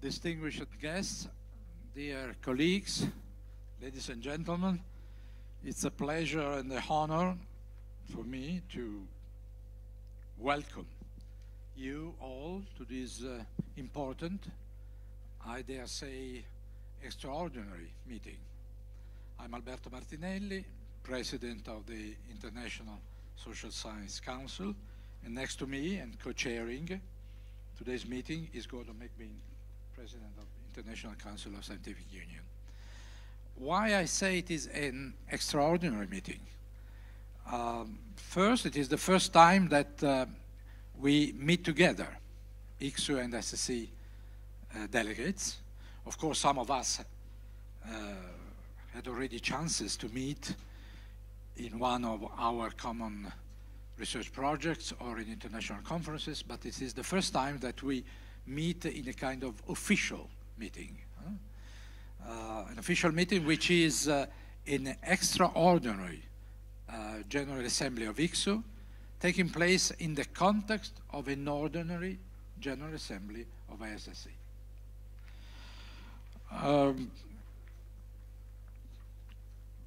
distinguished guests, dear colleagues, ladies and gentlemen, it's a pleasure and an honor for me to welcome you all to this important, I dare say, extraordinary meeting. I'm Alberto Martinelli, President of the International Social Science Council, and next to me and co-chairing today's meeting is Gordon McBean, President of International Council of Scientific Union. Why I say it is an extraordinary meeting? First, it is the first time that we meet together, ICSU and ISSC delegates. Of course, some of us had already chances to meet in one of our common research projects or in international conferences, but it is the first time that we meet in a kind of official meeting. An official meeting which is an extraordinary General Assembly of ICSU taking place in the context of an ordinary General Assembly of ISSC.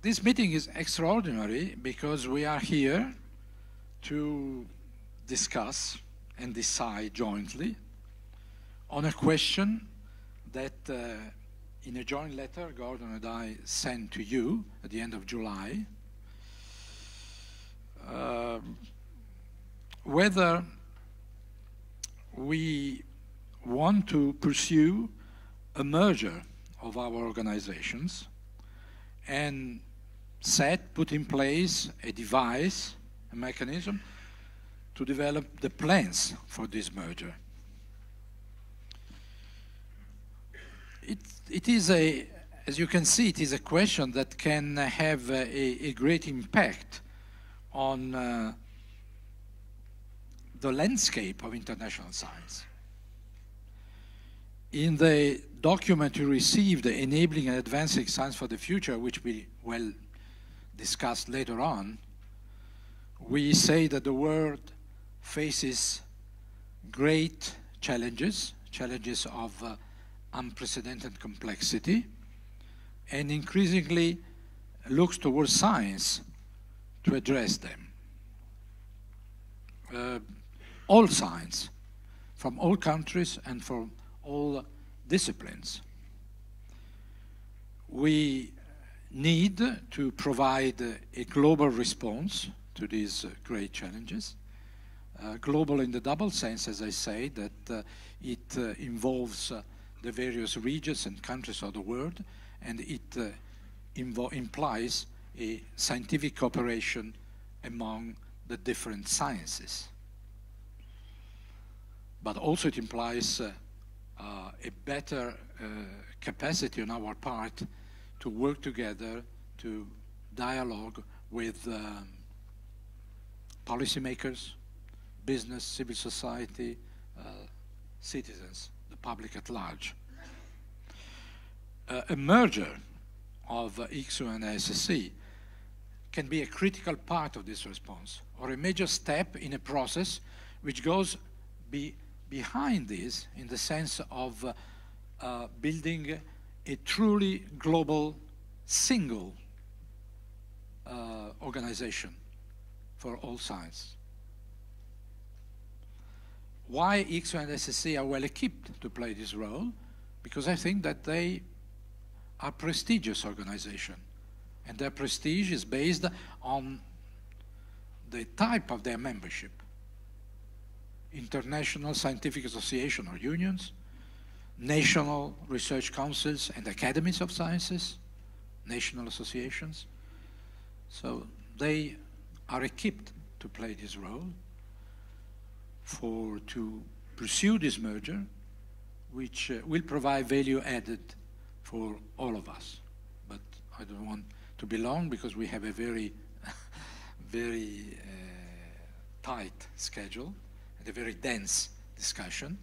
This meeting is extraordinary because we are here to discuss and decide jointly on a question that in a joint letter Gordon and I sent to you at the end of July, whether we want to pursue a merger of our organizations and put in place a device, a mechanism to develop the plans for this merger. It is as you can see, it is a question that can have a great impact on the landscape of international science. In the document you received, Enabling and Advancing Science for the Future, which we will discuss later on, we say that the world faces great challenges of unprecedented complexity, and increasingly looks towards science to address them. All science, from all countries and from all disciplines. We need to provide a global response to these great challenges. Global in the double sense, as I say, that it involves the various regions and countries of the world, and it implies a scientific cooperation among the different sciences. But also it implies a better capacity on our part to work together, to dialogue with policymakers, business, civil society, citizens, the public at large. A merger of ICSU and ISSC can be a critical part of this response, or a major step in a process which goes behind this in the sense of building a truly global, single organization for all science. Why ICSU and ISSC are well equipped to play this role? Because I think that they are prestigious organizations, and their prestige is based on the type of their membership. International scientific association or unions, national research councils and academies of sciences, national associations. So they are equipped to play this role to pursue this merger, which will provide value added for all of us. But I don't want to be long because we have a very, very tight schedule and a very dense discussion,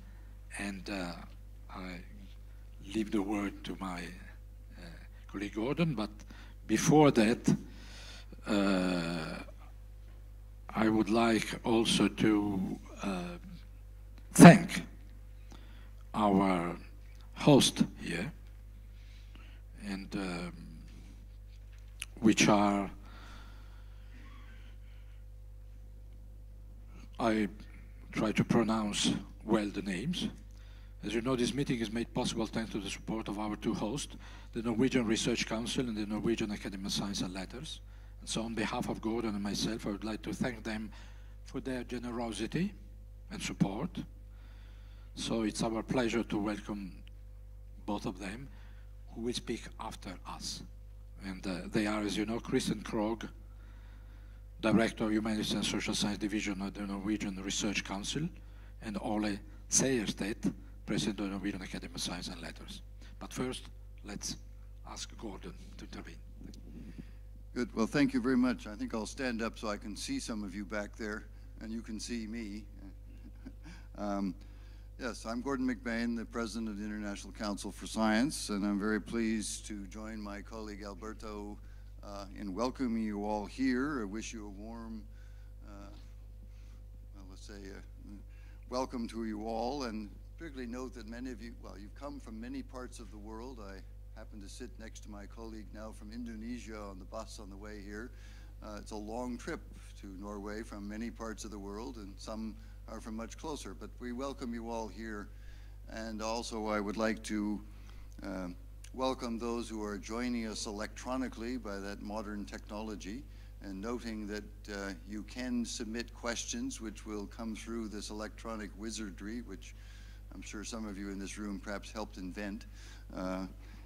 and I leave the word to my colleague Gordon, but before that, I would like also to thank our host here, and which are, I try to pronounce well the names. As you know, this meeting is made possible thanks to the support of our two hosts, the Norwegian Research Council and the Norwegian Academy of Science and Letters. And so on behalf of Gordon and myself, I would like to thank them for their generosity and support. So it's our pleasure to welcome both of them, who will speak after us. And they are, as you know, Kristen Krogh, Director of Humanities and Social Science Division of the Norwegian Research Council, and Ole Seierstedt, President of the Norwegian Academy of Science and Letters. But first, let's ask Gordon to intervene. Good. Well, thank you very much. I think I'll stand up so I can see some of you back there, and you can see me. Yes, I'm Gordon McBain, the President of the International Council for Science, and I'm very pleased to join my colleague Alberto in welcoming you all here. I wish you a warm, well, let's say, welcome to you all, and particularly note that many of you, well, you've come from many parts of the world. I happen to sit next to my colleague now from Indonesia on the bus on the way here. It's a long trip to Norway from many parts of the world, and some are from much closer, but we welcome you all here. And also I would like to welcome those who are joining us electronically by that modern technology, and noting that you can submit questions which will come through this electronic wizardry, which I'm sure some of you in this room perhaps helped invent.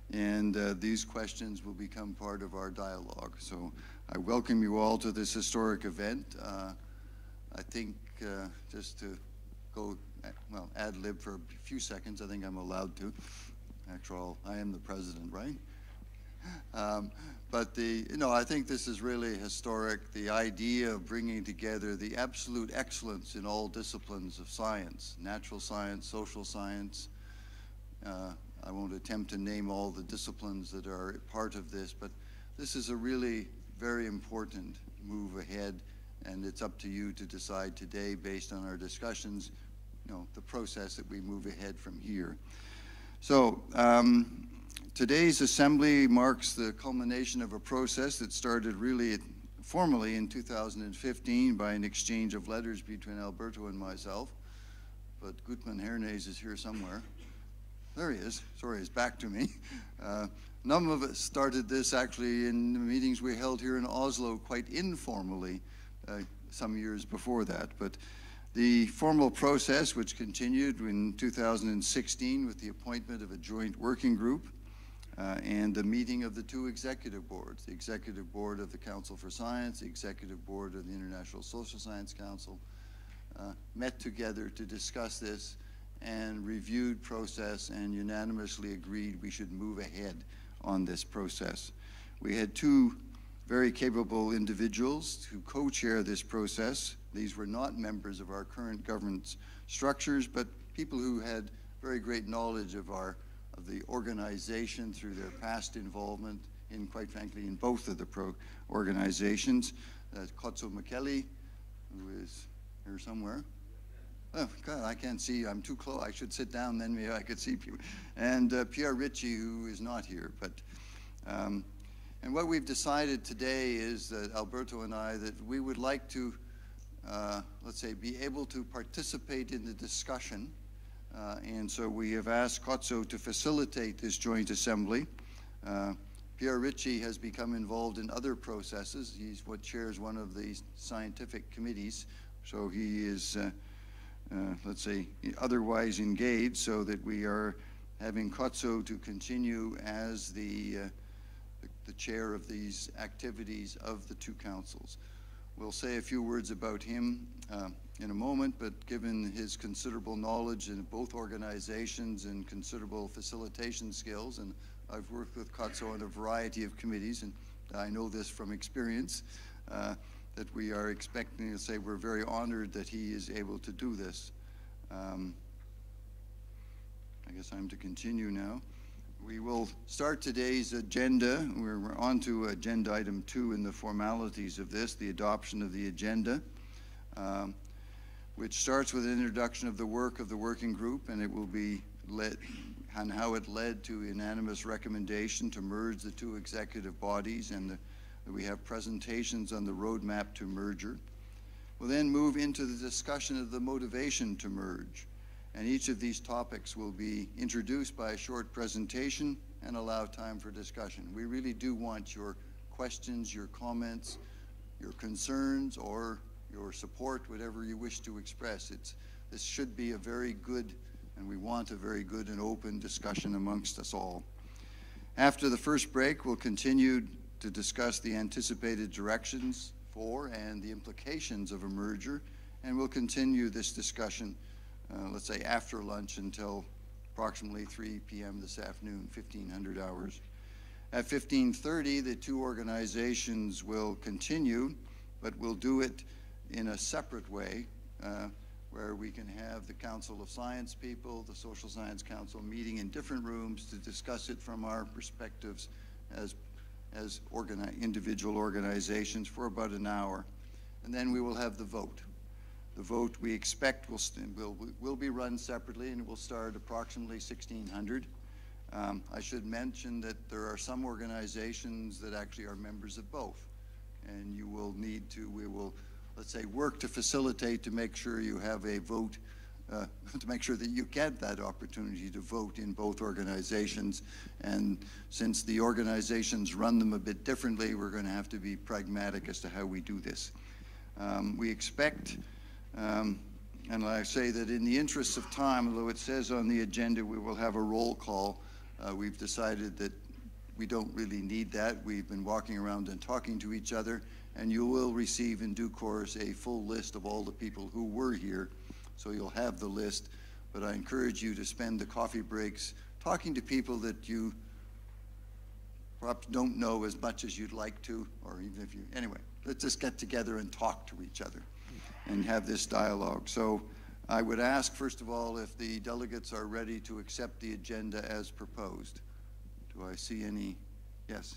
These questions will become part of our dialogue. So I welcome you all to this historic event. I think just to go, well, ad lib for a few seconds, I think I'm allowed to. After all, I am the president, right? I think this is really historic, the idea of bringing together the absolute excellence in all disciplines of science, natural science, social science. I won't attempt to name all the disciplines that are part of this, but this is a really very important move ahead, and it's up to you to decide today, based on our discussions, the process that we move ahead from here. So today's assembly marks the culmination of a process that started really formally in 2015 by an exchange of letters between Alberto and myself, but Gutmann Hernes is here somewhere. There he is. Sorry, he's back to me. None of us started this actually in the meetings we held here in Oslo quite informally some years before that. But the formal process, which continued in 2016 with the appointment of a joint working group and the meeting of the two executive boards, the Executive Board of the Council for Science, the Executive Board of the International Social Science Council, met together to discuss this and reviewed process and unanimously agreed we should move ahead on this process. We had two very capable individuals who co-chair this process. These were not members of our current governance structures, but people who had very great knowledge of the organization through their past involvement in, quite frankly, in both of the organizations. Kotso Makeli, who is here somewhere. Oh, God, I can't see. I'm too close. I should sit down, then maybe I could see people. And Pierre Ritchie, who is not here. But, and what we've decided today is that Alberto and I, that we would like to, let's say, be able to participate in the discussion. And so we have asked Kotso to facilitate this joint assembly. Pierre Ritchie has become involved in other processes. He's what chairs one of the scientific committees. So he is let's say, otherwise engaged, so that we are having Kotso to continue as the chair of these activities of the two councils. We'll say a few words about him in a moment, but given his considerable knowledge in both organizations and considerable facilitation skills, and I've worked with Kotso on a variety of committees, and I know this from experience, that we are expecting to say we're very honored that he is able to do this. I guess I'm to continue now. We will start today's agenda. We're on to agenda item 2 in the formalities of this, the adoption of the agenda, which starts with an introduction of the work of the working group, and it will be and how it led to unanimous recommendation to merge the two executive bodies, and we have presentations on the roadmap to merger. We'll then move into the discussion of the motivation to merge, and each of these topics will be introduced by a short presentation and allow time for discussion. We really do want your questions, your comments, your concerns, or your support, whatever you wish to express. This should be a very good, and we want a very good and open discussion amongst us all. After the first break, we'll continue to discuss the anticipated directions for and the implications of a merger, and we'll continue this discussion, let's say after lunch until approximately 3 p.m. this afternoon, 1500 hours. At 15:30, the two organizations will continue, but we'll do it in a separate way, where we can have the Council of Science people, the Social Science Council meeting in different rooms to discuss it from our perspectives as individual organizations for about an hour. And then we will have the vote. The vote we expect will be run separately, and it will start approximately 1600. I should mention that there are some organizations that actually are members of both, and you will need to, we will, let's say, work to facilitate to make sure you have a vote, to make sure that you get that opportunity to vote in both organizations. And since the organizations run them a bit differently, we're going to have to be pragmatic as to how we do this. We expect, and I say that in the interest of time, although it says on the agenda we will have a roll call, we've decided that we don't really need that. We've been walking around and talking to each other, and you will receive in due course a full list of all the people who were here, so you'll have the list. But I encourage you to spend the coffee breaks talking to people that you perhaps don't know as much as you'd like to, or even if you, anyway, let's just get together and talk to each other and have this dialogue. So I would ask, first of all, if the delegates are ready to accept the agenda as proposed. Do I see any? Yes.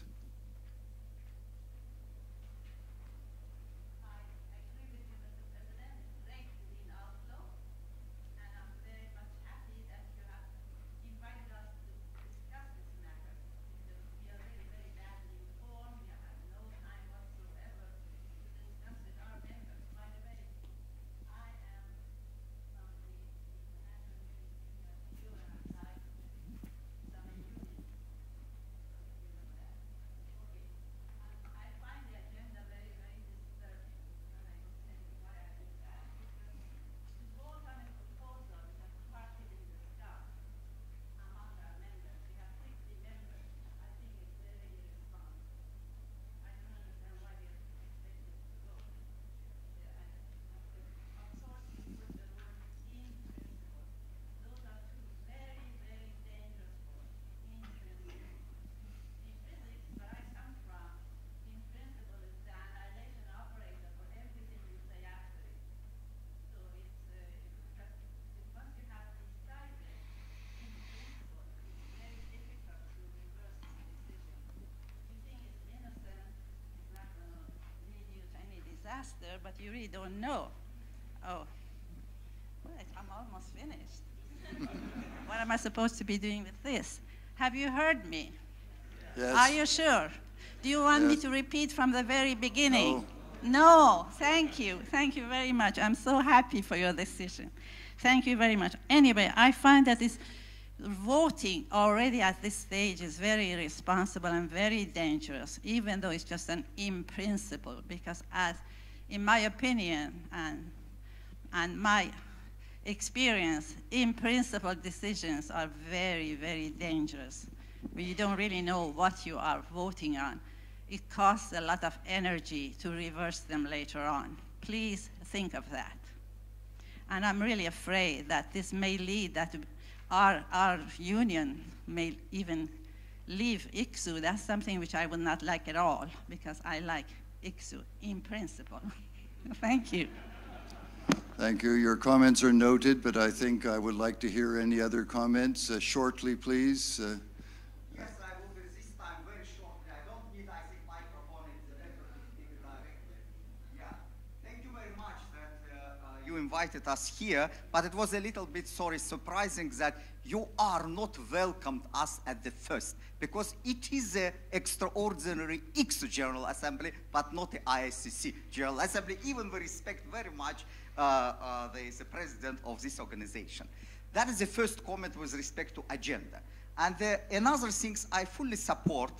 But you really don't know. Oh, right, I'm almost finished. What am I supposed to be doing with this? Have you heard me? Yes. Are you sure? Do you want me to repeat from the very beginning? No, thank you. Thank you very much. I'm so happy for your decision. Thank you very much. Anyway, I find that this voting already at this stage is very irresponsible and very dangerous, even though it's just an in principle, because in my opinion and my experience, in principle decisions are very, very dangerous. You don't really know what you are voting on. It costs a lot of energy to reverse them later on. Please think of that. And I'm really afraid that this may lead that our union may even leave ICSU. That's something which I would not like at all, because I like ICSU in principle. Thank you. Thank you. Your comments are noted, but I think I would like to hear any other comments shortly, please. Yes, I will be this time very shortly. I don't need, I think, microphone. It's better to speak directly. Yeah. Thank you very much that you invited us here, but it was a little bit, surprising that you are not welcomed us at the first, because it is an extraordinary ICSU General Assembly, but not the ISSC General Assembly. Even we respect very much the president of this organization. That is the first comment with respect to agenda. And another things, I fully support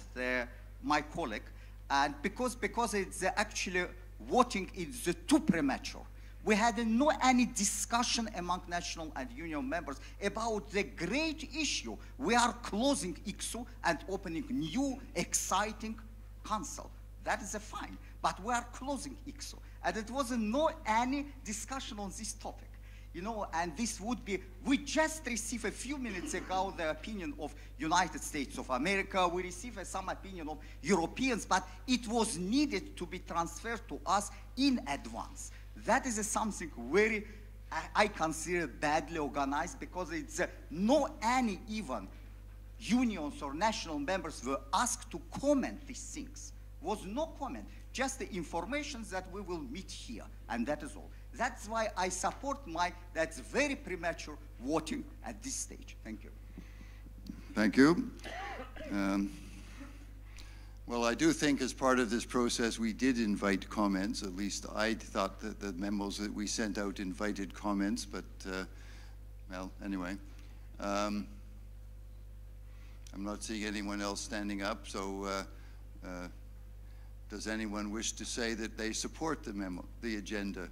my colleague, and because it's actually voting is too premature. We had no any discussion among national and union members about the great issue. We are closing ICSU and opening new, exciting council. That is fine, but we are closing ICSU. And it wasn't no any discussion on this topic. You know, and this would be, we just received a few minutes ago the opinion of United States of America. We received some opinion of Europeans, but it was needed to be transferred to us in advance. That is something very, I consider badly organized, because it's no any even unions or national members were asked to comment these things. Was no comment, just the information that we will meet here, and that is all. That's why I support that's very premature voting at this stage. Thank you. Thank you. Well, I do think as part of this process we did invite comments. At least I thought that the memos that we sent out invited comments, but well, anyway. I'm not seeing anyone else standing up, so does anyone wish to say that they support the memo, the agenda?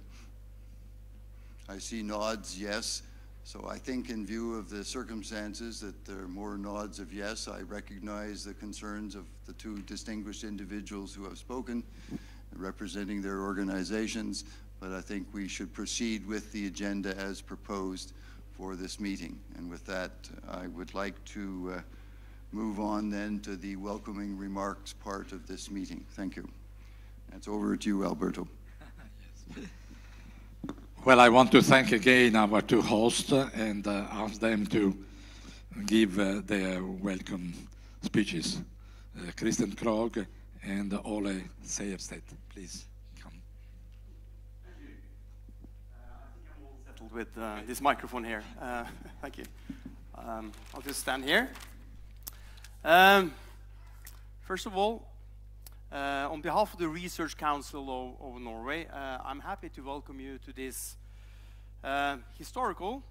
I see nods, yes. So I think in view of the circumstances that there are more nods of yes. I recognize the concerns of the two distinguished individuals who have spoken, representing their organizations, but I think we should proceed with the agenda as proposed for this meeting. And with that, I would like to move on then to the welcoming remarks part of this meeting. Thank you. It's over to you, Alberto. Yes. Well, I want to thank again our two hosts and ask them to give their welcome speeches. Kristen Krog and Ole Seierstedt, please come. Thank you. I think I'm all settled with this microphone here. Thank you. I'll just stand here. First of all, on behalf of the Research Council of Norway, I'm happy to welcome you to this historical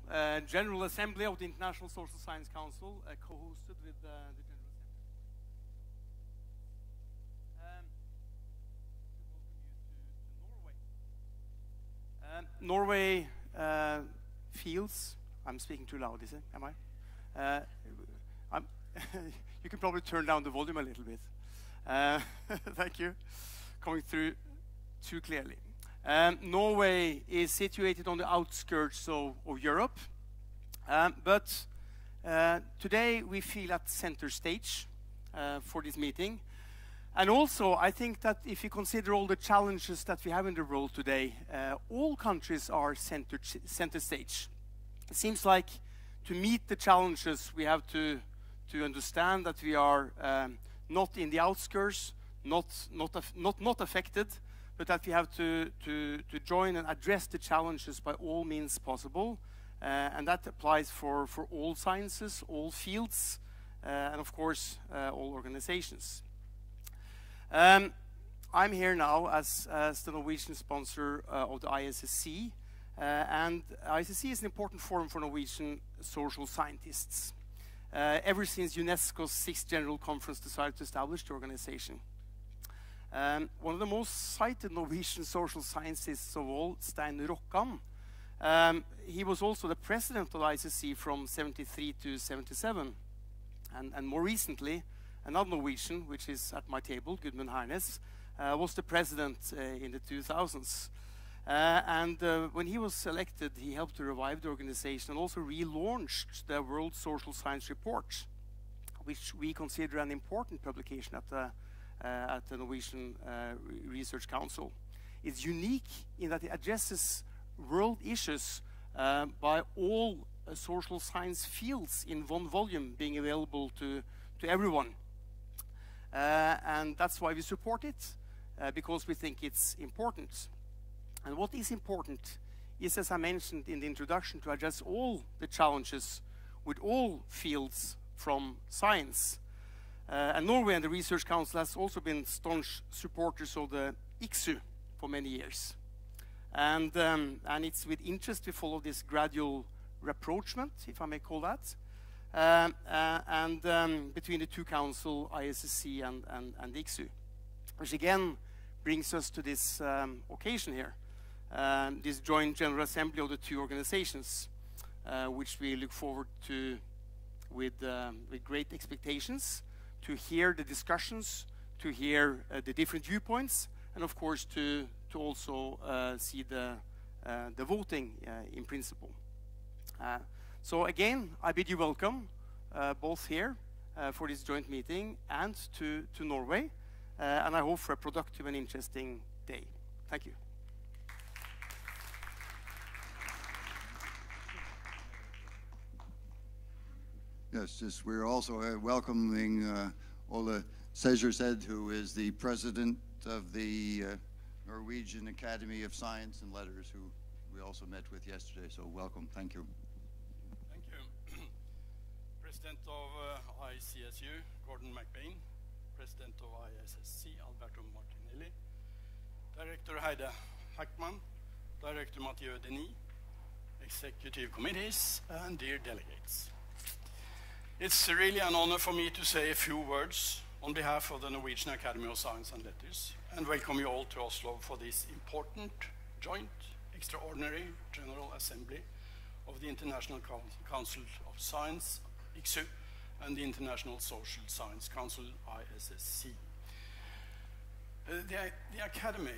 General Assembly of the International Social Science Council, co-hosted with the General Assembly. Norway feels, I'm speaking too loud, is it? Am I? You can probably turn down the volume a little bit. Thank you. Coming through too clearly. Norway is situated on the outskirts of Europe, but today we feel at center stage for this meeting. And also, I think that if you consider all the challenges that we have in the world today, all countries are center stage. It seems like to meet the challenges, we have to understand that we are not in the outskirts, not affected, but that we have to join and address the challenges by all means possible. And that applies for all sciences, all fields, and of course, all organizations. I'm here now as the Norwegian sponsor of the ISSC, and ISSC is an important forum for Norwegian social scientists. Ever since UNESCO's 6th General Conference decided to establish the organization. One of the most cited Norwegian social scientists of all, Stein Rokkan, he was also the president of the ISSC from 73 to 77. And more recently, another Norwegian, which is at my table, Gudmund Hernes, was the president in the 2000s. And when he was elected, he helped to revive the organization and also relaunched the World Social Science Report, which we consider an important publication at the Norwegian Research Council. It's unique in that it addresses world issues by all social science fields in one volume, being available to everyone. And that's why we support it, because we think it's important. And what is important is, as I mentioned in the introduction, to address all the challenges with all fields from science. And Norway and the Research Council has also been staunch supporters of the ICSU for many years. And it's with interest we follow this gradual rapprochement, if I may call that, between the two councils, ISSC and ICSU, which again brings us to this occasion here, this joint General Assembly of the two organizations, which we look forward to with great expectations, to hear the discussions, to hear the different viewpoints, and of course to also see the voting in principle. So again, I bid you welcome both here for this joint meeting and to Norway, and I hope for a productive and interesting day. Thank you. Yes, just we're also welcoming Ole Sejersted, who is the president of the Norwegian Academy of Science and Letters, who we also met with yesterday. So welcome, thank you. Thank you. President of ICSU, Gordon McBain. President of ISSC, Alberto Martinelli. Director Heide Hackman. Director Mathieu Denis. Executive committees, and dear delegates. It's really an honor for me to say a few words on behalf of the Norwegian Academy of Science and Letters, and welcome you all to Oslo for this important, joint, extraordinary General Assembly of the International Council of Science, ICSU, and the International Social Science Council, ISSC. The Academy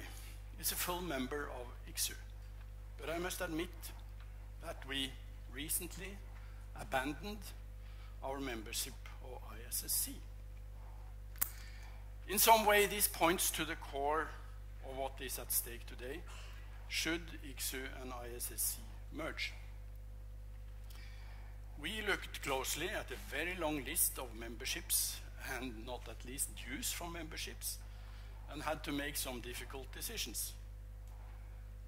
is a full member of ICSU, but I must admit that we recently abandoned our membership of ISSC. In some way, this points to the core of what is at stake today, should ICSU and ISSC merge. We looked closely at a very long list of memberships, and not at least dues from memberships, and had to make some difficult decisions.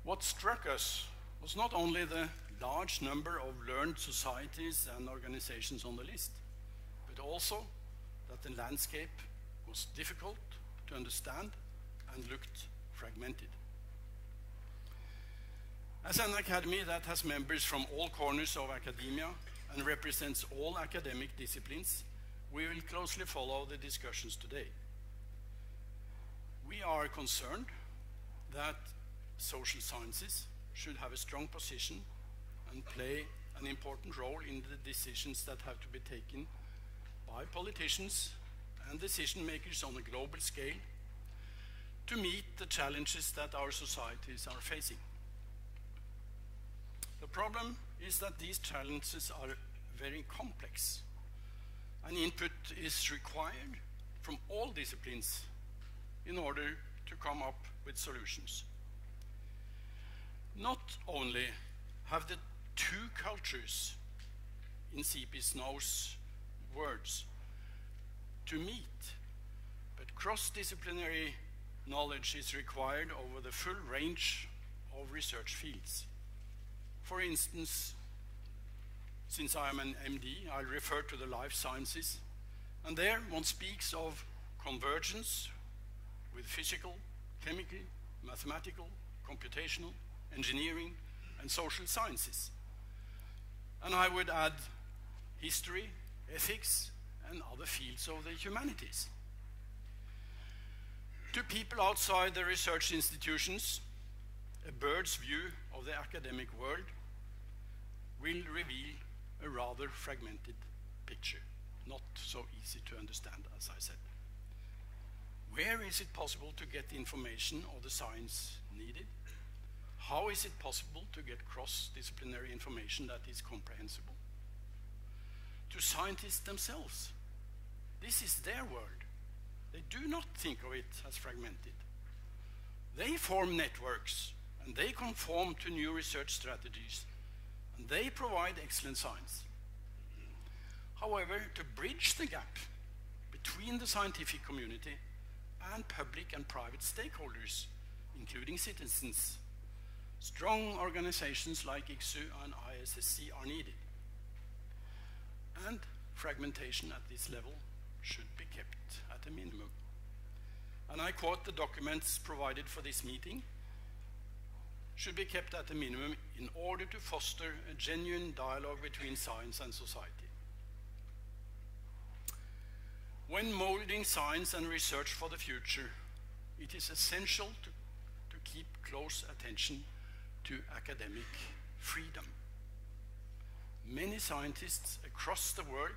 What struck us was not only the large number of learned societies and organizations on the list, but also that the landscape was difficult to understand and looked fragmented. As an academy that has members from all corners of academia and represents all academic disciplines, we will closely follow the discussions today. We are concerned that social sciences should have a strong position and play an important role in the decisions that have to be taken by politicians and decision makers on a global scale to meet the challenges that our societies are facing. The problem is that these challenges are very complex, and input is required from all disciplines in order to come up with solutions. Not only have the two cultures, in CP Snow's words, to meet, but cross-disciplinary knowledge is required over the full range of research fields. For instance, since I am an MD, I'll refer to the life sciences, and there one speaks of convergence with physical, chemical, mathematical, computational, engineering, and social sciences. And I would add history, ethics, and other fields of the humanities. To people outside the research institutions, a bird's view of the academic world will reveal a rather fragmented picture, not so easy to understand, as I said. Where is it possible to get information of the science needed? How is it possible to get cross-disciplinary information that is comprehensible? To scientists themselves, this is their world. They do not think of it as fragmented. They form networks, and they conform to new research strategies, and they provide excellent science. However, to bridge the gap between the scientific community and public and private stakeholders, including citizens, Strong organizations like ICSU and ISSC are needed. And fragmentation at this level should be kept at a minimum. And I quote the documents provided for this meeting, should be kept at a minimum in order to foster a genuine dialogue between science and society. When molding science and research for the future, it is essential to keep close attention to academic freedom. Many scientists across the world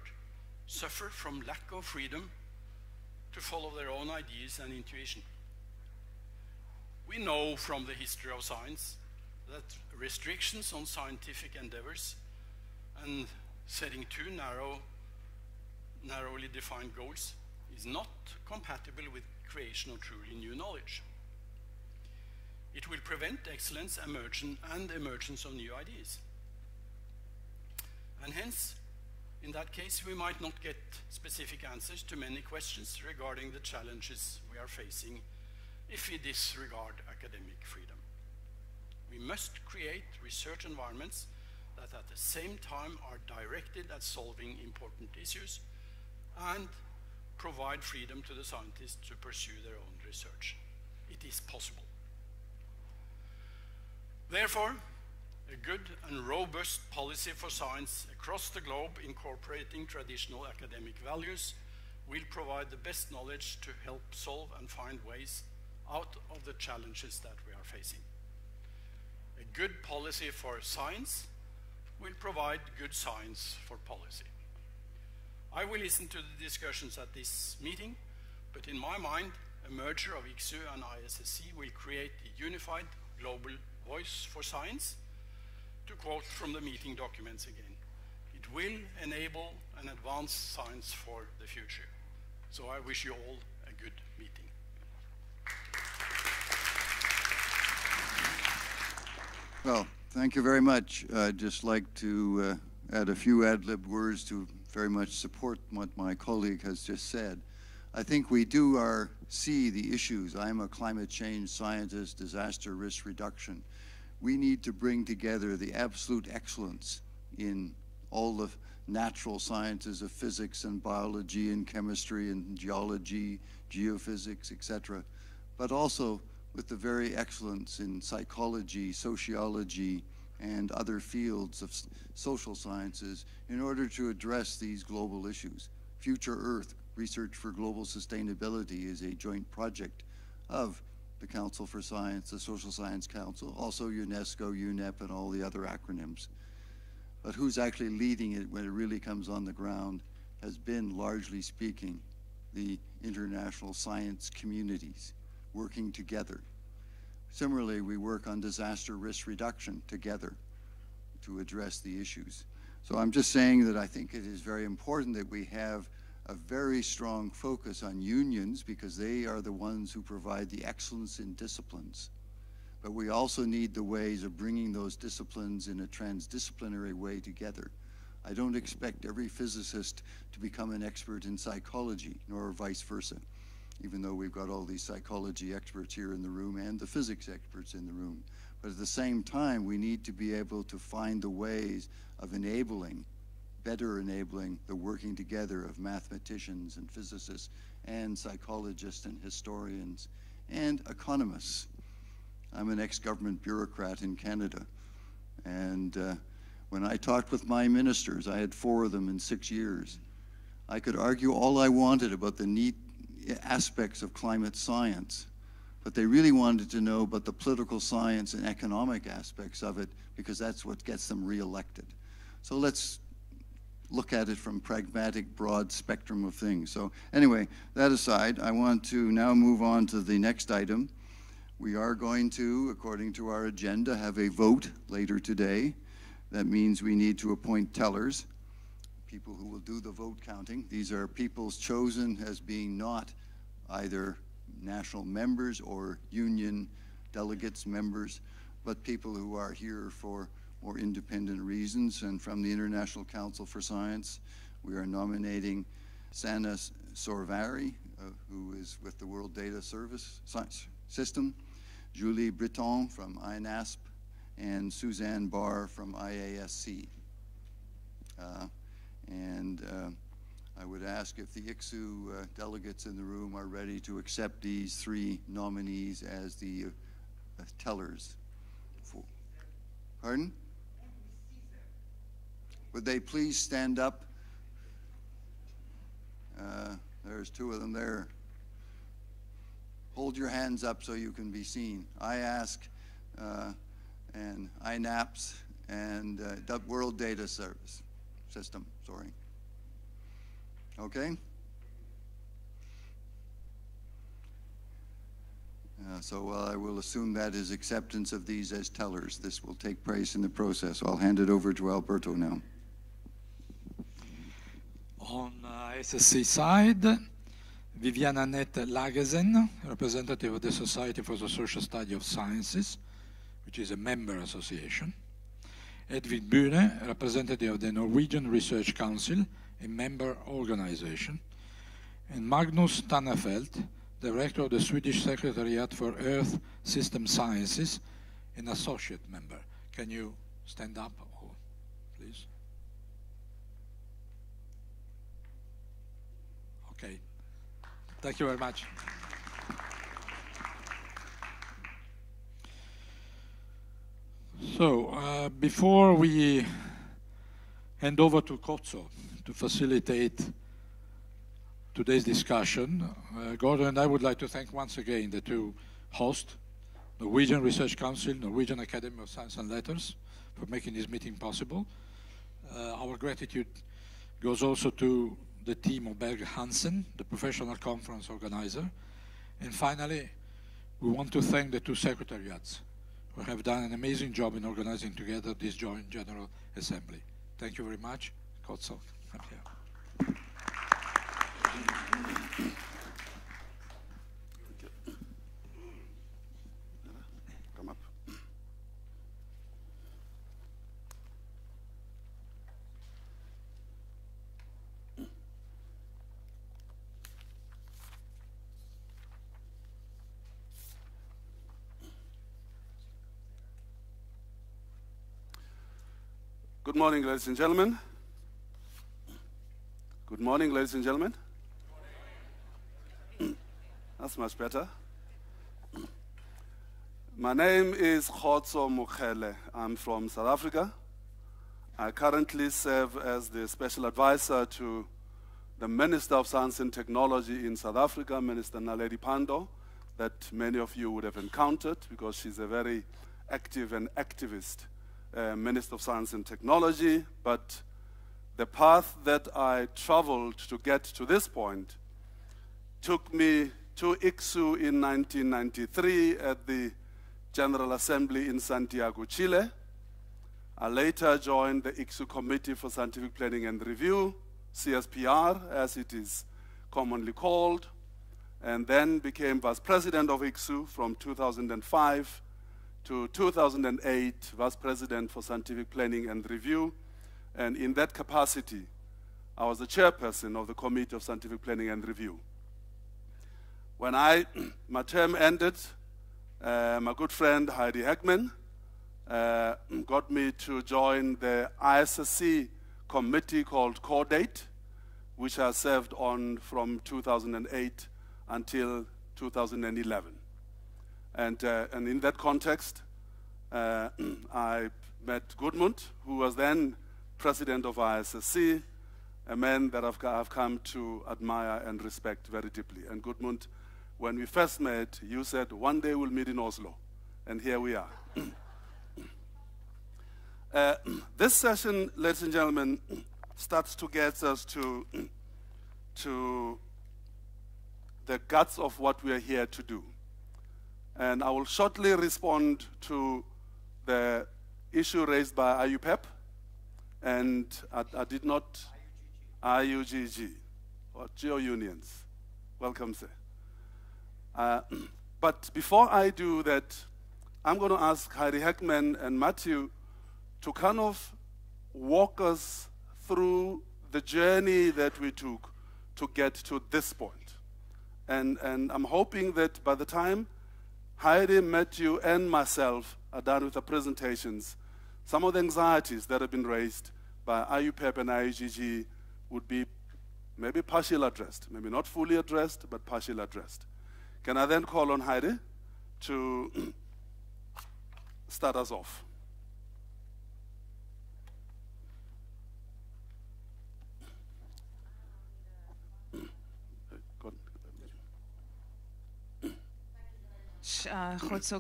suffer from lack of freedom to follow their own ideas and intuition. We know from the history of science that restrictions on scientific endeavors and setting too narrowly defined goals is not compatible with creation of truly new knowledge. It will prevent excellence and emergence of new ideas. And hence, in that case, we might not get specific answers to many questions regarding the challenges we are facing if we disregard academic freedom. We must create research environments that at the same time are directed at solving important issues and provide freedom to the scientists to pursue their own research. It is possible. Therefore, a good and robust policy for science across the globe incorporating traditional academic values will provide the best knowledge to help solve and find ways out of the challenges that we are facing. A good policy for science will provide good science for policy. I will listen to the discussions at this meeting, but in my mind, a merger of ICSU and ISSC will create a unified global voice for science. To quote from the meeting documents again, it will enable and advance science for the future. So I wish you all a good meeting. Well, thank you very much. I'd just like to add a few ad-lib words to very much support what my colleague has just said. I think we do see the issues. I'm a climate change scientist, disaster risk reduction. We need to bring together the absolute excellence in all the natural sciences of physics and biology and chemistry and geology, geophysics, etc., but also with the very excellence in psychology, sociology, and other fields of social sciences in order to address these global issues. Future Earth, Research for Global Sustainability, is a joint project of the Council for Science, the Social Science Council, also UNESCO, UNEP, and all the other acronyms. But who's actually leading it when it really comes on the ground has been, largely speaking, the international science communities working together. Similarly, we work on disaster risk reduction together to address the issues. So I'm just saying that I think it is very important that we have a very strong focus on unions because they are the ones who provide the excellence in disciplines. But we also need the ways of bringing those disciplines in a transdisciplinary way together. I don't expect every physicist to become an expert in psychology, nor vice versa, even though we've got all these psychology experts here in the room and the physics experts in the room. But at the same time, we need to be able to find the ways of better enabling the working together of mathematicians and physicists and psychologists and historians and economists. I'm an ex-government bureaucrat in Canada, and when I talked with my ministers, I had 4 of them in 6 years, I could argue all I wanted about the neat aspects of climate science, but they really wanted to know about the political science and economic aspects of it because that's what gets them reelected. So let's look at it from pragmatic, broad spectrum of things. So anyway, that aside, I want to now move on to the next item. We are going to, according to our agenda, have a vote later today. That means we need to appoint tellers, people who will do the vote counting. These are people chosen as being not either national members or union delegates members, but people who are here for more independent reasons. And from the International Council for Science, we are nominating Sana Sorvari, who is with the World Data Service System, Julie Breton from INASP, and Suzanne Barr from IASC. I would ask if the ICSU delegates in the room are ready to accept these three nominees as the tellers. Pardon? Would they please stand up? There's two of them there. Hold your hands up so you can be seen. IASC and INAPS and World Data Service System, sorry. Okay? So I will assume that is acceptance of these as tellers. This will take place in the process. I'll hand it over to Alberto now. On ISSC side, Viviane Annette Lagesen, representative of the Society for the Social Study of Sciences, which is a member association. Edvin Bune, representative of the Norwegian Research Council, a member organization. And Magnus Tannefelt, director of the Swedish Secretariat for Earth System Sciences, an associate member. Can you stand up, please? Okay. Thank you very much. So, before we hand over to Kotso to facilitate today's discussion, Gordon and I would like to thank once again the two hosts, Norwegian Research Council, Norwegian Academy of Science and Letters, for making this meeting possible. Our gratitude goes also to the team of Berg Hansen, the professional conference organizer. And finally, we want to thank the two secretariats who have done an amazing job in organizing together this joint General Assembly. Thank you very much. Kotso, come here. Come up. Good morning, ladies and gentlemen. Good morning, ladies and gentlemen. That's much better. My name is Kotso Mokhele. I'm from South Africa. I currently serve as the special advisor to the Minister of Science and Technology in South Africa, Minister Naledi Pandor, that many of you would have encountered because she's a very active and activist Minister of Science and Technology. But the path that I traveled to get to this point took me to ICSU in 1993 at the General Assembly in Santiago, Chile. I later joined the ICSU Committee for Scientific Planning and Review, CSPR, as it is commonly called, and then became Vice President of ICSU from 2005 to 2008, Vice President for Scientific Planning and Review. And in that capacity, I was the chairperson of the Committee of Scientific Planning and Review. When my term ended, my good friend Heidi Heckman got me to join the ISSC committee called CORDATE, which I served on from 2008 until 2011. And in that context, I met Gudmund, who was then president of ISSC, a man that I've come to admire and respect very deeply. And Gudmund, when we first met, you said, one day we'll meet in Oslo. And here we are. This session, ladies and gentlemen, starts to get us to the guts of what we are here to do. And I will shortly respond to the issue raised by IUPEP, and I did not, IUGG, or geo-unions. Welcome, sir. But before I do that, I'm going to ask Heidi Heckman and Matthew to kind of walk us through the journey that we took to get to this point. And I'm hoping that by the time Heidi, Matthew, and myself are done with the presentations. Some of the anxieties that have been raised by IUPEP and IUGG would be maybe partially addressed, maybe not fully addressed, but partially addressed. Can I then call on Heidi to start us off?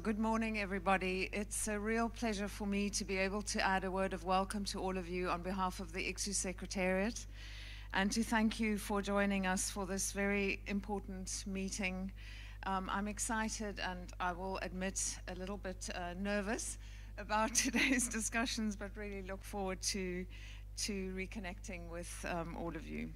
Good morning, everybody. It's a real pleasure for me to be able to add a word of welcome to all of you on behalf of the ICSU Secretariat, and to thank you for joining us for this very important meeting. I'm excited, and I will admit a little bit nervous about today's discussions, but really look forward to reconnecting with all of you.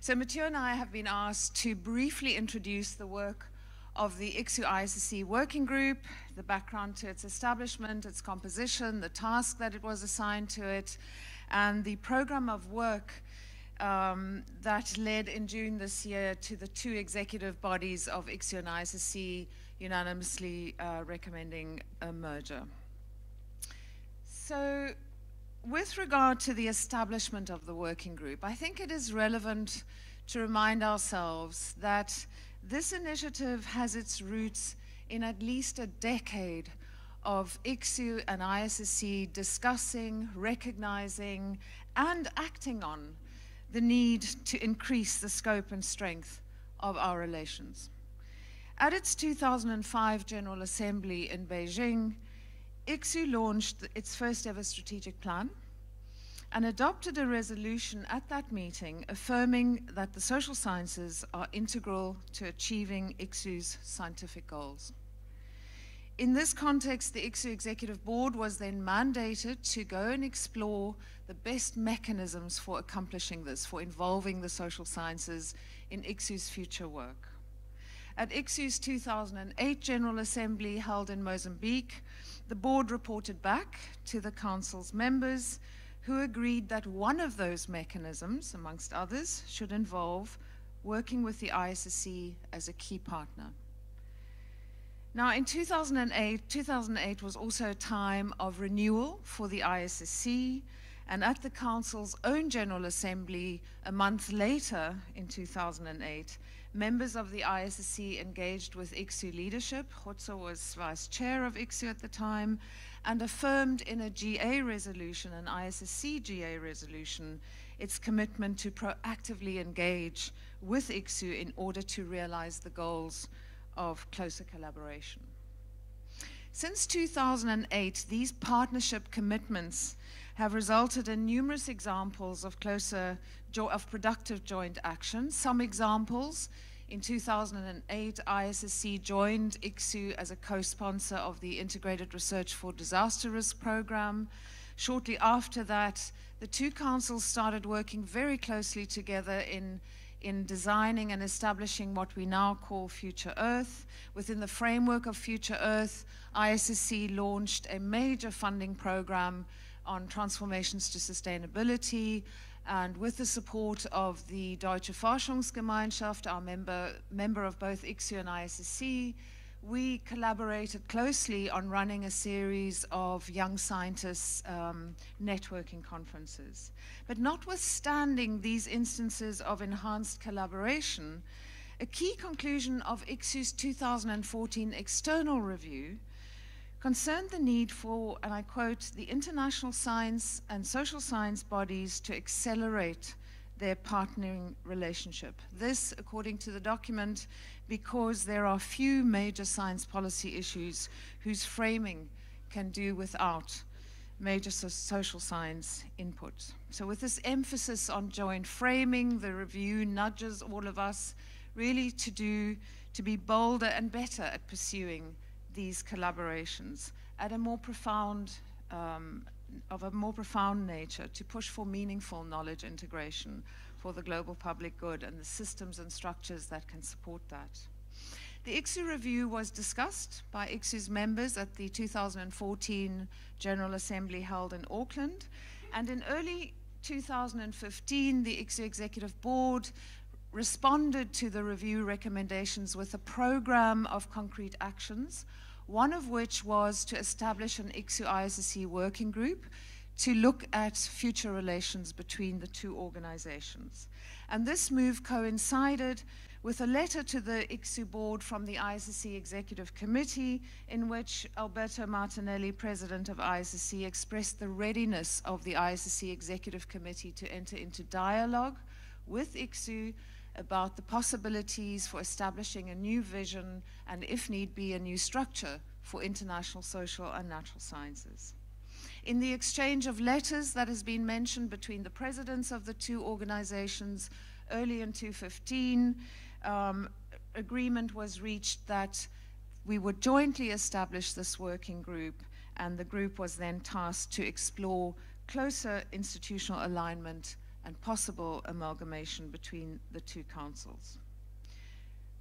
So Mathieu and I have been asked to briefly introduce the work of the ICSU-ISSC working group, the background to its establishment, its composition, the task that it was assigned to it, and the program of work that led in June this year to the two executive bodies of ICSU and ISSC unanimously recommending a merger. So with regard to the establishment of the working group, I think it is relevant to remind ourselves that this initiative has its roots in at least a decade of ICSU and ISSC discussing, recognizing, and acting on the need to increase the scope and strength of our relations. At its 2005 General Assembly in Beijing, ICSU launched its first ever strategic plan and adopted a resolution at that meeting affirming that the social sciences are integral to achieving ICSU's scientific goals. In this context, the ICSU Executive Board was then mandated to go and explore the best mechanisms for accomplishing this, for involving the social sciences in ICSU's future work. At ICSU's 2008 General Assembly held in Mozambique, the board reported back to the Council's members, who agreed that one of those mechanisms, amongst others, should involve working with the ISSC as a key partner. Now, in 2008 was also a time of renewal for the ISSC, and at the Council's own General Assembly, a month later in 2008, members of the ISSC engaged with ICSU leadership. Khotso was vice chair of ICSU at the time, and affirmed in a GA resolution, an ISSC GA resolution, its commitment to proactively engage with ICSU in order to realize the goals of closer collaboration. Since 2008, these partnership commitments have resulted in numerous examples of productive joint action. Some examples: in 2008, ISSC joined ICSU as a co-sponsor of the Integrated Research for Disaster Risk Program. Shortly after that, the two councils started working very closely together in designing and establishing what we now call Future Earth. Within the framework of Future Earth, ISSC launched a major funding program on transformations to sustainability, and with the support of the Deutsche Forschungsgemeinschaft, our member of both ICSU and ISSC, we collaborated closely on running a series of young scientists networking conferences. But notwithstanding these instances of enhanced collaboration, a key conclusion of ICSU's 2014 external review concerned the need for, and I quote, the international science and social science bodies to accelerate their partnering relationship. This, according to the document, because there are few major science policy issues whose framing can do without major social science input. So with this emphasis on joint framing, the review nudges all of us really to be bolder and better at pursuing these collaborations at a more profound, of a more profound nature, to push for meaningful knowledge integration for the global public good and the systems and structures that can support that. The ICSU review was discussed by ICSU's members at the 2014 General Assembly held in Auckland, and in early 2015, the ICSU Executive Board responded to the review recommendations with a program of concrete actions, one of which was to establish an ICSU-ISSC working group to look at future relations between the two organizations. And this move coincided with a letter to the ICSU board from the ISSC Executive Committee, in which Alberto Martinelli, president of ISSC, expressed the readiness of the ISSC Executive Committee to enter into dialogue with ICSU about the possibilities for establishing a new vision and, if need be, a new structure for international social and natural sciences. In the exchange of letters that has been mentioned between the presidents of the two organizations early in 2015, agreement was reached that we would jointly establish this working group, and the group was then tasked to explore closer institutional alignment and possible amalgamation between the two councils.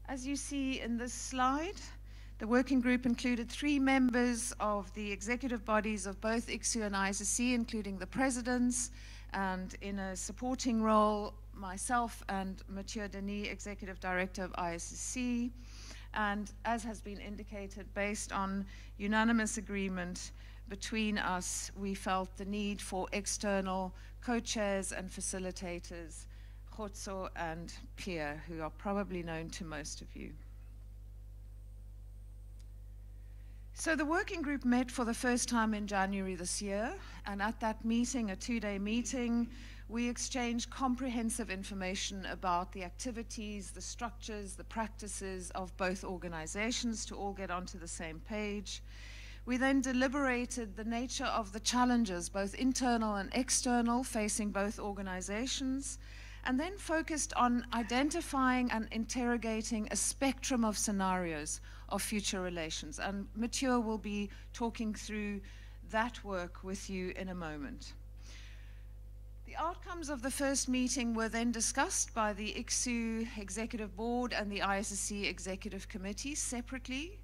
As you see in this slide, the working group included 3 members of the executive bodies of both ICSU and ISSC, including the presidents, and in a supporting role, myself and Mathieu Denis, Executive Director of ISSC. And as has been indicated, based on unanimous agreement between us, we felt the need for external co-chairs and facilitators, Khotso and Pierre, who are probably known to most of you. So the working group met for the first time in January this year, and at that meeting, a 2-day meeting, we exchanged comprehensive information about the activities, the structures, the practices of both organizations to all get onto the same page. We then deliberated the nature of the challenges, both internal and external, facing both organizations, and then focused on identifying and interrogating a spectrum of scenarios of future relations. And Mathieu will be talking through that work with you in a moment. The outcomes of the first meeting were then discussed by the ICSU Executive Board and the ISSC Executive Committee separately,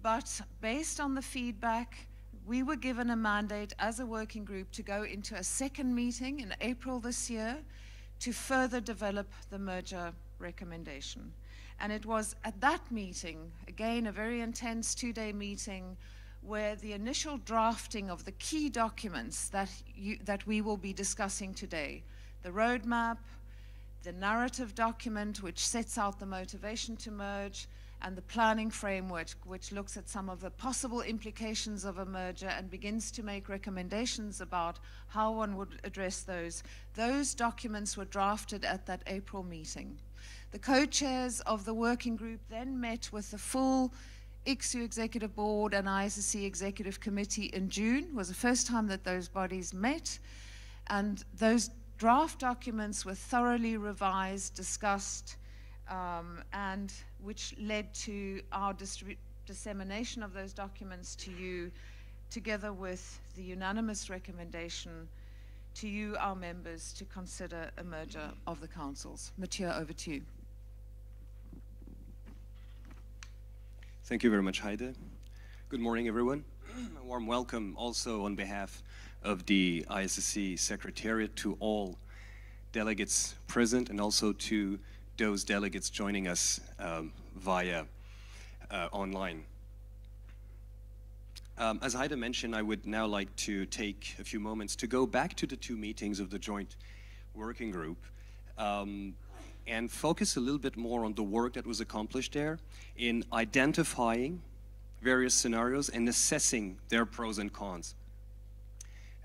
but based on the feedback, we were given a mandate as a working group to go into a second meeting in April this year to further develop the merger recommendation. And it was at that meeting, again a very intense 2-day meeting, where the initial drafting of the key documents that we will be discussing today, the roadmap, the narrative document which sets out the motivation to merge, and the planning framework which looks at some of the possible implications of a merger and begins to make recommendations about how one would address those. Those documents were drafted at that April meeting. The co-chairs of the working group then met with the full ICSU Executive Board and ISSC Executive Committee in June. It was the first time that those bodies met, and those draft documents were thoroughly revised, discussed, and which led to our dissemination of those documents to you, together with the unanimous recommendation to you, our members, to consider a merger of the councils. Mathieu, over to you. Thank you very much, Heide. Good morning, everyone. A warm welcome also on behalf of the ISSC Secretariat to all delegates present, and also to those delegates joining us via online. As Heide mentioned, I would now like to take a few moments to go back to the 2 meetings of the joint working group and focus a little bit more on the work that was accomplished there in identifying various scenarios and assessing their pros and cons.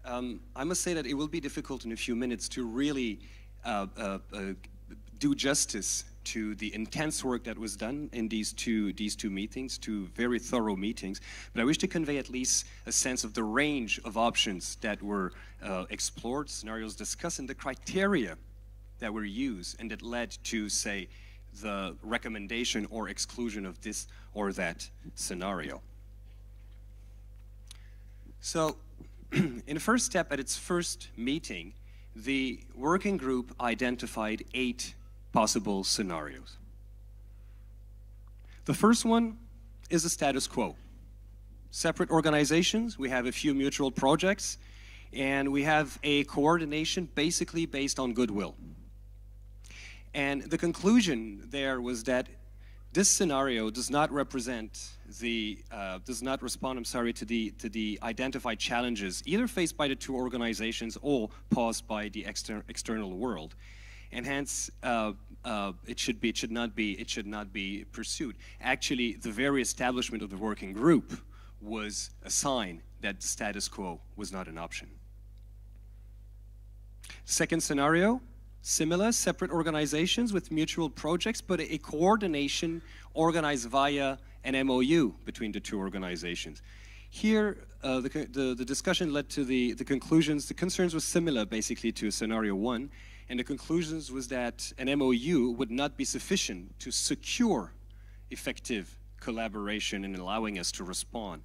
I must say that it will be difficult in a few minutes to really do justice to the intense work that was done in these two meetings, 2 very thorough meetings, but I wish to convey at least a sense of the range of options that were explored, scenarios discussed, and the criteria that were used and that led to, say, the recommendation or exclusion of this or that scenario. So, in the first step, at its first meeting, the working group identified 8 possible scenarios. The first one is the status quo. Separate organizations, we have a few mutual projects, and we have a coordination basically based on goodwill. And the conclusion there was that this scenario does not represent the, does not respond, I'm sorry, to the identified challenges either faced by the two organizations or posed by the external world. And hence, it should not be pursued. Actually, the very establishment of the working group was a sign that the status quo was not an option. Second scenario, similar, separate organizations with mutual projects, but a coordination organized via an MOU between the two organizations. Here, the discussion led to the conclusions. The concerns were similar, basically, to scenario 1. And the conclusions was that an MOU would not be sufficient to secure effective collaboration in allowing us to respond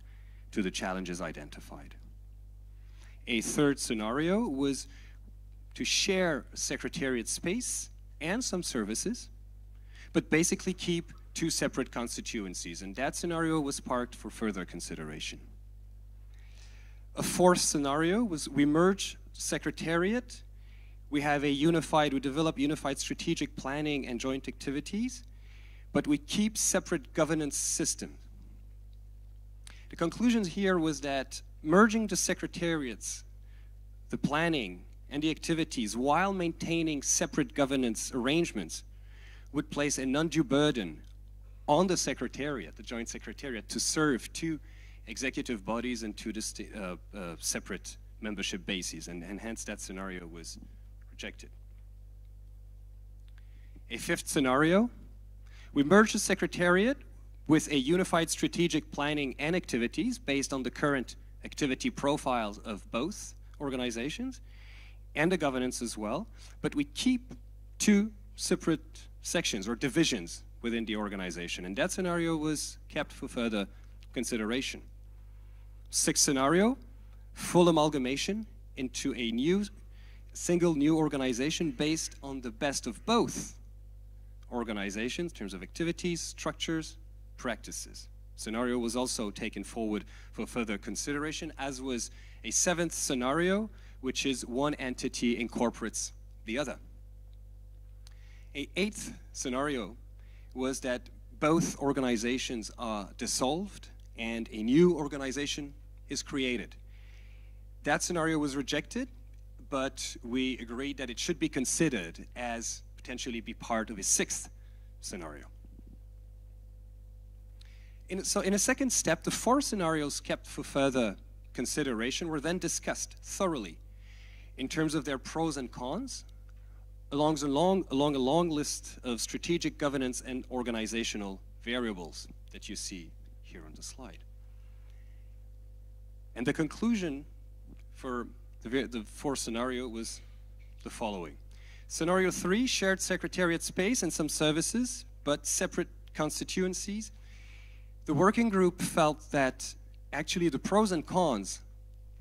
to the challenges identified. A third scenario was to share secretariat space and some services, but basically keep two separate constituencies. And that scenario was parked for further consideration. A fourth scenario was we merge secretariat. We develop unified strategic planning and joint activities, but we keep separate governance systems. The conclusions here was that merging the secretariats, the planning, and the activities while maintaining separate governance arrangements would place an undue burden on the secretariat, the joint secretariat, to serve two executive bodies and two separate membership bases, and hence that scenario was rejected. A fifth scenario, we merge the secretariat with a unified strategic planning and activities based on the current activity profiles of both organizations and the governance as well, but we keep two separate sections or divisions within the organization, and that scenario was kept for further consideration. Sixth scenario, full amalgamation into a single new organization based on the best of both organizations in terms of activities, structures, practices. Scenario was also taken forward for further consideration, as was a seventh scenario, which is one entity incorporates the other. An eighth scenario was that both organizations are dissolved and a new organization is created. That scenario was rejected, but we agreed that it should be considered as potentially be part of a sixth scenario. So in a second step, the four scenarios kept for further consideration were then discussed thoroughly in terms of their pros and cons, along a long list of strategic governance and organizational variables that you see here on the slide. And the conclusion for the fourth scenario was the following. Scenario 3, shared secretariat space and some services, but separate constituencies. The working group felt that actually the pros and cons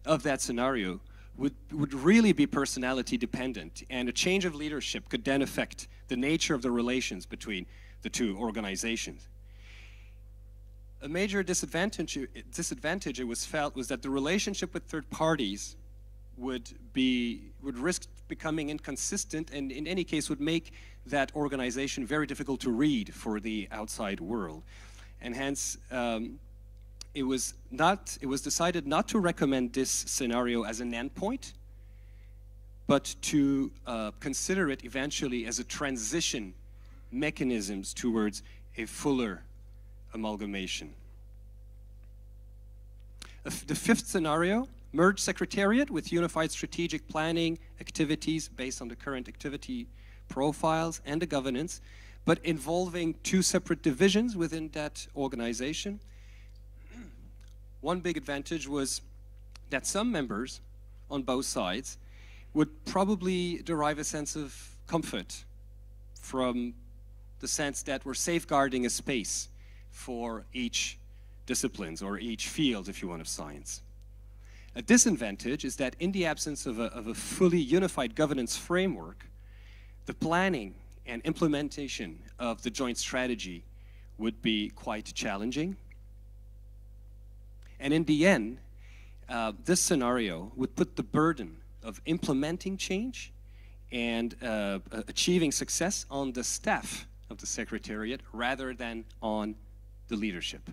of that scenario would really be personality dependent, and a change of leadership could then affect the nature of the relations between the two organizations. A major disadvantage it was felt was that the relationship with third parties would risk becoming inconsistent, and in any case would make that organization very difficult to read for the outside world. And hence, it was decided not to recommend this scenario as an endpoint, but to consider it eventually as a transition mechanisms towards a fuller amalgamation. The fifth scenario, merge secretariat with unified strategic planning activities based on the current activity profiles and the governance, but involving two separate divisions within that organization. One big advantage was that some members on both sides would probably derive a sense of comfort from the sense that we're safeguarding a space for each disciplines or each field, if you want, of science. A disadvantage is that in the absence of a fully unified governance framework, the planning and implementation of the joint strategy would be quite challenging. And in the end, this scenario would put the burden of implementing change and achieving success on the staff of of the Secretariat rather than on the leadership.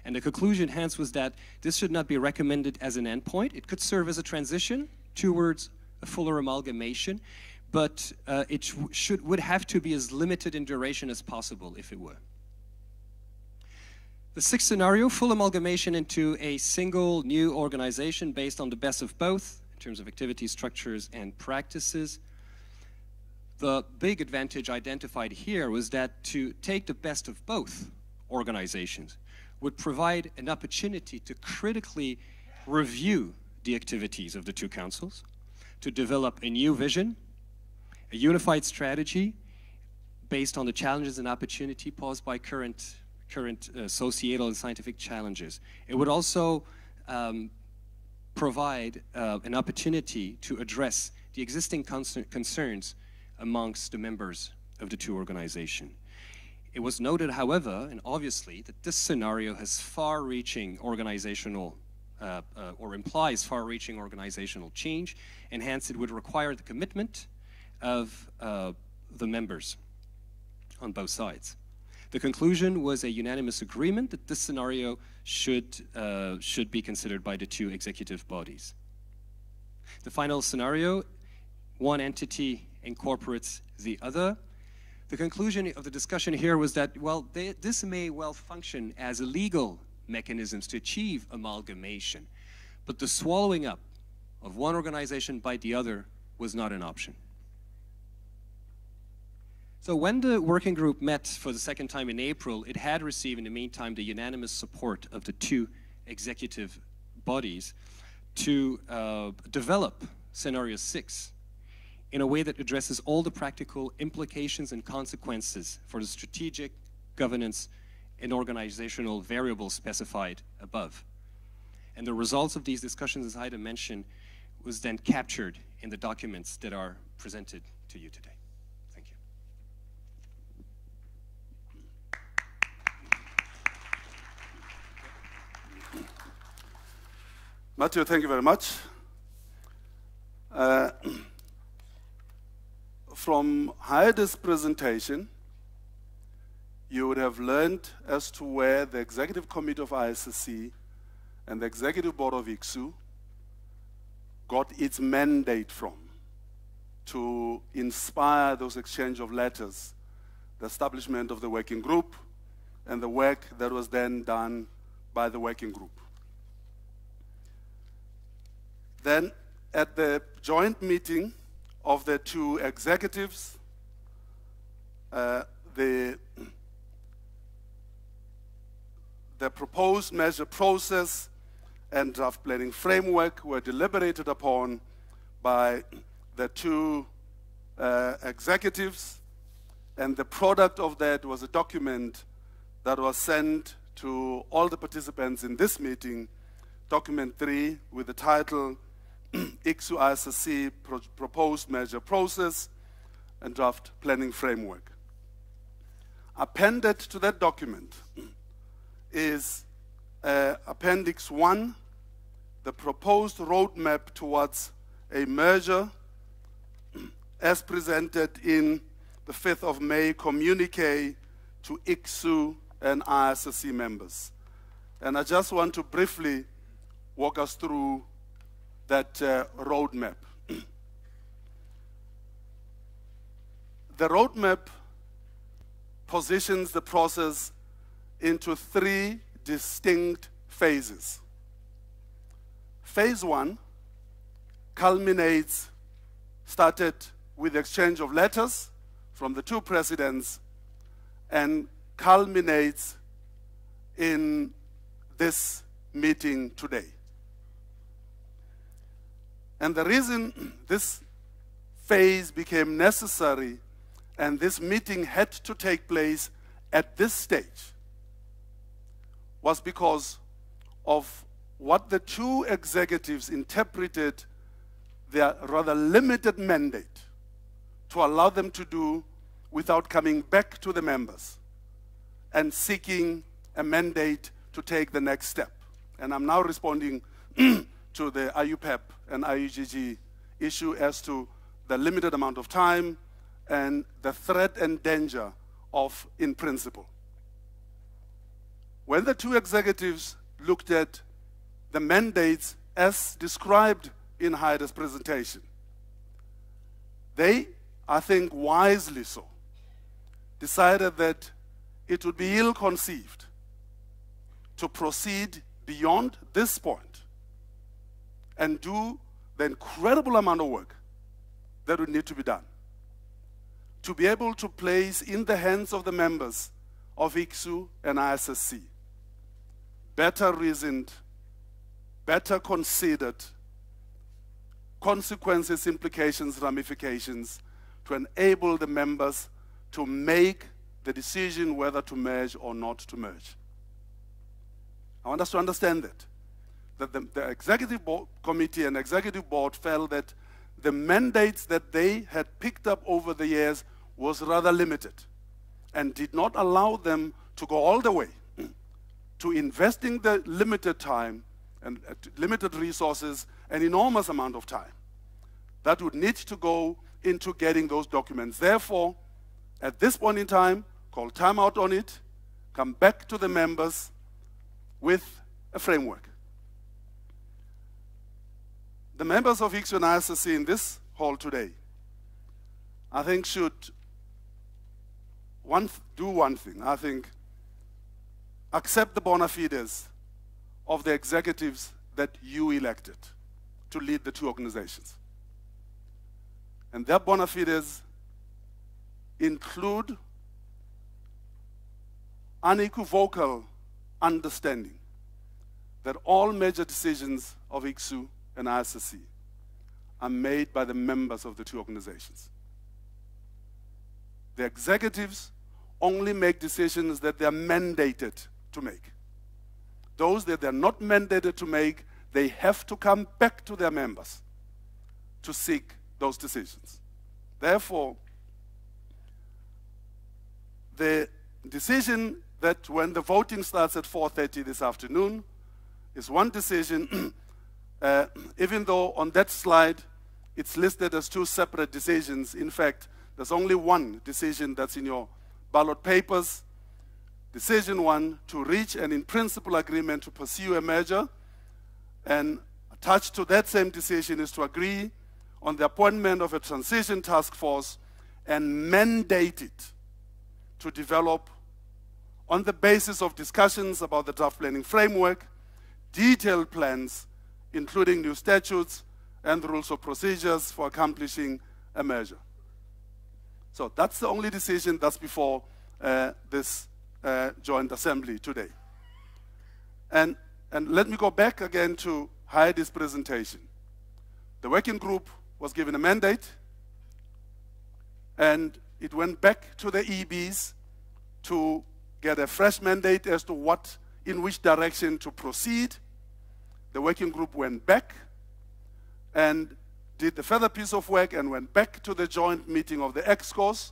And the conclusion hence was that this should not be recommended as an endpoint. It could serve as a transition towards a fuller amalgamation, but it would have to be as limited in duration as possible if it were. The sixth scenario, full amalgamation into a single new organization based on the best of both in terms of activities, structures, and practices. The big advantage identified here was that to take the best of both organizations would provide an opportunity to critically review the activities of the two councils, to develop a new vision, a unified strategy based on the challenges and opportunity posed by current societal and scientific challenges. It would also provide an opportunity to address the existing concerns amongst the members of the two organizations. It was noted, however, and obviously, that this scenario has far-reaching organizational or implies far-reaching organizational change, and hence it would require the commitment of the members on both sides. The conclusion was a unanimous agreement that this scenario should be considered by the two executive bodies. The final scenario, one entity incorporates the other. The conclusion of the discussion here was that, well, this may well function as a legal mechanism to achieve amalgamation, but the swallowing up of one organization by the other was not an option. So when the working group met for the second time in April, it had received in the meantime the unanimous support of the two executive bodies to develop scenario 6 in a way that addresses all the practical implications and consequences for the strategic, governance, and organizational variables specified above. And the results of these discussions, as Heide mentioned, was then captured in the documents that are presented to you today. Thank you. Matthew, thank you very much. From Heide's presentation, you would have learned as to where the Executive Committee of ISSC and the Executive Board of ICSU got its mandate from to inspire those exchange of letters, the establishment of the working group, and the work that was then done by the working group. Then, at the joint meeting of the two executives, the proposed measure process and draft planning framework were deliberated upon by the two executives, and the product of that was a document that was sent to all the participants in this meeting, document 3, with the title ICSU-ISSC Proposed Measure Process and Draft Planning Framework. Appended to that document is Appendix 1, the proposed roadmap towards a merger as presented in the 5th of May communique to ICSU and ISSC members. And I just want to briefly walk us through that roadmap. The roadmap positions the process into 3 distinct phases. Phase 1 started with the exchange of letters from the two presidents and culminates in this meeting today. And the reason this phase became necessary and this meeting had to take place at this stage was because of what the two executives interpreted their rather limited mandate to allow them to do without coming back to the members and seeking a mandate to take the next step. And I'm now responding to the IUPEP and IUGG issue as to the limited amount of time and the threat and danger of in principle. When the two executives looked at the mandates as described in Heide's presentation, they, I think wisely so, decided that it would be ill-conceived to proceed beyond this point and do the incredible amount of work that would need to be done to be able to place in the hands of the members of ICSU and ISSC better reasoned, better considered consequences, implications, ramifications to enable the members to make the decision whether to merge or not to merge. I want us to understand that the executive committee and executive board felt that the mandates that they had picked up over the years was rather limited and did not allow them to go all the way to investing the limited time and limited resources, an enormous amount of time that would need to go into getting those documents. Therefore, at this point in time, call time out on it, come back to the members with a framework. The members of ICSU and ISSC in this hall today, I think, should do one thing. I think accept the bona fides of the executives that you elected to lead the two organizations. And their bona fides include unequivocal understanding that all major decisions of ICSU and ISSC are made by the members of the two organizations. The executives only make decisions that they are mandated to make. Those that they're not mandated to make, they have to come back to their members to seek those decisions. Therefore, the decision that when the voting starts at 4:30 this afternoon is one decision, even though on that slide it's listed as two separate decisions. In fact, there's only one decision that's in your ballot papers. Decision one, to reach an in-principle agreement to pursue a merger, and attached to that same decision is to agree on the appointment of a transition task force and mandate it to develop, on the basis of discussions about the draft planning framework, detailed plans, including new statutes and rules of procedures for accomplishing a merger. So that's the only decision that's before this joint assembly today. And let me go back again to Heidi's presentation. The working group was given a mandate, and it went back to the EBs to get a fresh mandate as to in which direction to proceed. The working group went back and did the further piece of work and went back to the joint meeting of the EXCOs,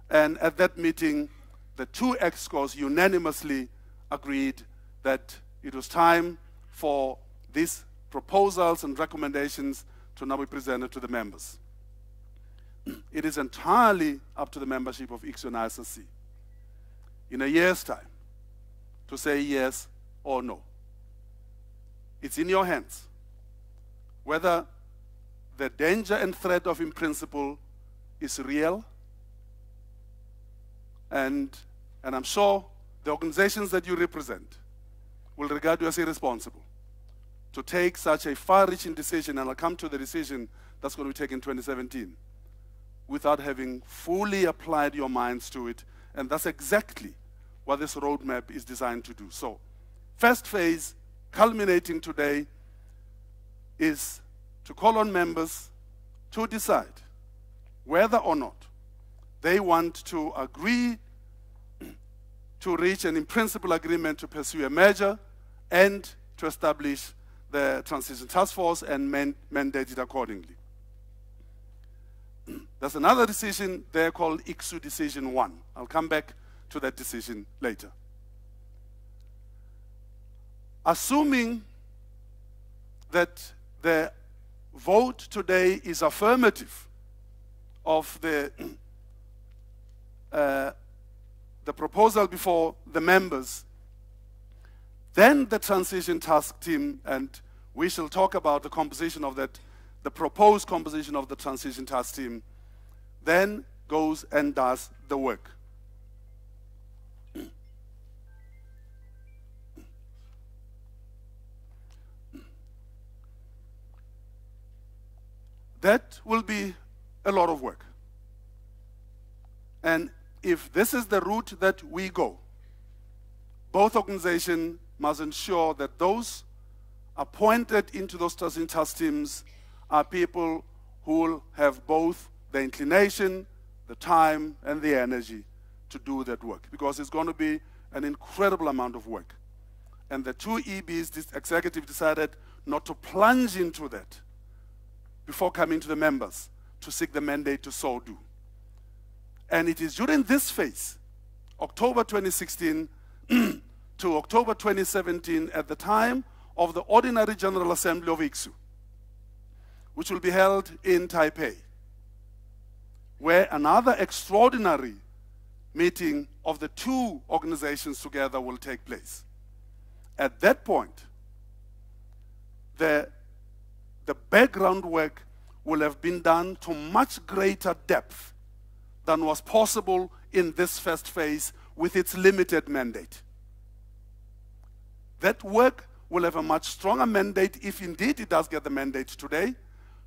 and at that meeting, the two EXCOs unanimously agreed that it was time for these proposals and recommendations to now be presented to the members. It is entirely up to the membership of ICSU and ISSC in a year's time to say yes or no. It's in your hands whether the danger and threat of in principle is real, and I'm sure the organizations that you represent will regard you as irresponsible to take such a far-reaching decision, and I'll come to the decision that's going to be taken in 2017, without having fully applied your minds to it. And that's exactly what this roadmap is designed to do. So, first phase, culminating today, is to call on members to decide whether or not they want to agree to reach an in-principle agreement to pursue a merger and to establish the transition task force and mandate it accordingly. There's another decision there called ICSU Decision 1. I'll come back to that decision later. Assuming that the vote today is affirmative of the the proposal before the members, then the transition task team, and we shall talk about the composition of that, the proposed composition of the transition task team, then goes and does the work. That will be a lot of work. And if this is the route that we go, both organizations must ensure that those appointed into those transition task teams are people who will have both the inclination, the time, and the energy to do that work, because it's going to be an incredible amount of work. And the two EBs, this executive, decided not to plunge into that before coming to the members to seek the mandate to so do. And it is during this phase, October 2016 to October 2017, at the time of the Ordinary General Assembly of ICSU, which will be held in Taipei, where another extraordinary meeting of the two organizations together will take place. At that point, the background work will have been done to much greater depth than was possible in this first phase with its limited mandate. That work will have a much stronger mandate, if indeed it does get the mandate today,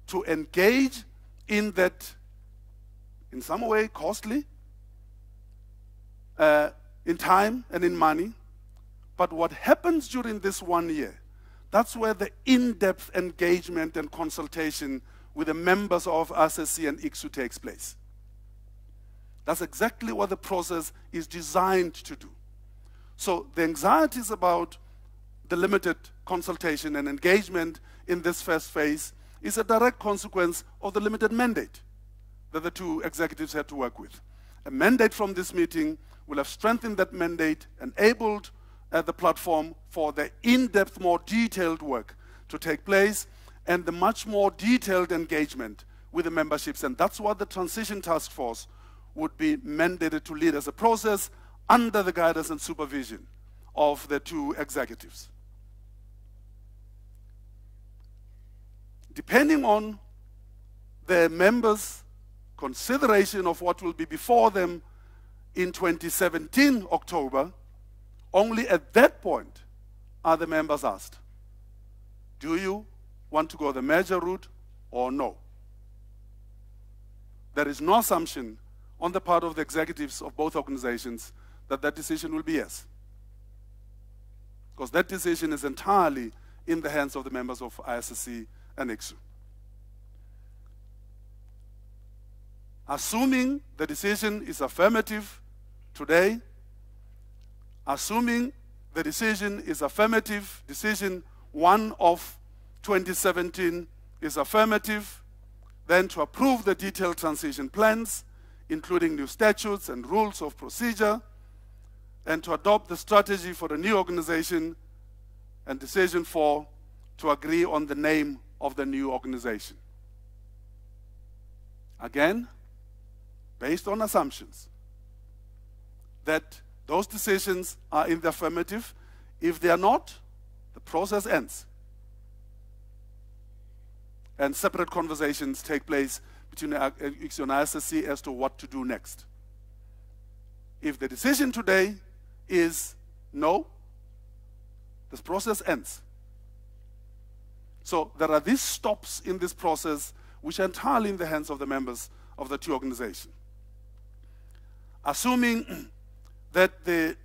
to engage in that, in some way, costly, in time and in money. But what happens during this 1 year, that's where the in-depth engagement and consultation with the members of ISSC and ICSU takes place. That's exactly what the process is designed to do. So the anxieties about the limited consultation and engagement in this first phase is a direct consequence of the limited mandate that the two executives had to work with. A mandate from this meeting will have strengthened that mandate, enabled the platform for the in-depth, more detailed work to take place, and the much more detailed engagement with the memberships. And that's what the Transition Task Force would be mandated to lead as a process under the guidance and supervision of the two executives. Depending on the members' consideration of what will be before them in 2017, October, only at that point are the members asked, do you want to go the merger route or no? There is no assumption on the part of the executives of both organizations that that decision will be yes. Because that decision is entirely in the hands of the members of ISSC and ICSU. Assuming the decision is affirmative today, assuming the decision is affirmative, decision 1 of 2017 is affirmative, then to approve the detailed transition plans, including new statutes and rules of procedure, and to adopt the strategy for the new organization, and decision 4, to agree on the name of the new organization. Again, based on assumptions that those decisions are in the affirmative. If they are not, the process ends. And separate conversations take place between ICSU and ISSC as to what to do next. If the decision today is no, this process ends. So there are these stops in this process which are entirely in the hands of the members of the two organizations. Assuming that the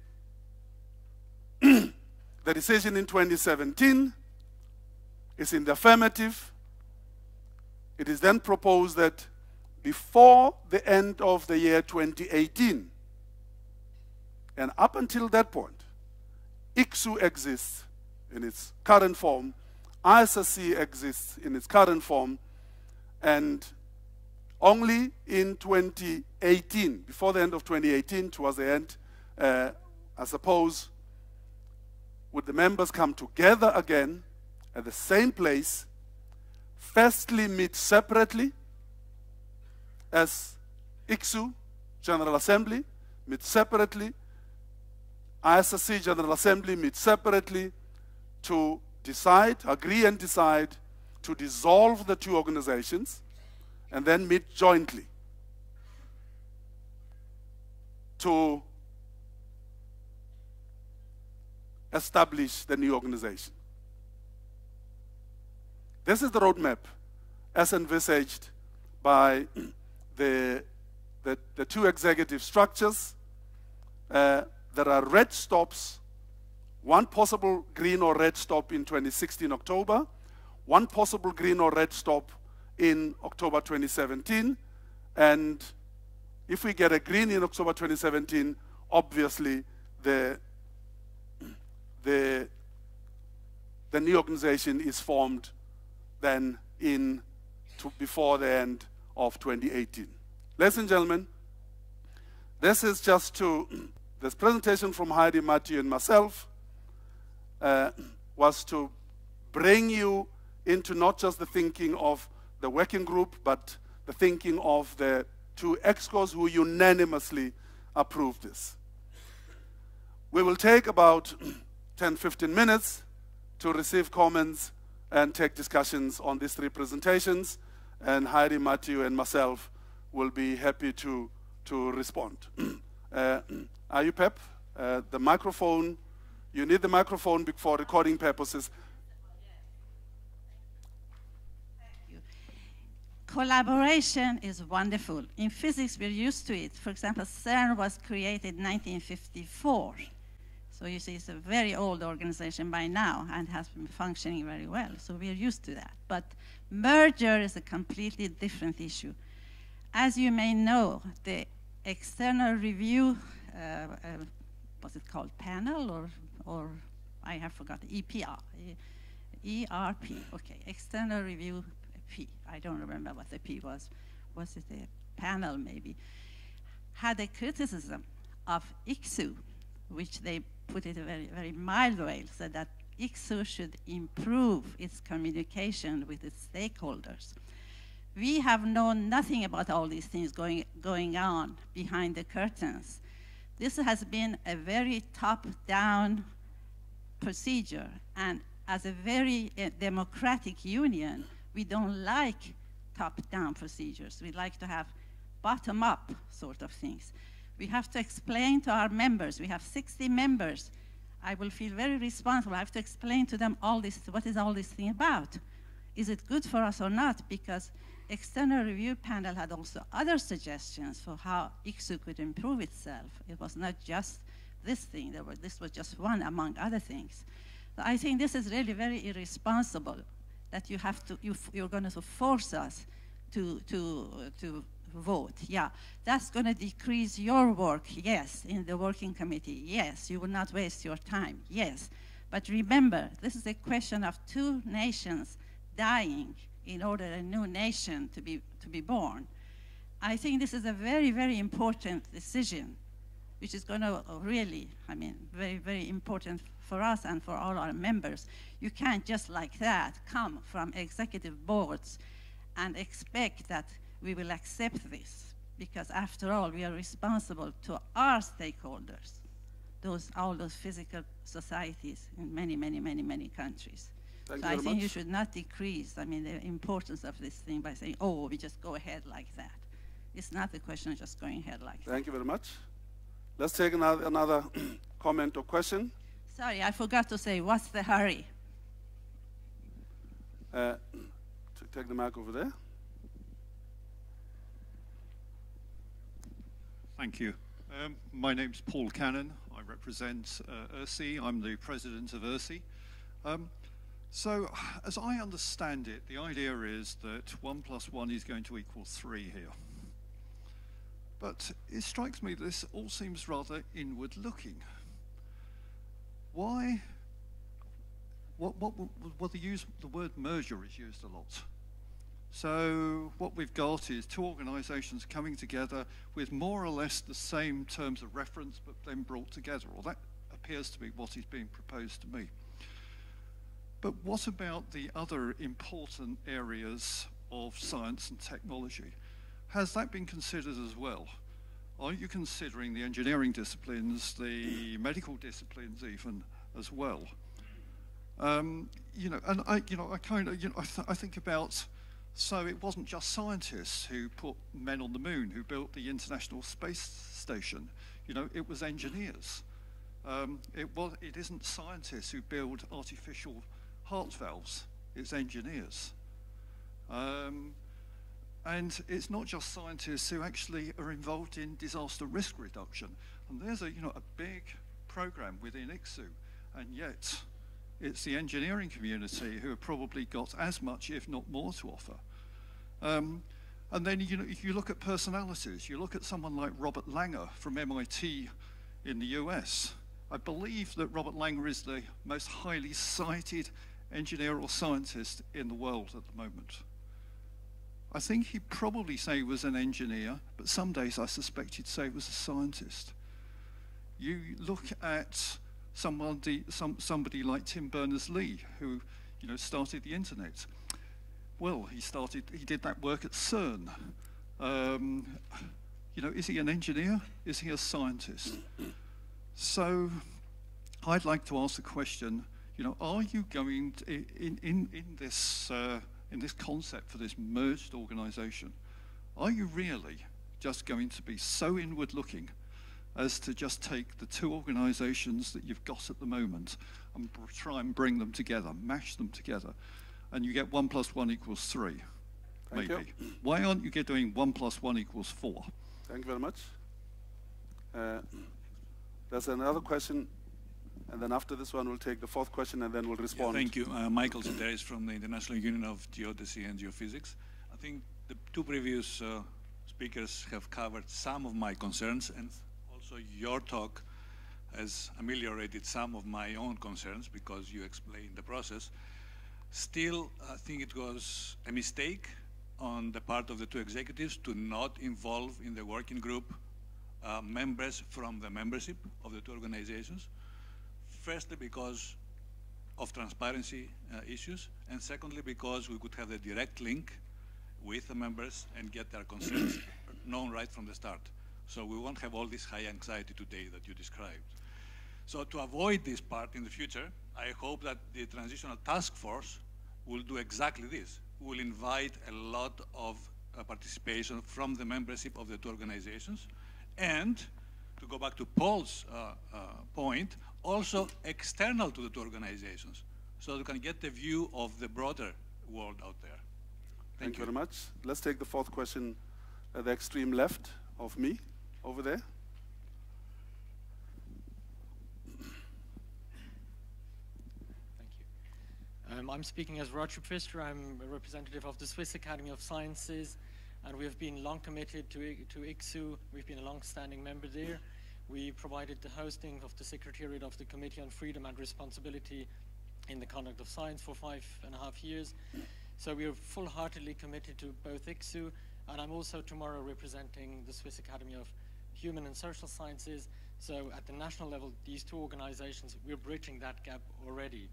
decision in 2017 is in the affirmative, it is then proposed that before the end of the year 2018, and up until that point, ICSU exists in its current form, ISSC exists in its current form, and only in 2018, before the end of 2018, towards the end, I suppose, would the members come together again at the same place, firstly meet separately as ICSU General Assembly meets separately. ISSC General Assembly meets separately to decide, agree and decide to dissolve the two organizations, and then meet jointly to establish the new organization. This is the roadmap as envisaged by the two executive structures. There are red stops, one possible green or red stop in 2016 October, one possible green or red stop in October 2017, and if we get a green in October 2017, obviously the new organization is formed then before the end of 2018. Ladies and gentlemen, this is just this presentation from Heidi, Matthew, and myself was to bring you into not just the thinking of the working group, but the thinking of the two ExCos who unanimously approved this. We will take about 10-15 minutes to receive comments and take discussions on these three presentations, and Heidi, Matthew, and myself will be happy to respond. Are you Pep? The microphone, you need the microphone for recording purposes. Collaboration is wonderful. In physics, we're used to it. For example, CERN was created in 1954. So you see, it's a very old organization by now and has been functioning very well. So we're used to that. But merger is a completely different issue. As you may know, the external review, what's it called, panel, or I have forgotten, ERP, okay, external review P. I don't remember what the P was. Was it a panel maybe? Had a criticism of ICSU, which they put it a very, very mild way, said that ICSU should improve its communication with its stakeholders. We have known nothing about all these things going on behind the curtains. This has been a very top-down procedure, and as a very democratic union, we don't like top-down procedures. We like to have bottom-up sort of things. We have to explain to our members. We have 60 members. I will feel very responsible. I have to explain to them all this, what is all this thing about? Is it good for us or not? Because external review panel had also other suggestions for how ICSU could improve itself. It was not just this thing. This was just one among other things. So I think this is really very irresponsible that you have to, you're going to force us to vote. Yeah, that's going to decrease your work, yes, in the working committee, yes. You will not waste your time, yes. But remember, this is a question of two nations dying in order a new nation to be born. I think this is a very, very important decision, which is going to really, I mean, very, very important for us and for all our members. You can't just like that come from executive boards and expect that we will accept this, because after all, we are responsible to our stakeholders, all those physical societies in many, many, many, many countries. So I think you should not decrease, I mean, the importance of this thing by saying, oh, we just go ahead like that. It's not a question of just going ahead like that. Thank you very much. Let's take another comment or question. Sorry, I forgot to say, what's the hurry? Take the mic over there. Thank you. My name's Paul Cannon. I represent ISSC. I'm the president of ISSC. So, as I understand it, the idea is that 1 + 1 is going to equal 3 here. But it strikes me that this all seems rather inward-looking. Why? The word merger is used a lot. So what we've got is two organizations coming together with more or less the same terms of reference, but then brought together, or that appears to be what is being proposed to me. But what about the other important areas of science and technology? Has that been considered as well? are you considering the engineering disciplines, the medical disciplines even as well? You know, and I think about, so it wasn't just scientists who put men on the moon, who built the International Space Station. You know, it was engineers. It isn't scientists who build artificial heart valves, it's engineers. And it's not just scientists who actually are involved in disaster risk reduction. And there's a big program within ICSU, and yet it's the engineering community who have probably got as much, if not more, to offer. And then, you know, if you look at personalities, you look at someone like Robert Langer from MIT in the US. I believe that Robert Langer is the most highly cited engineer or scientist in the world at the moment. I think he'd probably say he was an engineer, but some days I suspect he'd say he was a scientist. You look at somebody like Tim Berners-Lee, who, you know, started the internet. Well, he did that work at CERN. You know, is he an engineer? Is he a scientist? So I'd like to ask the question, you know, are you going to, in this concept for this merged organization, are you really just going to be so inward looking as to just take the two organizations that you've got at the moment and try and bring them together, mash them together, and you get 1 + 1 = 3, maybe? Thank you. Why aren't you doing 1 + 1 = 4? Thank you very much. There's another question, and then after this one, we'll take the fourth question, and then we'll respond. Yeah, thank you. Michael Soteris from the International Union of Geodesy and Geophysics. I think the two previous speakers have covered some of my concerns, and also your talk has ameliorated some of my own concerns because you explained the process. Still, I think it was a mistake on the part of the two executives to not involve in the working group members from the membership of the two organizations. Firstly, because of transparency issues, and secondly, because we could have a direct link with the members and get their concerns known right from the start. So we won't have all this high anxiety today that you described. So to avoid this part in the future, I hope that the transitional task force will do exactly this. We'll invite a lot of participation from the membership of the two organizations, and to go back to Paul's point, also external to the two organizations, so we can get the view of the broader world out there. Thank you very much. Let's take the fourth question at the extreme left of me, over there. I'm speaking as Roger Pfister. I'm a representative of the Swiss Academy of Sciences, and we have been long committed to ICSU. We've been a long-standing member there. We provided the hosting of the Secretariat of the Committee on Freedom and Responsibility in the Conduct of Science for 5.5 years. So we are full-heartedly committed to both ICSU, and I'm also tomorrow representing the Swiss Academy of Human and Social Sciences. So at the national level, these two organizations, we're bridging that gap already.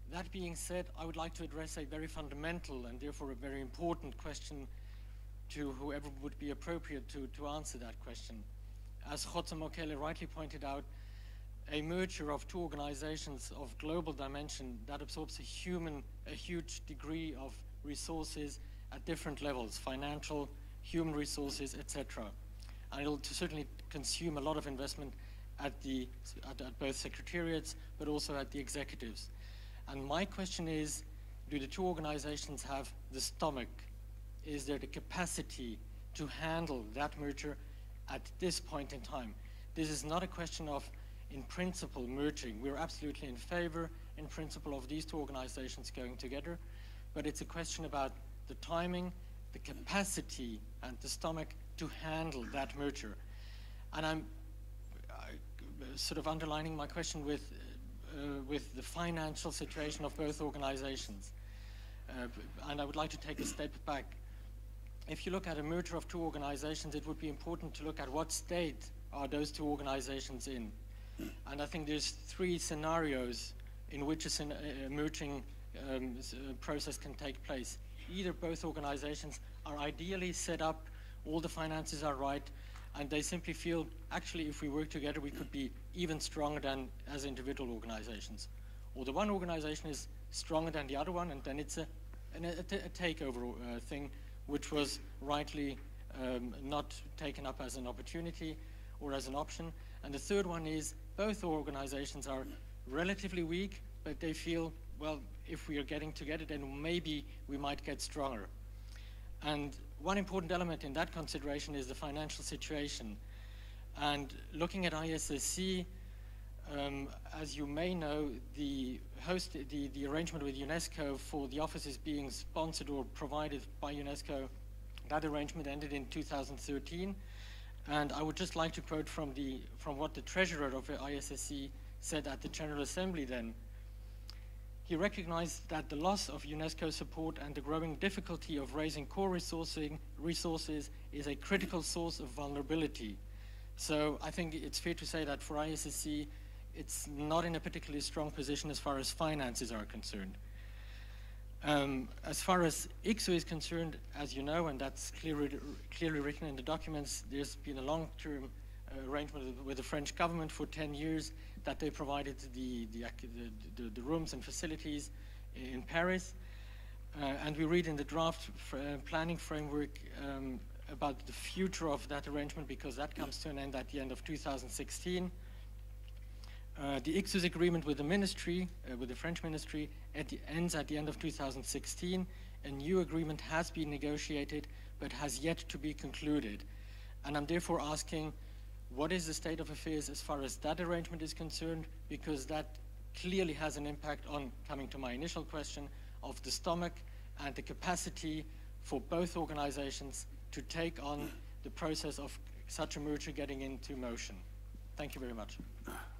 That being said, I would like to address a very fundamental and therefore a very important question to whoever would be appropriate to answer that question. As Jose Mokele rightly pointed out, a merger of two organizations of global dimension that absorbs a huge degree of resources at different levels, financial, human resources, etc. And it'll certainly consume a lot of investment at both secretariats, but also at the executives. And my question is, do the two organizations have the stomach? Is there the capacity to handle that merger at this point in time? This is not a question of, in principle, merging. We're absolutely in favor, in principle, of these two organizations going together, but it's a question about the timing, the capacity, and the stomach to handle that merger. And I'm sort of underlining my question with the financial situation of both organizations. And I would like to take a step back. If you look at a merger of two organizations, it would be important to look at what state are those two organizations in. And I think there's three scenarios in which a merging process can take place. Either both organizations are ideally set up, all the finances are right, And they simply feel, actually, if we work together, we could be even stronger than as individual organizations. Or the one organization is stronger than the other one, and then it's a takeover thing, which was rightly not taken up as an opportunity or as an option. And the third one is both organizations are relatively weak, but they feel, well, if we are getting together, then maybe we might get stronger. And one important element in that consideration is the financial situation. And looking at ISSC, as you may know, the arrangement with UNESCO for the offices being sponsored or provided by UNESCO, that arrangement ended in 2013. And I would just like to quote from what the treasurer of ISSC said at the General Assembly then. He recognized that the loss of UNESCO support and the growing difficulty of raising core resources is a critical source of vulnerability. So I think it's fair to say that for ISSC, it's not in a particularly strong position as far as finances are concerned. As far as ICSU is concerned, as you know, and that's clearly written in the documents, there's been a long-term arrangement with the French government for 10 years that they provided the rooms and facilities in Paris. And we read in the draft planning framework about the future of that arrangement, because that comes to an end at the end of 2016. The ICSU's agreement with the ministry, with the French ministry, ends at the end of 2016. A new agreement has been negotiated, but has yet to be concluded. And I'm therefore asking, what is the state of affairs as far as that arrangement is concerned? Because that clearly has an impact on, coming to my initial question, of the stomach and the capacity for both organizations to take on the process of such a merger getting into motion. Thank you very much.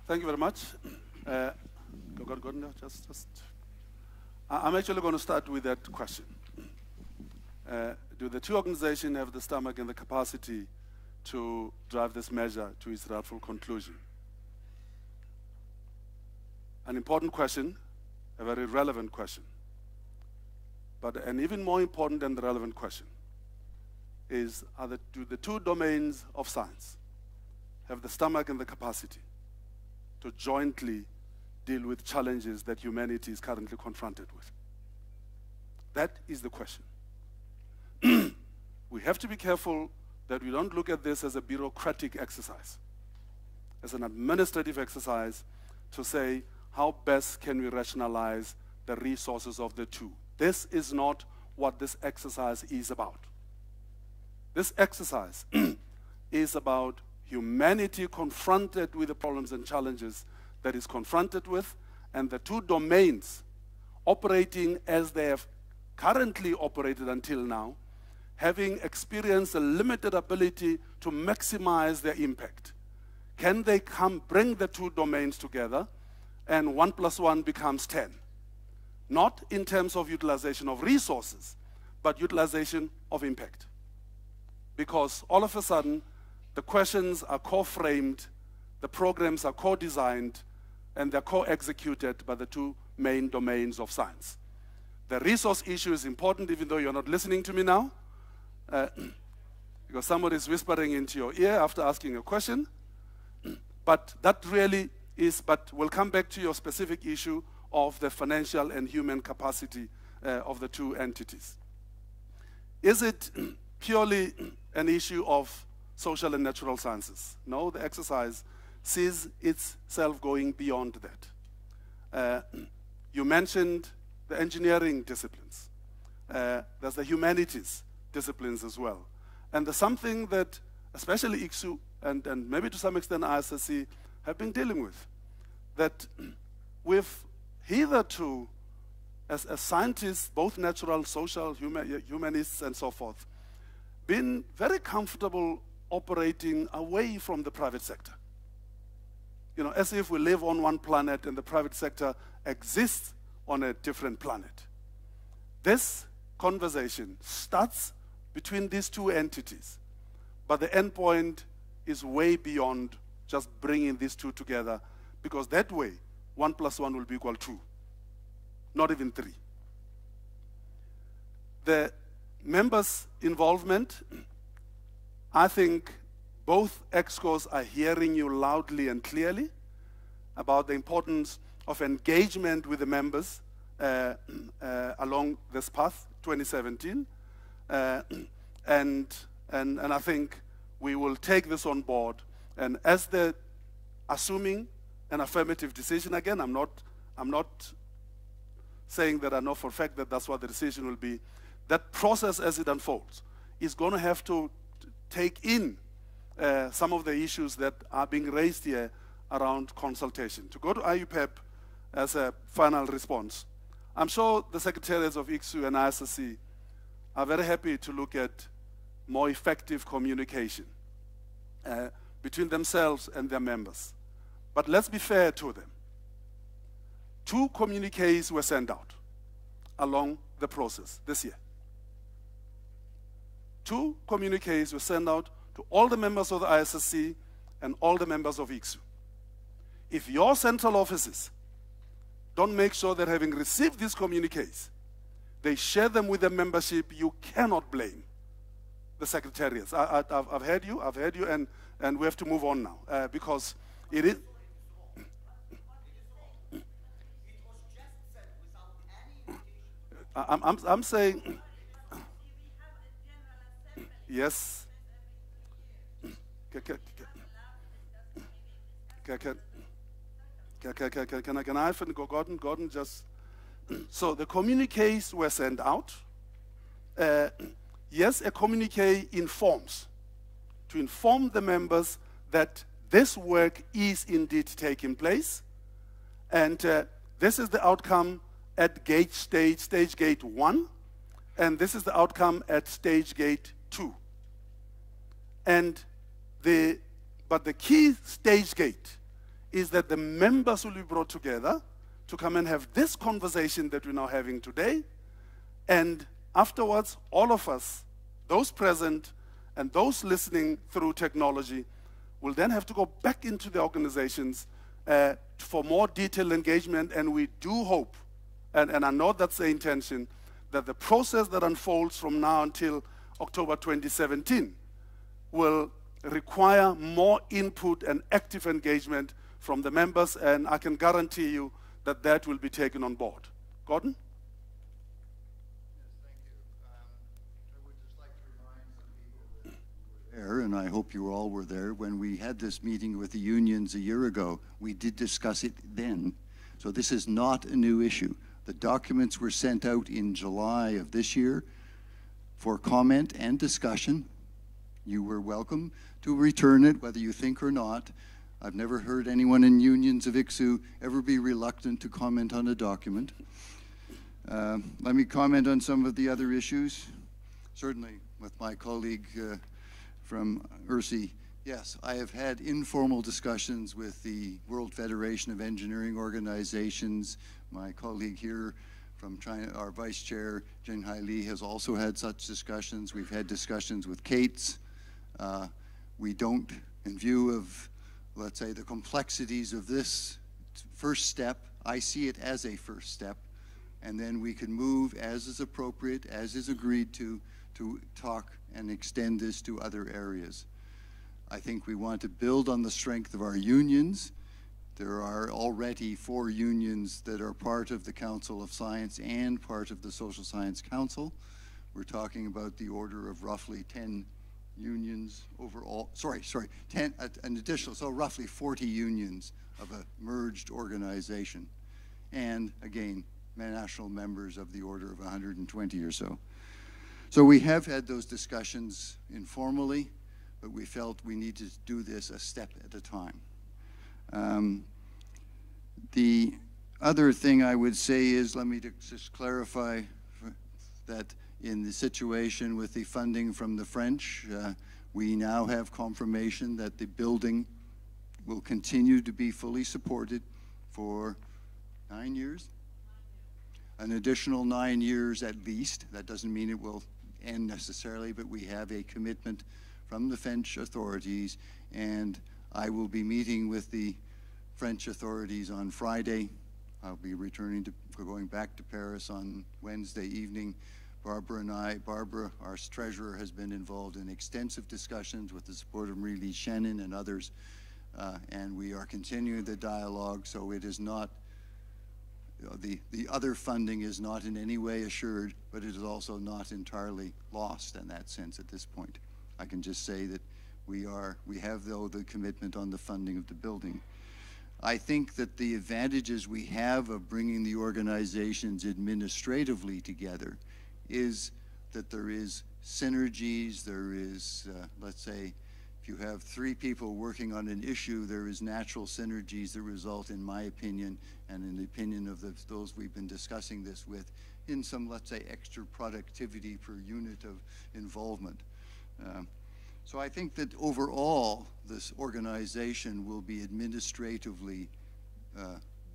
Thank you very much. I'm actually going to start with that question. Do the two organizations have the stomach and the capacity to drive this measure to its rightful conclusion? An important question, a very relevant question. But an even more important than the relevant question is, do the two domains of science have the stomach and the capacity to jointly deal with challenges that humanity is currently confronted with? That is the question. We have to be careful that we don't look at this as a bureaucratic exercise, as an administrative exercise to say, how best can we rationalize the resources of the two? This is not what this exercise is about. This exercise is about humanity confronted with the problems and challenges that is confronted with, and the two domains operating as they have currently operated until now, having experienced a limited ability to maximize their impact. Can they bring the two domains together and 1 + 1 becomes 10? Not in terms of utilization of resources, but utilization of impact. Because all of a sudden, the questions are co-framed, the programs are co-designed, and they're co-executed by the two main domains of science. The resource issue is important, even though you're not listening to me now, because somebody is whispering into your ear after asking a question. But that really is, but we'll come back to your specific issue of the financial and human capacity of the two entities. Is it purely an issue of social and natural sciences? No, the exercise sees itself going beyond that. You mentioned the engineering disciplines. There's the humanities disciplines as well. And there's something that especially ICSU and maybe to some extent ISSC have been dealing with, that we've hitherto, as scientists, both natural, social, humanists, and so forth, been very comfortable operating away from the private sector. You know, as if we live on one planet and the private sector exists on a different planet. This conversation starts between these two entities, but the end point is way beyond just bringing these two together, because that way 1 + 1 will be equal 2, not even 3. The members' involvement, I think both ExCos are hearing you loudly and clearly about the importance of engagement with the members along this path, 2017. And I think we will take this on board. And as the assuming an affirmative decision, again, I'm not saying that I know for a fact that that's what the decision will be. That process as it unfolds is going to have to take in some of the issues that are being raised here around consultation. To go to IUPEP as a final response, I'm sure the secretariats of ICSU and ISSC are very happy to look at more effective communication between themselves and their members. But let's be fair to them. 2 communiques were sent out along the process this year. 2 communiques were sent out to all the members of the ISSC and all the members of ICSU. If your central offices don't make sure that having received these communiques, they share them with the membership, you cannot blame the secretariats. I've heard you, and we have to move on now because it is. I'm saying, yes. Can I finish? Gordon just. So the communiques were sent out. Yes, a communique informs, to inform the members that this work is indeed taking place, and this is the outcome at stage gate 1, and this is the outcome at stage gate 2. But the key stage gate is that the members will be brought together to come and have this conversation that we're now having today, and afterwards, all of us, those present and those listening through technology, will then have to go back into the organizations for more detailed engagement, and we do hope, and I know that's the intention, that the process that unfolds from now until October 2017 will require more input and active engagement from the members, and I can guarantee you that that will be taken on board. Gordon? And I hope you all were there when we had this meeting with the unions a year ago. We did discuss it then. So this is not a new issue. The documents were sent out in July of this year for comment and discussion. You were welcome to return it, whether you think or not. I've never heard anyone in unions of ICSU ever be reluctant to comment on a document. Let me comment on some of the other issues. Certainly with my colleague from ISSC, yes, I have had informal discussions with the World Federation of Engineering Organizations. My colleague here from China, our Vice Chair, Jinhai Li, has also had such discussions. We've had discussions with Kates. We don't, in view of, let's say, the complexities of this first step, I see it as a first step, and then we can move as is appropriate, as is agreed to talk and extend this to other areas. I think we want to build on the strength of our unions. There are already 4 unions that are part of the Council of Science and part of the Social Science Council. We're talking about the order of roughly 10 unions overall, 10, an additional, so roughly 40 unions of a merged organization. And again, national members of the order of 120 or so. So we have had those discussions informally, but we felt we needed to do this a step at a time. The other thing I would say is, let me just clarify that in the situation with the funding from the French, we now have confirmation that the building will continue to be fully supported for 9 years? An additional 9 years at least. That doesn't mean it will end necessarily, but we have a commitment from the French authorities, and I will be meeting with the French authorities on Friday. I'll be going back to Paris on Wednesday evening, Barbara and I, Barbara, our treasurer, has been involved in extensive discussions with the support of Marie-Lee Shannon and others, and we are continuing the dialogue, so it is not, the other funding is not in any way assured, but it is also not entirely lost in that sense at this point. I can just say that we have, though, the commitment on the funding of the building. I think that the advantages we have of bringing the organizations administratively together is that there is synergies, there is, let's say, if you have 3 people working on an issue, there is natural synergies that result, in my opinion, and in the opinion of those we've been discussing this with, in some, let's say, extra productivity per unit of involvement. So I think that overall, this organization will be administratively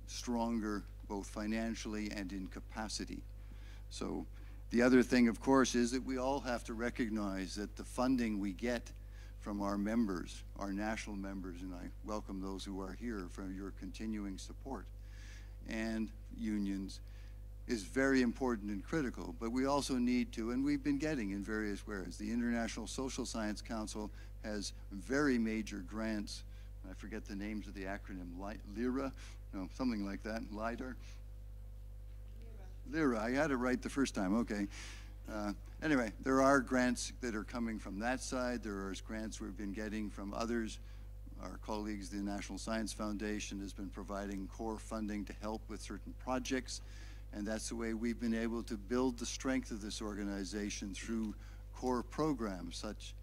stronger, both financially and in capacity. So the other thing, of course, is that we all have to recognize that the funding we get from our members, our national members, and I welcome those who are here for your continuing support, and unions, is very important and critical, but we also need to, and we've been getting in various ways. The International Social Science Council has very major grants. I forget the names of the acronym, LIRA, no, something like that, LIDAR. LIRA, I had it right the first time, okay. Anyway, there are grants that are coming from that side. There are grants we've been getting from others. Our colleagues, the National Science Foundation, has been providing core funding to help with certain projects. And that's the way we've been able to build the strength of this organization through core programs such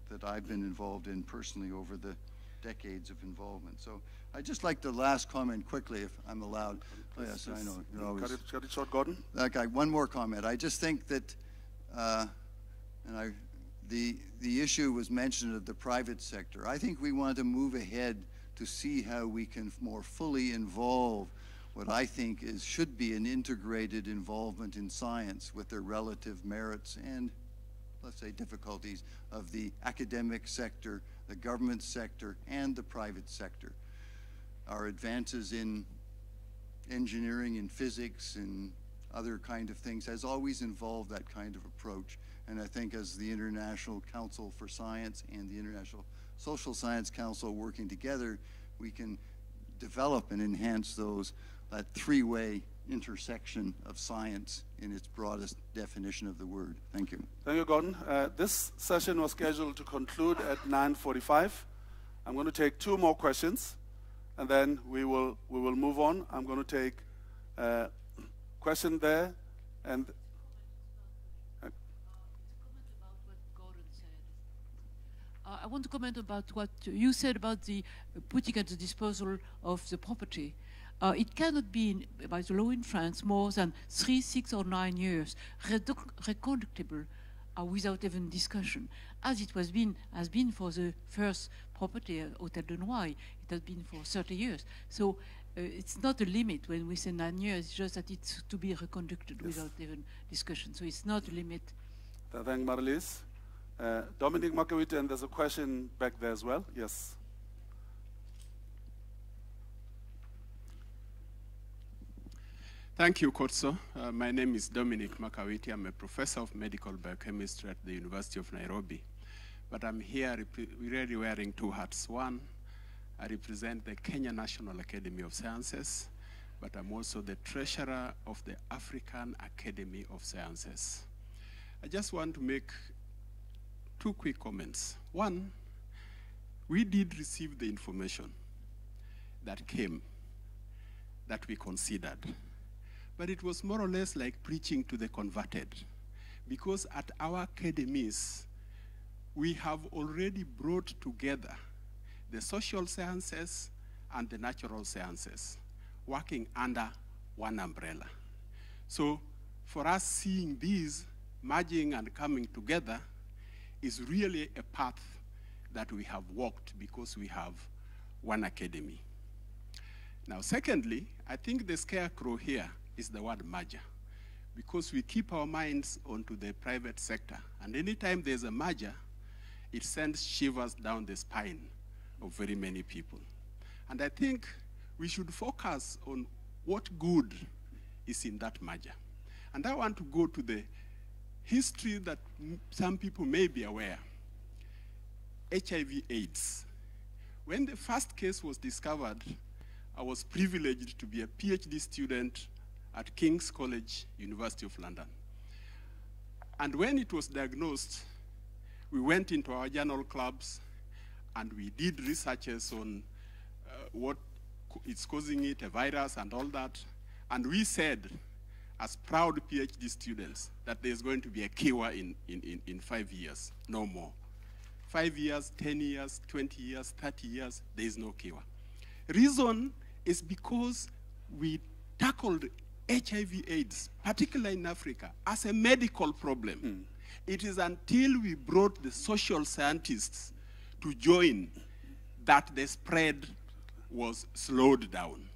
that I've been involved in personally over the decades of involvement. So I'd just like to last comment quickly, if I'm allowed. Oh, yes, I know. You're always... Cut it short, Gordon. Okay, one more comment. I just think that, the issue was mentioned of the private sector. I think we want to move ahead to see how we can more fully involve what I think should be an integrated involvement in science with their relative merits and, let's say, difficulties of the academic sector, the government sector, and the private sector. Our advances in engineering and physics and other kind of things has always involved that kind of approach. And I think as the International Council for Science and the International Social Science Council working together, we can develop and enhance that 3-way intersection of science in its broadest definition of the word. Thank you. Thank you, Gordon. This session was scheduled to conclude at 9:45. I'm going to take 2 more questions, and then we will move on. I'm going to take a question there, and I want to comment about what you said about the putting at the disposal of the property. It cannot be, by the law in France, more than 3, 6, or 9 years reconductible without even discussion, as it has been for the first property, Hôtel de Noailles. It has been for 30 years. So it's not a limit when we say 9 years, it's just that it's to be reconducted without even discussion. So it's not a limit. Thank you, Marlies. Dominic Makawiti, and there's a question back there as well. Yes. Thank you, Kotso. My name is Dominic Makawiti. I'm a professor of medical biochemistry at the University of Nairobi. But I'm here really wearing 2 hats. One, I represent the Kenya National Academy of Sciences, but I'm also the treasurer of the African Academy of Sciences. I just want to make 2 quick comments. One, we did receive the information that came, that we considered. But it was more or less like preaching to the converted, because at our academies, we have already brought together the social sciences and the natural sciences, working under one umbrella. So for us, seeing these merging and coming together is really a path that we have walked because we have one academy. Now, secondly, I think the scarecrow here is the word merger, because we keep our minds onto the private sector, and anytime there's a merger, it sends shivers down the spine of very many people. And I think we should focus on what good is in that merger. And I want to go to the history that some people may be aware. HIV/AIDS. When the first case was discovered, I was privileged to be a PhD student at King's College, University of London. And when it was diagnosed, we went into our journal clubs and we did researches on what is causing it, a virus and all that. And we said, as proud PhD students, that there's going to be a cure in 5 years, no more. 5 years, 10 years, 20 years, 30 years, there is no cure. Reason is because we tackled HIV/AIDS, particularly in Africa, as a medical problem. It is until we brought the social scientists to join that the spread was slowed down.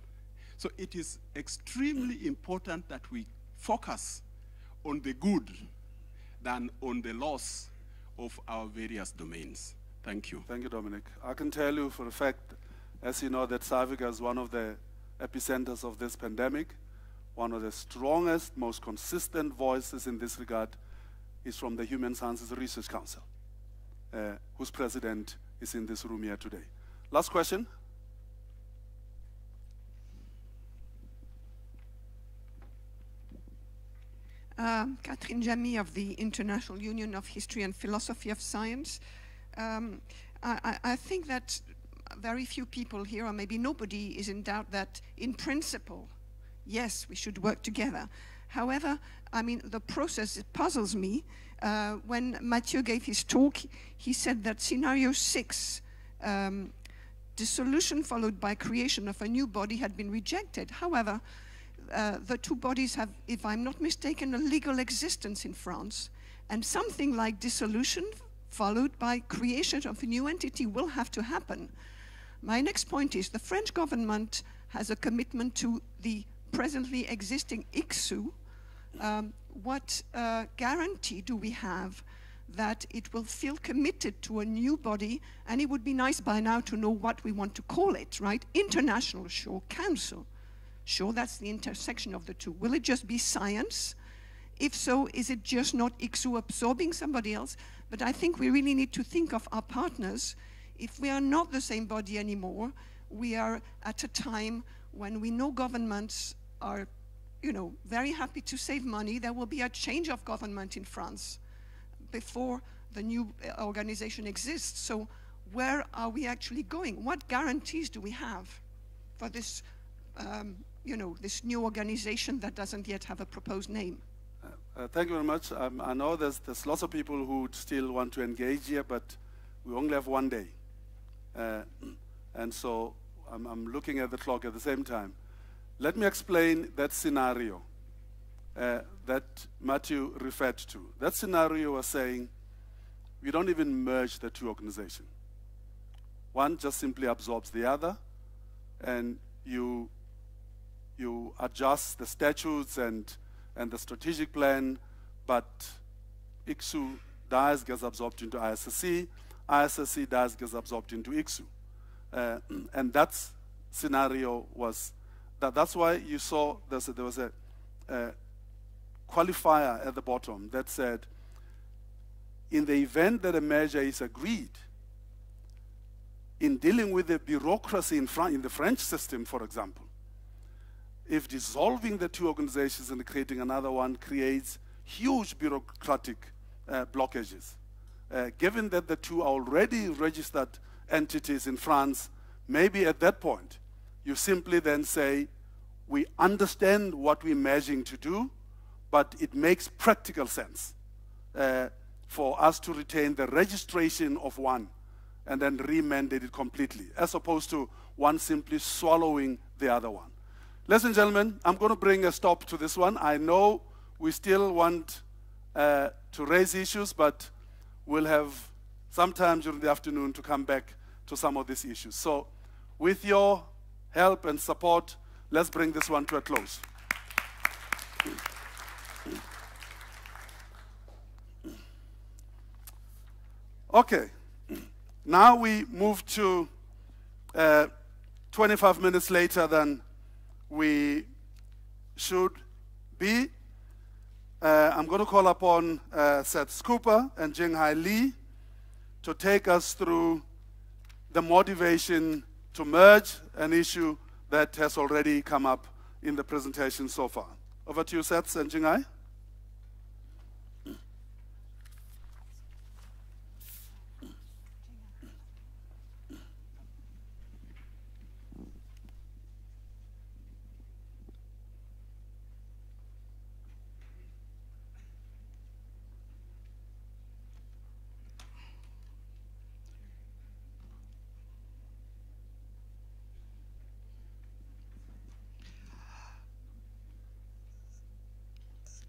So it is extremely important that we focus on the good than on the loss of our various domains. Thank you. Thank you, Dominic. I can tell you for a fact, as you know, that South Africa is one of the epicenters of this pandemic. One of the strongest, most consistent voices in this regard is from the Human Sciences Research Council, whose president is in this room here today. Last question. Catherine Jamy of the International Union of History and Philosophy of Science. I think that very few people here, or maybe nobody, is in doubt that in principle, yes, we should work together. However, I mean, the process, it puzzles me. When Mathieu gave his talk, he said that scenario 6, dissolution followed by creation of a new body, had been rejected. However, the two bodies have, if I'm not mistaken, a legal existence in France, and something like dissolution followed by creation of a new entity will have to happen. My next point is the French government has a commitment to the presently existing ICSU. What guarantee do we have that it will feel committed to a new body? And it would be nice by now to know what we want to call it, right? International, sure. Council, sure, that's the intersection of the two. Will it just be science? If so, is it just not ICSU absorbing somebody else? But I think we really need to think of our partners. If we are not the same body anymore, we are at a time when we know governments are, you know, very happy to save money. There will be a change of government in France before the new organization exists. So where are we actually going? What guarantees do we have for this, you know, this new organization that doesn't yet have a proposed name? Thank you very much. I know there's lots of people who still want to engage here, but we only have one day. And so I'm looking at the clock at the same time. Let me explain that scenario that Matthew referred to. That scenario was saying we don't even merge the two organizations. One just simply absorbs the other, and you adjust the statutes and the strategic plan, but ICSU dies, gets absorbed into ISSC, ISSC dies, gets absorbed into ICSU. And that scenario was, that's why you saw there was a qualifier at the bottom that said, in the event that a merger is agreed, in dealing with the bureaucracy in the French system, for example, if dissolving the two organizations and creating another one creates huge bureaucratic blockages, given that the two are already registered entities in France, maybe at that point, you simply then say, we understand what we're merging to do, but it makes practical sense for us to retain the registration of one and then remandate it completely, as opposed to one simply swallowing the other one. Ladies and gentlemen, I'm going to bring a stop to this one. I know we still want to raise issues, but we'll have some time during the afternoon to come back to some of these issues. So with your help and support, let's bring this one to a close. Okay, now we move to 25 minutes later than we should be. I'm going to call upon Seth Cooper and Jinghai Lee to take us through the motivation to merge, an issue that has already come up in the presentation so far. Over to you, Seth and Jinghai.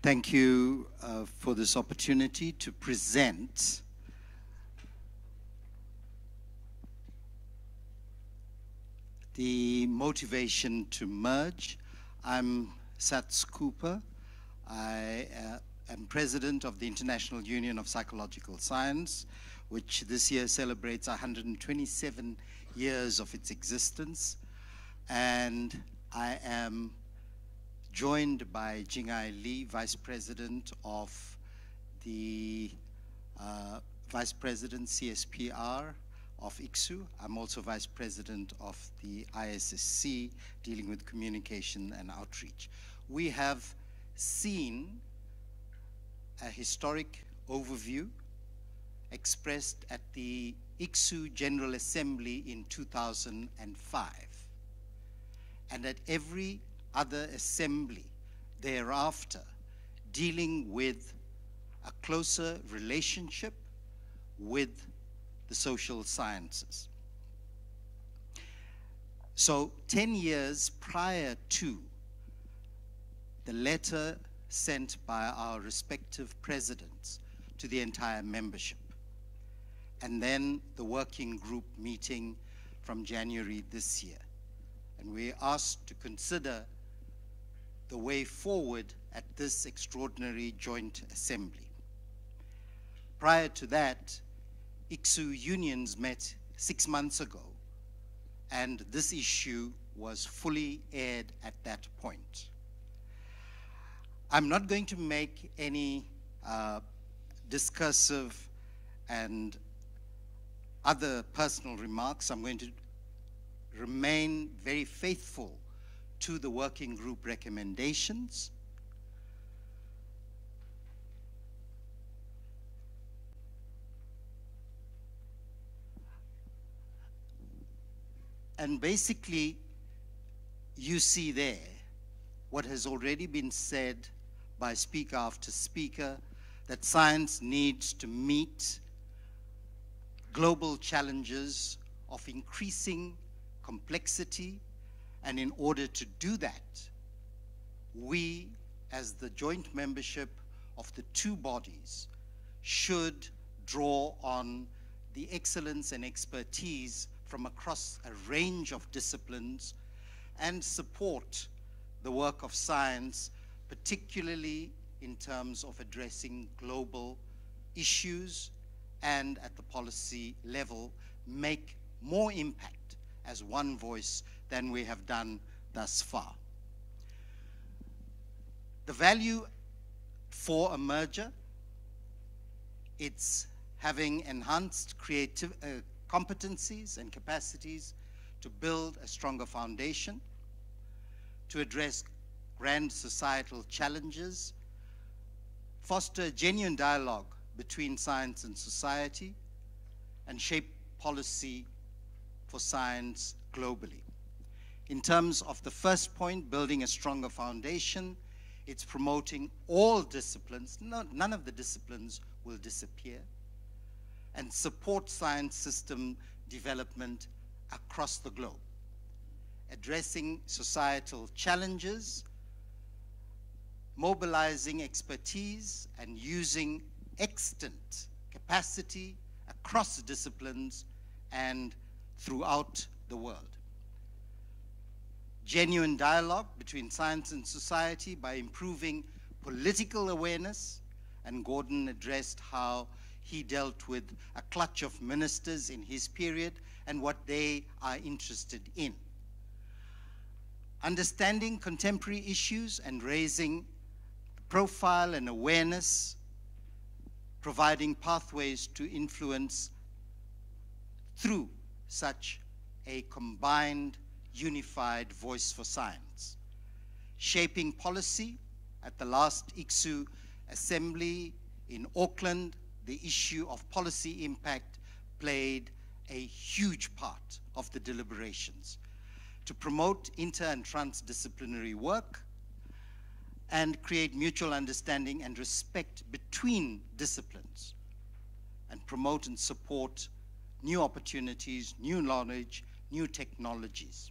Thank you for this opportunity to present the motivation to merge. I'm Sats Cooper. I am president of the International Union of Psychological Science, which this year celebrates 127 years of its existence. And I am joined by Jinghai Lee, Vice President of the Vice President CSPR of ICSU. I'm also Vice President of the ISSC, dealing with communication and outreach. We have seen a historic overview expressed at the ICSU General Assembly in 2005. And at every other assembly thereafter, dealing with a closer relationship with the social sciences. So 10 years prior to the letter sent by our respective presidents to the entire membership, and then the working group meeting from January this year, and we asked to consider the way forward at this extraordinary joint assembly. Prior to that, ICSU unions met 6 months ago, and this issue was fully aired at that point. I'm not going to make any discursive and other personal remarks. I'm going to remain very faithful to the working group recommendations. And basically, you see there what has already been said by speaker after speaker, that science needs to meet global challenges of increasing complexity. And in order to do that, we, as the joint membership of the two bodies, should draw on the excellence and expertise from across a range of disciplines and support the work of science, particularly in terms of addressing global issues and at the policy level, make more impact as one voice than we have done thus far. The value for a merger, it's having enhanced creative competencies and capacities to build a stronger foundation, to address grand societal challenges, foster genuine dialogue between science and society, and shape policy for science globally. In terms of the first point, building a stronger foundation, it's promoting all disciplines. None of the disciplines will disappear, and support science system development across the globe, addressing societal challenges, mobilizing expertise, and using extant capacity across disciplines and throughout the world. Genuine dialogue between science and society by improving political awareness, and Gordon addressed how he dealt with a clutch of ministers in his period and what they are interested in. Understanding contemporary issues and raising profile and awareness, providing pathways to influence through such a combined, unified voice for science. Shaping policy at the last ICSU assembly in Auckland, the issue of policy impact played a huge part of the deliberations to promote inter and transdisciplinary work and create mutual understanding and respect between disciplines, and promote and support new opportunities, new knowledge, new technologies.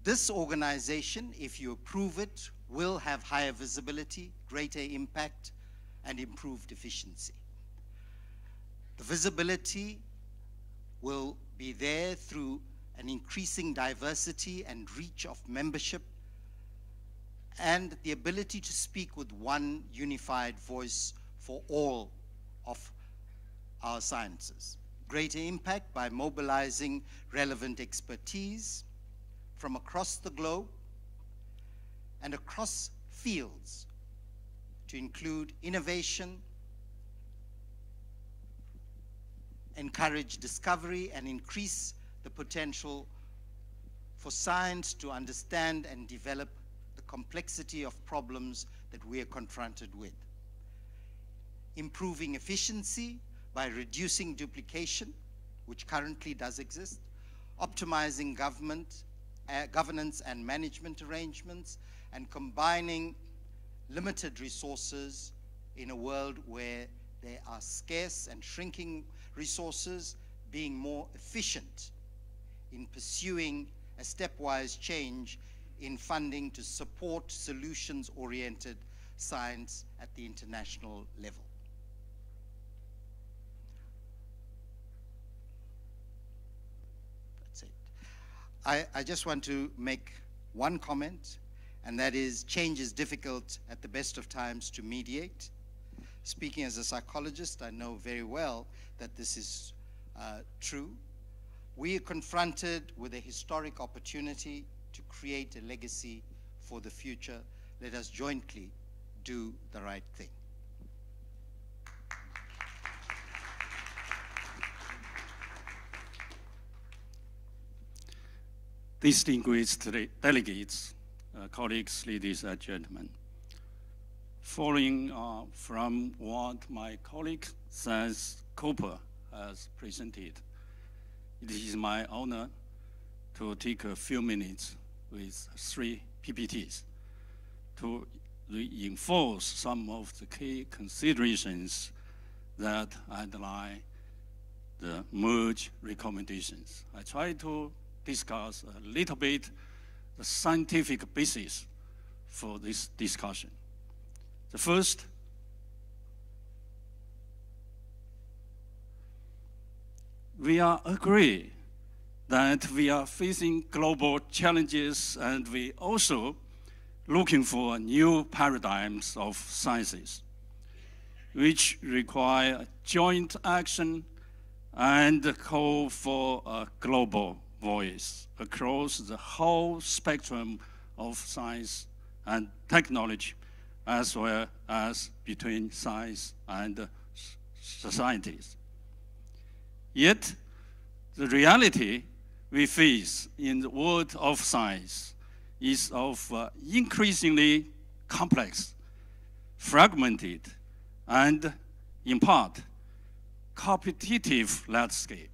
This organization, if you approve it, will have higher visibility, greater impact, and improved efficiency. The visibility will be there through an increasing diversity and reach of membership, and the ability to speak with one unified voice for all of our sciences. Greater impact by mobilizing relevant expertise from across the globe and across fields to include innovation, encourage discovery, and increase the potential for science to understand and develop the complexity of problems that we are confronted with. Improving efficiency by reducing duplication, which currently does exist, optimizing governance and management arrangements, and combining limited resources in a world where there are scarce and shrinking resources, being more efficient in pursuing a stepwise change in funding to support solutions-oriented science at the international level. That's it. I just want to make one comment, and that is change is difficult at the best of times to mediate. Speaking as a psychologist, I know very well that this is true. We are confronted with a historic opportunity to create a legacy for the future. Let us jointly do the right thing. Distinguished delegates, colleagues, ladies and gentlemen. Following from what my colleague Science Cooper has presented, it is my honor to take a few minutes with 3 PPTs to reinforce some of the key considerations that underlie the merge recommendations. I try to discuss a little bit the scientific basis for this discussion. The first, we are agree that we are facing global challenges, and we also looking for new paradigms of sciences, which require joint action and call for a global voice across the whole spectrum of science and technology, as well as between science and societies. Yet, the reality we face in the world of science is of increasingly complex, fragmented, and in part, competitive landscape,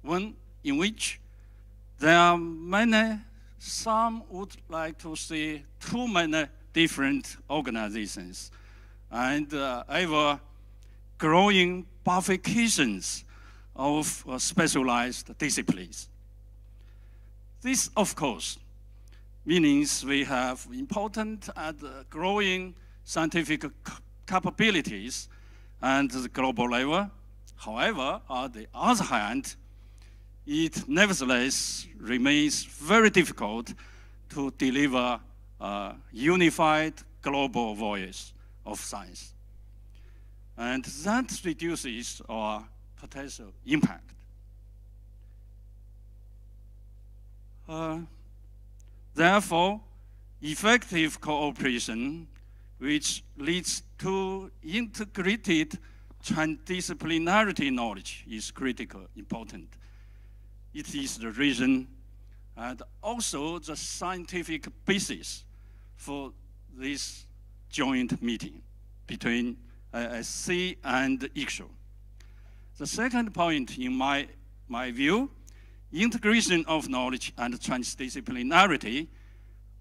one in which there are many, some would like to see too many different organizations, and ever growing bifurcations of specialized disciplines. This, of course, means we have important and growing scientific capabilities at the global level. However, on the other hand, it nevertheless remains very difficult to deliver a unified global voice of science. And that reduces our potential impact. Therefore, effective cooperation, which leads to integrated transdisciplinarity knowledge, is critical, important. It is the reason and also the scientific basis for this joint meeting between ISSC and ICSU. The second point, in my view, integration of knowledge and transdisciplinarity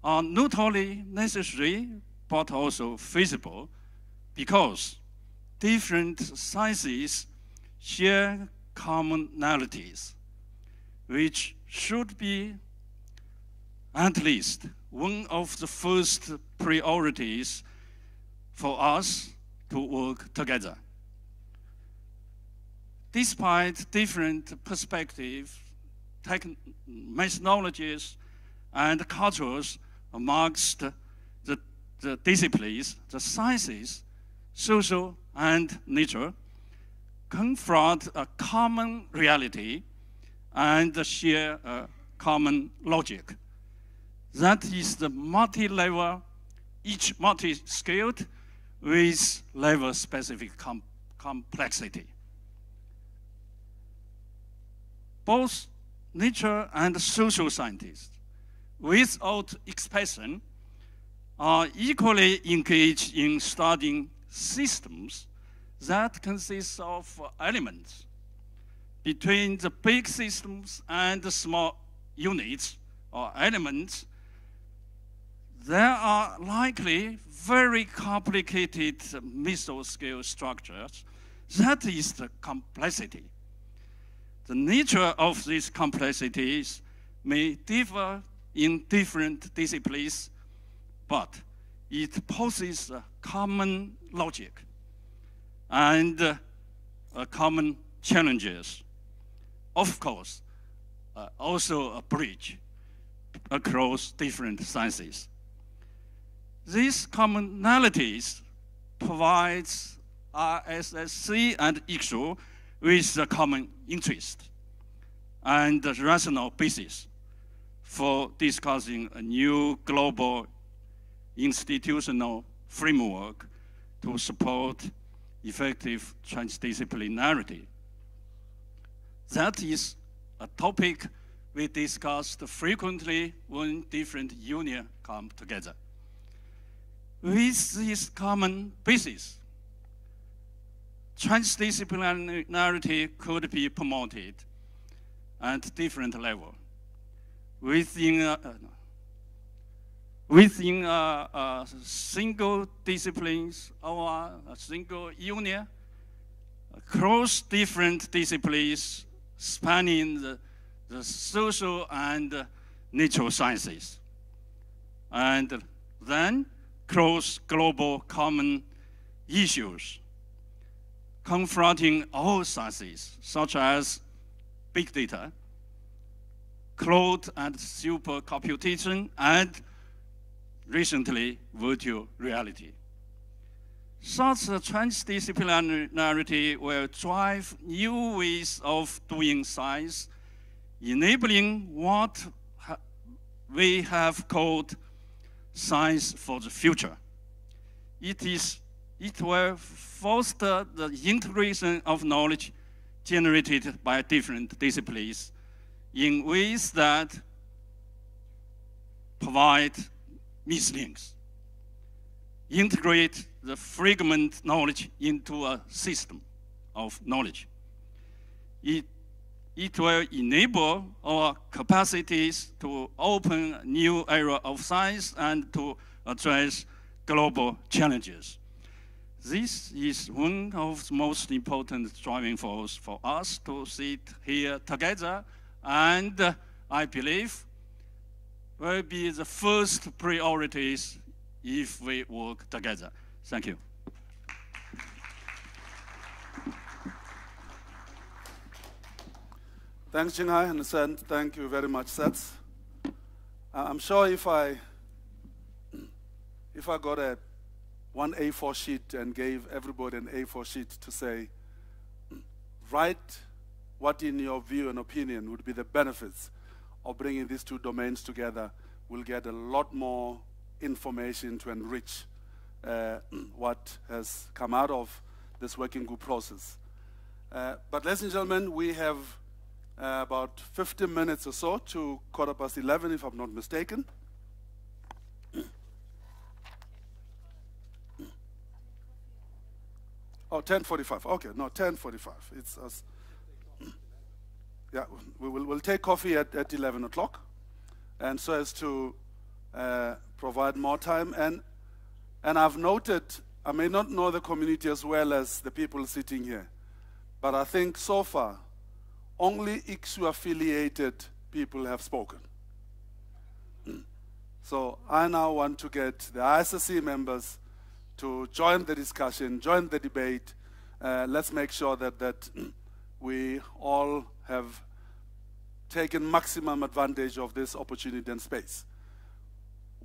are not only necessary but also feasible because different sciences share commonalities, which should be at least one of the first priorities for us to work together. Despite different perspectives, methodologies, and cultures amongst the disciplines, the sciences, social and nature, confront a common reality and share a common logic. That is the multi-level, each multi-scaled with level-specific complexity. Both nature and social scientists, without exception, are equally engaged in studying systems that consist of elements. Between the big systems and the small units or elements, there are likely very complicated mesoscale structures. That is the complexity. The nature of these complexities may differ in different disciplines, but it poses a common logic and common challenges. Of course, also a bridge across different sciences. These commonalities provide ISSC and ICSU with a common interest and a rational basis for discussing a new global institutional framework to support effective transdisciplinarity. That is a topic we discussed frequently when different unions come together. With this common basis, transdisciplinarity could be promoted at different levels. Within single disciplines or a single union, across different disciplines spanning the social and natural sciences, and then cross global common issues confronting all sciences, such as big data, cloud and supercomputation, and recently virtual reality. Such a transdisciplinarity will drive new ways of doing science, enabling what we have called science for the future. It will foster the integration of knowledge generated by different disciplines in ways that provide mislinks, integrate the fragment knowledge into a system of knowledge. It will enable our capacities to open a new era of science and to address global challenges. This is one of the most important driving forces for us to sit here together, and I believe will be the first priorities if we work together. Thank you. Thanks, Jinghai, and thank you very much, Seth. I'm sure if I got one A4 sheet and gave everybody an A4 sheet to say, write what in your view and opinion would be the benefits of bringing these two domains together, will get a lot more information to enrich what has come out of this working group process. But ladies and gentlemen, we have about 50 minutes or so to 11:15, if I'm not mistaken. Oh, 10:45. Okay, no, 10:45. It's us. Yeah, we'll take coffee at 11 o'clock, and so as to provide more time. And I've noted, I may not know the community as well as the people sitting here, but I think so far, only ICSU-affiliated people have spoken. So I now want to get the ISSC members to join the discussion, join the debate. Let's make sure that we all have taken maximum advantage of this opportunity and space.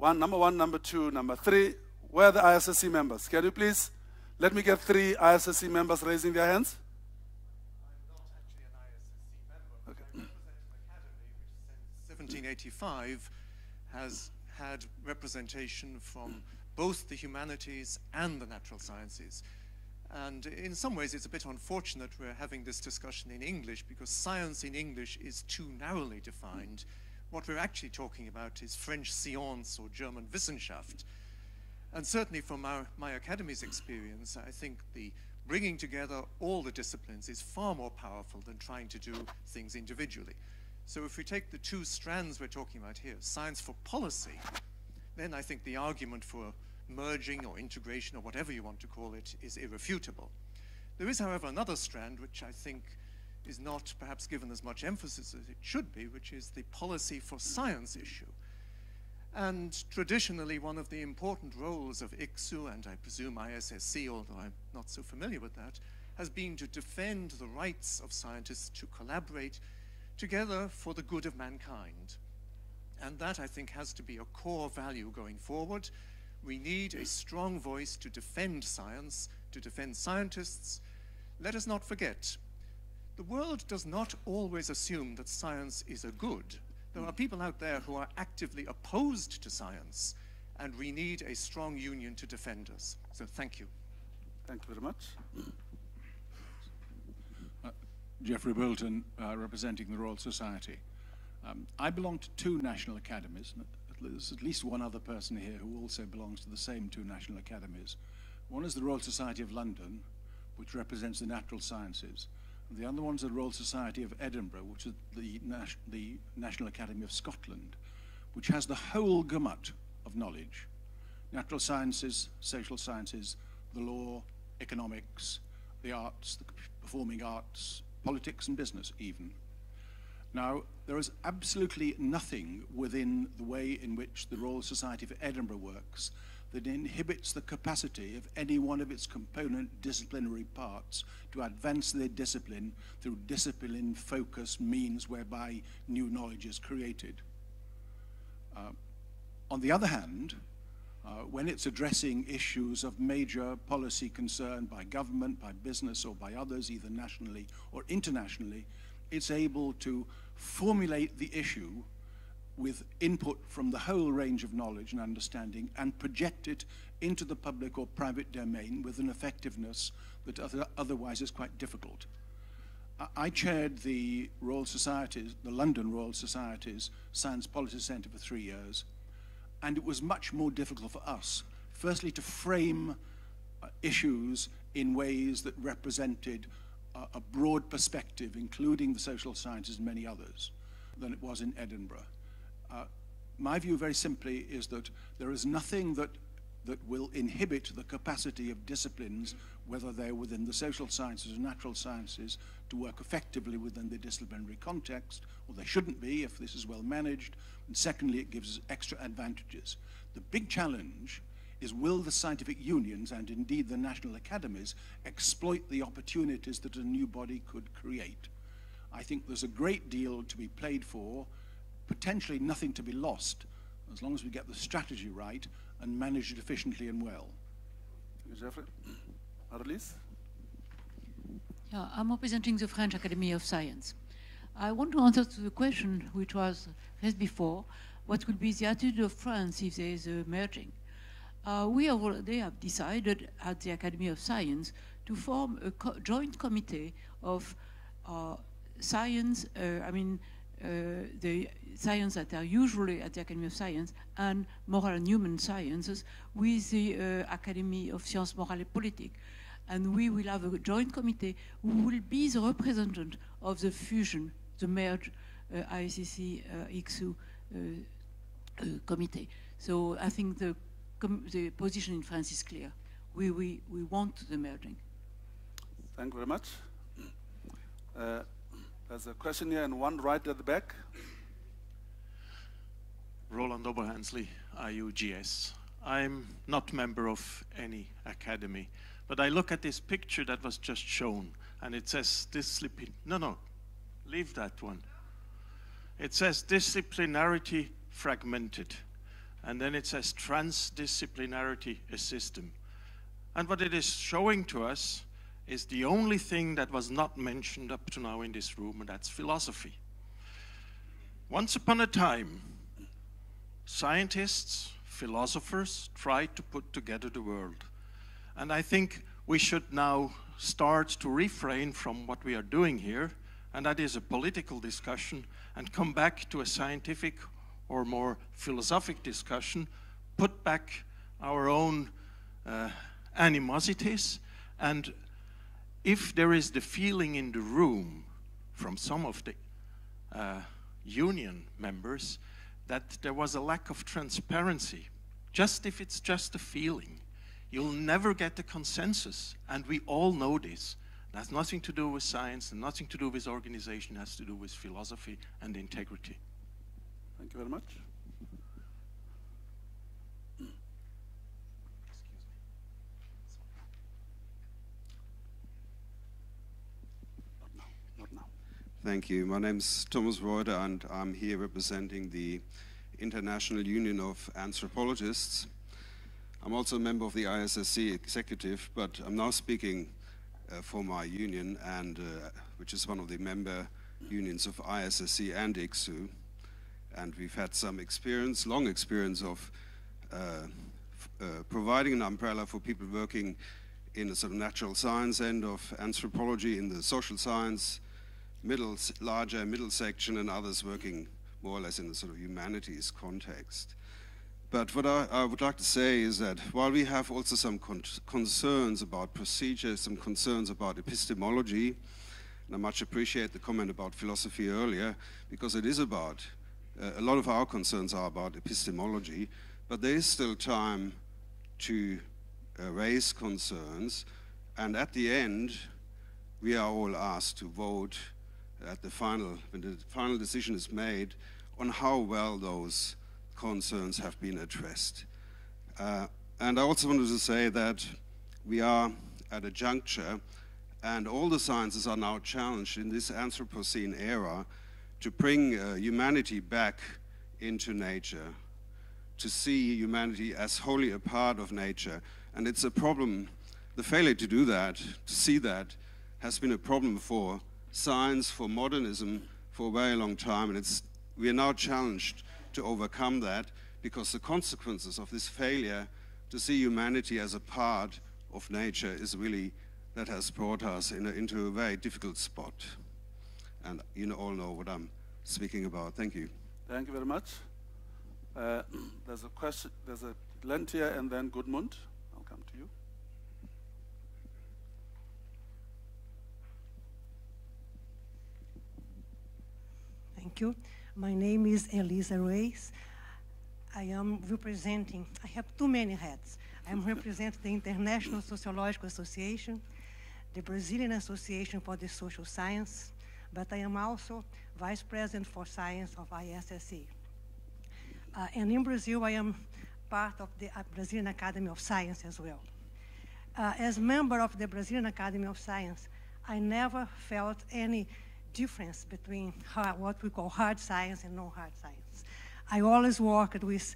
Number one, number two, number three, where are the ISSC members? Can you please let me get 3 ISSC members raising their hands? I'm not actually an ISSC member, but I represent an academy which since 1785 has had representation from both the humanities and the natural sciences. And in some ways it's a bit unfortunate we're having this discussion in English, because science in English is too narrowly defined. What we're actually talking about is French science or German Wissenschaft. And certainly from my academy's experience, I think the bringing together all the disciplines is far more powerful than trying to do things individually. So if we take the 2 strands we're talking about here, science for policy, then I think the argument for merging or integration or whatever you want to call it is irrefutable. There is, however, another strand which I think is not perhaps given as much emphasis as it should be, which is the policy for science issue. And traditionally, one of the important roles of ICSU, and I presume ISSC, although I'm not so familiar with that, has been to defend the rights of scientists to collaborate together for the good of mankind. And that, I think, has to be a core value going forward. We need a strong voice to defend science, to defend scientists. Let us not forget, the world does not always assume that science is a good. There are people out there who are actively opposed to science, and we need a strong union to defend us. So thank you. Thank you very much. Geoffrey Bolton, representing the Royal Society. I belong to 2 national academies. There's at least one other person here who also belongs to the same 2 national academies. One is the Royal Society of London, which represents the natural sciences. And the other one is the Royal Society of Edinburgh, which is the National Academy of Scotland, which has the whole gamut of knowledge. Natural sciences, social sciences, the law, economics, the arts, the performing arts, politics and business even. Now, there is absolutely nothing within the way in which the Royal Society of Edinburgh works that inhibits the capacity of any one of its component disciplinary parts to advance their discipline through discipline-focused means whereby new knowledge is created. On the other hand, when it's addressing issues of major policy concern by government, by business, or by others, either nationally or internationally, it's able to formulate the issue with input from the whole range of knowledge and understanding and project it into the public or private domain with an effectiveness that otherwise is quite difficult. I chaired the Royal Society's, the London Royal Society's Science Policy Centre for 3 years, and it was much more difficult for us, firstly, to frame issues in ways that represented a broad perspective, including the social sciences and many others, than it was in Edinburgh. My view, very simply, is that there is nothing that will inhibit the capacity of disciplines, whether they're within the social sciences or natural sciences, to work effectively within the disciplinary context, or they shouldn't be if this is well managed. And secondly, it gives us extra advantages. The big challenge is, will the scientific unions, and indeed the national academies, exploit the opportunities that a new body could create? I think there's a great deal to be played for, potentially nothing to be lost, as long as we get the strategy right and manage it efficiently and well. Geoffrey? Arlise? Yeah, I'm representing the French Academy of Science. I want to answer to the question which was raised before what will be the attitude of France if there is a merging. They have decided at the Academy of Science to form a joint committee of science, the science that are usually at the Academy of Science and moral and human sciences with the Academy of Sciences Morales et Politiques. And we will have a joint committee who will be the representative of the fusion, the merge ISSC-ICSU committee. So I think the position in France is clear. We want the merging. Thank you very much. There's a question here and one right at the back. Roland Oberhansley, IUGS. I'm not member of any academy, but I look at this picture that was just shown, and it says leave that one. It says disciplinarity fragmented, and then it says transdisciplinarity a system. And what it is showing to us is the only thing that was not mentioned up to now in this room, and that's philosophy. Once upon a time, scientists, philosophers tried to put together the world. And I think we should now start to refrain from what we are doing here, and that is a political discussion, and come back to a scientific or more philosophic discussion, put back our own animosities, and if there is the feeling in the room from some of the union members that there was a lack of transparency, just if it's just a feeling, you'll never get a consensus, and we all know this. It has nothing to do with science and nothing to do with organization, it has to do with philosophy and integrity. Thank you very much. Thank you. My name's Thomas Reuter, and I'm here representing the International Union of Anthropologists. I'm also a member of the ISSC executive, but I'm now speaking for my union, and which is one of the member unions of ISSC and ICSU. And we've had some experience, long experience of providing an umbrella for people working in the sort of natural science end of anthropology, in the social science, larger middle section, and others working more or less in the sort of humanities context. But what I would like to say is that while we have also some concerns about procedure, some concerns about epistemology, and I much appreciate the comment about philosophy earlier, because it is about, a lot of our concerns are about epistemology, but there is still time to raise concerns, and at the end, we are all asked to vote at the when the final decision is made on how well those concerns have been addressed. And I also wanted to say that we are at a juncture, and all the sciences are now challenged in this Anthropocene era to bring humanity back into nature, to see humanity as wholly a part of nature. And it's a problem, the failure to do that, to see that, has been a problem for science, for modernism, for a very long time, and we are now challenged to overcome that, because the consequences of this failure to see humanity as a part of nature is really, that has brought us into a very difficult spot. And you all know what I'm speaking about. Thank you. Thank you very much. There's a question, there's a Lentia and then Gudmund. I'll come to you. Thank you. My name is Elisa Reis. I am representing, I have too many hats. I am representing the International Sociological Association, the Brazilian Association for the Social Science, but I am also Vice President for Science of ISSC. And in Brazil, I am part of the Brazilian Academy of Science as well. As member of the Brazilian Academy of Science, I never felt any difference between what we call hard science and non-hard science. I always worked with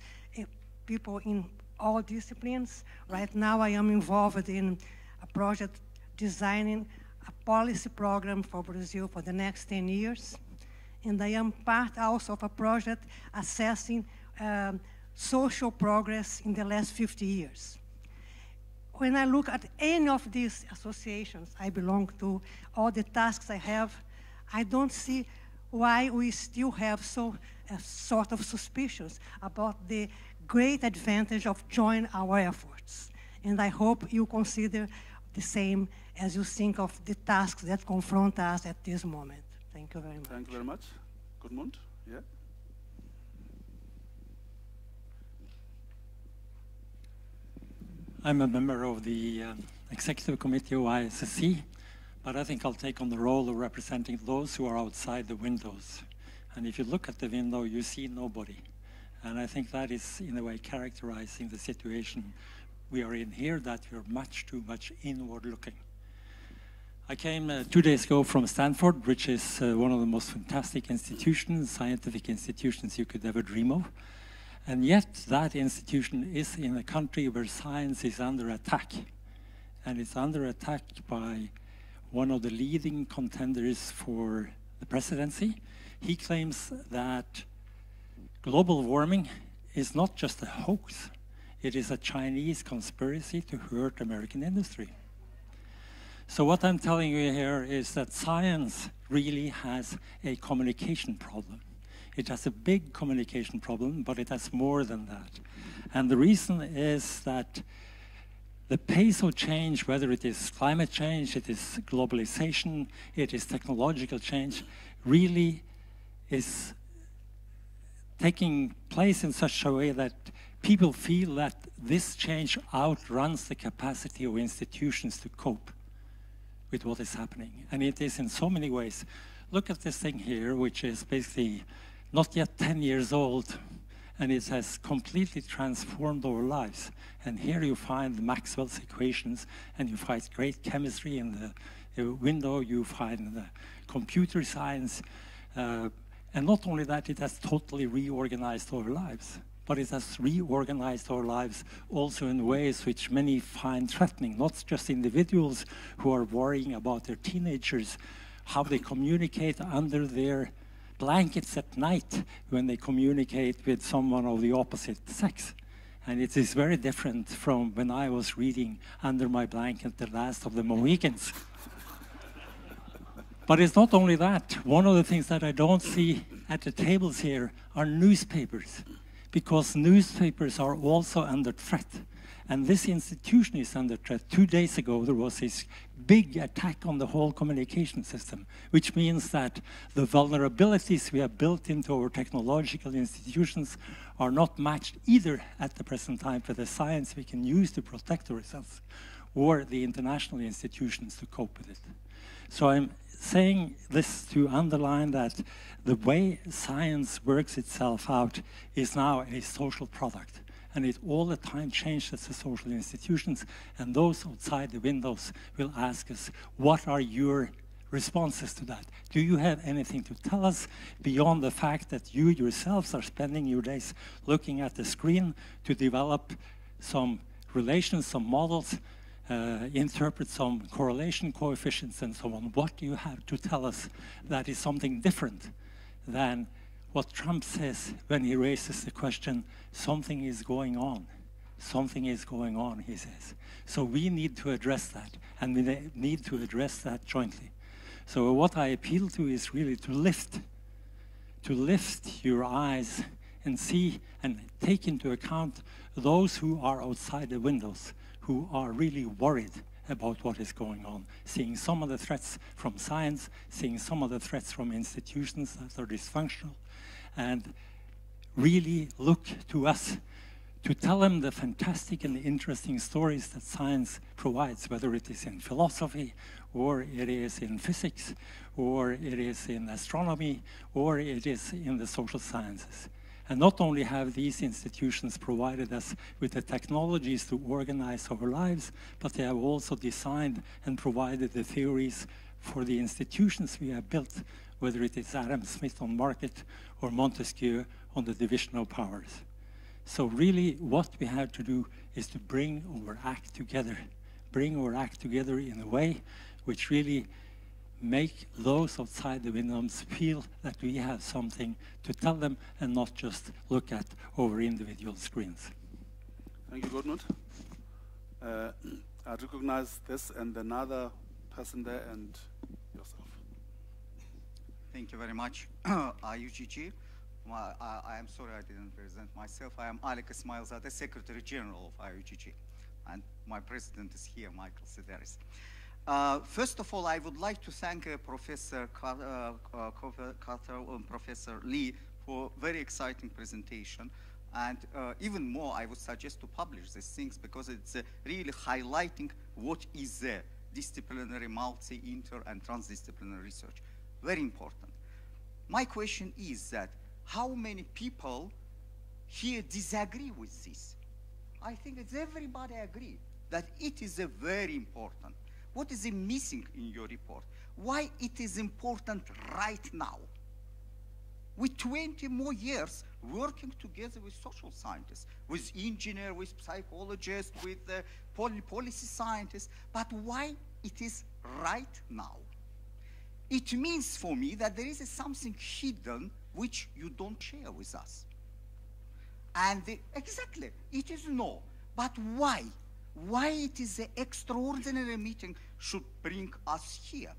people in all disciplines. Right now I am involved in a project designing a policy program for Brazil for the next 10 years. and I am part also of a project assessing social progress in the last 50 years. When I look at any of these associations I belong to, all the tasks I have, I don't see why we still have sort of suspicions about the great advantage of joining our efforts. And I hope you consider the same as you think of the tasks that confront us at this moment. Thank you very much. Thank you very much. Gudmund, yeah. I'm a member of the Executive Committee of ISSC, but I think I'll take on the role of representing those who are outside the windows. And if you look at the window, you see nobody. And I think that is, in a way, characterizing the situation we are in here, that we're much too much inward looking. I came 2 days ago from Stanford, which is one of the most fantastic institutions, scientific institutions you could ever dream of. And yet that institution is in a country where science is under attack. And it's under attack by one of the leading contenders for the presidency. He claims that global warming is not just a hoax, it is a Chinese conspiracy to hurt American industry. So what I'm telling you here is that science really has a communication problem. It has a big communication problem, but it has more than that. And the reason is that the pace of change, whether it is climate change, it is globalization, it is technological change, really is taking place in such a way that people feel that this change outruns the capacity of institutions to cope with what is happening. And it is in so many ways. Look at this thing here, which is basically not yet 10 years old, and it has completely transformed our lives. And here you find Maxwell's equations, and you find great chemistry in the window, you find the computer science, and not only that, it has totally reorganized our lives, but it has reorganized our lives also in ways which many find threatening, not just individuals who are worrying about their teenagers, how they communicate under their blankets at night when they communicate with someone of the opposite sex. And it is very different from when I was reading under my blanket The Last of the Mohicans. But it's not only that. One of the things that I don't see at the tables here are newspapers, because newspapers are also under threat. And this institution is under threat. 2 days ago, there was this big attack on the whole communication system, which means that the vulnerabilities we have built into our technological institutions are not matched either at the present time for the science we can use to protect ourselves or the international institutions to cope with it. So I'm saying this to underline that the way science works itself out is now a social product. And it all the time changes the social institutions, and those outside the windows will ask us, what are your responses to that? Do you have anything to tell us beyond the fact that you yourselves are spending your days looking at the screen to develop some relations, some models, interpret some correlation coefficients and so on? What do you have to tell us that is something different than what Trump says when he raises the question, something is going on. Something is going on, he says. So we need to address that, and we need to address that jointly. So what I appeal to is really to lift your eyes and see and take into account those who are outside the windows, who are really worried about what is going on, seeing some of the threats from science, seeing some of the threats from institutions that are dysfunctional, and really look to us to tell them the fantastic and interesting stories that science provides, whether it is in philosophy, or it is in physics, or it is in astronomy, or it is in the social sciences. And not only have these institutions provided us with the technologies to organize our lives, but they have also designed and provided the theories for the institutions we have built, whether it is Adam Smith on market or Montesquieu on the division of powers. So really what we have to do is to bring our act together in a way which really make those outside the windows feel that we have something to tell them and not just look at over individual screens. Thank you, Gudmund. I recognize this and another person there and yourself. Thank you very much. IUGG. I am sorry I didn't present myself. I am Alek Ismailzadeh, Secretary General of IUGG. And my president is here, Michael Sideris. First of all, I would like to thank Professor Carter and Professor Lee for a very exciting presentation. And even more, I would suggest to publish these things because it's really highlighting what is the disciplinary, multi, inter, and transdisciplinary research. Very important. My question is that how many people here disagree with this? I think it's everybody agree that it is a very important. What is missing in your report? Why it is important right now? With 20 more years working together with social scientists, with engineers, with psychologists, with policy scientists, but why it is right now? It means for me that there is something hidden which you don't share with us. And exactly, it is no. But why? Why it is an extraordinary meeting should bring us here?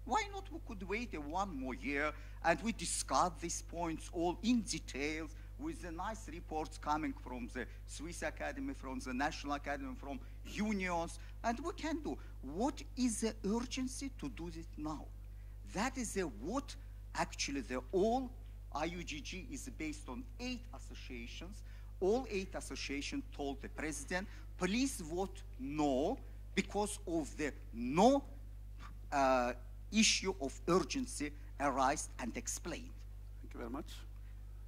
Why not we could wait one more year and we discuss these points all in detail with the nice reports coming from the Swiss Academy, from the National Academy, from unions, and we can do. What is the urgency to do this now? That is what actually the all IUGG is based on 8 associations. All 8 associations told the president, please vote no because of the no issue of urgency arised and explained. Thank you very much.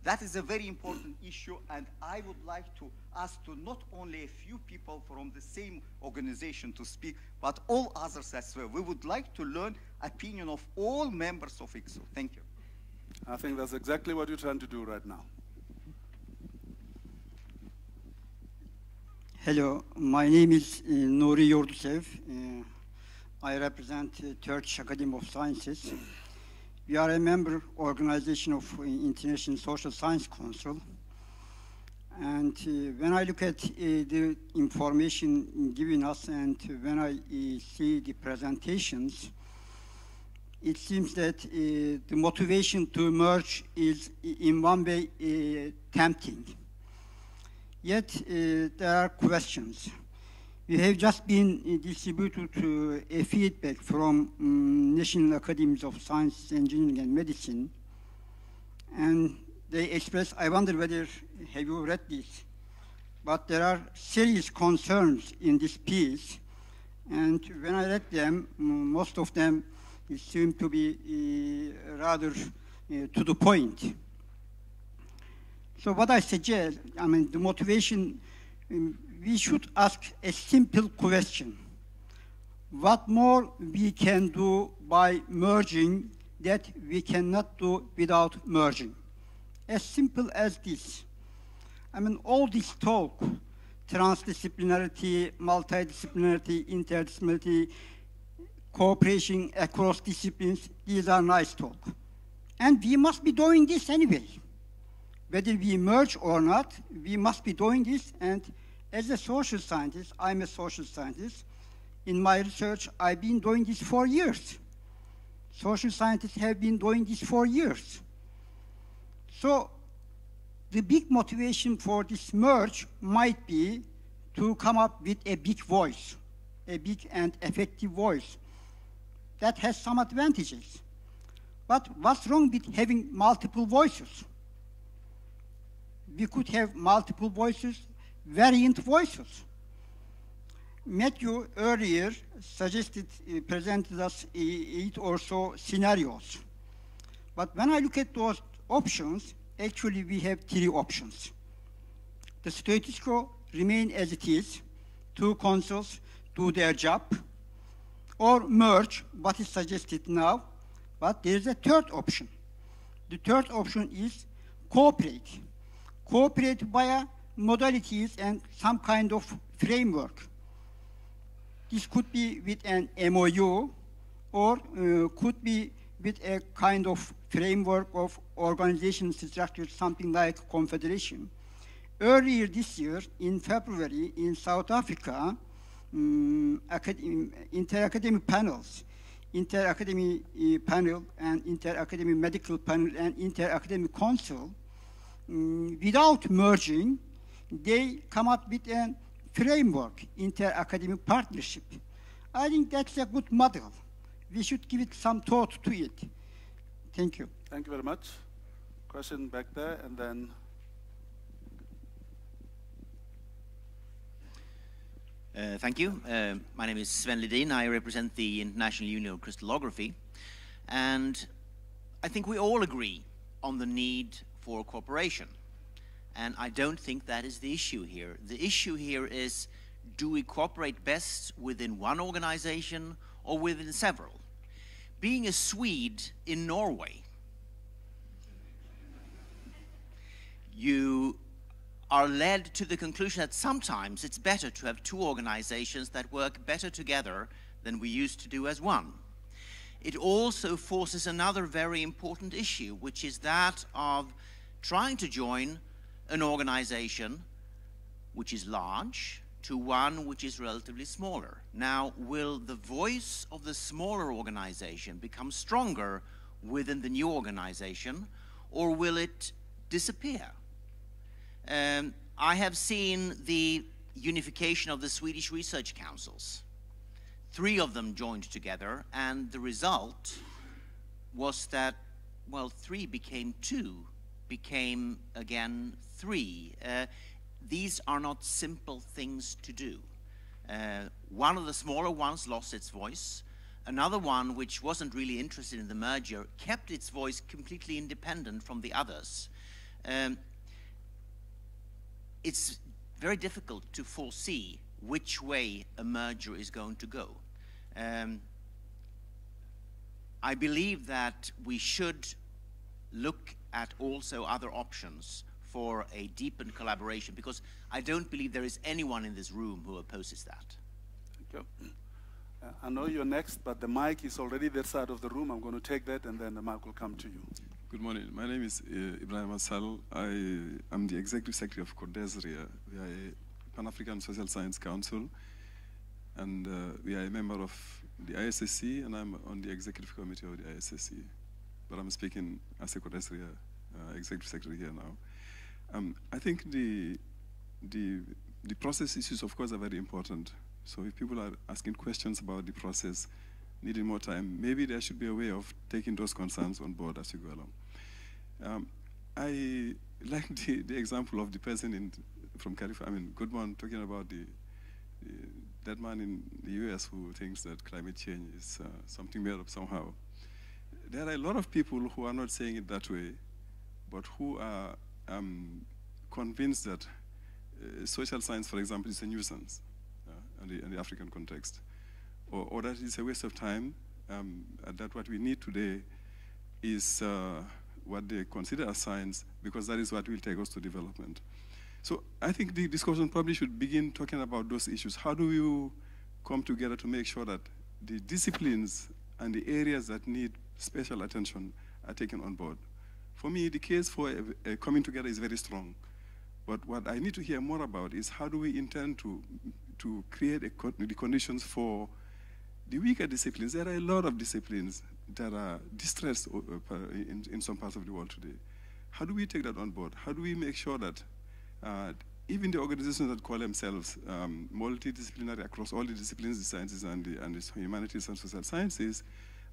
That is a very important issue, and I would like to ask to not only a few people from the same organization to speak, but all others as well. We would like to learn opinion of all members of ICSU. Thank you. I think that's exactly what you're trying to do right now. Hello, my name is Nuri Yordusev. I represent Turkish Academy of Sciences. We are a member organization of International Social Science Council. And when I look at the information given us and when I see the presentations, it seems that the motivation to merge is in one way tempting. Yet there are questions. We have just been distributed a feedback from National Academies of Sciences, Engineering and Medicine, and they express, I wonder whether, have you read this? But there are serious concerns in this piece, and when I read them, most of them seem to be rather to the point. So what I suggest, I mean, the motivation, we should ask a simple question. What more we can do by merging that we cannot do without merging? As simple as this. I mean, all this talk, transdisciplinarity, multidisciplinarity, interdisciplinarity, cooperation across disciplines, these are nice talk. And we must be doing this anyway. Whether we merge or not, we must be doing this. And as a social scientist, I'm a social scientist. In my research, I've been doing this for years. Social scientists have been doing this for years. So the big motivation for this merge might be to come up with a big voice, a big and effective voice. That has some advantages. But what's wrong with having multiple voices? We could have multiple voices, variant voices. Matthew earlier suggested, presented us 8 or so scenarios. But when I look at those options, actually we have 3 options. The status quo remain as it is, 2 consuls do their job, or merge what is suggested now, but there is a 3rd option. The 3rd option is cooperate. Cooperate via modalities and some kind of framework. This could be with an MOU or could be with a kind of framework of organization structure, something like confederation. Earlier this year, in February, in South Africa, inter-academic panels, inter-academic panel and inter-academic medical panel and inter-academic council, without merging, they come up with a framework, inter-academic partnership. I think that's a good model. We should give it some thought to it. Thank you. Thank you very much. Question back there, and then. Thank you. My name is Sven Ledin. I represent the International Union of Crystallography. And I think we all agree on the need for cooperation. And I don't think that is the issue here. The issue here is, do we cooperate best within one organization or within several? Being a Swede in Norway, you are led to the conclusion that sometimes it's better to have two organizations that work better together than we used to do as one. It also forces another very important issue, which is that of trying to join an organization which is large to one which is relatively smaller. Now, will the voice of the smaller organization become stronger within the new organization, or will it disappear? I have seen the unification of the Swedish research councils. 3 of them joined together, and the result was that, well, 3 became 2, became again 3. These are not simple things to do. One of the smaller ones lost its voice. Another one, which wasn't really interested in the merger, kept its voice completely independent from the others. It's very difficult to foresee which way a merger is going to go. I believe that we should look at also other options for a deepened collaboration, because I don't believe there is anyone in this room who opposes that. Thank you. I know you're next, but the mic is already that side of the room. I'm going to take that, and then the mic will come to you. Good morning. My name is Ibrahim Assal. I am the Executive Secretary of CODESRIA. We are a Pan-African Social Science Council, and we are a member of the ISSC, and I'm on the Executive Committee of the ISSC. But I'm speaking as a CODESRIA Executive Secretary here now. I think the process issues, of course, are very important. So if people are asking questions about the process, needing more time, maybe there should be a way of taking those concerns on board as you go along. I like the example of the person from California, Goodman, talking about that man in the US who thinks that climate change is something made up somehow. There are a lot of people who are not saying it that way, but who are convinced that social science, for example, is a nuisance in the African context, or that it's a waste of time, and that what we need today is what they consider as science, because that is what will take us to development. So I think the discussion probably should begin talking about those issues. How do you come together to make sure that the disciplines and the areas that need special attention are taken on board? For me, the case for coming together is very strong. But what I need to hear more about is how do we intend to create the conditions for the weaker disciplines. There are a lot of disciplines that are distressed in some parts of the world today. How do we take that on board? How do we make sure that even the organizations that call themselves multidisciplinary across all the disciplines, the sciences and the humanities and social sciences,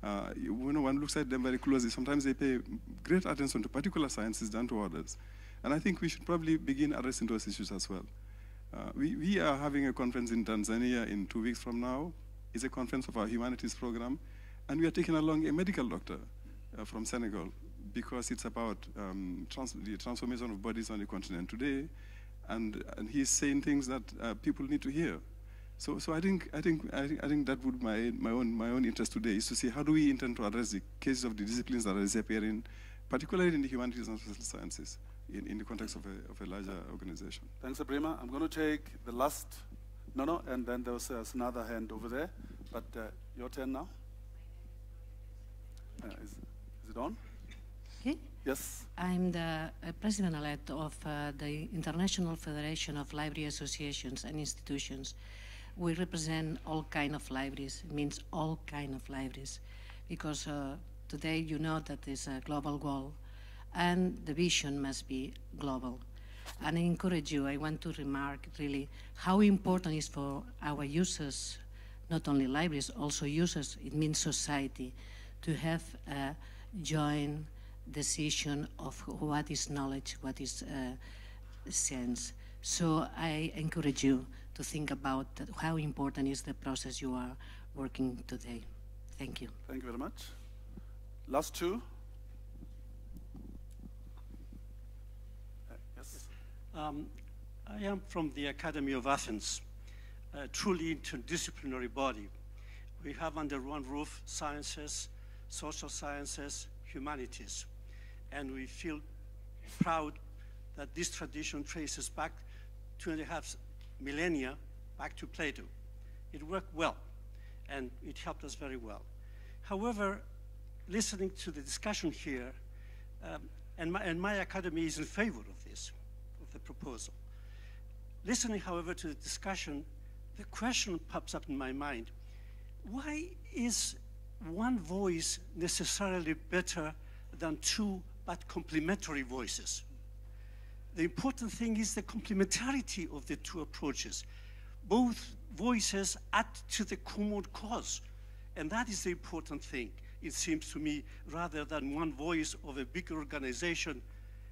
when one looks at them very closely, sometimes they pay great attention to particular sciences than to others. And I think we should probably begin addressing those issues as well. We are having a conference in Tanzania in 2 weeks from now. It's a conference of our humanities program. And we are taking along a medical doctor from Senegal, because it's about the transformation of bodies on the continent today. And he's saying things that people need to hear. So I think that would be my own interest today, is to see how do we intend to address the cases of the disciplines that are disappearing, particularly in the humanities and social sciences, in the context of a larger organization. Thanks, Abrima. I'm going to take the last, and then there's another hand over there. But your turn now. Is it on? Okay. Yes. I'm the president-elect of the International Federation of Library Associations and Institutions. We represent all kind of libraries. It means all kind of libraries, because today you know that there's a global goal, and the vision must be global. And I encourage you, I want to remark really how important it is for our users, not only libraries, also users, it means society, to have a joint decision of what is knowledge, what is science. So I encourage you to think about how important is the process you are working today. Thank you. Thank you very much. Last two. Yes. I am from the Academy of Athens, a truly interdisciplinary body. We have under one roof sciences, social sciences, humanities, and we feel proud that this tradition traces back 2.5 millennia back to Plato. It worked well, and it helped us very well. However, listening to the discussion here, and my academy is in favor of this, of the proposal. Listening, however, to the discussion, the question pops up in my mind: why is one voice necessarily better than two but complementary voices? The important thing is the complementarity of the two approaches. Both voices add to the common cause, and that is the important thing, it seems to me, rather than one voice of a big organization.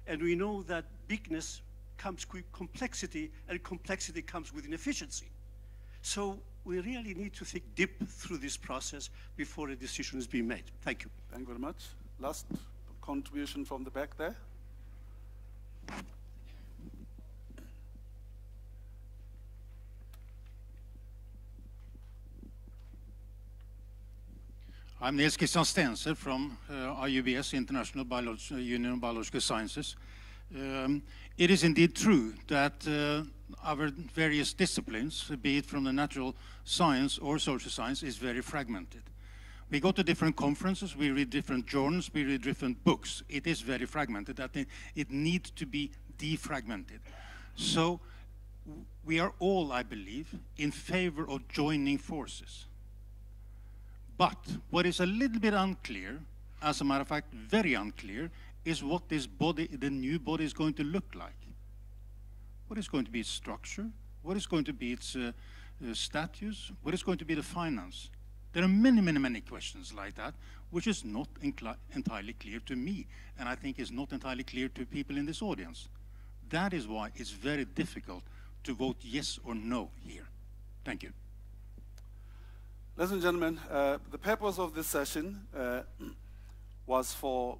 And we know that bigness comes with complexity, and complexity comes with inefficiency. So we really need to think deep through this process before a decision is being made. Thank you. Thank you very much. Last contribution from the back there. I'm Niels Christian Stenser from IUBS, International Union of Biological Sciences. It is indeed true that our various disciplines, be it from the natural science or social science, is very fragmented. We go to different conferences, we read different journals, we read different books. It is very fragmented. That it needs to be defragmented. So we are all, I believe, in favor of joining forces. But what is a little bit unclear, as a matter of fact, very unclear, is what this body, the new body, is going to look like. What is going to be its structure? What is going to be its status? What is going to be the finance? There are many, many, many questions like that, which is not entirely clear to me, and I think is not entirely clear to people in this audience. That is why it's very difficult to vote yes or no here. Thank you. Ladies and gentlemen, the purpose of this session was for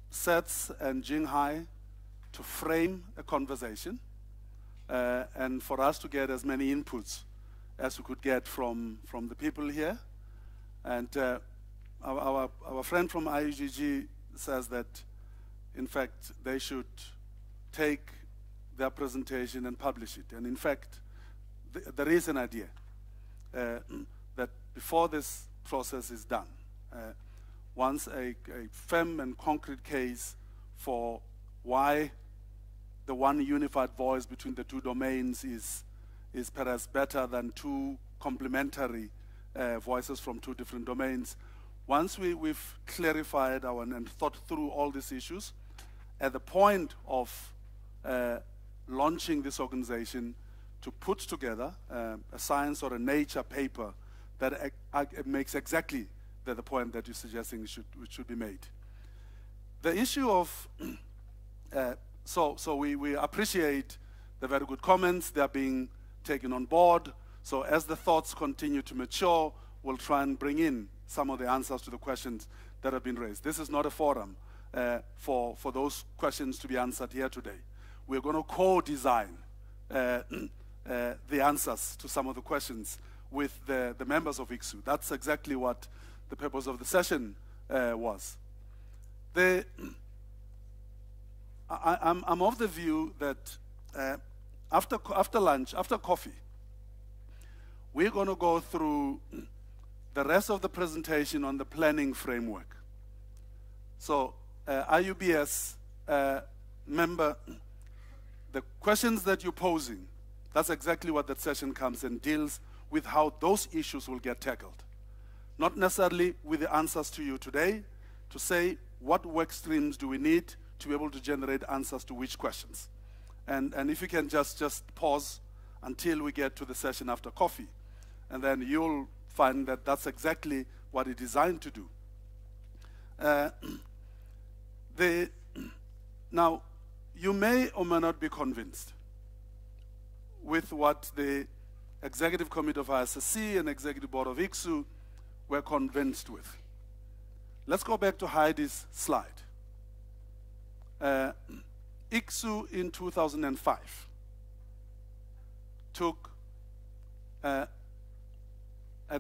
Sets and Jinghai to frame a conversation and for us to get as many inputs as we could get from the people here. And our friend from IUGG says that, in fact, they should take their presentation and publish it. And in fact, there is an idea that before this process is done, once a firm and concrete case for why the one unified voice between the two domains is perhaps better than two complementary voices from two different domains. Once we've clarified and thought through all these issues, at the point of launching this organization to put together a science or a nature paper that makes exactly the point that you're suggesting should be made. The issue of, so we appreciate the very good comments. They're being taken on board. So as the thoughts continue to mature, we'll try and bring in some of the answers to the questions that have been raised. This is not a forum for those questions to be answered here today. We're going to co-design the answers to some of the questions with the members of ICSU. That's exactly what the purpose of the session was. I'm of the view that after lunch, after coffee, we're going to go through the rest of the presentation on the planning framework. So IUBS member, the questions that you're posing, that's exactly what that session comes and deals with, how those issues will get tackled. Not necessarily with the answers to you today, to say what work streams do we need to be able to generate answers to which questions. And if you can just pause until we get to the session after coffee, and then you'll find that that's exactly what it's designed to do. Now, you may or may not be convinced with what the Executive Committee of ISSC and Executive Board of ICSU were convinced with. Let's go back to Heidi's slide. ICSU in 2005 took, at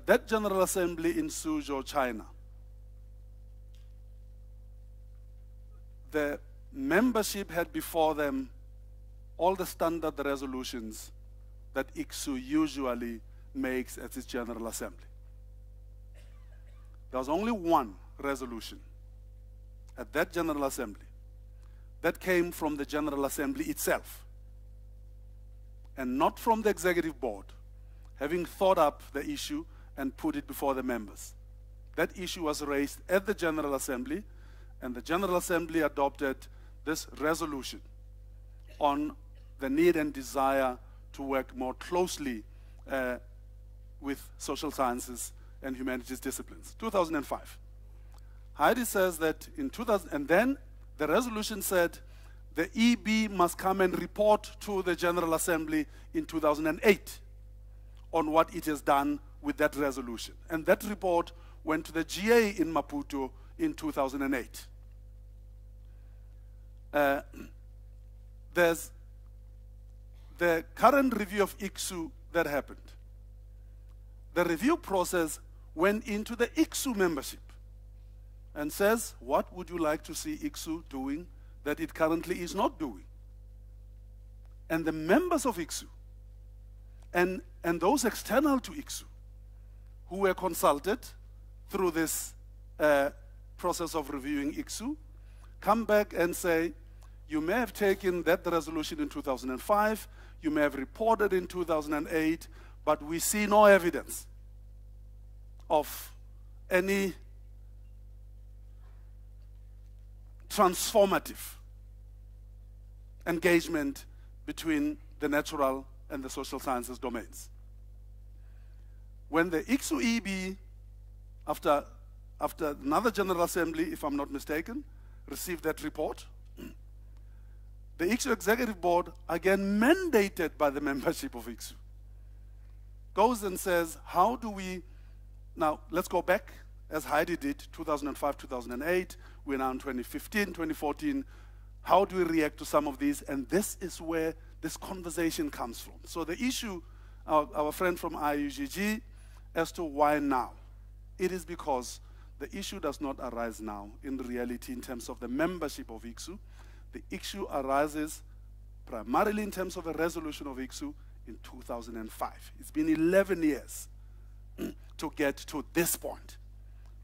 that General Assembly in Suzhou, China, the membership had before them all the standard resolutions that ICSU usually makes at its General Assembly. There was only one resolution at that General Assembly that came from the General Assembly itself, and not from the Executive Board, having thought up the issue and put it before the members. That issue was raised at the General Assembly, and the General Assembly adopted this resolution on the need and desire to work more closely with social sciences and humanities disciplines. 2005. Heidi says that in 2000, and then the resolution said the EB must come and report to the General Assembly in 2008 on what it has done with that resolution. And that report went to the GA in Maputo in 2008. There's the current review of ICSU that happened. The review process went into the ICSU membership and says, what would you like to see ICSU doing that it currently is not doing? And the members of ICSU and those external to ICSU who were consulted through this process of reviewing ICSU come back and say, you may have taken that resolution in 2005, you may have reported in 2008, but we see no evidence of any transformative engagement between the natural and the social sciences domains. When the ICSU EB, after another General Assembly, if I'm not mistaken, received that report, the ICSU Executive Board, again mandated by the membership of ICSU, goes and says, how do we, now let's go back, as Heidi did, 2005, 2008, we're now in 2015, 2014, how do we react to some of these? And this is where this conversation comes from. So the issue, our friend from IUGG, as to why now, it is because the issue does not arise now in reality in terms of the membership of ICSU. The issue arises primarily in terms of a resolution of ICSU in 2005. It's been 11 years to get to this point.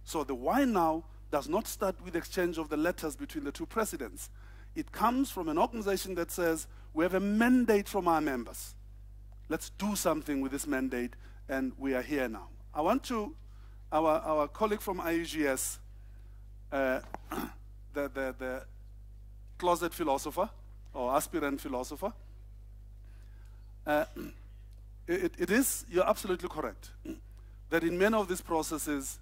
So the why now does not start with exchange of the letters between the two presidents. It comes from an organization that says, we have a mandate from our members. Let's do something with this mandate, and we are here now. I want to, our colleague from IUGS, the closet philosopher, or aspirant philosopher, it is, you're absolutely correct, that in many of these processes,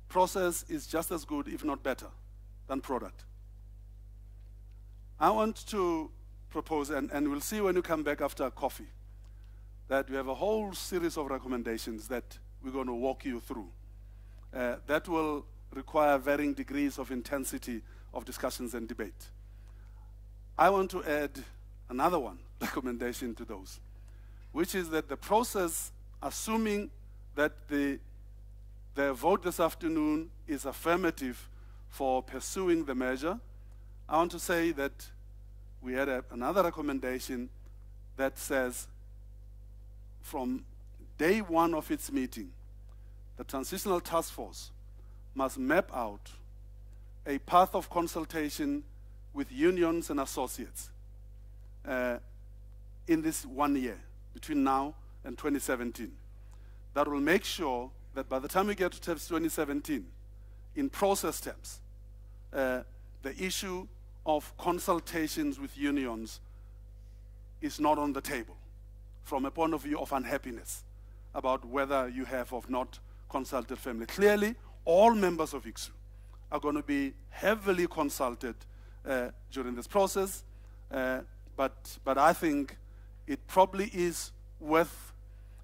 process is just as good, if not better, than product. I want to propose, and we'll see when you come back after coffee, that we have a whole series of recommendations that we're going to walk you through. That will require varying degrees of intensity of discussions and debate. I want to add another one, recommendation to those, which is that the process, assuming that the vote this afternoon is affirmative for pursuing the measure, I want to say that we had another recommendation that says from day one of its meeting, the Transitional Task Force must map out a path of consultation with unions and associates in this 1 year, between now and 2017, that will make sure that by the time we get to TEPS 2017, in process steps, the issue of consultations with unions is not on the table from a point of view of unhappiness about whether you have or not consulted family. Clearly, all members of ICSU are going to be heavily consulted during this process, but I think it probably is worth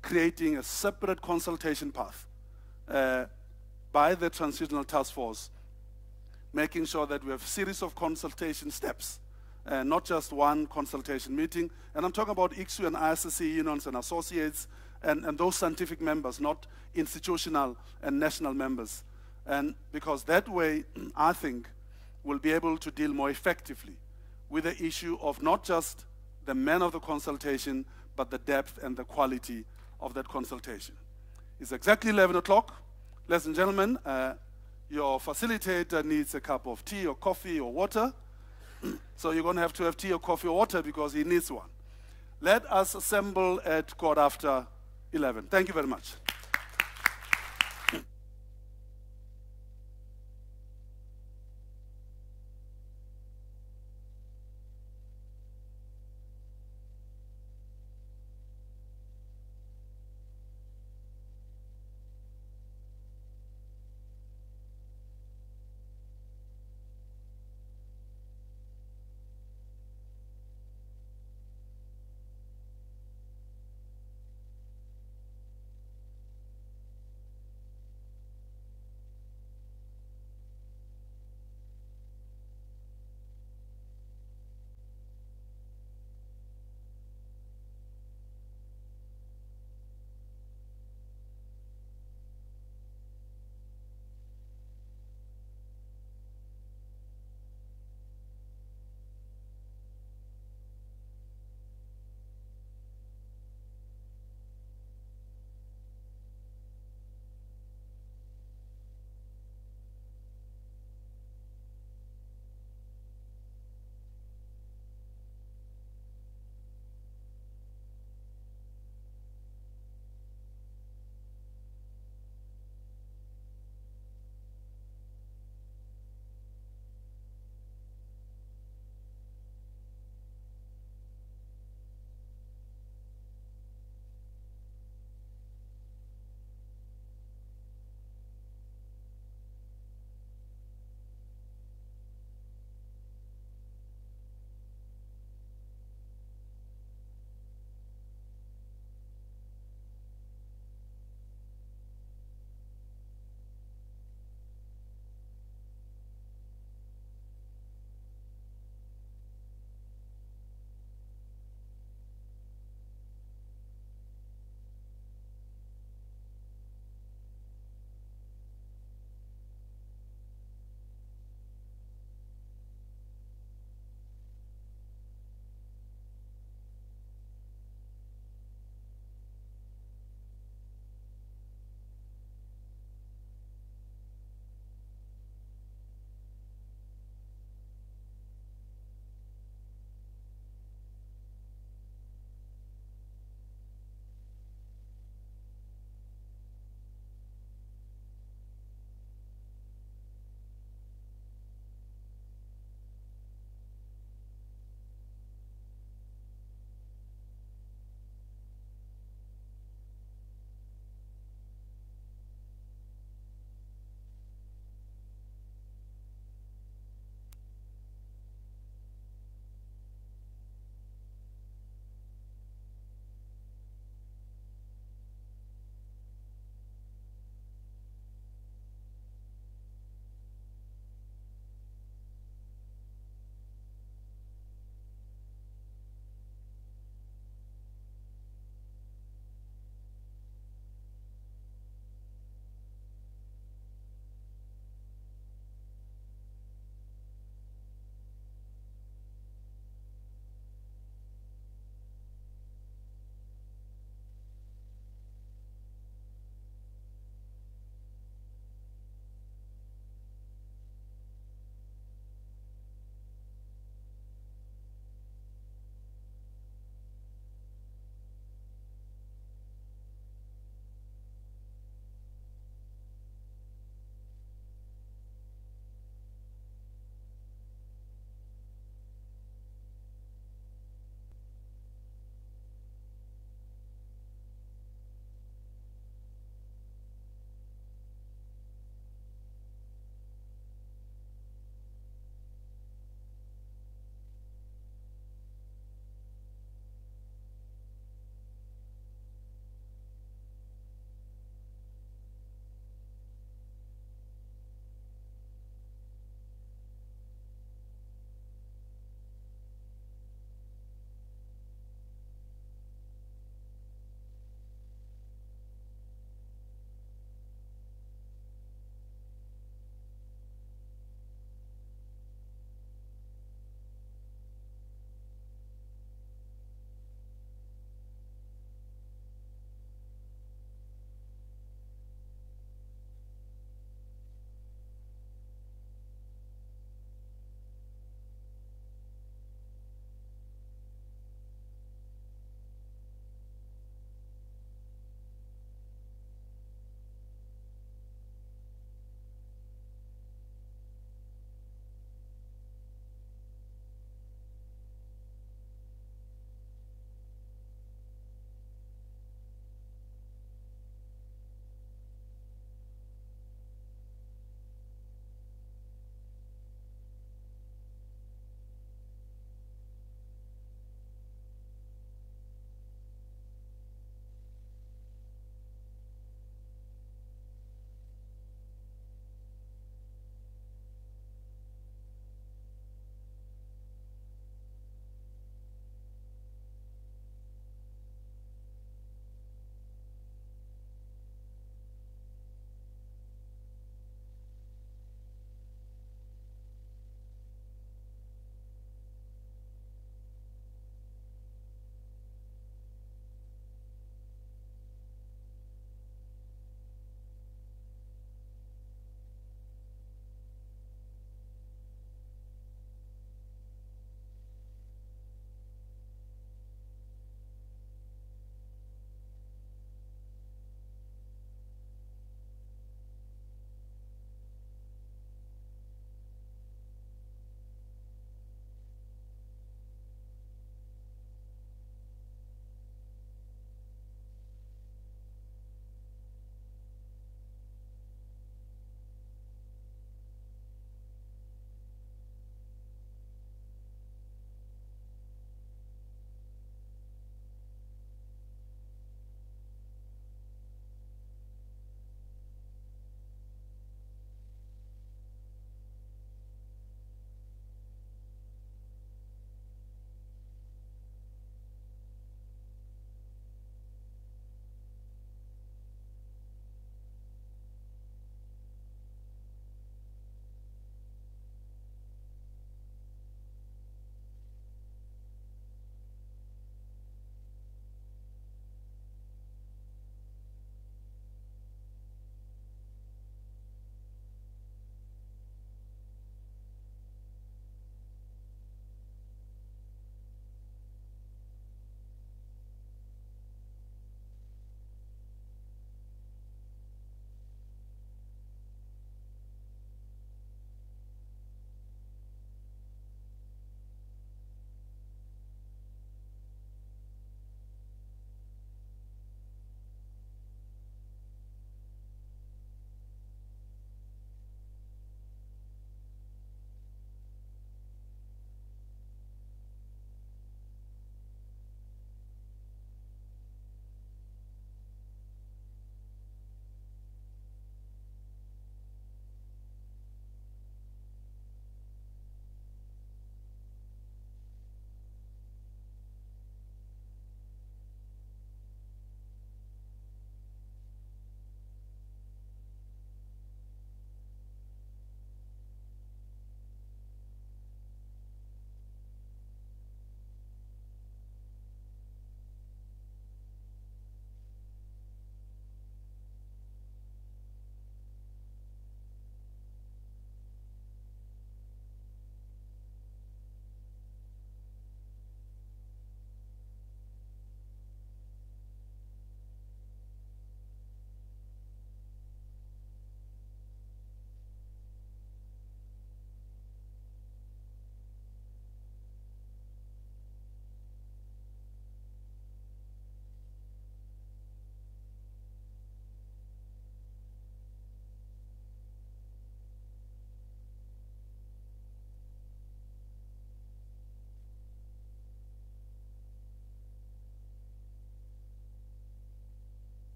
creating a separate consultation path by the Transitional Task Force, making sure that we have a series of consultation steps, not just one consultation meeting. And I'm talking about ICSU and ISSC unions and associates and those scientific members, not institutional and national members. And because that way, I think, we'll be able to deal more effectively with the issue of not just the manner of the consultation, but the depth and the quality of that consultation. It's exactly 11 o'clock. Ladies and gentlemen, your facilitator needs a cup of tea or coffee or water. So you're going to have tea or coffee or water because he needs one. Let us assemble at 11:15. Thank you very much.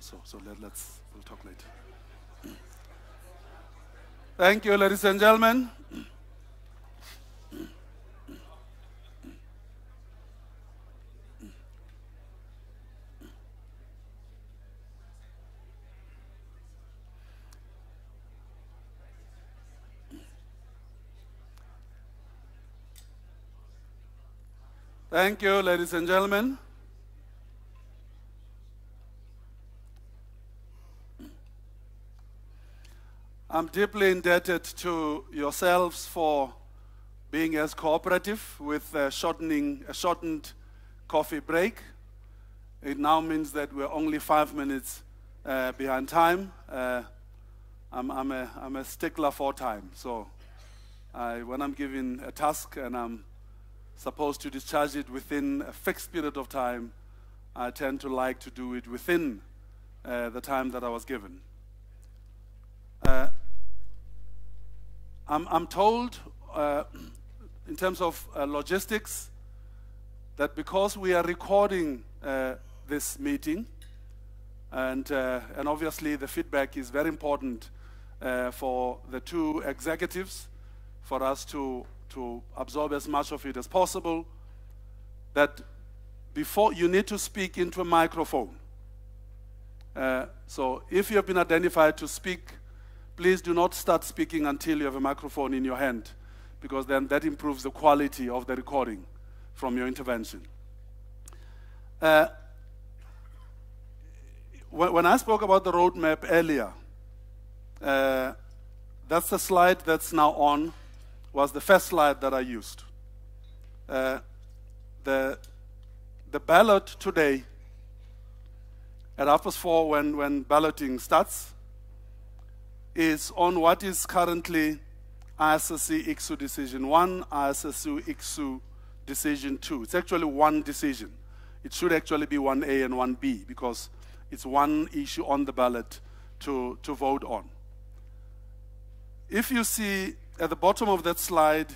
so we'll talk later. Thank you, ladies and gentlemen. Thank you, ladies and gentlemen. I'm deeply indebted to yourselves for being as cooperative with a shortened coffee break. It now means that we're only 5 minutes behind time. I'm a stickler for time, so when I'm given a task and I'm supposed to discharge it within a fixed period of time, I tend to like to do it within the time that I was given. I'm told, in terms of logistics, that because we are recording this meeting, and obviously the feedback is very important for the two executives, for us to absorb as much of it as possible, that before you need to speak into a microphone. So if you have been identified to speak, please do not start speaking until you have a microphone in your hand, because then that improves the quality of the recording from your intervention. When I spoke about the roadmap earlier, that's the slide that's now on, was the first slide that I used. The ballot today at 4:30 when balloting starts is on what is currently ISSC-ICSU Decision 1, ISSU-ICSU Decision 2. It's actually one decision. It should actually be 1A and 1B because it's one issue on the ballot to vote on. If you see at the bottom of that slide,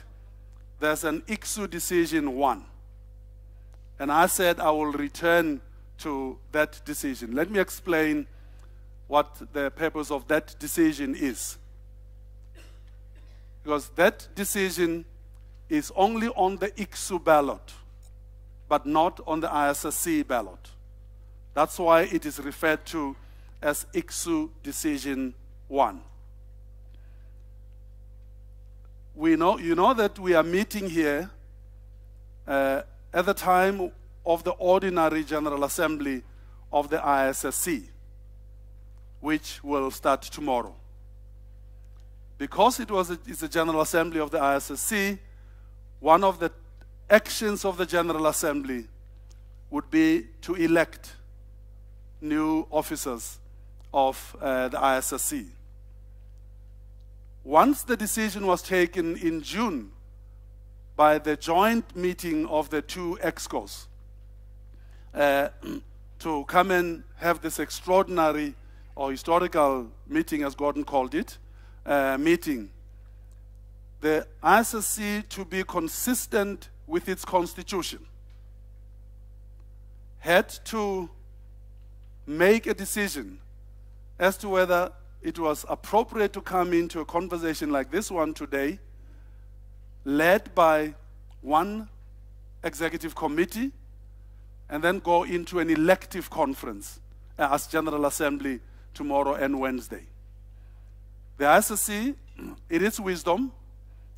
there's an ICSU Decision 1. And I said I will return to that decision. Let me explain what the purpose of that decision is. Because that decision is only on the ICSU ballot, but not on the ISSC ballot. That's why it is referred to as ICSU Decision 1. You know that we are meeting here at the time of the ordinary General Assembly of the ISSC, which will start tomorrow. Because it's a General Assembly of the ISSC, one of the actions of the General Assembly would be to elect new officers of the ISSC. Once the decision was taken in June by the joint meeting of the two EXCOs to come and have this extraordinary or historical meeting, as Gordon called it, meeting, the ISSC, to be consistent with its constitution, had to make a decision as to whether it was appropriate to come into a conversation like this one today, led by one executive committee, and then go into an elective conference as General Assembly tomorrow and Wednesday. The ISSC, in its wisdom,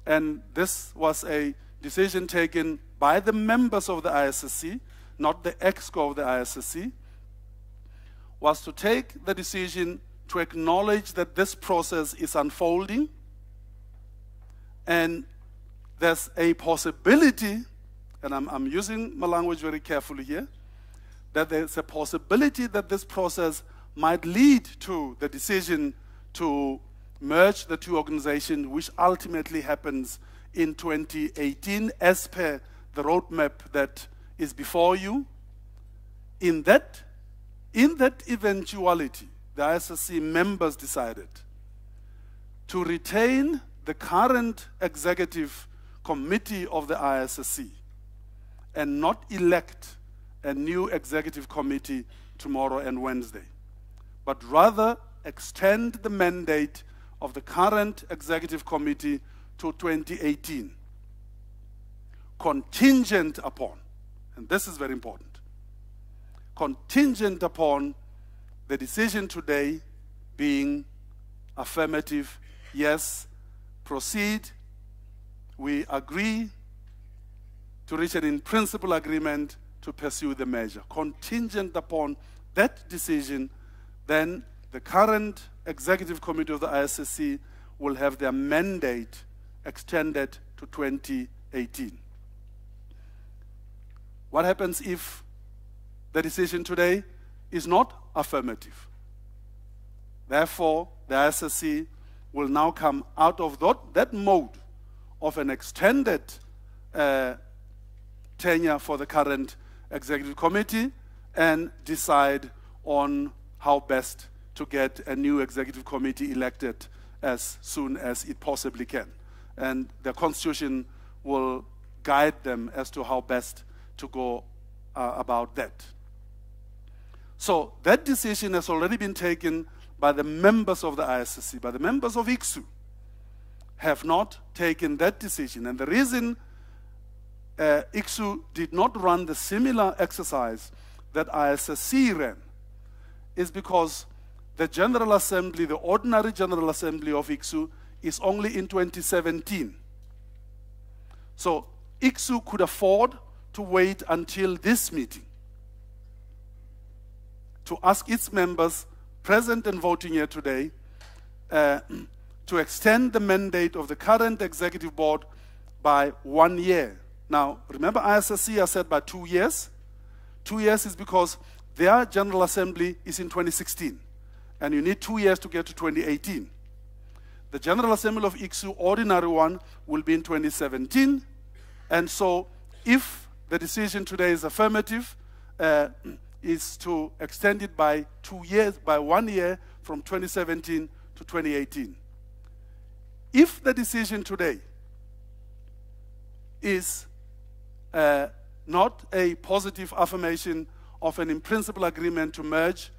and this was a decision taken by the members of the ISSC, not the EXCO of the ISSC, was to take the decision to acknowledge that this process is unfolding, and there's a possibility, and I'm using my language very carefully here, that there's a possibility that this process might lead to the decision to merge the two organizations, which ultimately happens in 2018 as per the roadmap that is before you. In that eventuality, the ISSC members decided to retain the current executive committee of the ISSC and not elect a new executive committee tomorrow and Wednesday. but rather extend the mandate of the current executive committee to 2018, contingent upon, and this is very important, contingent upon the decision today being affirmative, yes, proceed, we agree to reach an in-principle agreement to pursue the measure. Contingent upon that decision, then the current executive committee of the ISSC will have their mandate extended to 2018. What happens if the decision today is not affirmative? Therefore, the ISSC will now come out of that mode of an extended tenure for the current executive committee and decide on how best to get a new executive committee elected as soon as it possibly can. And the Constitution will guide them as to how best to go about that. So that decision has already been taken by the members of the ISSC, by the members of ICSU, have not taken that decision. And the reason ICSU did not run the similar exercise that ISSC ran is because the General Assembly, the ordinary General Assembly of ICSU, is only in 2017. So ICSU could afford to wait until this meeting to ask its members present and voting here today to extend the mandate of the current executive board by 1 year. Now, remember ISSC has said by 2 years. 2 years is because their General Assembly is in 2016, and you need 2 years to get to 2018. The General Assembly of ICSU, ordinary one, will be in 2017, and so if the decision today is affirmative, is to extend it by 2 years, by 1 year, from 2017 to 2018. If the decision today is not a positive affirmation of an in-principle agreement to merge,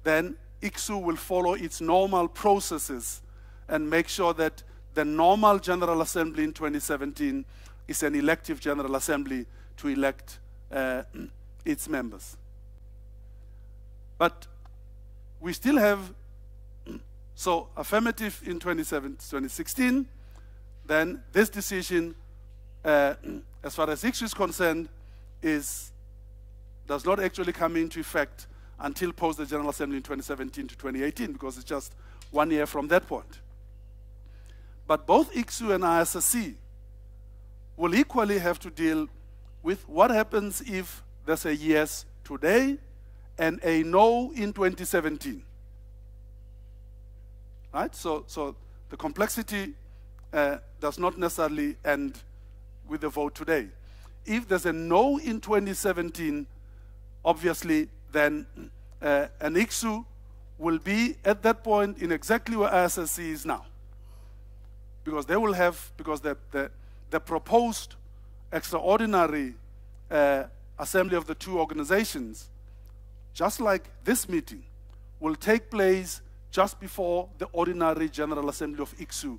then ICSU will follow its normal processes and make sure that the normal General Assembly in 2017 is an elective General Assembly to elect its members. But we still have, so affirmative in 2016, then this decision, as far as ICSU is concerned, does not actually come into effect until post the General Assembly in 2017 to 2018, because it's just 1 year from that point. But both ICSU and ISSC will equally have to deal with what happens if there's a yes today and a no in 2017. Right? So the complexity does not necessarily end with the vote today. If there's a no in 2017, obviously, then an ICSU will be at that point in exactly where ISSC is now. Because they will have, because the proposed extraordinary assembly of the two organizations, just like this meeting, will take place just before the ordinary General Assembly of ICSU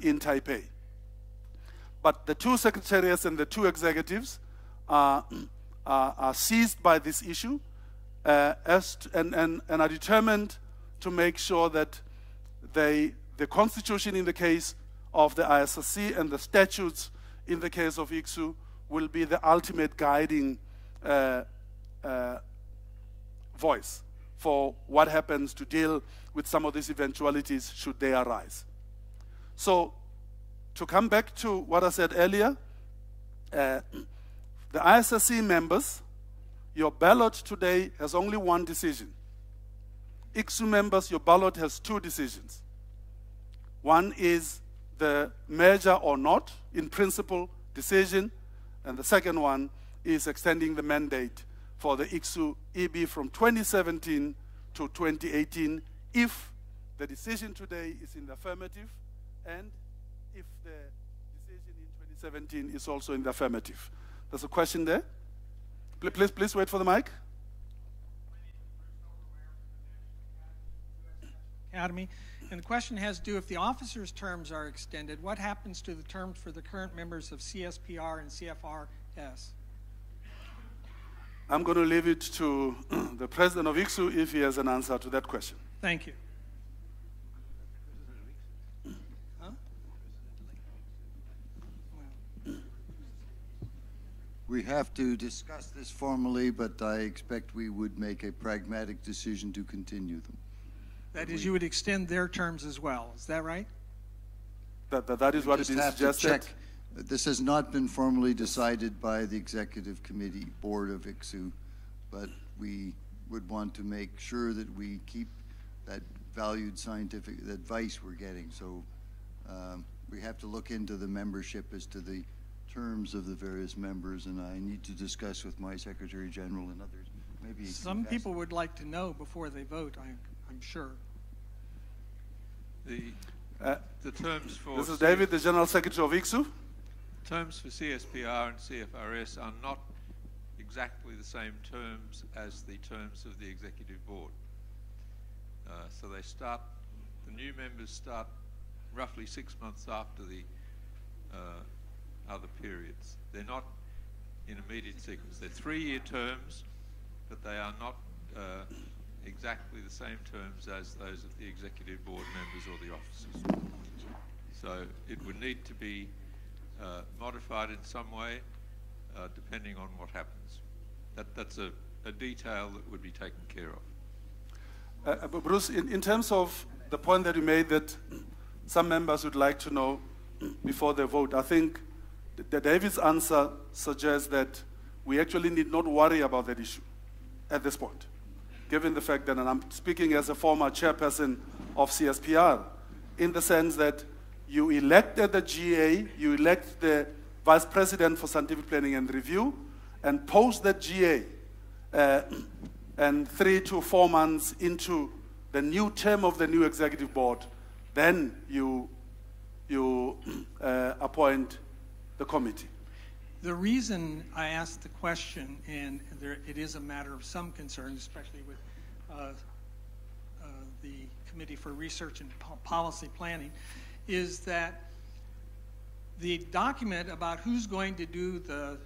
in Taipei. But the two secretariats and the two executives are seized by this issue and are determined to make sure that the constitution in the case of the ISSC and the statutes in the case of ICSU will be the ultimate guiding voice for what happens to deal with some of these eventualities should they arise. So, to come back to what I said earlier, the ISSC members, your ballot today has only one decision. ICSU members, your ballot has two decisions. One is the merger or not, in principle, decision, and the second one is extending the mandate for the ICSU EB from 2017 to 2018 if the decision today is in the affirmative and if the decision in 2017 is also in the affirmative. There's a question there. Please wait for the mic. Academy. And the question has to do, if the officers' terms are extended, what happens to the terms for the current members of CSPR and CFRS? I'm going to leave it to the president of ICSU if he has an answer to that question. Thank you. We have to discuss this formally, but I expect we would make a pragmatic decision to continue them. That is, you would extend their terms as well. Is that right? That is what it is suggested. This has not been formally decided by the Executive Committee Board of ICSU, but we would want to make sure that we keep that valued scientific advice we're getting. So we have to look into the membership as to the terms of the various members, and I need to discuss with my Secretary General and others. Maybe some people would like to know before they vote, I'm sure. The terms for... This is David, the General Secretary of ICSU. Terms for CSPR and CFRS are not exactly the same terms as the terms of the Executive Board. So they start, the new members start roughly 6 months after the other periods. They're not in immediate sequence. They're 3-year terms, but they are not exactly the same terms as those of the Executive Board members or the officers. So it would need to be modified in some way, depending on what happens. That's a detail that would be taken care of. But Bruce, in terms of the point that you made that some members would like to know before they vote, I think that David's answer suggests that we actually need not worry about that issue at this point, given the fact that, and I'm speaking as a former chairperson of CSPR, in the sense that you elected the GA, you elect the Vice President for Scientific Planning and Review, and post that GA, and 3 to 4 months into the new term of the new Executive Board, then you appoint the committee. The reason I asked the question, and it is a matter of some concern, especially with the Committee for Research and Policy Planning, is that the document about who's going to do the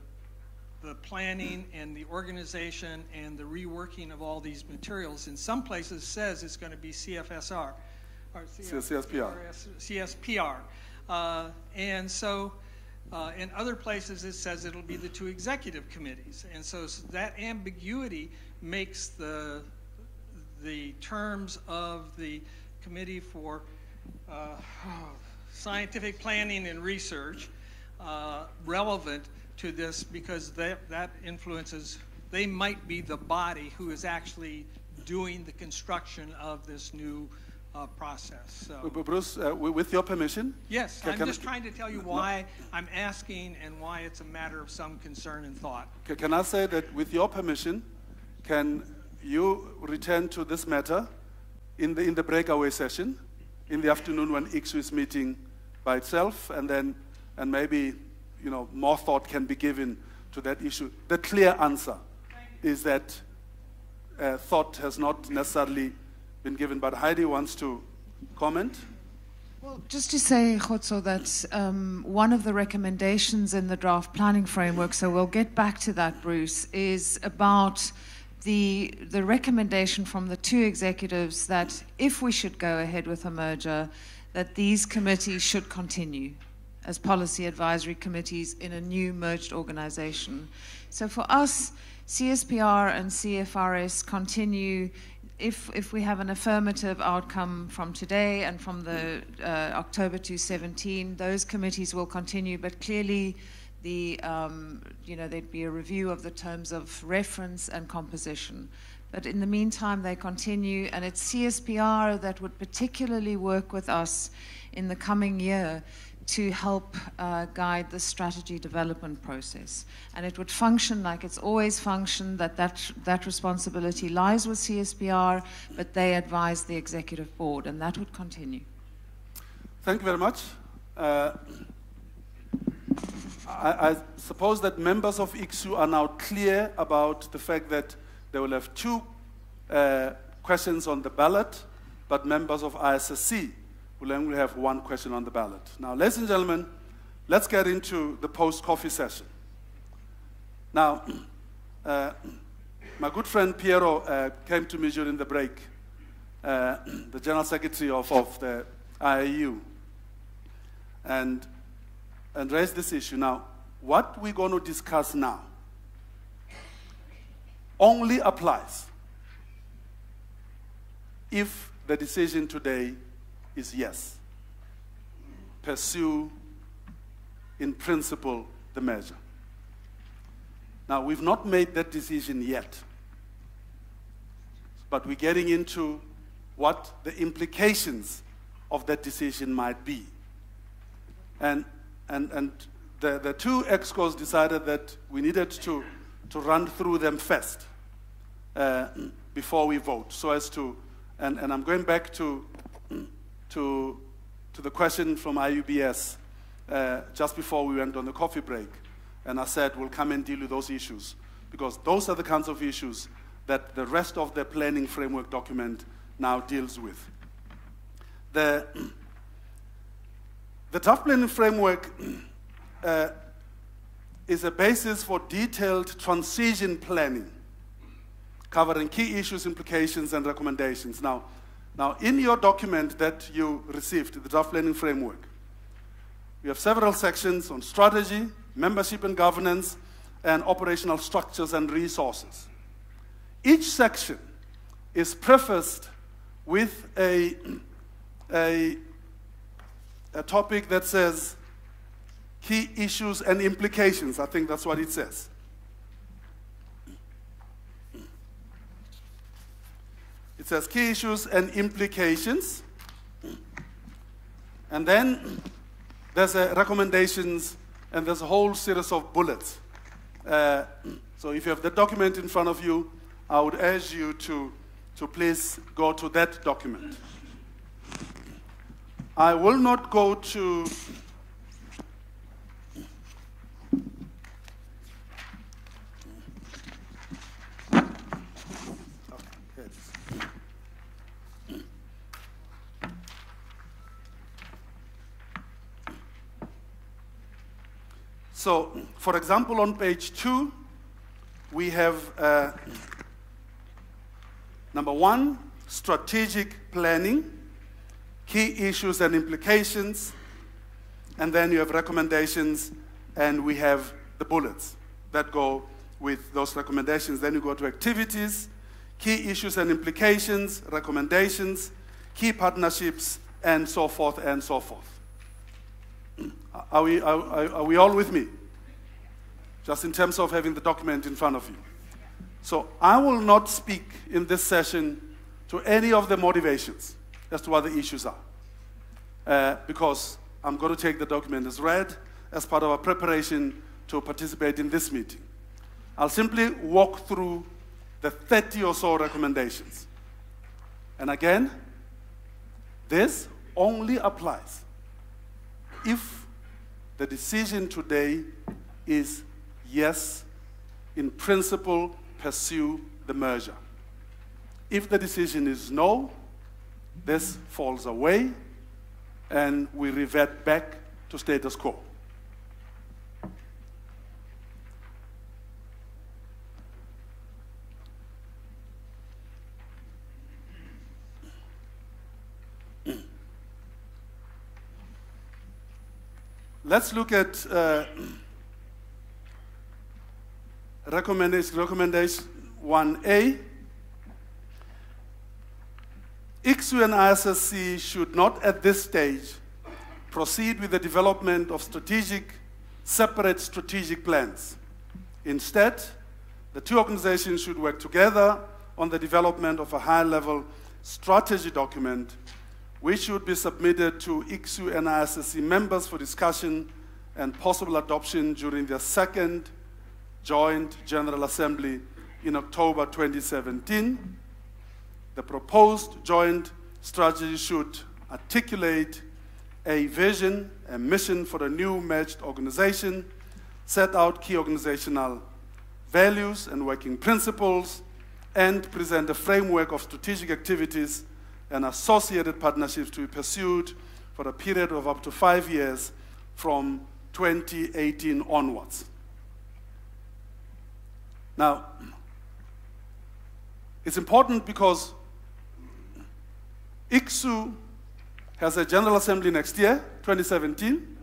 planning and the organization and the reworking of all these materials in some places says it's going to be CFSR or CSPR. And so in other places it says it'll be the 2 executive committees. And so that ambiguity makes the terms of the Committee for Scientific Planning and Research relevant to this, because that influences, they might be the body who is actually doing the construction of this new process. So. Bruce, with your permission? Yes, I'm just trying to tell you why I'm asking and why it's a matter of some concern and thought. Can I say that with your permission, can you return to this matter in the breakaway session in the afternoon when ICSU is meeting by itself, and maybe more thought can be given to that issue. The clear answer is that thought has not necessarily been given, but Heidi wants to comment. Well, just to say, Khotso, that one of the recommendations in the draft planning framework, so we'll get back to that, Bruce, is about the recommendation from the 2 executives that if we should go ahead with a merger, that these committees should continue as policy advisory committees in a new merged organization. So for us, CSPR and CFRS continue if we have an affirmative outcome from today and from the October 2017, those committees will continue, but clearly there'd be a review of the terms of reference and composition. But in the meantime, they continue, and it's CSPR that would particularly work with us in the coming year to help guide the strategy development process. And it would function like it's always functioned, that responsibility lies with CSPR, but they advise the Executive Board, and that would continue. Thank you very much. I suppose that members of ICSU are now clear about the fact that they will have 2 questions on the ballot but members of ISSC will only have one question on the ballot. Now, ladies and gentlemen, let's get into the post-coffee session. Now, my good friend Piero came to me during the break, the General Secretary of the IAU, and raised this issue. Now, what we're going to discuss now only applies if the decision today is yes. Pursue in principle the measure. Now, we've not made that decision yet, but we're getting into what the implications of that decision might be. And the two ExCos decided that we needed to run through them first before we vote, so as to, and I'm going back to the question from IUBS just before we went on the coffee break, and I said we'll come and deal with those issues, because those are the kinds of issues that the rest of the planning framework document now deals with. The draft planning framework is a basis for detailed transition planning, covering key issues, implications, and recommendations. Now, in your document that you received, the draft planning framework, we have several sections on strategy, membership and governance, and operational structures and resources. Each section is prefaced with a topic that says key issues and implications. I think that's what it says. It says key issues and implications. And then there's recommendations, and there's a whole series of bullets. So if you have the document in front of you, I would urge you to please go to that document. I will not go to So, for example, on page 2, we have number 1, strategic planning, key issues and implications, and then you have recommendations, and we have the bullets that go with those recommendations. Then you go to activities, key issues and implications, recommendations, key partnerships, and so forth and so forth. Are we all with me? Just in terms of having the document in front of you. So I will not speak in this session to any of the motivations as to what the issues are, because I'm going to take the document as read as part of our preparation to participate in this meeting. I'll simply walk through the 30 or so recommendations. And again, this only applies if the decision today is yes, in principle, pursue the merger. If the decision is no, this falls away and we revert back to status quo. Let's look at recommendation 1A. ICSU and ISSC should not at this stage proceed with the development of separate strategic plans. Instead, the two organizations should work together on the development of a high-level strategy document which should be submitted to ICSU and ISSC members for discussion and possible adoption during their second Joint General Assembly in October 2017. The proposed joint strategy should articulate a vision, a mission for the new merged organization, set out key organizational values and working principles, and present a framework of strategic activities and associated partnerships to be pursued for a period of up to 5 years from 2018 onwards. Now, it's important because ICSU has a General Assembly next year, 2017.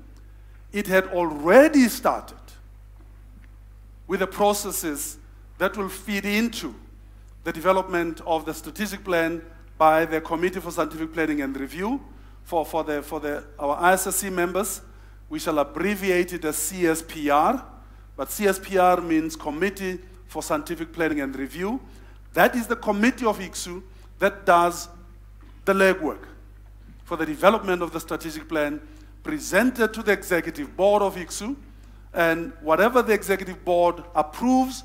It had already started with the processes that will feed into the development of the strategic plan by the Committee for Scientific Planning and Review. For our ISSC members, we shall abbreviate it as CSPR, but CSPR means Committee for Scientific Planning and Review. That is the committee of ICSU that does the legwork for the development of the strategic plan presented to the executive board of ICSU, and whatever the executive board approves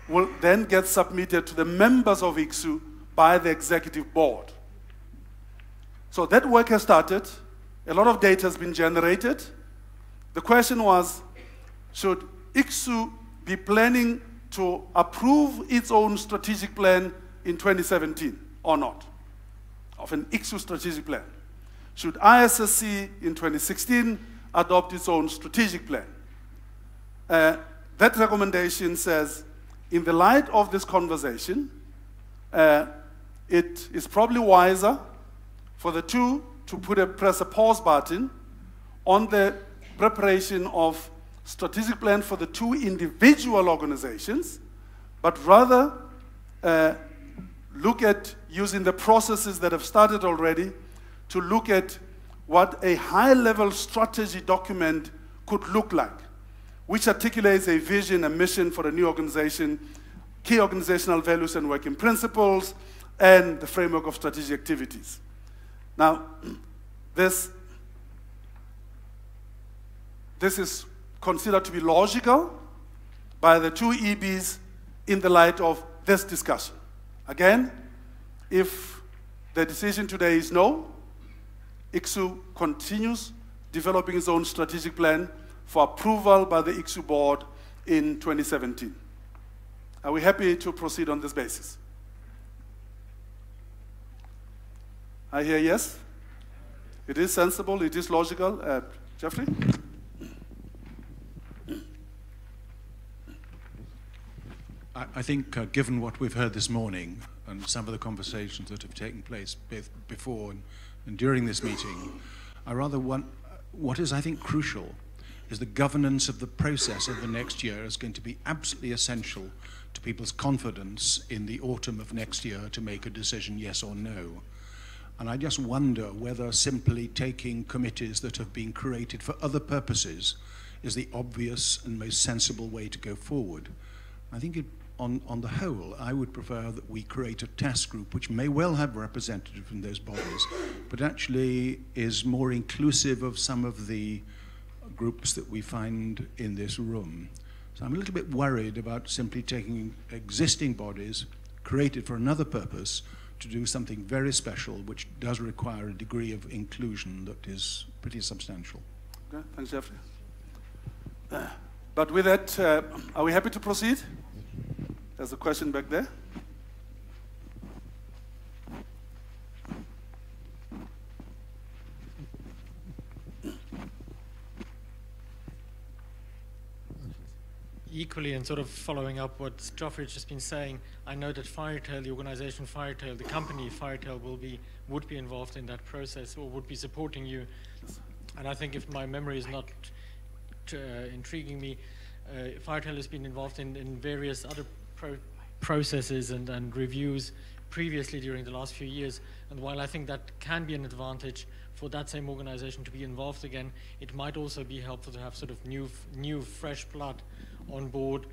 will then get submitted to the members of ICSU by the executive board. So that work has started. A lot of data has been generated. The question was, should ICSU be planning to approve its own strategic plan in 2017 or not, of an ICSU strategic plan? Should ISSC in 2016 adopt its own strategic plan? That recommendation says, in the light of this conversation, it is probably wiser for the two to press a pause button on the preparation of strategic plan for the two individual organizations, but rather look at using the processes that have started already to look at what a high-level strategy document could look like, which articulates a vision, a mission for a new organization, key organizational values and working principles, and the framework of strategic activities. Now, this is considered to be logical by the two EBs in the light of this discussion. Again, if the decision today is no, ICSU continues developing its own strategic plan for approval by the ICSU board in 2017. Are we happy to proceed on this basis? I hear yes. It is sensible, it is logical. Jeffrey? I think given what we've heard this morning and some of the conversations that have taken place before and during this meeting, I rather want, what is I think crucial is the governance of the process of the next year is going to be absolutely essential to people's confidence in the autumn of next year to make a decision yes or no. And I just wonder whether simply taking committees that have been created for other purposes is the obvious and most sensible way to go forward. I think on the whole, I would prefer that we create a task group which may well have representatives from those bodies, but actually is more inclusive of some of the groups that we find in this room. So I'm a little bit worried about simply taking existing bodies created for another purpose to do something very special, which does require a degree of inclusion that is pretty substantial. Okay, thanks, Jeffrey. But with that, are we happy to proceed? There's a question back there. Equally, and sort of following up what Geoffrey has just been saying, I know that Firetail, the organization Firetail, the company Firetail would be involved in that process or would be supporting you. And I think if my memory is not intriguing me, Firetail has been involved in various other processes and reviews previously during the last few years. And while I think that can be an advantage for that same organization to be involved again, it might also be helpful to have sort of new fresh blood on board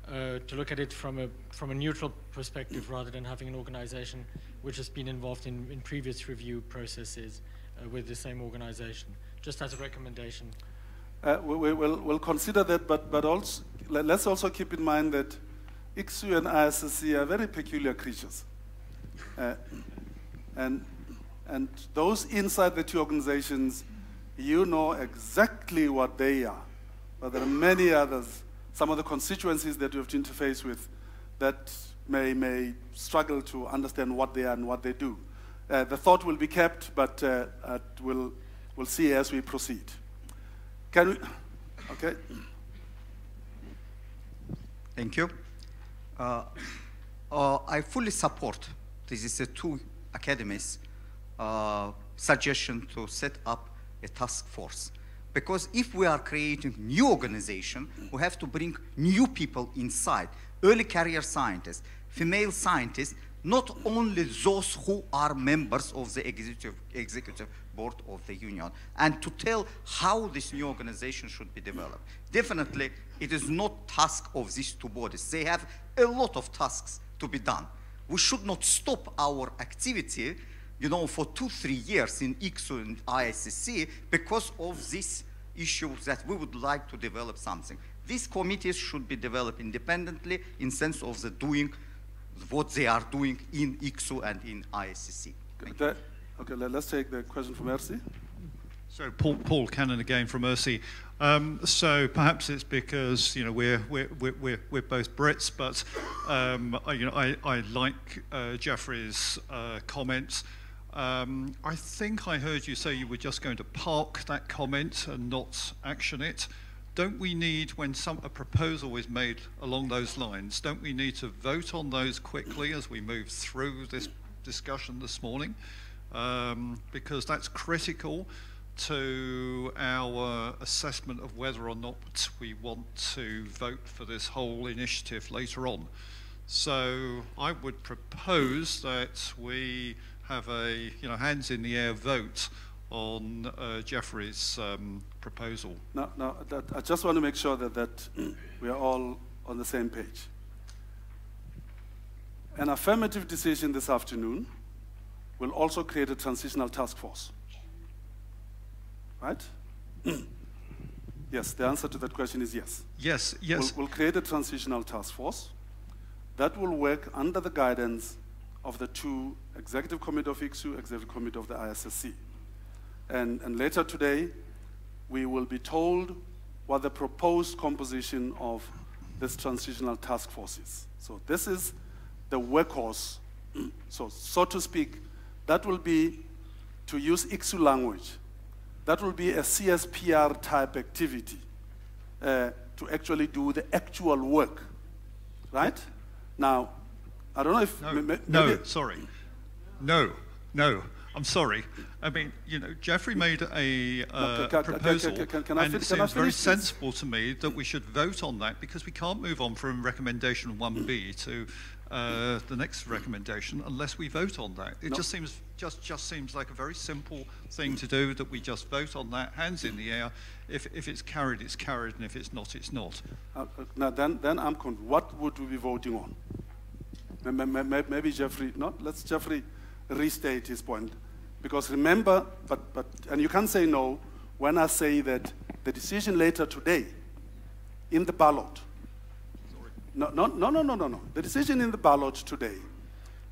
to look at it from a neutral perspective rather than having an organization which has been involved in previous review processes with the same organization. Just as a recommendation. We'll consider that, but also, let's also keep in mind that ICSU and ISSC are very peculiar creatures. And those inside the two organizations, you know exactly what they are. But there are many others, some of the constituencies that you have to interface with that may struggle to understand what they are and what they do. the thought will be kept, but we'll see as we proceed. Can we? Okay. Thank you. I fully support this is a two academies suggestion to set up a task force. Because if we are creating new organization, we have to bring new people inside, early career scientists, female scientists, not only those who are members of the executive board of the union, and to tell how this new organization should be developed. Definitely, it is not task of these two bodies. They have a lot of tasks to be done. We should not stop our activity, you know, for 2-3 years in ICSU and ISSC because of this issue that we would like to develop something. These committees should be developed independently in sense of the doing what they are doing in ICSU and in ISSC. Okay, let's take the question from Mercy. So Paul Cannon again from Mercy. So perhaps it's because we're both Brits, but I like Jeffrey's comments. I think I heard you say you were just going to park that comment and not action it. Don't we need, when a proposal is made along those lines, don't we need to vote on those quickly as we move through this discussion this morning? Because that's critical to our assessment of whether or not we want to vote for this whole initiative later on. So I would propose that we have a hands in the air vote on Jeffrey's proposal. Now I just want to make sure that we are all on the same page. An affirmative decision this afternoon will also create a transitional task force. Right? Yes, the answer to that question is yes. Yes. We'll create a transitional task force that will work under the guidance of the two Executive Committee of ICSU, Executive Committee of the ISSC. And later today, we will be told what the proposed composition of this transitional task force is. So this is the workhorse. So to speak, that will be, to use ICSU language, that will be a CSPR type activity to actually do the actual work, right? Now, I don't know if... No, I'm sorry. I mean, Jeffrey made a proposal, and it seems very sensible to me that we should vote on that because we can't move on from recommendation 1B to the next recommendation unless we vote on that. It just seems like a very simple thing to do, that we just vote on that, hands in the air. If it's carried, it's carried, and if it's not, it's not. Now then I'm confused. What would we be voting on? Maybe Jeffrey, let's Jeffrey restate his point. Because remember, and you can't say no when I say that the decision later today in the ballot, no. The decision in the ballot today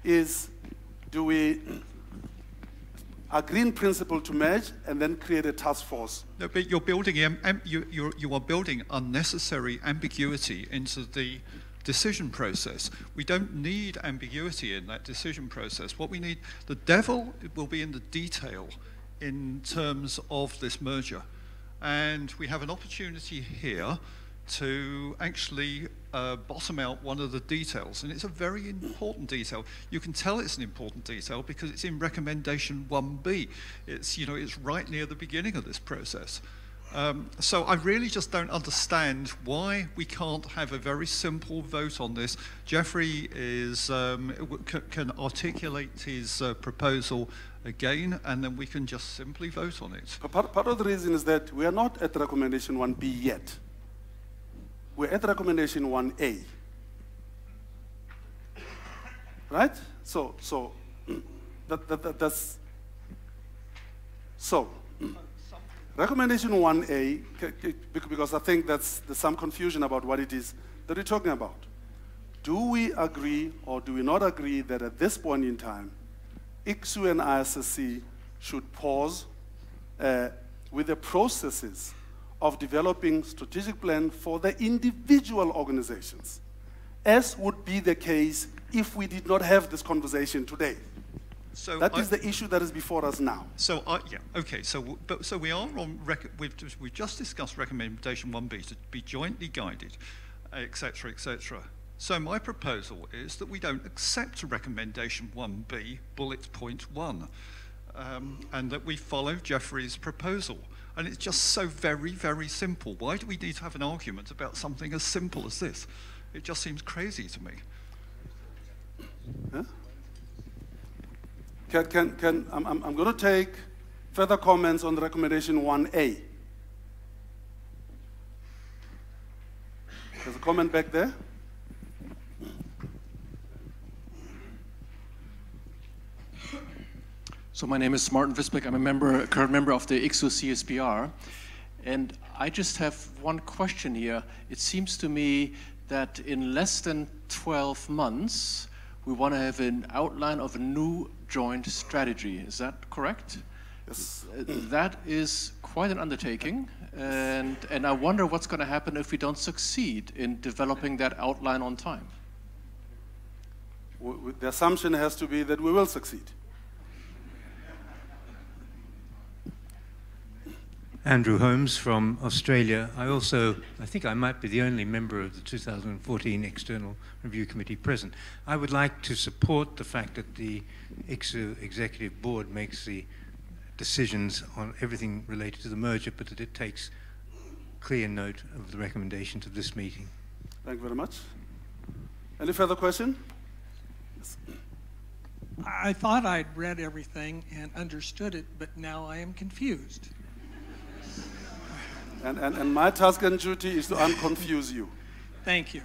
is, do we agree in principle to merge and then create a task force? No, but you're building, you are building unnecessary ambiguity into the decision process. We don't need ambiguity in that decision process. What we need, the devil will be in the detail in terms of this merger. And we have an opportunity here to actually bottom out one of the details. And it's a very important detail. You can tell it's an important detail because it's in recommendation 1B. It's right near the beginning of this process. So I really just don't understand why we can't have a very simple vote on this. Jeffrey can articulate his proposal again, and then we can just simply vote on it. Part of the reason is that we are not at recommendation 1B yet. We're at recommendation 1A. Right? So that's... So... Recommendation 1A, because I think there's some confusion about what it is that we're talking about. Do we agree or do we not agree that at this point in time, ICSU and ISSC should pause with the processes of developing strategic plan for the individual organizations, as would be the case if we did not have this conversation today? So that is the issue that is before us now. So, yeah, okay. So, so we are on. We've just discussed recommendation 1B to be jointly guided, etc., etc. So my proposal is that we don't accept recommendation 1B, bullet point 1, and that we follow Jeffrey's proposal. And it's just so very, very simple. Why do we need to have an argument about something as simple as this? It just seems crazy to me. Huh? I'm going to take further comments on the recommendation 1A. There's a comment back there. So my name is Martin Visbeck. I'm a current member of the ICSU CSPR. And I just have one question here. It seems to me that in less than 12 months, we want to have an outline of a new joint strategy. Is that correct? Yes. That is quite an undertaking. And I wonder what's going to happen if we don't succeed in developing that outline on time. The assumption has to be that we will succeed. Andrew Holmes from Australia. I think I might be the only member of the 2014 External Review Committee present. I would like to support the fact that the ICSU Executive Board makes the decisions on everything related to the merger, but that it takes clear note of the recommendations of this meeting. Thank you very much. Any further question? Yes. I thought I'd read everything and understood it, but now I am confused. And my task and duty is to unconfuse you. Thank you.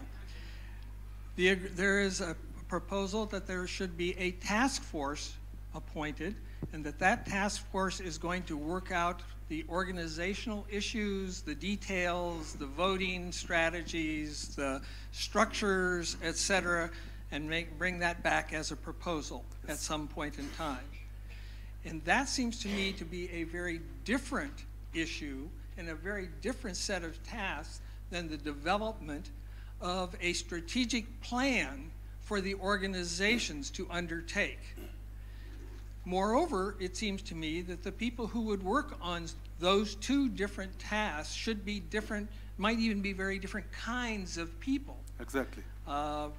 There is a proposal that there should be a task force appointed, and that task force is going to work out the organizational issues, the details, the voting strategies, the structures, etc., and bring that back as a proposal at some point in time. And that seems to me to be a very different issue and a very different set of tasks than the development of a strategic plan for the organizations to undertake. Moreover, it seems to me that the people who would work on those two different tasks should be different, might even be very different kinds of people. Exactly.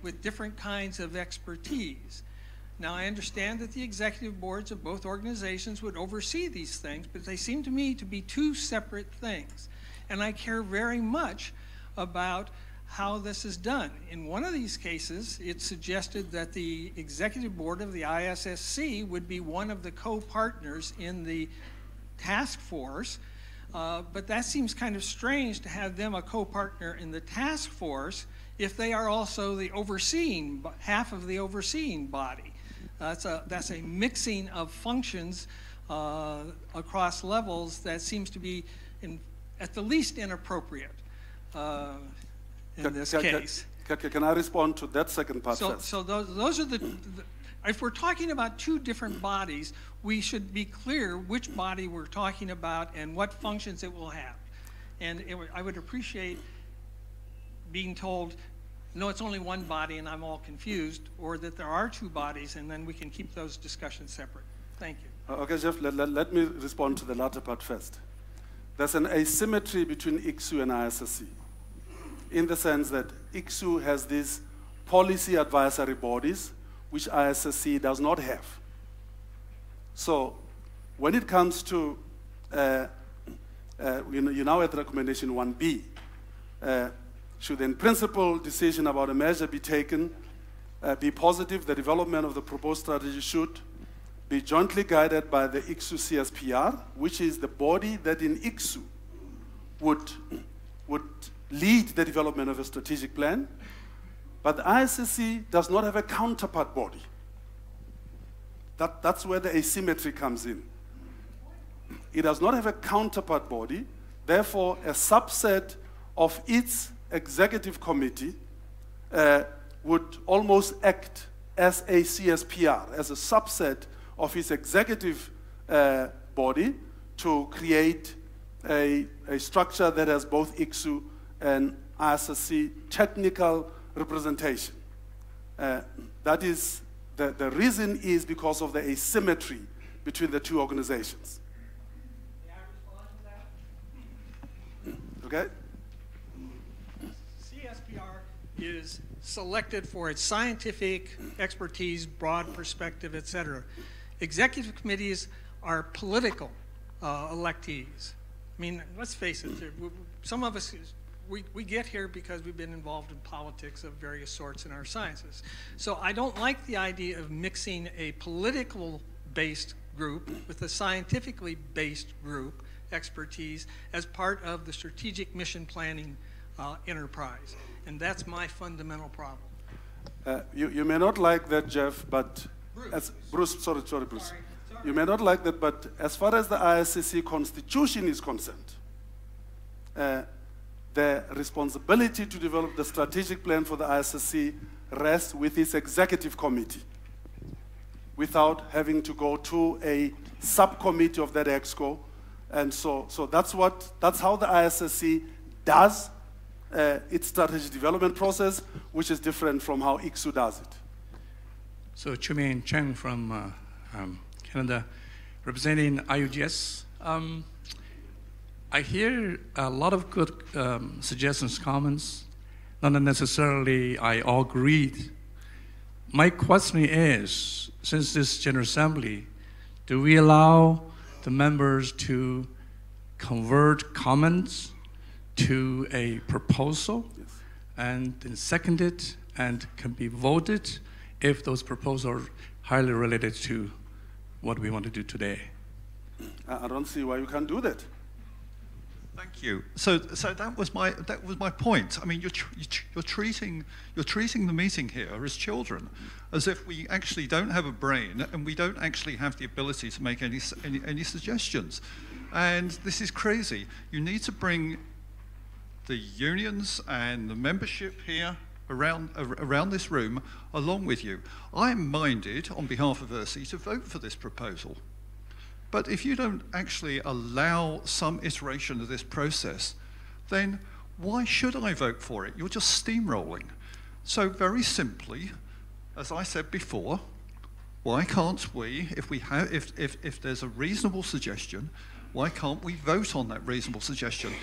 With different kinds of expertise. Now, I understand that the executive boards of both organizations would oversee these things, but they seem to me to be two separate things. And I care very much about how this is done. In one of these cases, it suggested that the executive board of the ISSC would be one of the co-partners in the task force, but that seems kind of strange to have them a co-partner in the task force if they are also the overseeing, half of the overseeing body. That's a mixing of functions across levels that seems to be, at the least, inappropriate in this case. Can I respond to that second part first? So those are if we're talking about two different bodies, we should be clear which body we're talking about and what functions it will have. And I would appreciate being told, no, it's only one body and I'm all confused, or that there are two bodies and then we can keep those discussions separate. Thank you. Okay, Jeff, let me respond to the latter part first. There's an asymmetry between ICSU and ISSC in the sense that ICSU has these policy advisory bodies which ISSC does not have. So when it comes to, you now at recommendation 1B, should in principle decision about a measure be taken, be positive, the development of the proposed strategy should be jointly guided by the ICSU CSPR, which is the body that in ICSU would lead the development of a strategic plan, but the ISSC does not have a counterpart body. That's where the asymmetry comes in. It does not have a counterpart body, therefore a subset of its executive committee would almost act as a CSPR, as a subset of its executive body to create a structure that has both ICSU and ISSC technical representation. That is The reason is because of the asymmetry between the two organizations. Okay? CSPR is selected for its scientific expertise, broad perspective, etc. Executive committees are political electees. I mean, let's face it, some of us, we get here because we've been involved in politics of various sorts in our sciences. So I don't like the idea of mixing a political-based group with a scientifically based group expertise as part of the strategic mission planning enterprise. And that's my fundamental problem. You may not like that, Jeff, but Bruce. Sorry, Bruce. You may not like that, but as far as the ISSC constitution is concerned, the responsibility to develop the strategic plan for the ISSC rests with its executive committee, without having to go to a subcommittee of that EXCO. And so that's how the ISSC does its strategy development process, which is different from how ICSU does it. So Chumin Cheng from Canada, representing IUGS. I hear a lot of good suggestions, comments. Not necessarily I all agreed. My question is, since this General Assembly, do we allow the members to convert comments to a proposal, and then second it, and can be voted if those proposals are highly related to what we want to do today? I don't see why you can't do that. Thank you. So that was my point. I mean, you're treating the meeting here as children, as if we actually don't have a brain and we don't actually have the ability to make any suggestions. And this is crazy. You need to bring the unions and the membership here around this room along with you. I'm minded, on behalf of ISSC, to vote for this proposal. But if you don't actually allow some iteration of this process, then why should I vote for it? You're just steamrolling. So very simply, as I said before, why can't we, if there's a reasonable suggestion, why can't we vote on that reasonable suggestion?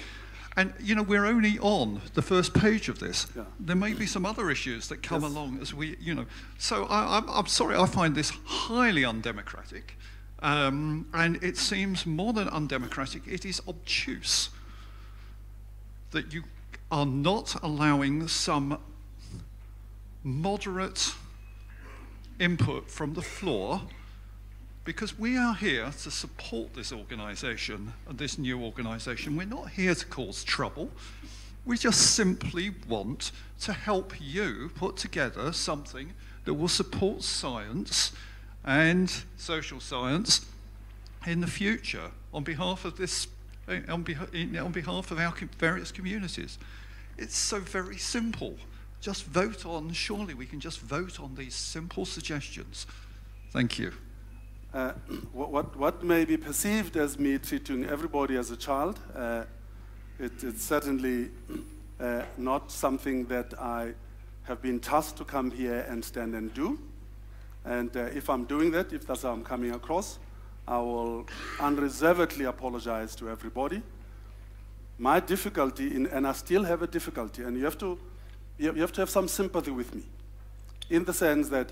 And, you know, we're only on the first page of this. Yeah. There may be some other issues that come along as we, you know. So I'm sorry, I find this highly undemocratic. And it seems more than undemocratic, it is obtuse that you are not allowing some moderate input from the floor, because we are here to support this organization and this new organization. We're not here to cause trouble. We just simply want to help you put together something that will support science and social science in the future on behalf of this, on behalf of our various communities. It's so very simple. Just vote on, surely we can just vote on these simple suggestions. Thank you. What may be perceived as me treating everybody as a child, it's certainly not something that I have been tasked to come here and stand and do. And if I'm doing that, if that's how I'm coming across, I will unreservedly apologize to everybody. My difficulty, and I still have a difficulty, and you have to have some sympathy with me, in the sense that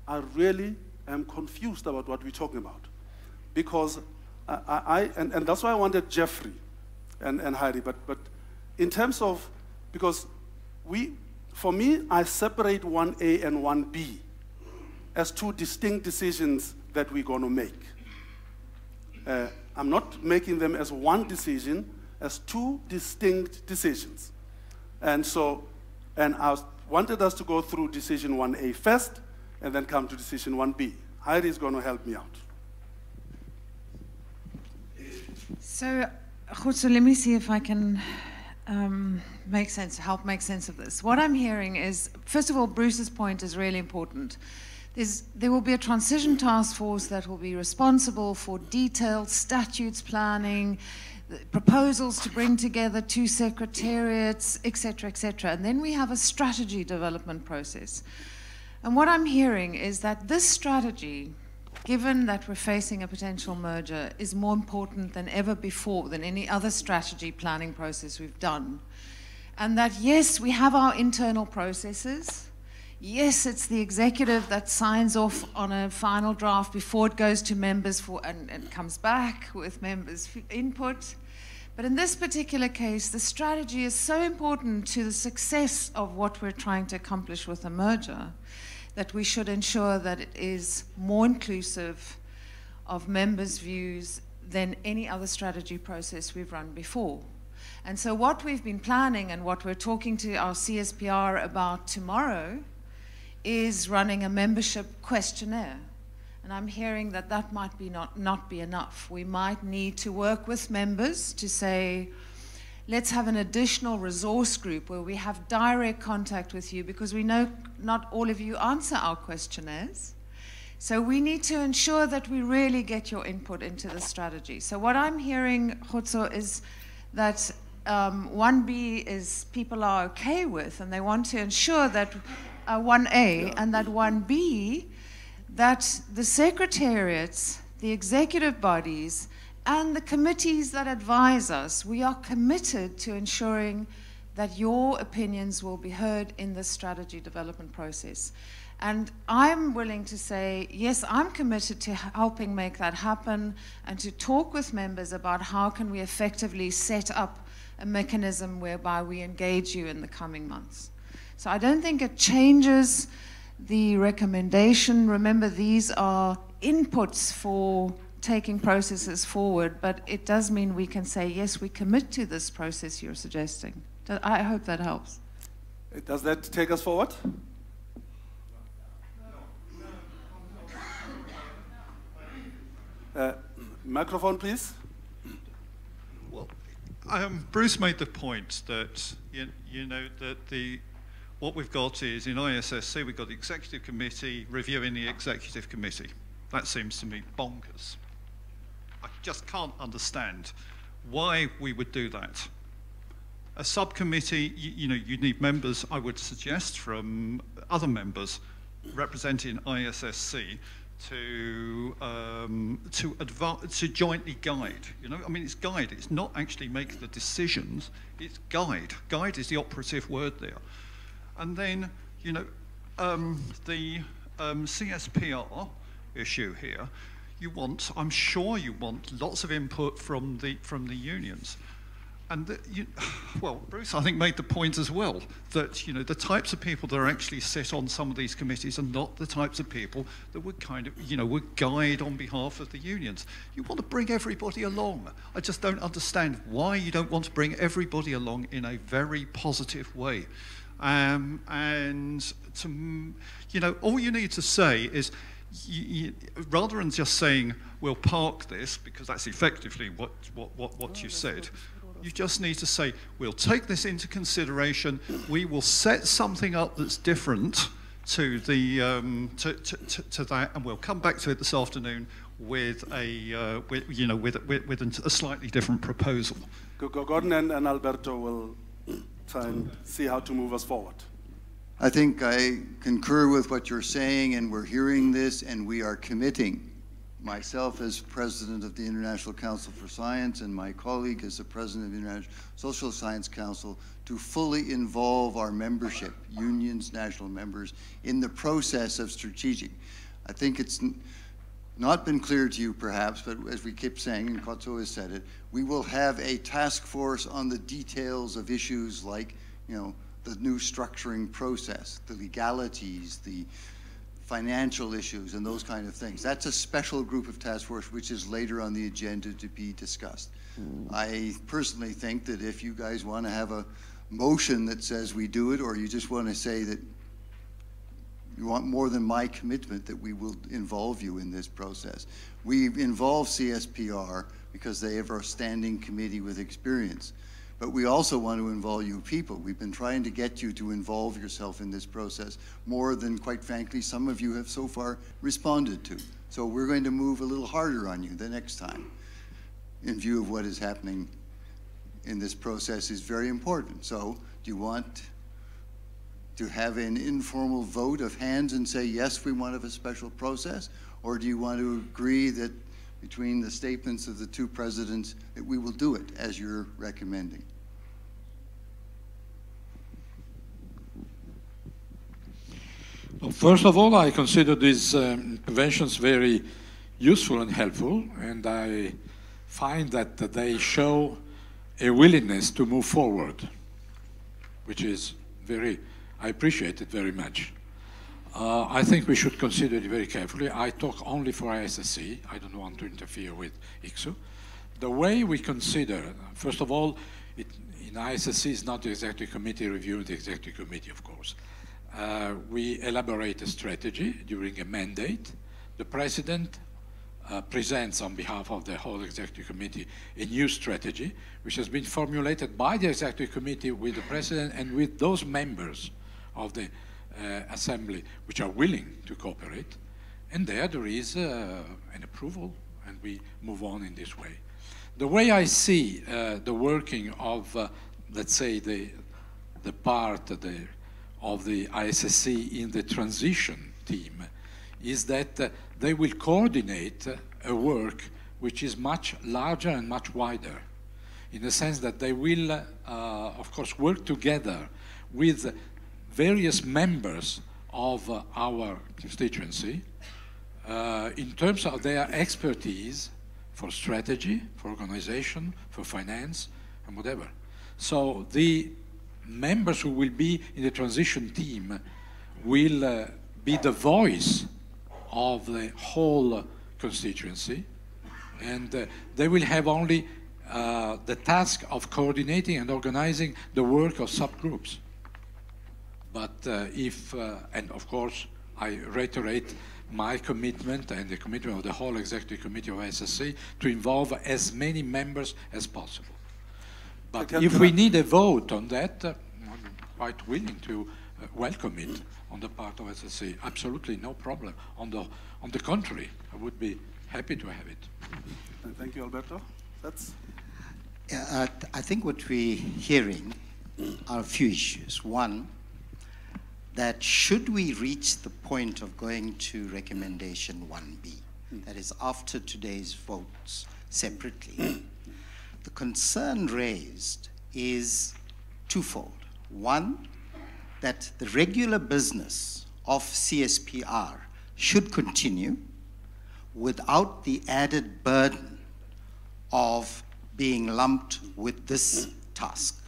I really am confused about what we're talking about. Because and that's why I wanted Jeffrey and Heidi, but in terms of, because for me, I separate 1A and 1B as two distinct decisions that we're going to make. I'm not making them as one decision, as two distinct decisions. And I wanted us to go through decision 1A first, and then come to decision 1B. Heidi is going to help me out. So let me see if I can help make sense of this. What I'm hearing is, first of all, Bruce's point is really important. There will be a transition task force that will be responsible for detailed statutes planning, proposals to bring together two secretariats, etc., etc. And then we have a strategy development process. And what I'm hearing is that this strategy, given that we're facing a potential merger, is more important than ever before, than any other strategy planning process we've done. And that, yes, we have our internal processes. Yes, it's the executive that signs off on a final draft before it goes to members and comes back with members' input. But in this particular case, the strategy is so important to the success of what we're trying to accomplish with the merger that we should ensure that it is more inclusive of members' views than any other strategy process we've run before. And so what we've been planning and what we're talking to our CSPR about tomorrow is running a membership questionnaire. And I'm hearing that that might be not be enough. We might need to work with members to say, let's have an additional resource group where we have direct contact with you, because we know not all of you answer our questionnaires. So we need to ensure that we really get your input into the strategy. So what I'm hearing, Khotso, is that 1B is people are okay with, and they want to ensure that 1A, and that 1B, that the secretariats, the executive bodies, and the committees that advise us, we are committed to ensuring that your opinions will be heard in the strategy development process. And I'm willing to say, yes, I'm committed to helping make that happen and to talk with members about how can we effectively set up a mechanism whereby we engage you in the coming months. So I don't think it changes the recommendation. Remember, these are inputs for taking processes forward, but it does mean we can say, yes, we commit to this process you're suggesting. I hope that helps. Does that take us forward? Microphone, please. Well, Bruce made the point that you know that what we've got is in ISSC we've got the executive committee reviewing the executive committee. That seems to me bonkers. I just can't understand why we would do that. A subcommittee, you need members, I would suggest, from other members representing ISSC to jointly guide. I mean, it's guide. It's not actually make the decisions. It's guide. Guide is the operative word there. And then, the CSPR issue here. I'm sure you want lots of input from the unions. And well, Bruce, I think, made the point as well that the types of people that are actually sit on some of these committees are not the types of people that would would guide on behalf of the unions. You want to bring everybody along. I just don't understand why you don't want to bring everybody along in a very positive way. And all you need to say is, rather than just saying we'll park this, because that's effectively what you said. You just need to say, we'll take this into consideration. We will set something up that's different to the to that, and we'll come back to it this afternoon with a slightly different proposal. Gordon and Alberto will try and see how to move us forward. I think I concur with what you're saying, and we're hearing this, and we are committing. Myself as president of the International Council for Science and my colleague as the president of the International Social Science Council to fully involve our membership, unions, national members, in the process of strategic. I think it's not been clear to you perhaps, but as we keep saying, and Khotso has said it, we will have a task force on the details of issues like, the new structuring process, the legalities, the financial issues and those kind of things. That's a special group of task force which is later on the agenda to be discussed. I personally think that if you guys want to have a motion that says we do it, or you just want to say that you want more than my commitment that we will involve you in this process. We involve CSPR because they have our standing committee with experience. But we also want to involve you people. We've been trying to get you to involve yourself in this process more than, quite frankly, some of you have so far responded to. So we're going to move a little harder on you the next time in view of what is happening in this process is very important. So do you want to have an informal vote of hands and say, yes, we want to have a special process? Or do you want to agree that between the statements of the two presidents that we will do it as you're recommending? Well, first of all, I consider these interventions very useful and helpful, and I find that they show a willingness to move forward, which is I appreciate it very much. I think we should consider it very carefully. I talk only for ISSC. I don't want to interfere with ICSU. The way we consider, first of all, in ISSC is not the executive committee reviewing the executive committee, of course. We elaborate a strategy during a mandate. The president presents on behalf of the whole executive committee a new strategy, which has been formulated by the executive committee with the president and with those members of the assembly which are willing to cooperate. And there is an approval, and we move on in this way. The way I see the working of, let's say, the part of the ISSC in the transition team is that they will coordinate a work which is much larger and much wider, in the sense that they will, of course, work together with various members of our constituency in terms of their expertise for strategy, for organization, for finance, and whatever. So the members who will be in the transition team will be the voice of the whole constituency, and they will have only the task of coordinating and organizing the work of subgroups. But and of course, I reiterate my commitment and the commitment of the whole executive committee of ISSC to involve as many members as possible. But if we need a vote on that, I'm quite willing to welcome it on the part of ISSC. Absolutely no problem. On the contrary, I would be happy to have it. Thank you, Alberto. I think what we're hearing are a few issues. One, that should we reach the point of going to recommendation 1B, that is after today's votes separately, the concern raised is twofold. One, that the regular business of CSPR should continue without the added burden of being lumped with this task.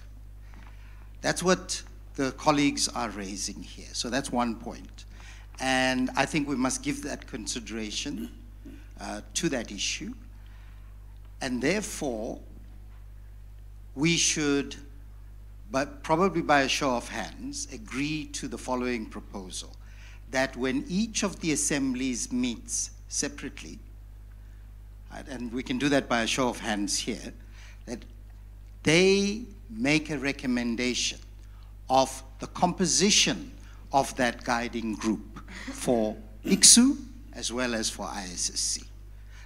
That's what the colleagues are raising here. So that's one point. And I think we must give that consideration to that issue. And therefore, we should, but probably by a show of hands, agree to the following proposal, that when each of the assemblies meets separately, and we can do that by a show of hands here, that they make a recommendation of the composition of that guiding group for ICSU as well as for ISSC.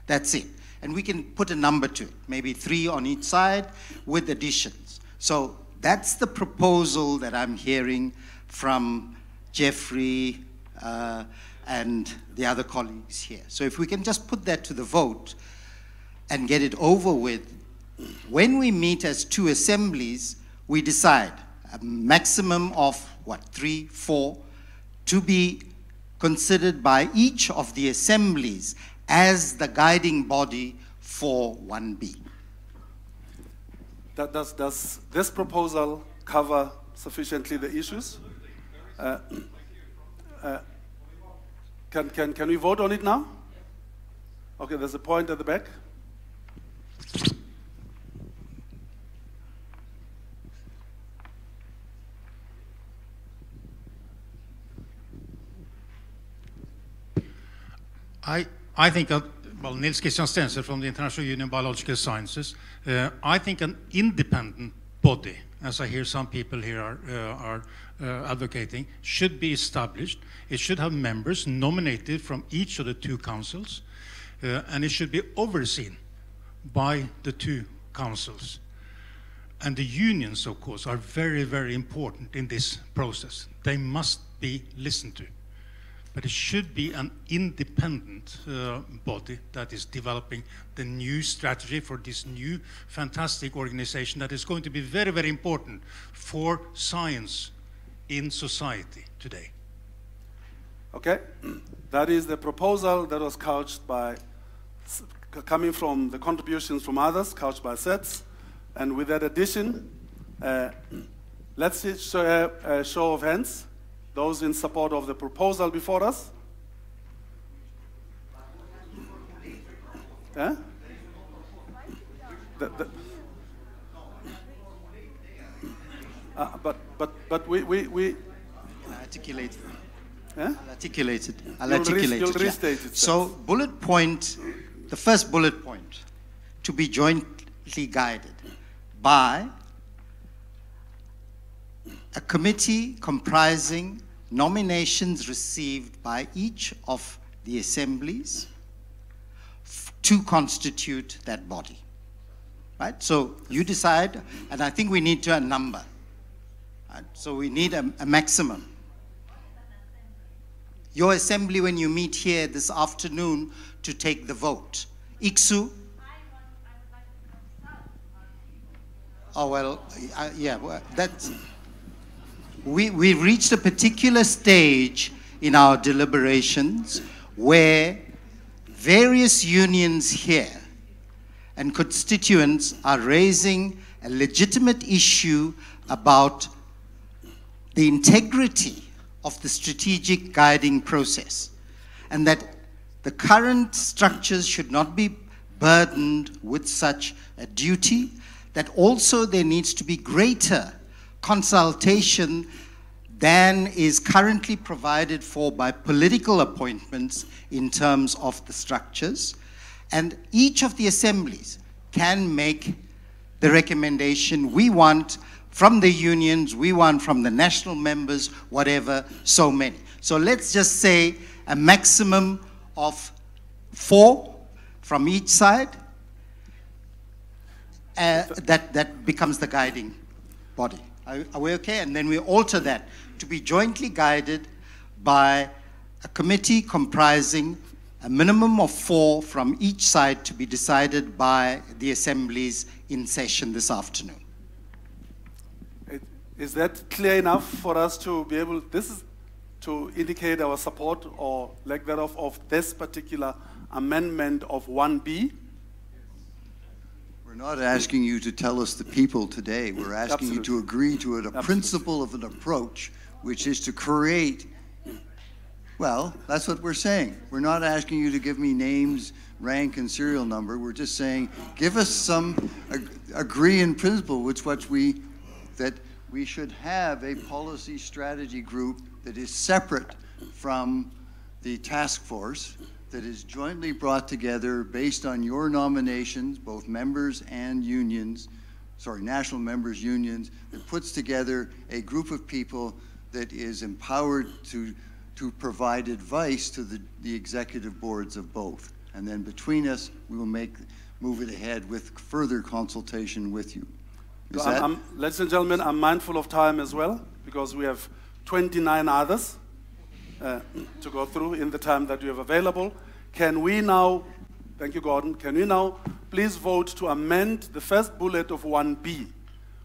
That's it. And we can put a number to it, maybe 3 on each side with additions. So that's the proposal that I'm hearing from Jeffrey and the other colleagues here. So if we can just put that to the vote and get it over with, when we meet as 2 assemblies, we decide a maximum of, 3, 4, to be considered by each of the assemblies as the guiding body for 1B. Does this proposal cover sufficiently the issues? Can we vote on it now? Okay, there's a point at the back. I think, well, Nils Christian Stenser from the International Union of Biological Sciences, I think an independent body, as I hear some people here are advocating, should be established. It should have members nominated from each of the 2 councils, and it should be overseen by the 2 councils. And the unions, of course, are very, very important in this process. They must be listened to. But it should be an independent body that is developing the new strategy for this new fantastic organization that is going to be very, very important for science in society today. Okay, that is the proposal that was couched by, coming from the contributions from others, couched by sets. And with that addition, let's show a show of hands. Those in support of the proposal before us. Yeah? But we articulate. Yeah? I'll articulate it. Restate it. So bullet point, the first bullet point, to be jointly guided by a committee comprising nominations received by each of the assemblies to constitute that body. Right? So you decide, and I think we need to a number. Right? So we need a maximum. Your assembly, when you meet here this afternoon to take the vote. ICSU? Oh, well, yeah, well, that's... We reached a particular stage in our deliberations where various unions here and constituents are raising a legitimate issue about the integrity of the strategic guiding process, and that the current structures should not be burdened with such a duty, that also there needs to be greater consultation than is currently provided for by political appointments in terms of the structures. And each of the assemblies can make the recommendation we want from the unions, we want from the national members, whatever, so many. So let's just say a maximum of 4 from each side. That becomes the guiding body. Are we okay? And then we alter that to be jointly guided by a committee comprising a minimum of 4 from each side to be decided by the assemblies in session this afternoon. Is that clear enough for us to be able, this is to indicate our support or lack thereof of this particular amendment of 1B? We're not asking you to tell us the people today. We're asking you to agree to a principle of an approach, which is to create, well, that's what we're saying. We're not asking you to give me names, rank, and serial number. We're just saying, give us some agree in principle, that we should have a policy strategy group that is separate from the task force, that is jointly brought together based on your nominations, both members and unions, national members, unions, that puts together a group of people that is empowered to provide advice to the executive boards of both. And then between us, we will move it ahead with further consultation with you. Ladies and gentlemen, I'm mindful of time as well, because we have 29 others to go through in the time that you have available. Can we now, thank you, Gordon, can we now please vote to amend the first bullet of 1B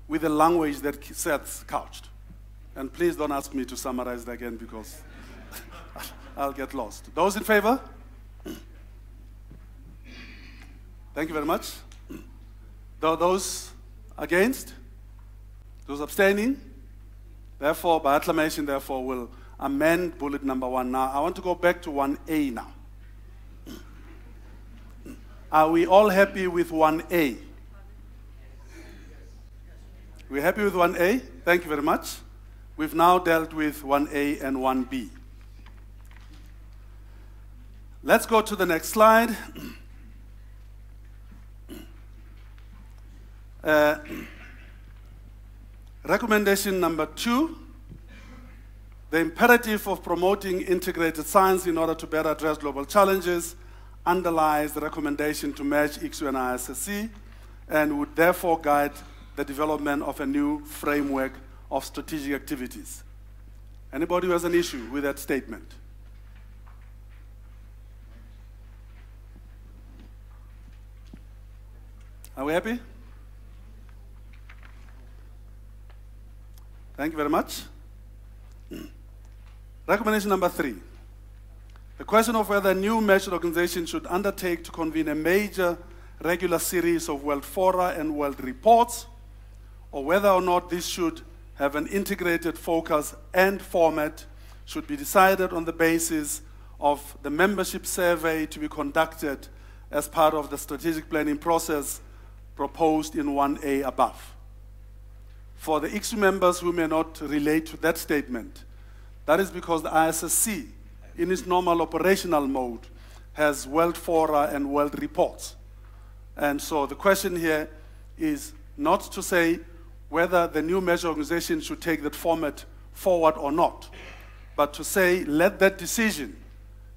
with the language that Seth's couched? And please don't ask me to summarize it again, because I'll get lost. Those in favor? Thank you very much. Those against? Those abstaining? Therefore, by acclamation, therefore, we'll amend bullet number 1. Now, I want to go back to 1A now. Are we all happy with 1A? We're happy with 1A? Thank you very much. We've now dealt with 1A and 1B. Let's go to the next slide. Recommendation number 2, the imperative of promoting integrated science in order to better address global challenges underlies the recommendation to merge ICSU and ISSC, and would therefore guide the development of a new framework of strategic activities. Anybody who has an issue with that statement? Are we happy? Thank you very much. Recommendation number 3. The question of whether a new merged organization should undertake to convene a major regular series of world fora and world reports, or whether or not this should have an integrated focus and format, should be decided on the basis of the membership survey to be conducted as part of the strategic planning process proposed in 1A above. For the ICSU members who may not relate to that statement, that is because the ISSC, in its normal operational mode, has world fora and world reports. And so the question here is not to say whether the new measure organization should take that format forward or not, but to say let that decision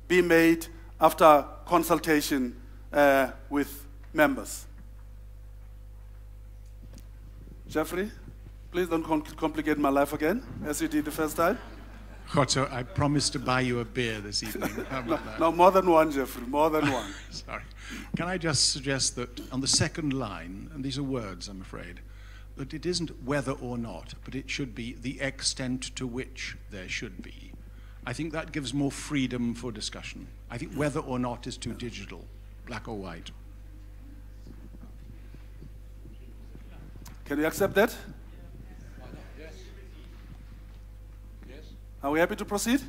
be made after consultation with members. Jeffrey, please don't complicate my life again, as you did the first time. Khotso, I promised to buy you a beer this evening. How about that? No, more than one, Jeffrey, more than one. Sorry. Can I just suggest that on the second line, and these are words, I'm afraid, that it isn't whether or not, but it should be the extent to which there should be. I think that gives more freedom for discussion. I think whether or not is too digital, black or white. Can you accept that? Are we happy to proceed?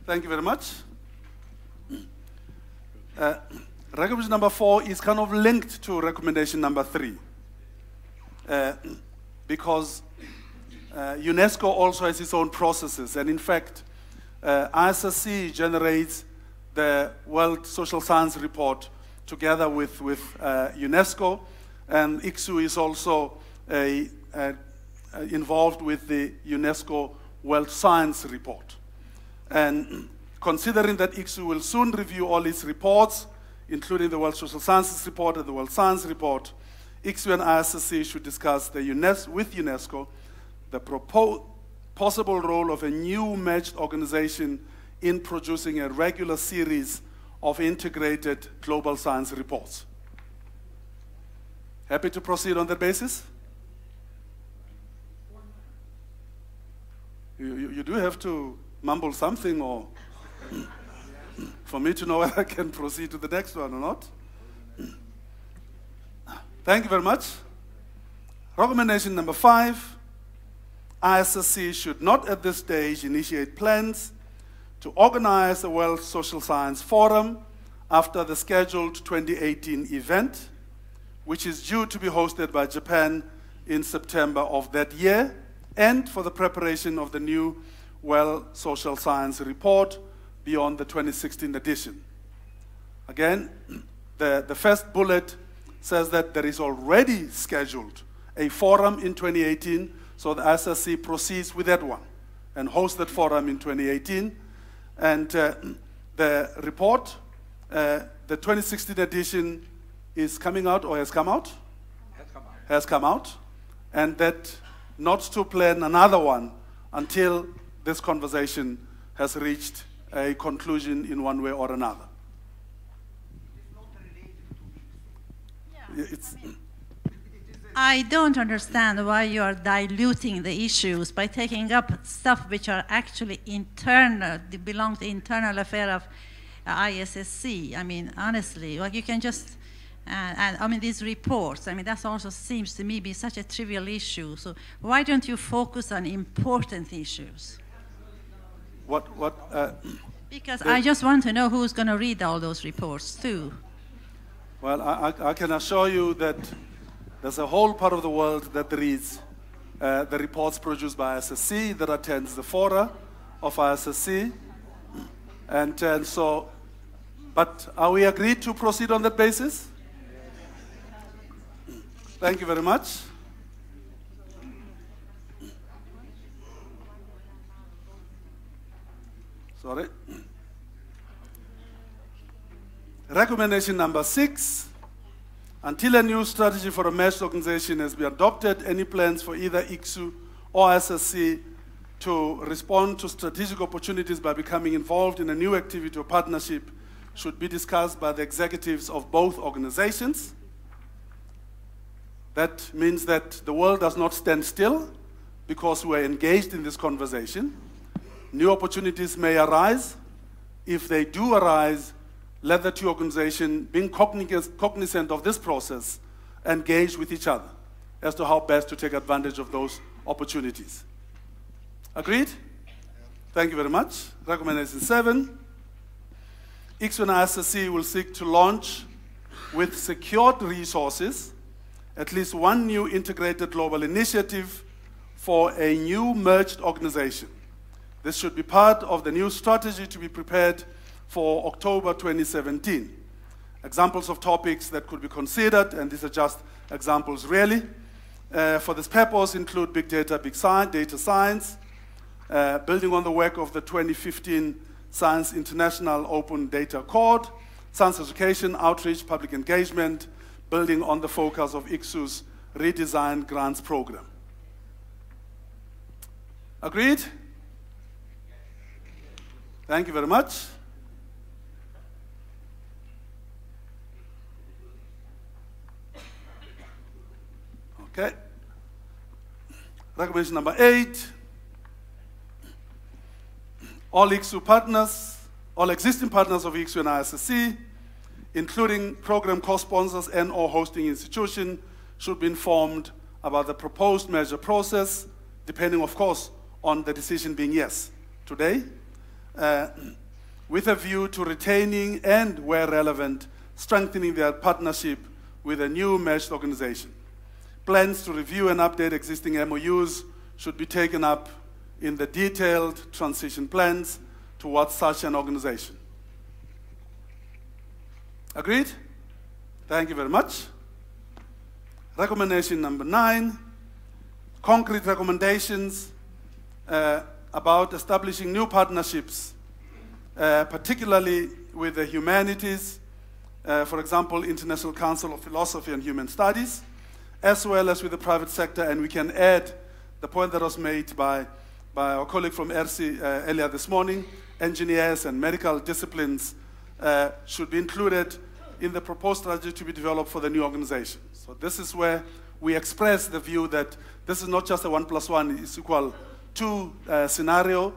Thank you very much. Recommendation number 4 is kind of linked to recommendation number 3 because UNESCO also has its own processes, and in fact, ISSC generates the World Social Science Report together with UNESCO, and ICSU is also involved with the UNESCO World Science Report. And considering that ICSU will soon review all its reports, including the World Social Sciences Report and the World Science Report, ICSU and ISSC should discuss with UNESCO the possible role of a new merged organization in producing a regular series of integrated global science reports. Happy to proceed on that basis? You do have to mumble something or for me to know whether I can proceed to the next one or not. Thank you very much. Recommendation number 5, ISSC should not at this stage initiate plans to organize a World Social Science Forum after the scheduled 2018 event, which is due to be hosted by Japan in September of that year, and for the preparation of the new World Social Science Report beyond the 2016 edition. Again, the first bullet says that there is already scheduled a forum in 2018, so the ISSC proceeds with that one and hosts that forum in 2018. And the report, the 2016 edition is coming out or has come out? Has come out. And that not to plan another one until this conversation has reached a conclusion in one way or another. I don't understand why you are diluting the issues by taking up stuff which are actually internal, they belong to the internal affair of ISSC. I mean, honestly, like you can just, and I mean, these reports, I mean, that also seems to me be such a trivial issue. So why don't you focus on important issues? Because I just want to know who's going to read all those reports too. Well, I can assure you that there's a whole part of the world that reads the reports produced by ISSC, that attends the fora of ISSC. And so, but are we agreed to proceed on that basis? Thank you very much. Sorry. Recommendation number 6 Until a new strategy for a merged organization has been adopted, any plans for either ICSU or ISSC to respond to strategic opportunities by becoming involved in a new activity or partnership should be discussed by the executives of both organizations. That means that the world does not stand still because we are engaged in this conversation. New opportunities may arise. If they do arise, let the two organizations, being cognizant of this process, engage with each other as to how best to take advantage of those opportunities. Agreed? Thank you very much. Recommendation 7. ICSU and ISSC will seek to launch with secured resources at least one new integrated global initiative for a new merged organization. This should be part of the new strategy to be prepared for October 2017. Examples of topics that could be considered, and these are just examples really, for this purpose include big data, data science, building on the work of the 2015 Science International Open Data Code, science education, outreach, public engagement, building on the focus of ICSU's redesigned grants program. Agreed? Thank you very much. Okay. Recommendation number 8. All ICSU partners, all existing partners of ICSU and ISSC, including program co-sponsors and or hosting institution, should be informed about the proposed merger process, depending, of course, on the decision being yes today, with a view to retaining and, where relevant, strengthening their partnership with a new merged organization. Plans to review and update existing MOUs should be taken up in the detailed transition plans towards such an organization. Agreed? Thank you very much. Recommendation number 9, concrete recommendations about establishing new partnerships, particularly with the humanities, for example, International Council of Philosophy and Human Studies, as well as with the private sector. And we can add the point that was made by our colleague from ISSC earlier this morning. Engineers and medical disciplines should be included in the proposed strategy to be developed for the new organization. So this is where we express the view that this is not just a 1 + 1 is equal 2 scenario.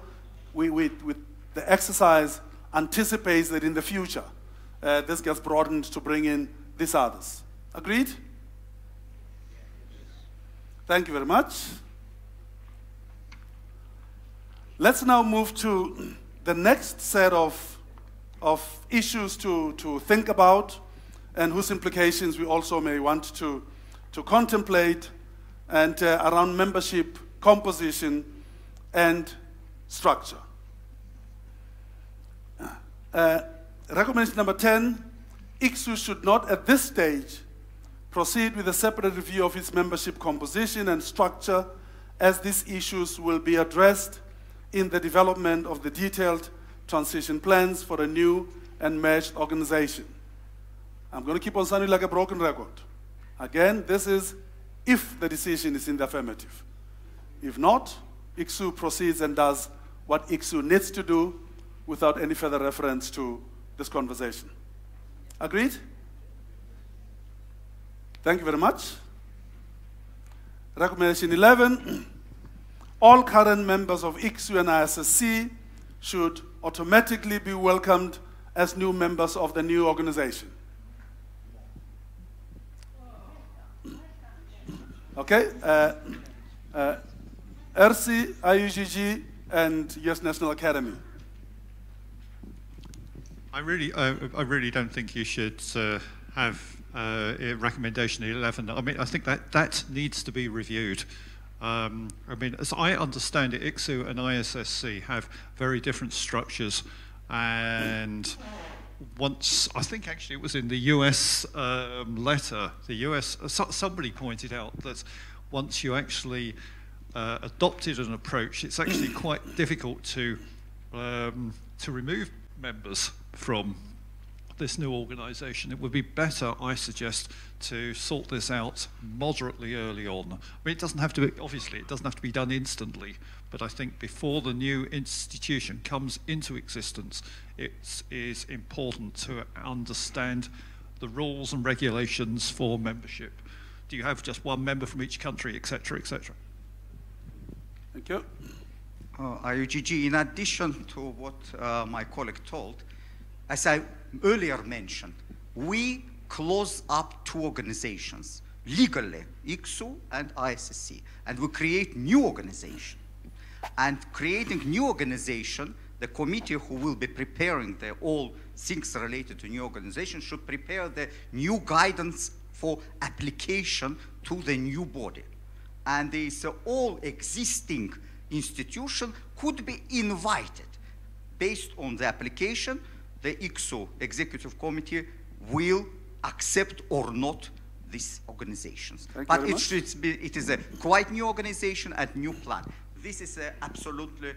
With the exercise anticipates that in the future this gets broadened to bring in these others. Agreed? Thank you very much. Let's now move to the next set of issues to think about and whose implications we also may want to contemplate, and around membership composition and structure. Recommendation number 10, ICSU should not at this stage proceed with a separate review of its membership composition and structure, as these issues will be addressed in the development of the detailed transition plans for a new and merged organization. I'm going to keep on sounding like a broken record. Again, this is if the decision is in the affirmative. If not, ICSU proceeds and does what ICSU needs to do without any further reference to this conversation. Agreed? Thank you very much. Recommendation 11, all current members of ICSU and ISSC should automatically be welcomed as new members of the new organization. Okay? ISSC, IUGG, and US National Academy. I really don't think you should have recommendation 11. I mean, I think that needs to be reviewed. I mean, as I understand it, ICSU and ISSC have very different structures, and once, I think actually it was in the US letter, the US, somebody pointed out that once you actually adopted an approach, it's actually quite difficult to remove members from this new organisation, it would be better, I suggest, to sort this out moderately early on. I mean, it doesn't have to be, obviously, it doesn't have to be done instantly, but I think before the new institution comes into existence, it is important to understand the rules and regulations for membership. Do you have just one member from each country, etc., etc.? Thank you. IUGG, in addition to what my colleague told, as I earlier mentioned, we close up two organizations legally, ICSU and ISSC, and we create new organization. And creating new organization, the committee who will be preparing all things related to new organization should prepare the new guidance for application to the new body. And these all existing institution could be invited. Based on the application, the ICSU Executive Committee will accept or not these organizations. But it is a quite new organization and new plan. This is absolutely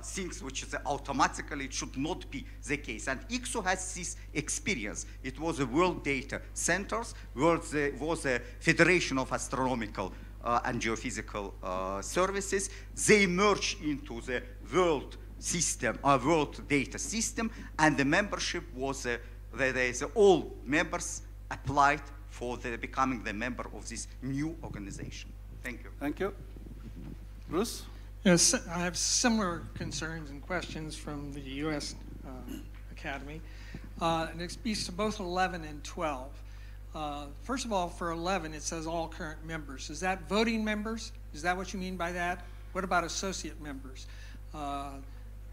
things which is automatically, it should not be the case. And ICSU has this experience. It was a World Data Centers, was a Federation of Astronomical and Geophysical Services. They merged into the world system, world data system, and the membership was, all members applied for becoming the member of this new organization. Thank you. Thank you. Bruce? Yes, I have similar concerns and questions from the U.S. Academy, and it speaks to both 11 and 12. First of all, for 11, it says all current members. Is that voting members? Is that what you mean by that? What about associate members?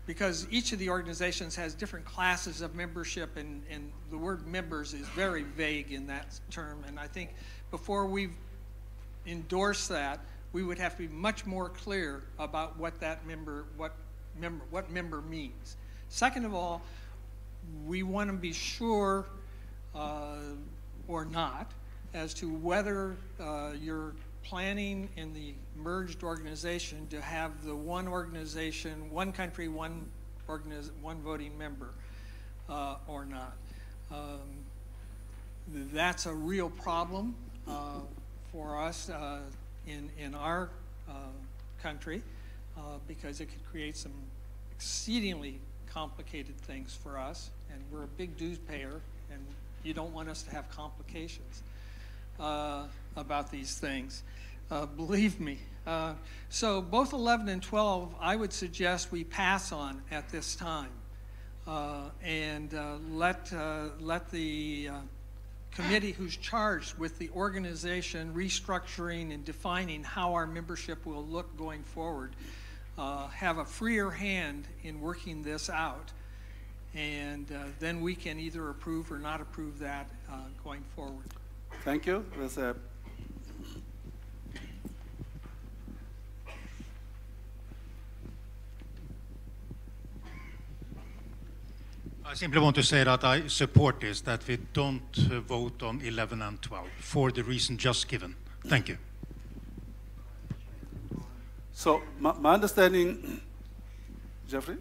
Because each of the organizations has different classes of membership, and the word members is very vague in that term. And I think before we endorse that, we would have to be much more clear about what that member, what member means. Second of all, we want to be sure or not as to whether you're planning in the merged organization to have the one organization, one country, one voting member or not. That's a real problem for us in our country because it could create some exceedingly complicated things for us, and we're a big dues payer, and you don't want us to have complications about these things. Believe me. So both 11 and 12, I would suggest we pass on at this time and let the committee who's charged with the organization, restructuring, and defining how our membership will look going forward have a freer hand in working this out. And then we can either approve or not approve that going forward. Thank you. I simply want to say that I support this, that we don't vote on 11 and 12 for the reason just given. Thank you. So my understanding, Jeffrey?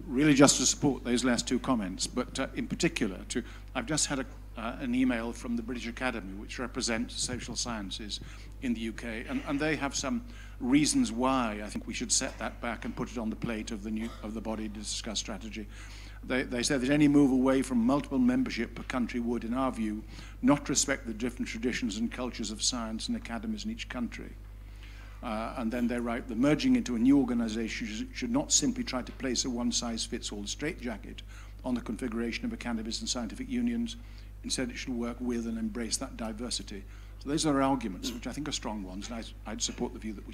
Really just to support those last two comments, but in particular, I've just had an email from the British Academy, which represents social sciences in the UK, and they have some reasons why I think we should set that back and put it on the plate of the body to discuss strategy. They say that any move away from multiple membership per country would, in our view, not respect the different traditions and cultures of science and academies in each country. And then they write, the merging into a new organization should not simply try to place a one-size-fits-all straitjacket on the configuration of academies and scientific unions. Instead, it should work with and embrace that diversity. So those are arguments, which I think are strong ones, and I'd support the view that we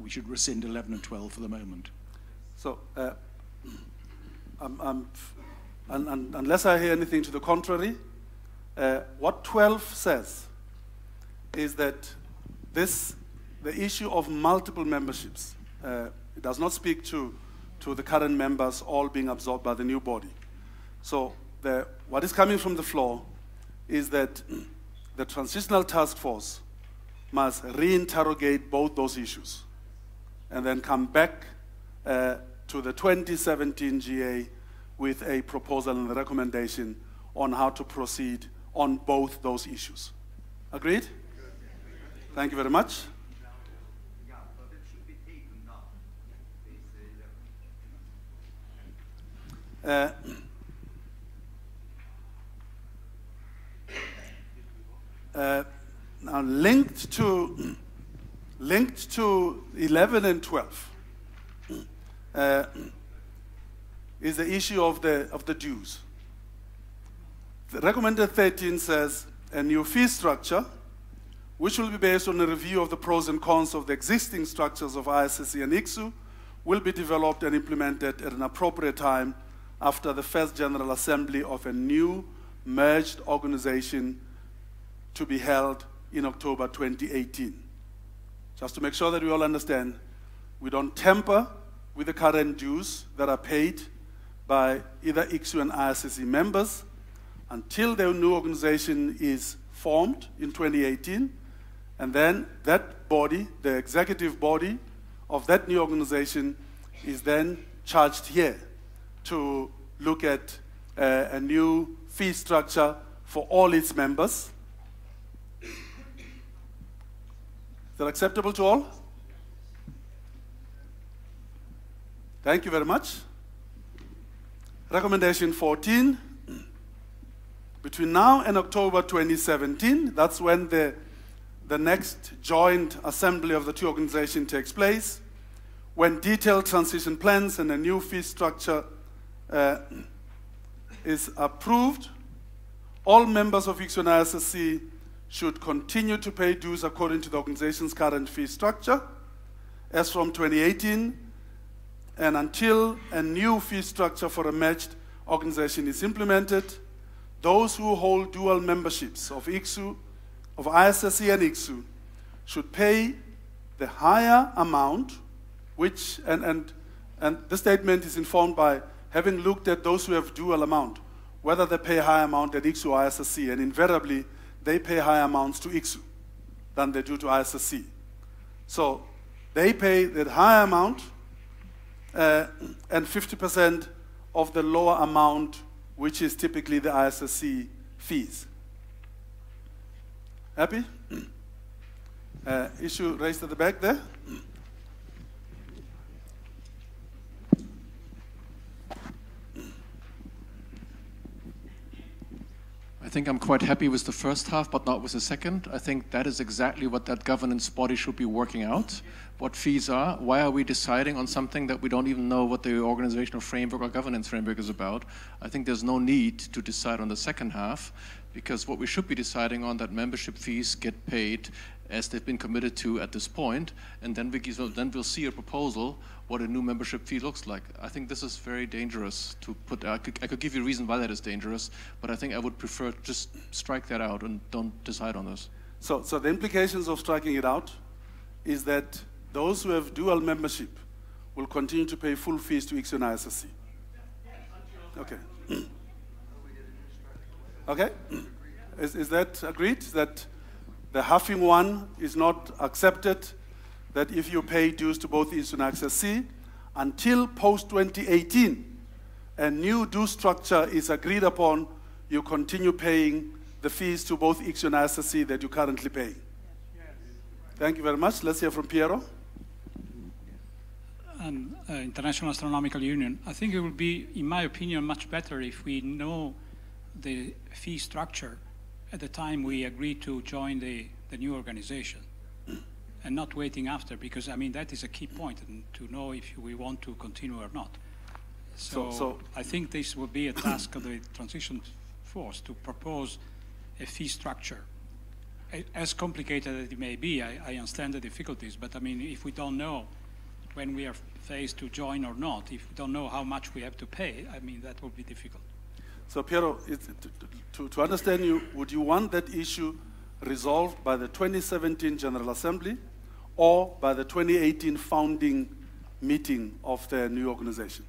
should rescind 11 and 12 for the moment. So, unless I hear anything to the contrary, what 12 says is that the issue of multiple memberships, it does not speak to the current members all being absorbed by the new body. So what is coming from the floor is that the transitional task force must reinterrogate both those issues. and then come back to the 2017 GA with a proposal and a recommendation on how to proceed on both those issues. Agreed? Thank you very much. Now linked to 11 and 12 is the issue of the dues. The recommended 13 says a new fee structure, which will be based on a review of the pros and cons of the existing structures of ISSC and ICSU, will be developed and implemented at an appropriate time after the first General Assembly of a new merged organization to be held in October 2018. Just to make sure that we all understand, we don't tamper with the current dues that are paid by either ICSU and ISSC members until the new organization is formed in 2018, and then that body, the executive body of that new organization, is then charged here to look at a new fee structure for all its members. Is that acceptable to all? Thank you very much. Recommendation 14. Between now and October 2017, that's when the next joint assembly of the two organizations takes place, when detailed transition plans and a new fee structure is approved, all members of ICSU and ISSC should continue to pay dues according to the organization's current fee structure as from 2018, and until a new fee structure for a merged organization is implemented, those who hold dual memberships of ICSU, of ISSC and ICSU, should pay the higher amount, which, and the statement is informed by having looked at those who have dual amount, whether they pay a higher amount at ICSU or ISSC, and invariably they pay higher amounts to ICSU than they do to ISSC. So they pay that higher amount and 50% of the lower amount, which is typically the ISSC fees. Happy? Issue raised at the back there. I think I'm quite happy with the first half, but not with the second. I think that is exactly what that governance body should be working out. What fees are, why are we deciding on something that we don't even know what the organizational framework or governance framework is about? I think there's no need to decide on the second half, because what we should be deciding on, that membership fees get paid as they've been committed to at this point, and then we'll see a proposal what a new membership fee looks like. I think this is very dangerous to put. I could give you a reason why that is dangerous, but I think I would prefer just strike that out and don't decide on this. So the implications of striking it out is that those who have dual membership will continue to pay full fees to ICSU and ISSC. Okay. Okay? Is that agreed? That the halving one is not accepted, that if you pay dues to both ICSU and ISSC, until post-2018, a new due structure is agreed upon, you continue paying the fees to both ICSU and ISSC that you currently pay. Thank you very much. Let's hear from Piero. International Astronomical Union. I think it would be, in my opinion, much better if we know the fee structure at the time we agree to join the new organization, and not waiting after, because I mean that is a key point, and to know if we want to continue or not. So I think this will be a task of the transition force to propose a fee structure. As complicated as it may be, I understand the difficulties, but I mean, if we don't know when we are phased to join or not, if we don't know how much we have to pay, I mean, that will be difficult. So Piero, to understand you, would you want that issue resolved by the 2017 General Assembly or by the 2018 founding meeting of the new organization?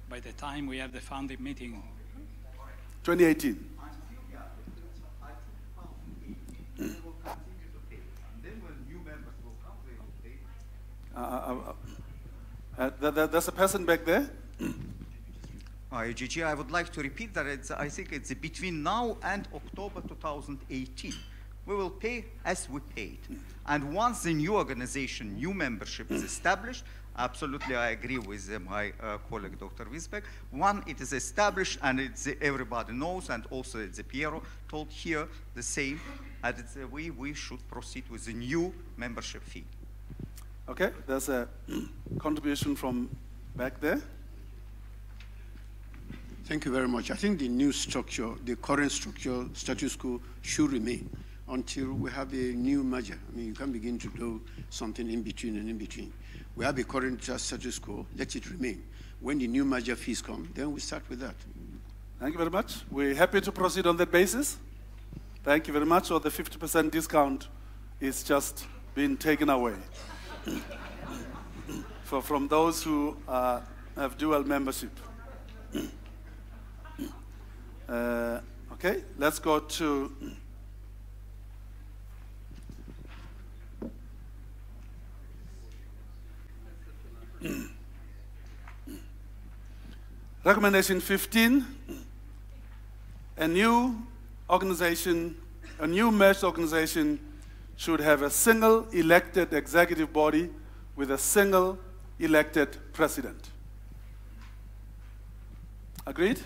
By the time we have the founding meeting. 2018. There's a person back there. IUGG, I would like to repeat that I think it's between now and October 2018. We will pay as we paid. And once the new organization, new membership is established, absolutely I agree with my colleague Dr. Wisbeck. One, it is established and everybody knows, and also it's Piero told here the same, and we should proceed with the new membership fee. Okay, there's a contribution from back there. Thank you very much. I think the new structure, the current structure, status quo, should remain until we have a new merger. I mean, you can't begin to do something in between and in between. We have a current status quo, let it remain. When the new merger fees come, then we start with that. Thank you very much. We're happy to proceed on that basis. Thank you very much. Or the 50% discount is just being taken away. From those who have dual membership. Okay, let's go to recommendation 15. A new organization, a new merged organization should have a single elected executive body with a single elected president. Agreed?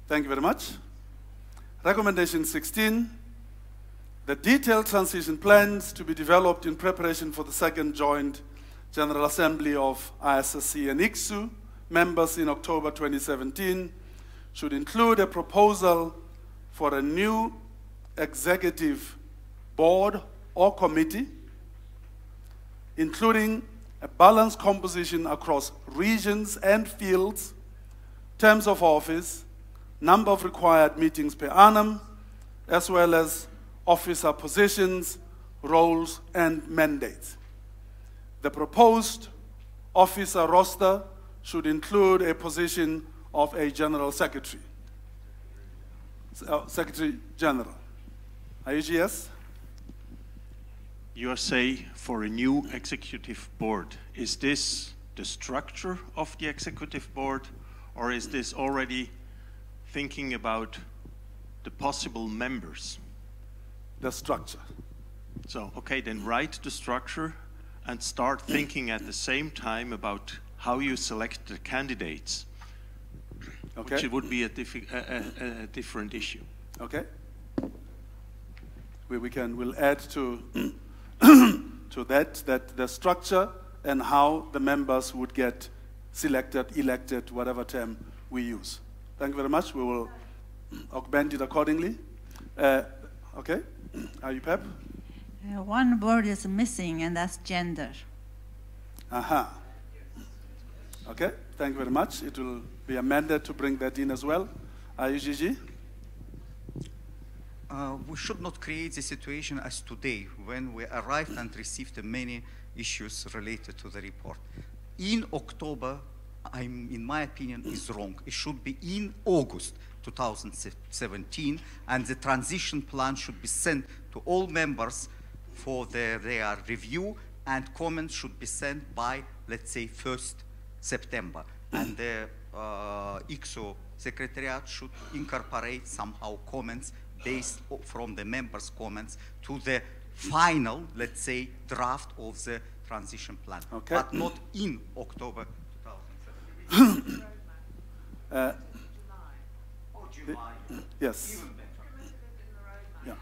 Thank you very much. Recommendation 16, the detailed transition plans to be developed in preparation for the second joint General Assembly of ISSC and ICSU members in October 2017 should include a proposal for a new executive board or committee, including a balanced composition across regions and fields, terms of office, number of required meetings per annum, as well as officer positions, roles, and mandates. The proposed officer roster should include a position of a General Secretary. Secretary General. IUGS? You say for a new executive board. Is this the structure of the executive board, or is this already thinking about the possible members? The structure. So, okay, then write the structure and start thinking at the same time about how you select the candidates, okay, which would be a different issue. Okay. We'll add to to that the structure and how the members would get selected, elected, whatever term we use. Thank you very much. We will augment it accordingly. Okay. Are you Pep? One word is missing, and that's gender. Aha. Okay. Thank you very much. It will be amended to bring that in as well. IUGG? We should not create the situation as today, when we arrived and received many issues related to the report. In October, in my opinion, is wrong. It should be in August 2017, and the transition plan should be sent to all members for their review, and comments should be sent by, let's say, 1st September. And the ICSU Secretariat should incorporate somehow comments based from the members' comments to the final, let's say, draft of the transition plan, okay, but not in October 2017. July. Yes. Yeah.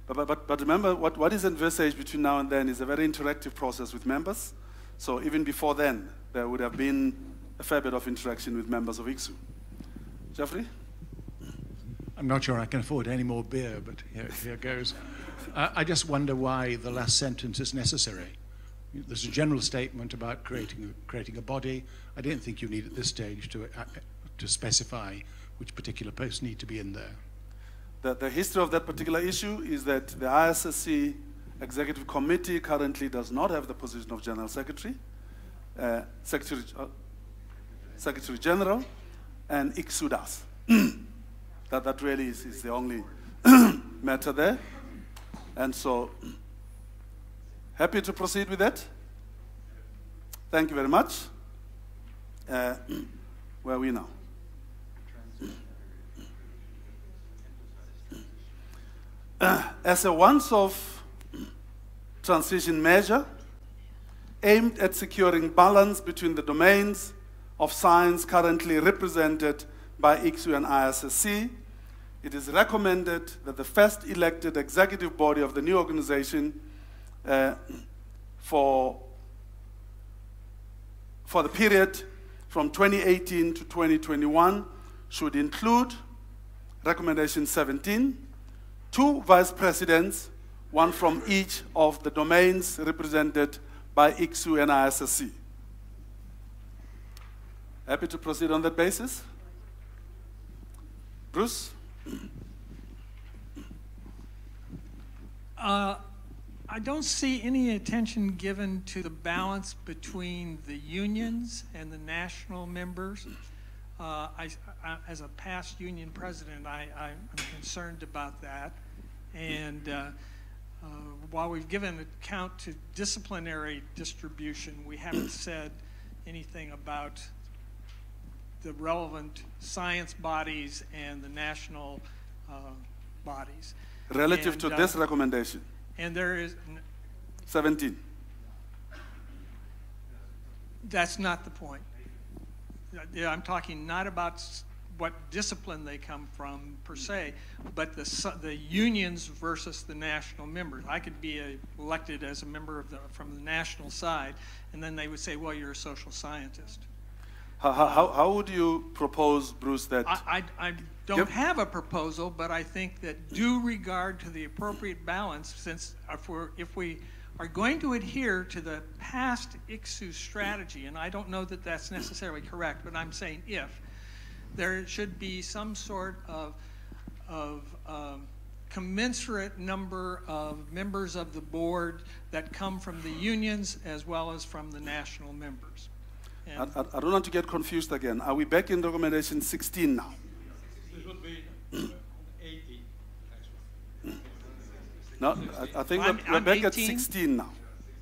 But remember, what is envisaged between now and then is a very interactive process with members. So even before then, there would have been a fair bit of interaction with members of ICSU. Jeffrey? I'm not sure I can afford any more beer, but here goes. I just wonder why the last sentence is necessary. There's a general statement about creating a body. I didn't think you need at this stage to specify which particular posts need to be in there. The history of that particular issue is that the ISSC Executive Committee currently does not have the position of General Secretary, Secretary General, and ICSU does. That really is the only matter there. And so Happy to proceed with that? Thank you very much. Where are we now? As a once-off transition measure aimed at securing balance between the domains of science currently represented by ICSU and ISSC, it is recommended that the first elected executive body of the new organization for the period from 2018 to 2021 should include recommendation 17, 2 vice presidents, 1 from each of the domains represented by ICSU and ISSC. Happy to proceed on that basis? Bruce? I don't see any attention given to the balance between the unions and the national members. As a past union president, I'm concerned about that. And while we've given account to disciplinary distribution, we haven't said anything about the relevant science bodies and the national bodies. Relative to this recommendation? And there is 17. That's not the point. I'm talking not about what discipline they come from per se, but the unions versus the national members. I could be elected as a member of from the national side, and then they would say, well, you're a social scientist. How would you propose, Bruce, that... I don't have a proposal, but I think that due regard to the appropriate balance, since if we are going to adhere to the past ICSU strategy, and I don't know that that's necessarily correct, but I'm saying if, there should be some sort of commensurate number of members of the board that come from the unions as well as from the national members. I don't want to get confused again. Are we back in recommendation 16 now? It would be 18. No, I think we're back 18? At 16 now.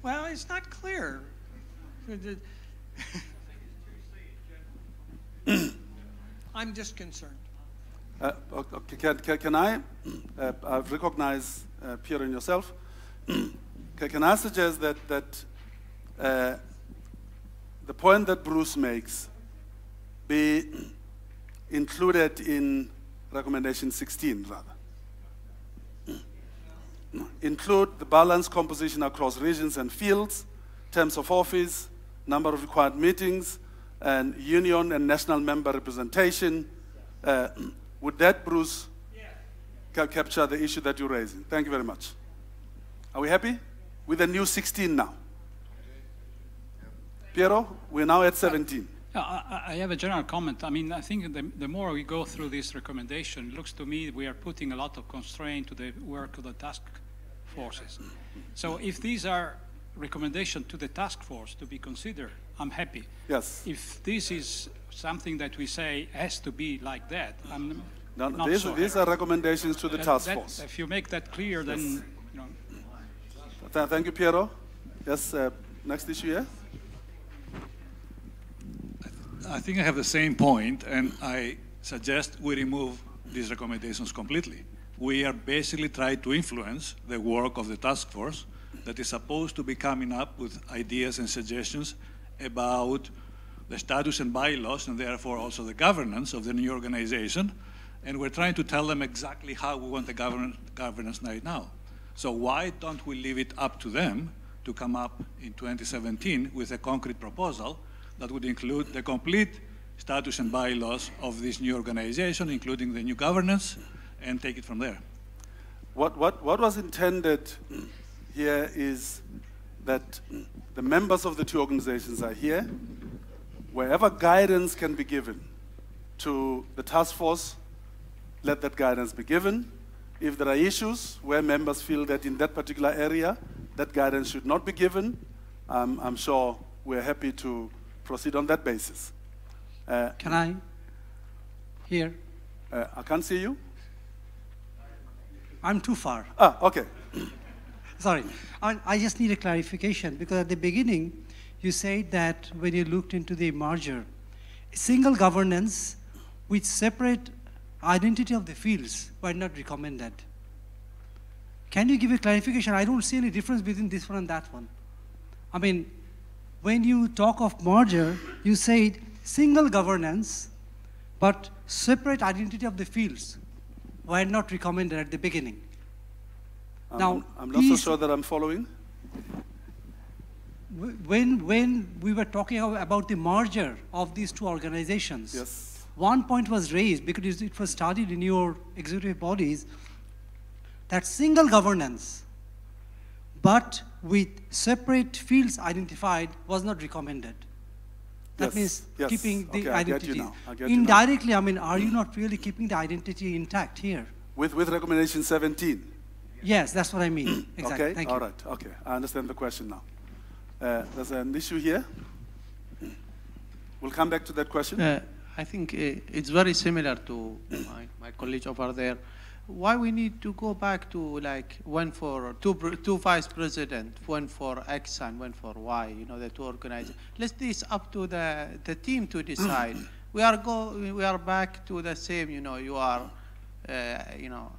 Well, it's not clear. I'm just concerned. Okay, can I recognize Pierre and yourself? Can I suggest that the point that Bruce makes be included in recommendation 16, rather? Include the balanced composition across regions and fields, terms of office, number of required meetings, and union and national member representation. Would that, Bruce, capture the issue that you're raising? Thank you very much. Are we happy with the new 16 now? Piero, we're now at 17. I have a general comment. I mean, I think the more we go through this recommendation, it looks to me we are putting a lot of constraint to the work of the task forces. So if these are recommendations to the task force to be considered, I'm happy. Yes. If this is something that we say has to be like that, I'm not these are recommendations to the task force. If you make that clear, then, yes. you know. Thank you, Piero. Yes, next issue, yeah? I think I have the same point, and I suggest we remove these recommendations completely. We are basically trying to influence the work of the task force that is supposed to be coming up with ideas and suggestions about the status and bylaws, and therefore also the governance of the new organization. And we're trying to tell them exactly how we want the governance right now. So why don't we leave it up to them to come up in 2017 with a concrete proposal that would include the complete status and bylaws of this new organization, including the new governance, and take it from there. What was intended here is that the members of the two organizations are here. Wherever guidance can be given to the task force, let that guidance be given. If there are issues where members feel that in that particular area, that guidance should not be given, I'm sure we're happy to proceed on that basis. Can I hear? I can't see you. I'm too far. Ah, okay. Sorry, I just need a clarification, because at the beginning, you said that when you looked into the merger, single governance with separate identity of the fields were not recommended. Can you give a clarification? I don't see any difference between this one and that one. I mean, when you talk of merger, you said single governance, but separate identity of the fields were not recommended at the beginning. Now, I'm not so sure that I'm following. When we were talking about the merger of these two organizations, yes, one point was raised because it was studied in your executive bodies that single governance, but with separate fields identified, was not recommended. That means keeping the identity. Indirectly, I mean, are you not really keeping the identity intact here? With recommendation 17? Yes, that's what I mean. Exactly. Okay, Thank you. all right, okay. I understand the question now. There's an issue here. We'll come back to that question. I think it's very similar to my colleague over there. Why we need to go back to like one for two vice president, one for X and one for Y, you know, the two organizations. Let this up to the team to decide. we are back to the same, you know, you are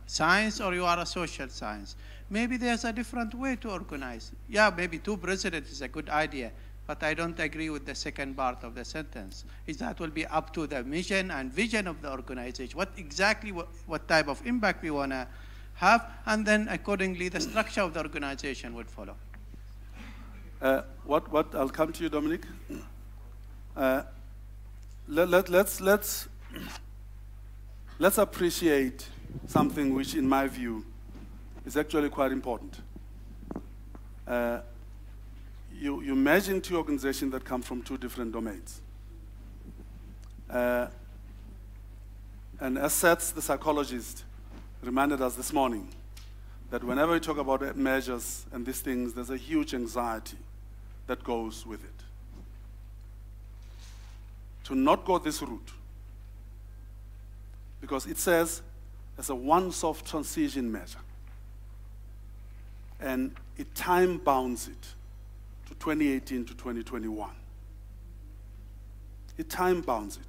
science or you are a social science. Maybe there's a different way to organize. Yeah, maybe two presidents is a good idea, but I don't agree with the second part of the sentence. That will be up to the mission and vision of the organization. What type of impact we want to have, and then accordingly the structure of the organization would follow. I'll come to you, Dominic. Let's appreciate something which, in my view, is actually quite important. You imagine two organizations that come from two different domains. And as Seth, the psychologist, reminded us this morning, that whenever we talk about measures and these things, there's a huge anxiety that goes with it. To not go this route, because it says it's a once-off transition measure, and it time bounds it to 2018 to 2021. It time bounds it.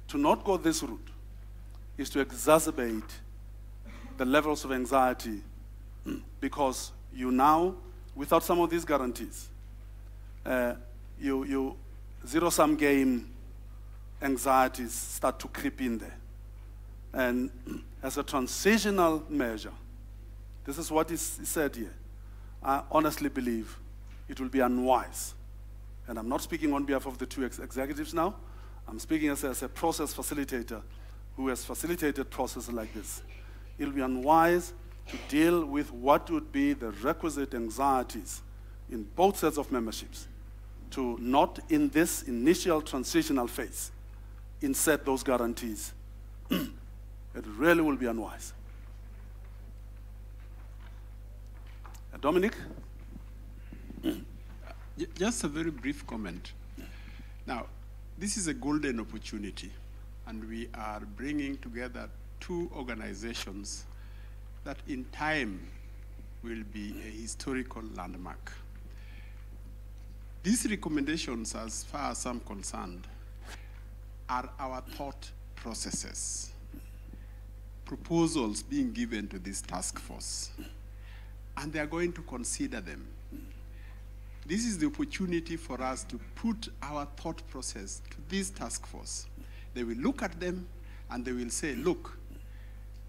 To not go this route is to exacerbate the levels of anxiety, because you now, without some of these guarantees, you zero-sum game anxieties start to creep in there. And as a transitional measure, this is what is said here. I honestly believe it will be unwise. And I'm not speaking on behalf of the two executives now. I'm speaking as a process facilitator who has facilitated processes like this. It will be unwise to deal with what would be the requisite anxieties in both sets of memberships to not, in this initial transitional phase, insert those guarantees. It really will be unwise. Dominic? Just a very brief comment. Now, this is a golden opportunity, and we are bringing together two organizations that in time will be a historical landmark. These recommendations, as far as I'm concerned, are our thought processes, proposals being given to this task force, and they are going to consider them. This is the opportunity for us to put our thought process to this task force. They will look at them and they will say, look,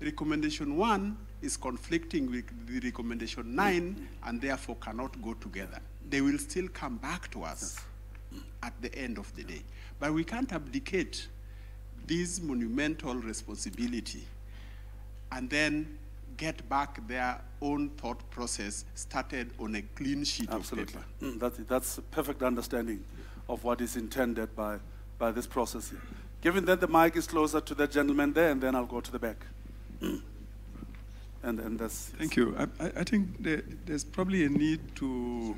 recommendation 1 is conflicting with the recommendation 9 and therefore cannot go together. They will still come back to us at the end of the day. But we can't abdicate this monumental responsibility and then get back their own thought process started on a clean sheet of paper. That's a perfect understanding of what is intended by this process here. Given that the mic is closer to that gentleman there, and then I'll go to the back. And that's... Thank you. I think there's probably a need to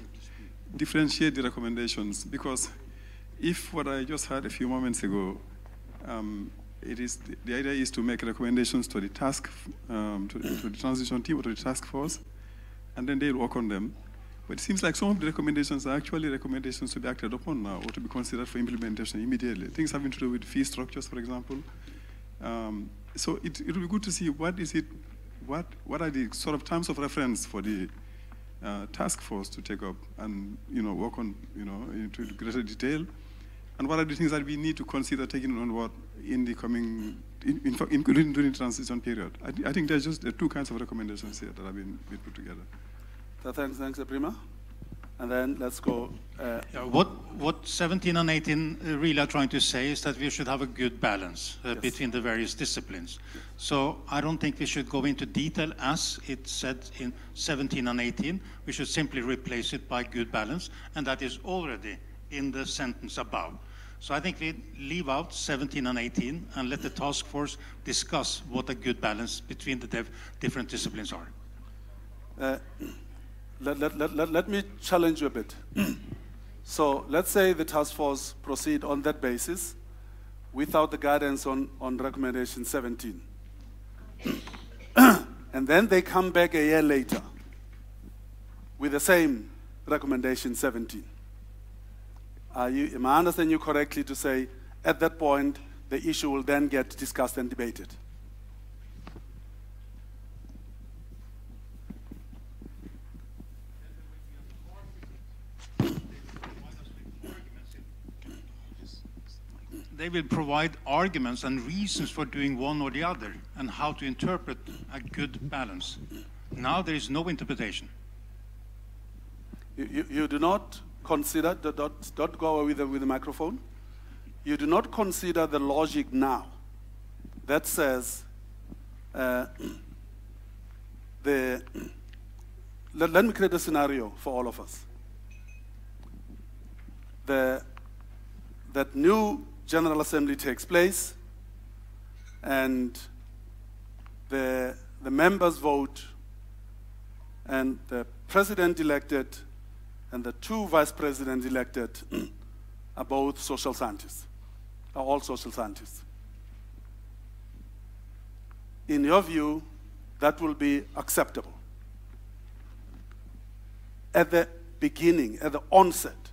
differentiate the recommendations, because if what I just heard a few moments ago, the idea is to make recommendations to the task, to the transition team or to the task force, and then they'll work on them. But it seems like some of the recommendations are actually recommendations to be acted upon now or to be considered for implementation immediately. Things having to do with fee structures, for example. So it will be good to see what are the sort of terms of reference for the task force to take up and work on into greater detail, and what are the things that we need to consider taking on board in the coming, including during the transition period. I think there's just two kinds of recommendations here that have been put together. So thanks, Prima. And then let's go. What 17 and 18 really are trying to say is that we should have a good balance between the various disciplines. So I don't think we should go into detail as it said in 17 and 18. We should simply replace it by good balance, and that is already in the sentence above. So I think we leave out 17 and 18 and let the task force discuss what a good balance between the different disciplines are. Let me challenge you a bit. So let's say the task force proceed on that basis without the guidance on recommendation 17. And then they come back a year later with the same recommendation 17. Am I understanding you correctly to say at that point the issue will then get discussed and debated? They will provide arguments and reasons for doing one or the other and how to interpret a good balance. Now there is no interpretation. You do not consider, don't go away with the microphone. You do not consider the logic now that says let me create a scenario for all of us. That new General Assembly takes place, and the members vote, and the president elected and the two vice presidents elected are both social scientists, are all social scientists. In your view, that will be acceptable at the beginning, at the onset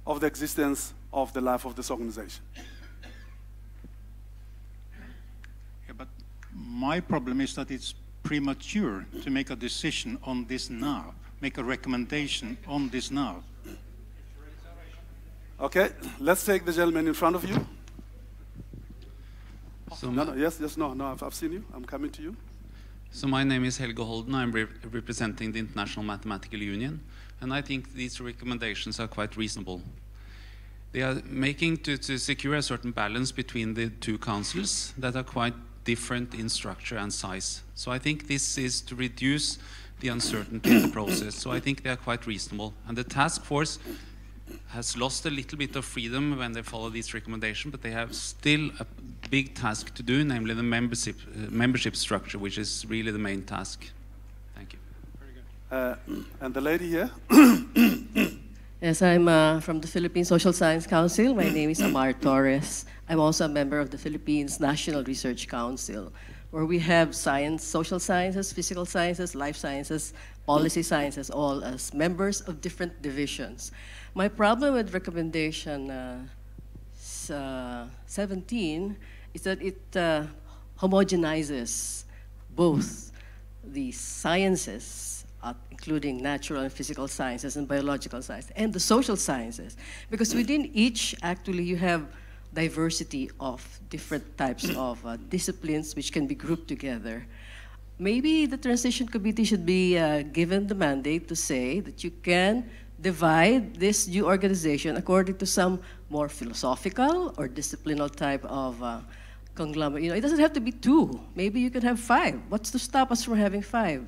of the existence of the life of this organization. Yeah, but my problem is that it's premature to make a decision on this now, make a recommendation on this now. Okay, let's take the gentleman in front of you. So no, I've seen you. I'm coming to you. So my name is Helge Holden. I'm representing the International Mathematical Union, and I think these recommendations are quite reasonable. They are making to secure a certain balance between the two councils that are quite different in structure and size. So I think this is to reduce the uncertainty in the process. So I think they are quite reasonable. And the task force has lost a little bit of freedom when they follow these recommendations, but they have still a big task to do, namely the membership structure, which is really the main task. Thank you. Very good. And the lady here. Yes, I'm from the Philippine Social Science Council. My name is Amar Torres. I'm also a member of the Philippines National Research Council, where we have science, social sciences, physical sciences, life sciences, policy sciences, all as members of different divisions. My problem with recommendation 17 is that it homogenizes both the sciences, including natural and physical sciences and biological sciences, and the social sciences. Because within each, actually, you have diversity of different types of disciplines which can be grouped together. Maybe the transition committee should be given the mandate to say that you can divide this new organization according to some more philosophical or disciplinal type of conglomerate. It doesn't have to be 2. Maybe you can have 5. What's to stop us from having 5?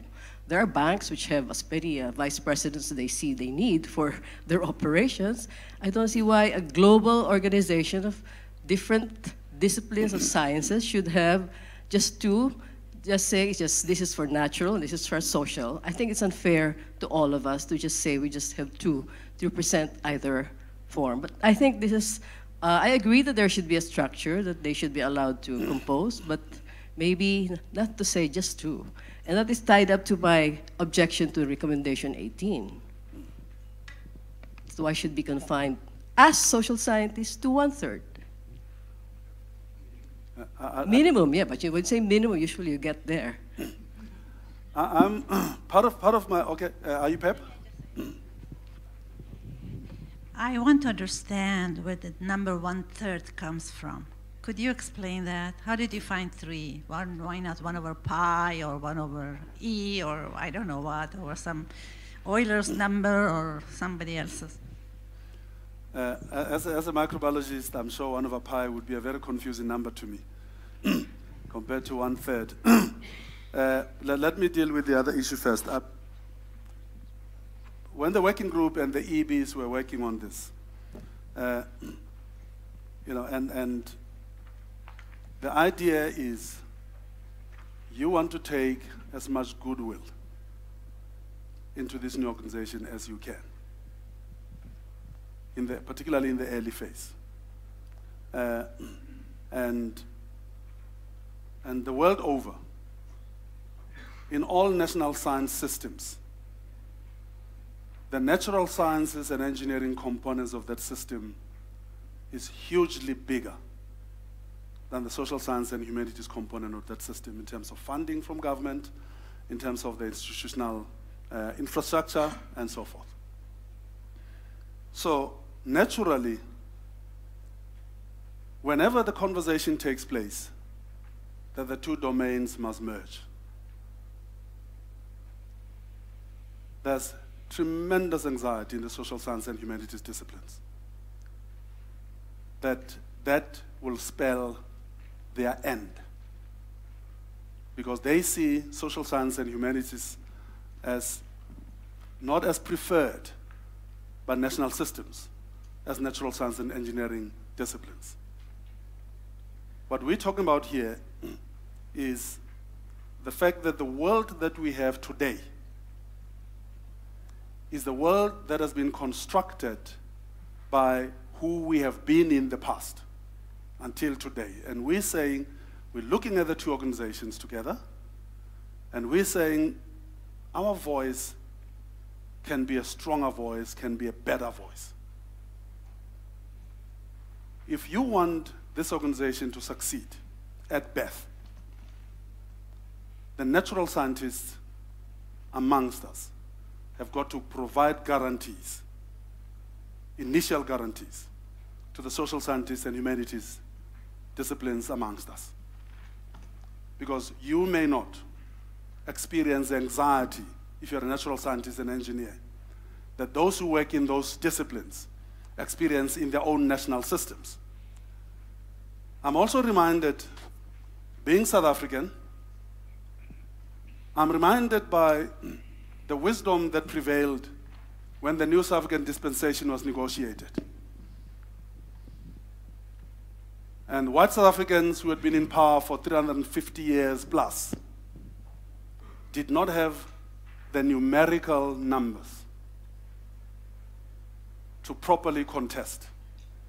There are banks which have as many vice presidents as they see they need for their operations. I don't see why a global organization of different disciplines of sciences should have just 2. Just say this is for natural and this is for social. I think it's unfair to all of us to just say we just have 2 to represent either form. But I think this is, I agree that there should be a structure, that they should be allowed to compose, but maybe not to say just 2. And that is tied up to my objection to recommendation 18. So I should be confined as social scientists to 1/3. Minimum, yeah, but you would say minimum, usually you get there. I'm part of my, okay, are you Pep? I want to understand where the number 1/3 comes from. Could you explain that? How did you find 3? Why not 1/pi or 1/e or I don't know what, or some Euler's number or somebody else's? As a microbiologist, I'm sure 1/pi would be a very confusing number to me compared to 1/3. Let me deal with the other issue first. When the working group and the EBs were working on this, you know, and the idea is you want to take as much goodwill into this new organization as you can, particularly in the early phase. And the world over, in all national science systems, the natural sciences and engineering components of that system is hugely bigger than the social science and humanities component of that system in terms of funding from government, in terms of the institutional infrastructure, and so forth. So naturally, whenever the conversation takes place, that the two domains must merge. There's tremendous anxiety in the social science and humanities disciplines that will spell their end, because they see social science and humanities as not as preferred by national systems as natural science and engineering disciplines. What we're talking about here is the fact that the world that we have today is the world that has been constructed by who we have been in the past until today. And we're saying, we're looking at the two organizations together, and we're saying our voice can be a stronger voice, can be a better voice. If you want this organization to succeed at Beth, the natural scientists amongst us have got to provide guarantees, initial guarantees, to the social scientists and humanities disciplines amongst us. Because you may not experience anxiety if you're a natural scientist and engineer that those who work in those disciplines experience in their own national systems. I'm also reminded, being South African, I'm reminded by the wisdom that prevailed when the new South African dispensation was negotiated. And white South Africans who had been in power for 350 years plus did not have the numerical numbers to properly contest,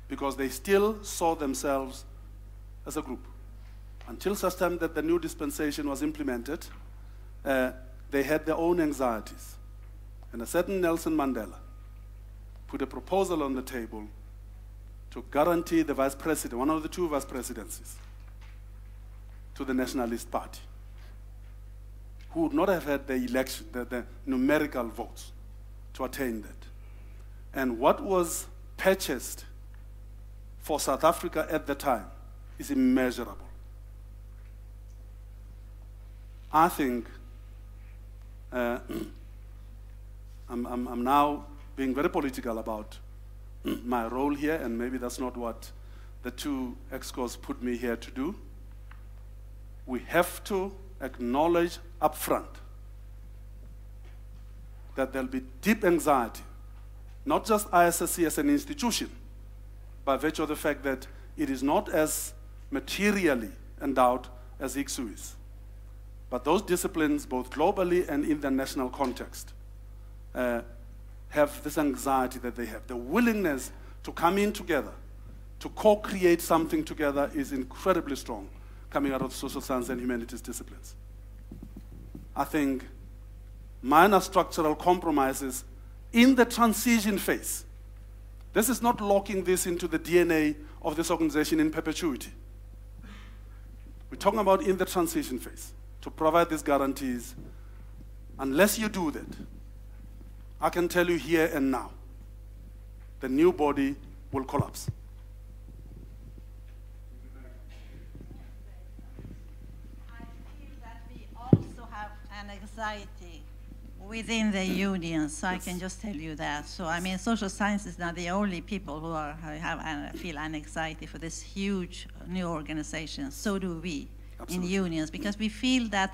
because they still saw themselves as a group. Until such time that the new dispensation was implemented, they had their own anxieties. And a certain Nelson Mandela put a proposal on the table to guarantee the vice president, one of the two vice presidencies, to the Nationalist Party, who would not have had the election, the numerical votes to attain that. And what was purchased for South Africa at the time is immeasurable. I think I'm now being very political about my role here, and maybe that's not what the two EXCOs put me here to do. We have to acknowledge up front that there'll be deep anxiety, not just ISSC as an institution, by virtue of the fact that it is not as materially endowed as ICSU is. But those disciplines, both globally and in the national context, have this anxiety that they have. The willingness to come in together, to co-create something together is incredibly strong coming out of social science and humanities disciplines. I think, minor structural compromises in the transition phase. This is not locking this into the DNA of this organization in perpetuity. We're talking about in the transition phase to provide these guarantees. Unless you do that, I can tell you here and now, the new body will collapse. I feel that we also have an anxiety within the union, so I can just tell you that. So I mean, social science is not the only people who feel an anxiety for this huge new organization. So do we in unions, because we feel that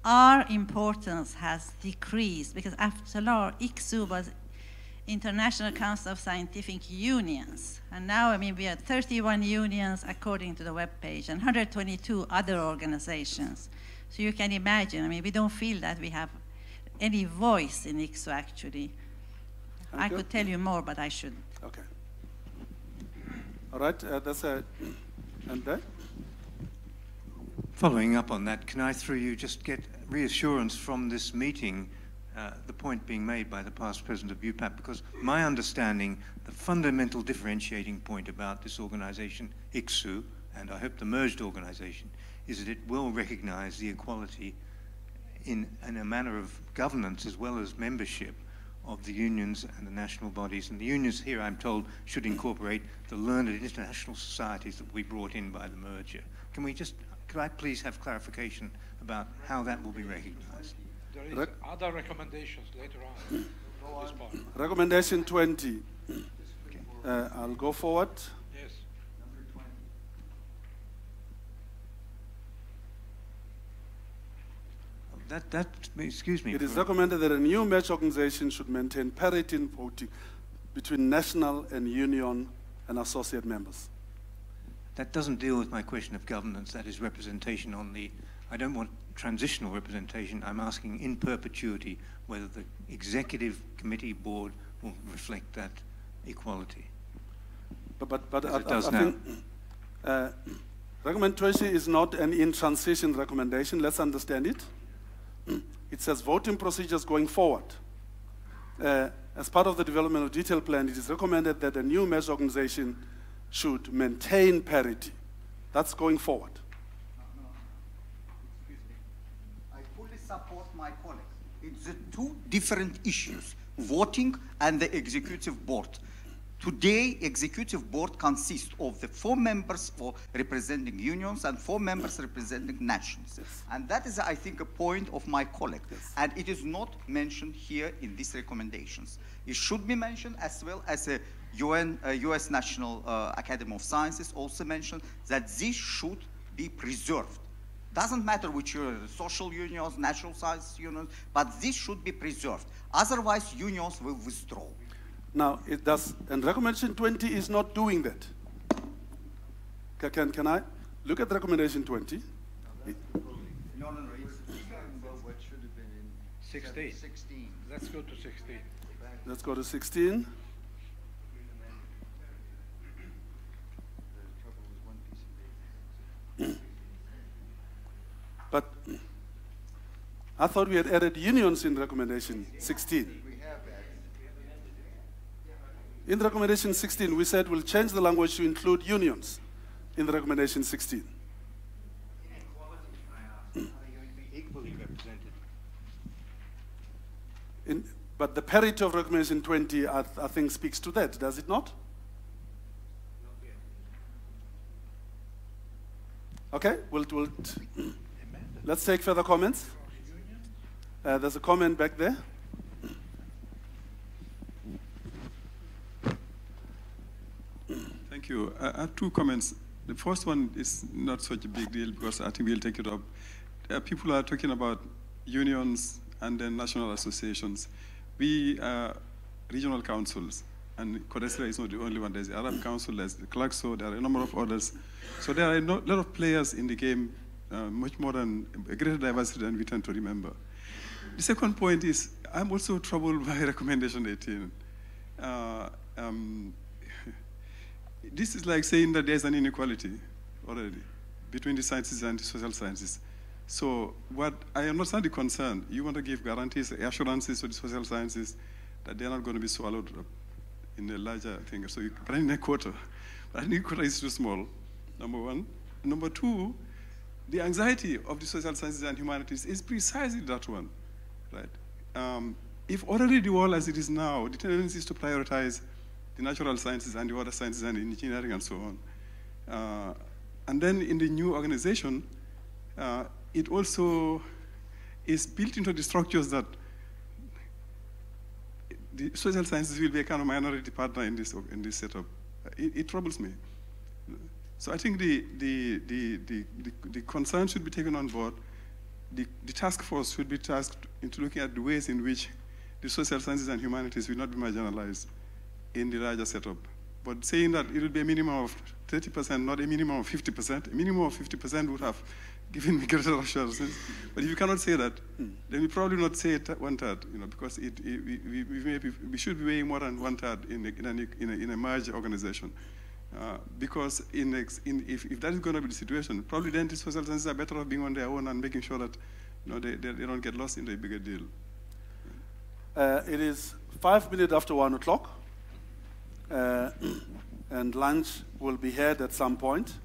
our importance has decreased, because after all, ICSU was International Council of Scientific Unions, and now, I mean, we are 31 unions according to the webpage, and 122 other organizations. So you can imagine, I mean, we don't feel that we have any voice in ICSU, actually. I could tell you more, but I shouldn't. Okay. All right, that's a, and there? Following up on that, can I, through you, just get reassurance from this meeting, the point being made by the past president of UPAP, because my understanding, the fundamental differentiating point about this organization, ICSU, and I hope the merged organization, is that it will recognize the equality in a manner of governance as well as membership of the unions and the national bodies. And the unions here, I'm told, should incorporate the learned international societies that we brought in by the merger. Can we just, could I please have clarification about how that will be recognized? There is other recommendations later on. This part. Recommendation 20. I'll go forward. Yes. Excuse me. It is recommended that a new merged organization should maintain parity in voting between national and union and associate members. That doesn't deal with my question of governance. That is representation on the, I don't want transitional representation. I'm asking in perpetuity whether the executive committee board will reflect that equality. But it does now. Think, recommendation is not an in-transition recommendation. Let's understand it. It says voting procedures going forward. As part of the development of detailed plan, it is recommended that a new merged organization should maintain parity. That's going forward. I fully support my colleague. It's the two different issues, voting and the executive board. Today, executive board consists of the 4 members representing unions and 4 members representing nations. Yes. And that is, I think, a point of my colleague. Yes. And it is not mentioned here in these recommendations. It should be mentioned, as well as a US National Academy of Sciences also mentioned that this should be preserved. Doesn't matter which social unions, natural science unions, but this should be preserved. Otherwise, unions will withdraw. Now, it does, and recommendation 20 is not doing that. Can I look at recommendation 20? No, what should have been in 16. Let's go to 16. Let's go to 16. But I thought we had added unions in recommendation 16. In the recommendation 16, we said we'll change the language to include unions in the recommendation 16. Equally represented. But the parity of recommendation 20, I think, speaks to that, does it not? Okay, let's take further comments. There's a comment back there. Thank you. I have 2 comments. The first one is not such a big deal because I think we'll take it up. People are talking about unions and then national associations. We are regional councils, and Kodesra is not the only one. There's the Arab Council, there's the Clarkso, there are a number of others. So there are a lot of players in the game, much more than a greater diversity than we tend to remember. The second point is, I'm also troubled by recommendation 18. This is like saying that there's an inequality already between the sciences and the social sciences. So what I understand the concern. You want to give guarantees, assurances to the social sciences that they're not going to be swallowed up in a larger thing. So you put in a quota. But I think quota is too small, number one. Number two, the anxiety of the social sciences and humanities is precisely that one, right? If already the world as it is now, the tendency is to prioritize the natural sciences and the other sciences and engineering and so on. And then in the new organization, it also is built into the structures that the social sciences will be a kind of minority partner in this setup. It troubles me. So I think the concern should be taken on board. The task force should be tasked into looking at the ways in which the social sciences and humanities will not be marginalized in the larger setup. But saying that it will be a minimum of 30%, not a minimum of 50%, a minimum of 50% would have given me greater assurances. But if you cannot say that, then we probably not say it 1/3, because we should be weighing more than 1/3 in a merged organization. Because if that is going to be the situation, probably then the social sciences are better off being on their own and making sure that they don't get lost in the bigger deal. It is 5 minutes after 1 o'clock, and lunch will be had at some point.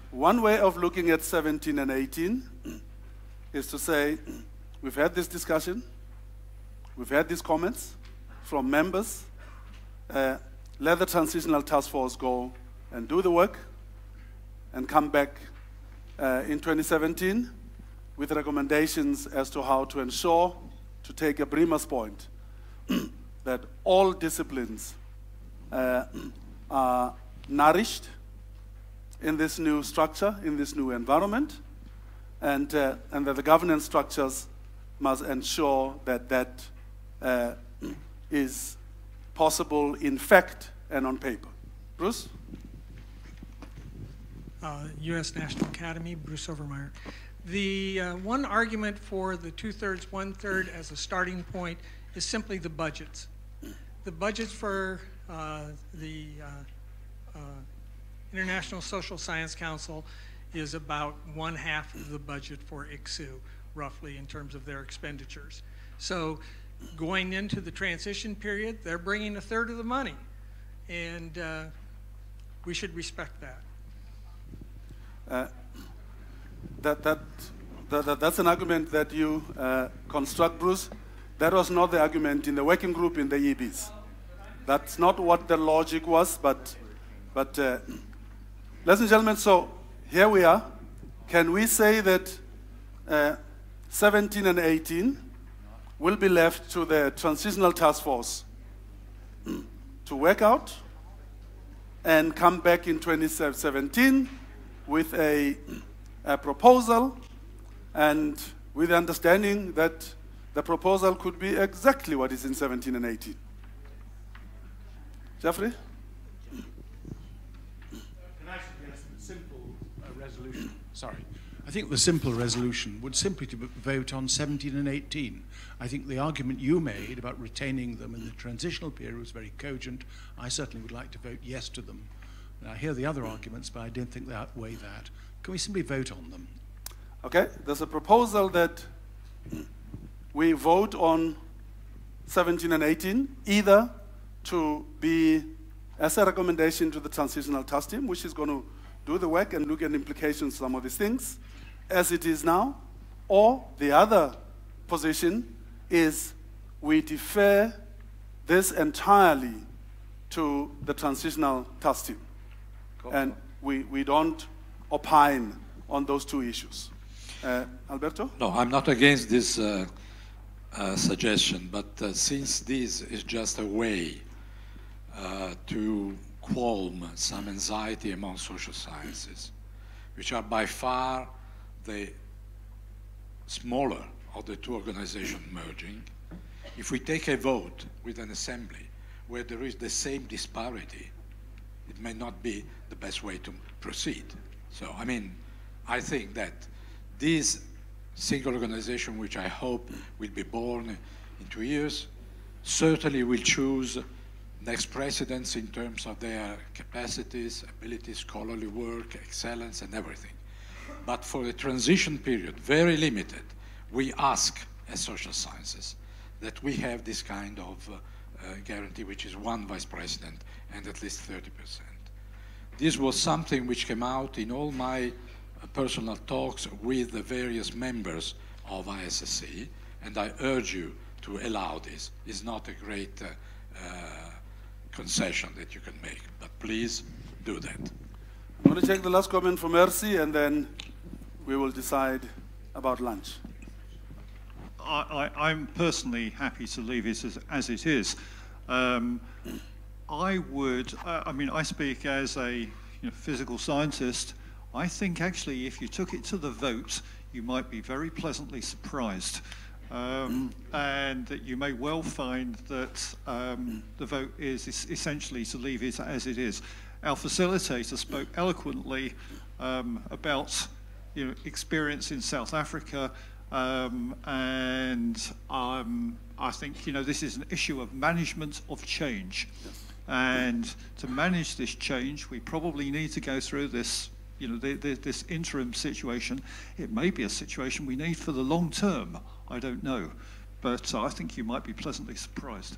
One way of looking at 17 and 18 is to say, we've had this discussion, we've had these comments from members, let the transitional task force go and do the work and come back in 2017 with recommendations as to how to ensure, to take a Bremer's point, that all disciplines are nourished in this new structure, in this new environment, and that the governance structures must ensure that that is possible in fact and on paper. Bruce? U.S. National Academy, Bruce Overmeyer. The one argument for the 2/3, 1/3 as a starting point is simply the budgets. The budgets for the International Social Science Council is about 1/2 of the budget for ICSU, roughly, in terms of their expenditures. So going into the transition period, they're bringing 1/3 of the money, and we should respect that. That's an argument that you construct, Bruce. That was not the argument in the working group in the EBs. That's not what the logic was, but ladies and gentlemen, so here we are. Can we say that 17 and 18 will be left to the transitional task force to work out and come back in 2017 with a proposal, and with the understanding that the proposal could be exactly what is in 17 and 18? Jeffrey? Can I suggest a simple resolution? Sorry. I think the simple resolution would simply to vote on 17 and 18. I think the argument you made about retaining them in the transitional period was very cogent. I certainly would like to vote yes to them. And I hear the other arguments, but I don't think they outweigh that. Can we simply vote on them? Okay, there's a proposal that we vote on 17 and 18, either to be as a recommendation to the transitional task team, which is going to do the work and look at implications of some of these things, as it is now, or the other position is we defer this entirely to the transitional task team. And we don't opine on those two issues. Alberto? No, I'm not against this suggestion, but since this is just a way to calm some anxiety among social sciences, which are by far the smaller of the two organizations merging, if we take a vote with an assembly where there is the same disparity, it may not be the best way to proceed. So, I mean, I think that this single organization, which I hope will be born in 2 years, certainly will choose next presidents in terms of their capacities, abilities, scholarly work, excellence, and everything. But for the transition period, very limited, we ask as social sciences that we have this kind of guarantee, which is one vice president and at least 30%. This was something which came out in all my personal talks with the various members of ISSC, and I urge you to allow this. It's not a great concession that you can make, but please do that. I'm going to take the last comment from Mercy, and then we will decide about lunch. I'm personally happy to leave it as it is. I mean, I speak as a physical scientist. I think actually if you took it to the vote, you might be very pleasantly surprised. And that you may well find that the vote is essentially to leave it as it is. Our facilitator spoke eloquently about experience in South Africa, and I think this is an issue of management of change. Yes. And to manage this change, we probably need to go through this this interim situation. It may be a situation we need for the long term. I don't know. But I think you might be pleasantly surprised.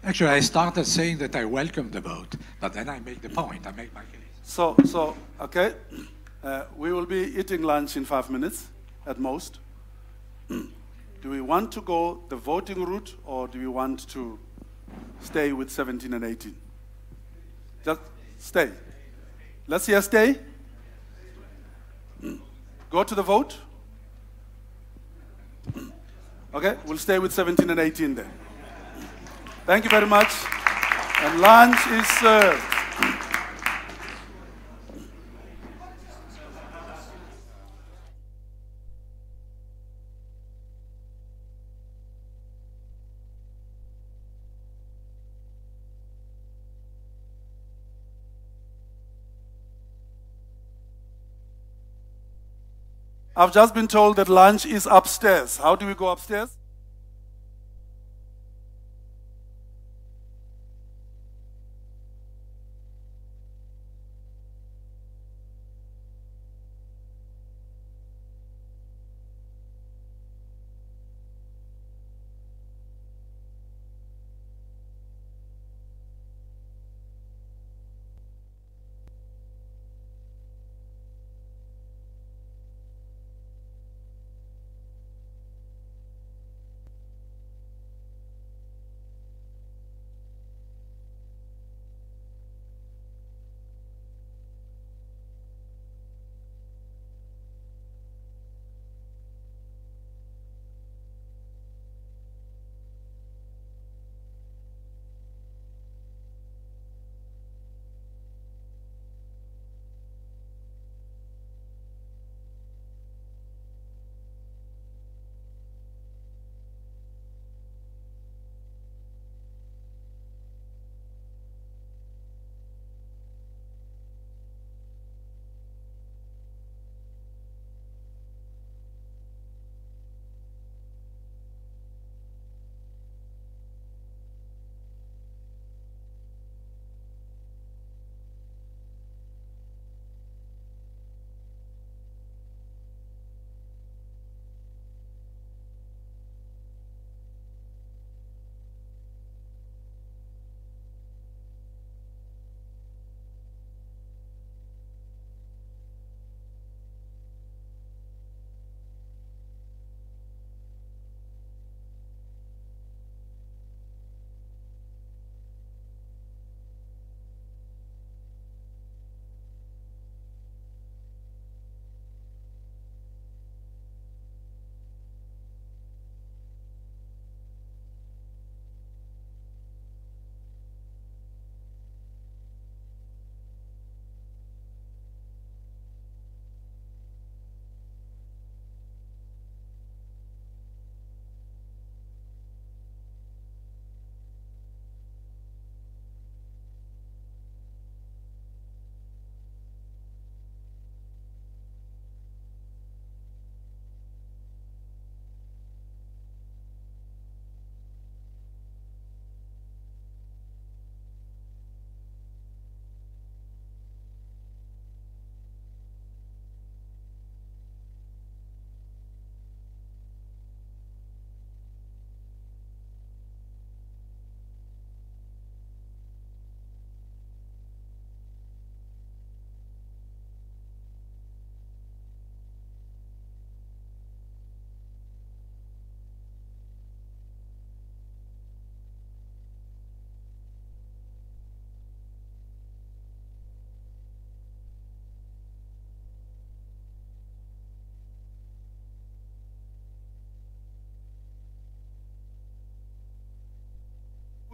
Actually, I started saying that I welcome the vote, but then I make the point. I make my case. So okay. We will be eating lunch in 5 minutes at most. Do we want to go the voting route, or do we want to stay with 17 and 18? Just stay. Let's hear stay. Go to the vote. Okay, we'll stay with 17 and 18 then. Thank you very much. And lunch is served. I've just been told that lunch is upstairs. How do we go upstairs?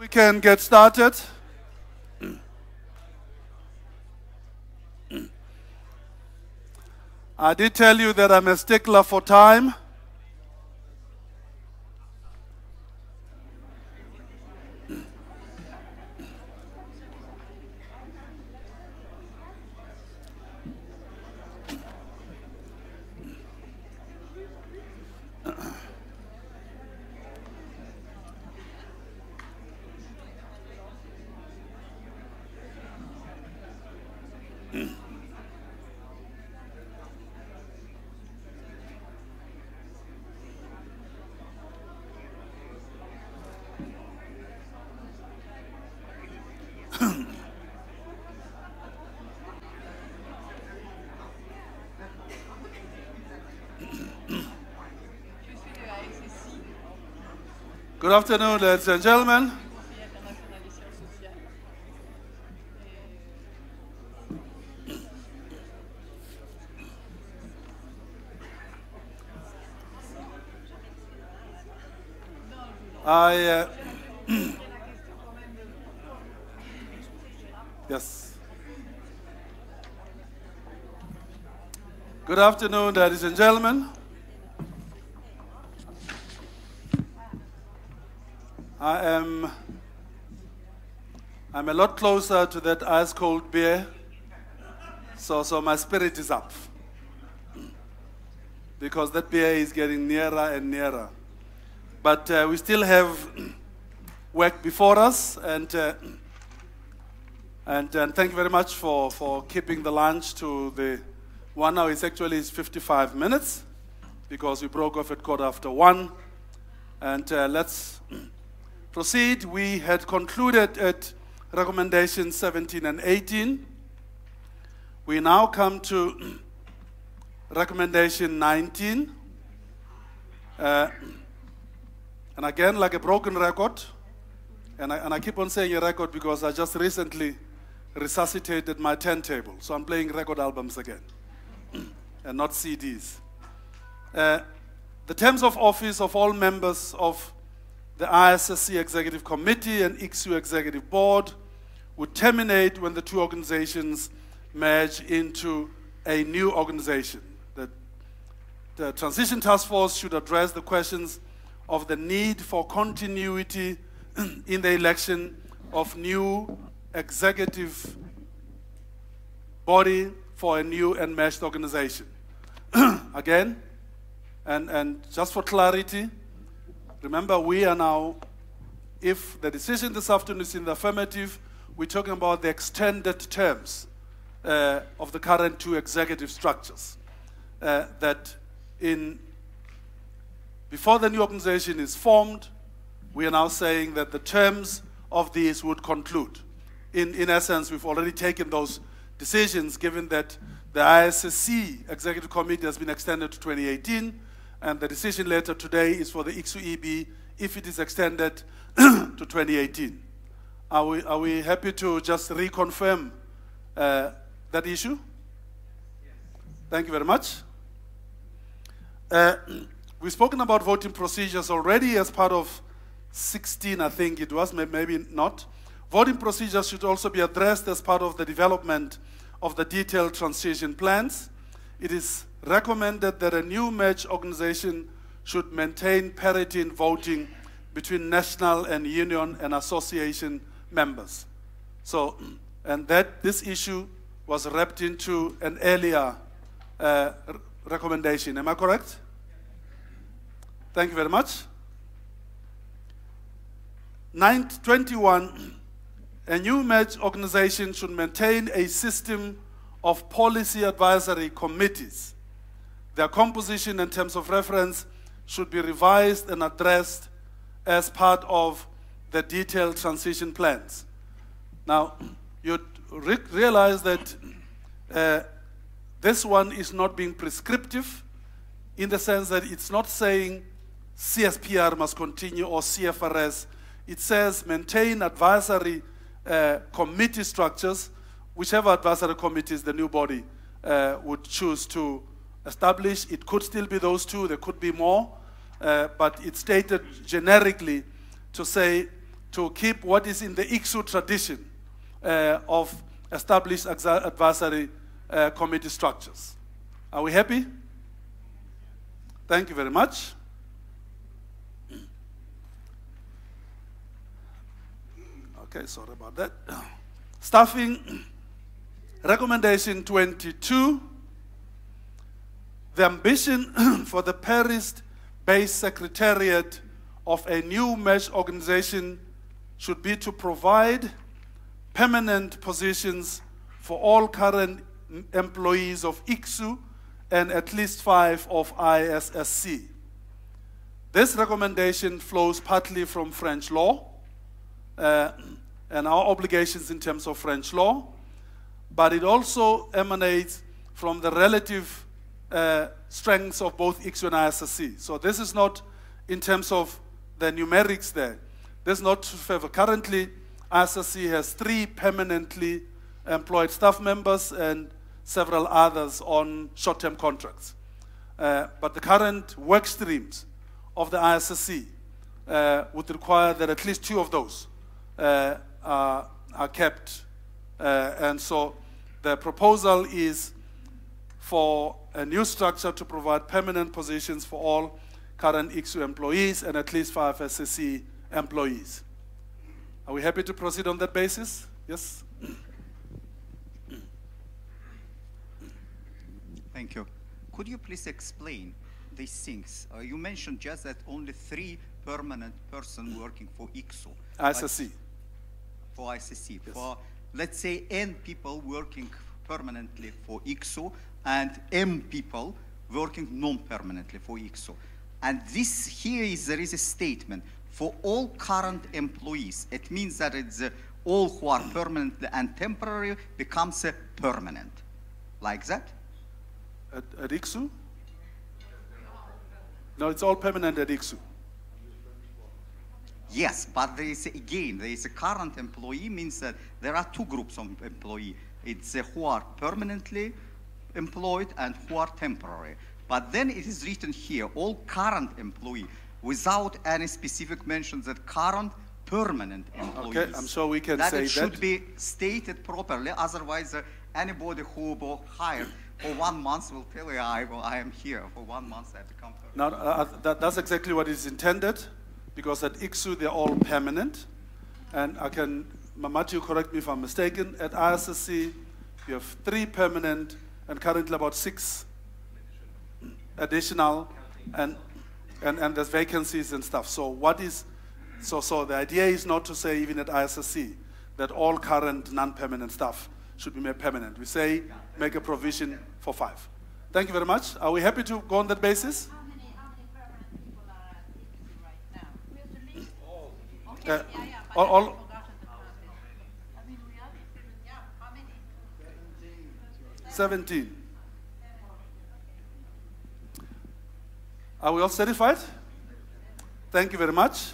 We can get started. I did tell you that I'm a stickler for time. Good afternoon, ladies and gentlemen. Yes. Good afternoon, ladies and gentlemen. I'm a lot closer to that ice-cold beer, so my spirit is up. Because that beer is getting nearer and nearer. But we still have work before us, and thank you very much for keeping the lunch to the 1 hour. It's actually 55 minutes, because we broke off at 1:15. And let's proceed. We had concluded at recommendations 17 and 18. We now come to recommendation 19. And again, like a broken record, and I keep on saying a record because I just recently resuscitated my turntable, so I'm playing record albums again, and not CDs. The terms of office of all members of the ISSC Executive Committee and ICSU Executive Board would terminate when the two organizations merge into a new organization. The Transition Task Force should address the questions of the need for continuity in the election of new executive body for a new and merged organization. Again, and just for clarity, remember we are now, if the decision this afternoon is in the affirmative, we're talking about the extended terms of the current two executive structures. That before the new organization is formed, we are now saying that the terms of these would conclude. In essence, we've already taken those decisions, given that the ISSC Executive Committee has been extended to 2018, and the decision later today is for the ICSU-EB if it is extended to 2018. Are we happy to just reconfirm that issue? Yes. Thank you very much. We've spoken about voting procedures already as part of 16, I think it was, maybe not. Voting procedures should also be addressed as part of the development of the detailed transition plans. It is recommended that a new merged organization should maintain parity in voting between national and union and association members. So, and that this issue was wrapped into an earlier recommendation. Am I correct? Thank you very much. 21, a new merged organization should maintain a system of policy advisory committees. Their composition and terms of reference should be revised and addressed as part of the detailed transition plans. Now, you realize that this one is not being prescriptive in the sense that it's not saying CSPR must continue or CFRS. It says maintain advisory committee structures, whichever advisory committees the new body would choose to establish. It could still be those two, there could be more, but it's stated generically to say to keep what is in the ICSU tradition of established advisory committee structures. Are we happy? Thank you very much. Okay, sorry about that. Staffing, recommendation 22. The ambition for the Paris-based secretariat of a new merged organization should be to provide permanent positions for all current employees of ICSU and at least 5 of ISSC. This recommendation flows partly from French law and our obligations in terms of French law, but it also emanates from the relative strengths of both ICSU and ISSC. So this is not in terms of the numerics there. This is not to favor. Currently, ISSC has 3 permanently employed staff members and several others on short-term contracts. But the current work streams of the ISSC would require that at least 2 of those are kept. And so the proposal is for a new structure to provide permanent positions for all current ICSU employees and at least 5 SSC employees. Are we happy to proceed on that basis? Yes? Thank you. Could you please explain these things? You mentioned just that only 3 permanent persons working for ICSU. ISSC. For ISSC. Yes. For, let's say, N people working permanently for ICSU and M people working non-permanently for ICSU. And this here there is a statement for all current employees. It means that it's all who are permanently and temporary becomes a permanent. Like that? At ICSU? No, it's all permanent at ICSU. Yes, but there is, again, there is a current employee means that there are 2 groups of employee. It's who are permanently employed and who are temporary. But then it is written here, all current employee, without any specific mentions that current permanent employees. Okay, I'm sure we can that say it should that. be stated properly, otherwise anybody who will hire for 1 month will tell you, I am here for 1 month, I become permanent. Now, that's exactly what is intended, because at ICSU they're all permanent. And I can, Matthew, correct me if I'm mistaken, at ISSC you have 3 permanent and currently about 6 additional, and there's vacancies and stuff. So what is, so the idea is not to say even at ISSC that all current non-permanent staff should be made permanent. We say make a provision for 5. Thank you very much. Are we happy to go on that basis? How many permanent people are at ICSU right now? We have to list all. Okay, but all, I forgot the process. I mean, we have, how many? 17. Are we all satisfied? Thank you very much.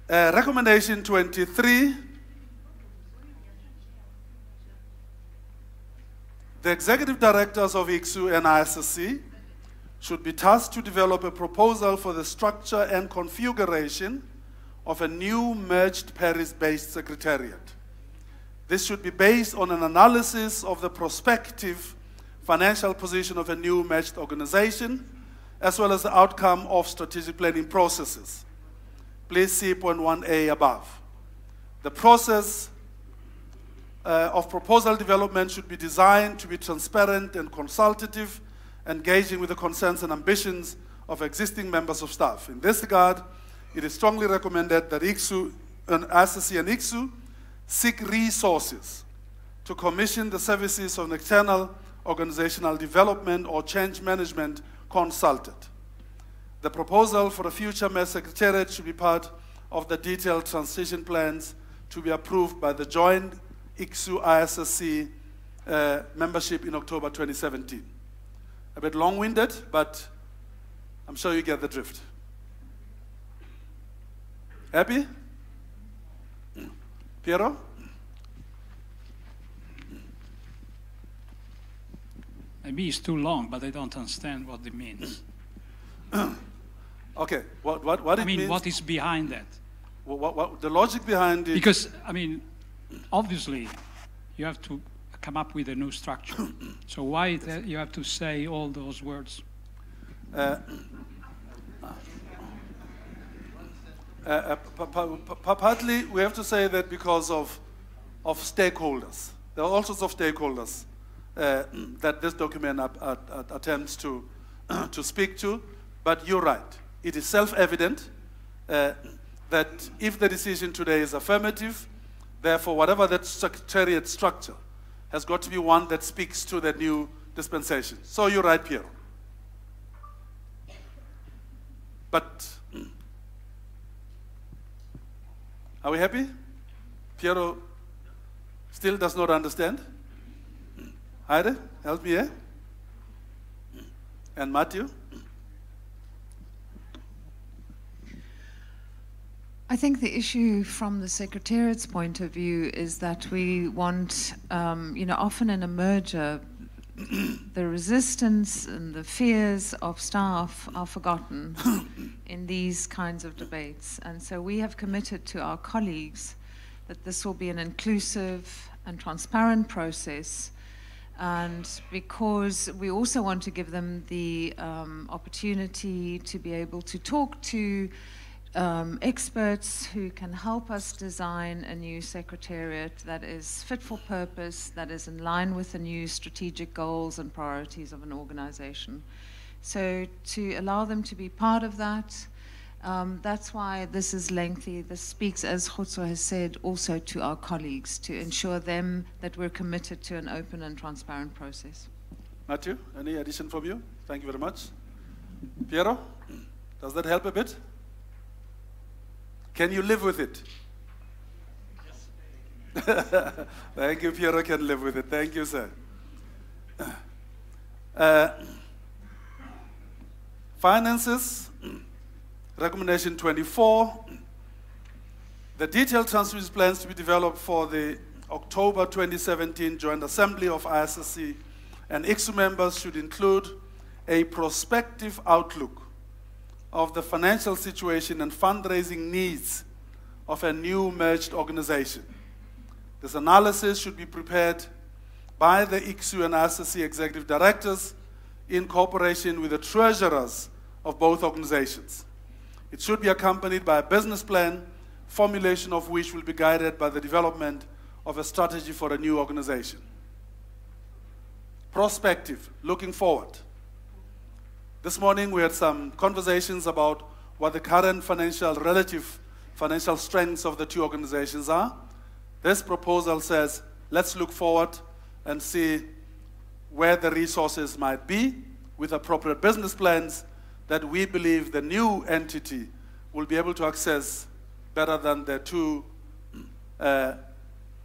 Recommendation 23. The executive directors of ICSU and ISSC should be tasked to develop a proposal for the structure and configuration of a new merged Paris-based secretariat. This should be based on an analysis of the prospective financial position of a new merged organization, as well as the outcome of strategic planning processes. Please see point 1A above. The process of proposal development should be designed to be transparent and consultative, engaging with the concerns and ambitions of existing members of staff. In this regard, it is strongly recommended that ICSU and ISSC and ICSU seek resources to commission the services of an external organizational development or change management consultant. The proposal for a future merged secretariat should be part of the detailed transition plans to be approved by the joint ICSU-ISSC membership in October 2017. A bit long-winded, but I'm sure you get the drift. Happy? Piero? Maybe it's too long, but I don't understand what it means. Okay, what it means? I mean, what is behind that? the logic behind it? Because, I mean, obviously, you have to come up with a new structure. So why you have to say all those words? Partly, we have to say that because of stakeholders. There are all sorts of stakeholders that this document attempts to speak to. But you're right. It is self-evident that if the decision today is affirmative, therefore, whatever that secretariat structure has got to be one that speaks to the new dispensation. So you're right, Piero. But are we happy? Piero still does not understand. Heide, help me here. And Matthew? I think the issue from the Secretariat's point of view is that we want, often in a merger, the resistance and the fears of staff are forgotten in these kinds of debates. And so we have committed to our colleagues that this will be an inclusive and transparent process. And because we also want to give them the opportunity to be able to talk to experts who can help us design a new secretariat that is fit for purpose, that is in line with the new strategic goals and priorities of an organization. So to allow them to be part of that, that's why this is lengthy. This speaks, as Khotso has said, also to our colleagues to ensure them that we're committed to an open and transparent process. Matthew, any addition from you? Thank you very much. Piero, does that help a bit? Can you live with it? Yes. Thank you, Piero can live with it. Thank you, sir. Finances, recommendation 24. The detailed transmission plans to be developed for the October 2017 Joint Assembly of ISSC and ICSU members should include a prospective outlook of the financial situation and fundraising needs of a new merged organization. This analysis should be prepared by the ICSU and ISSC executive directors in cooperation with the treasurers of both organizations. It should be accompanied by a business plan, formulation of which will be guided by the development of a strategy for a new organization. Prospective, looking forward. This morning we had some conversations about what the current relative financial strengths of the two organizations are. This proposal says, let's look forward and see where the resources might be with appropriate business plans that we believe the new entity will be able to access better than the two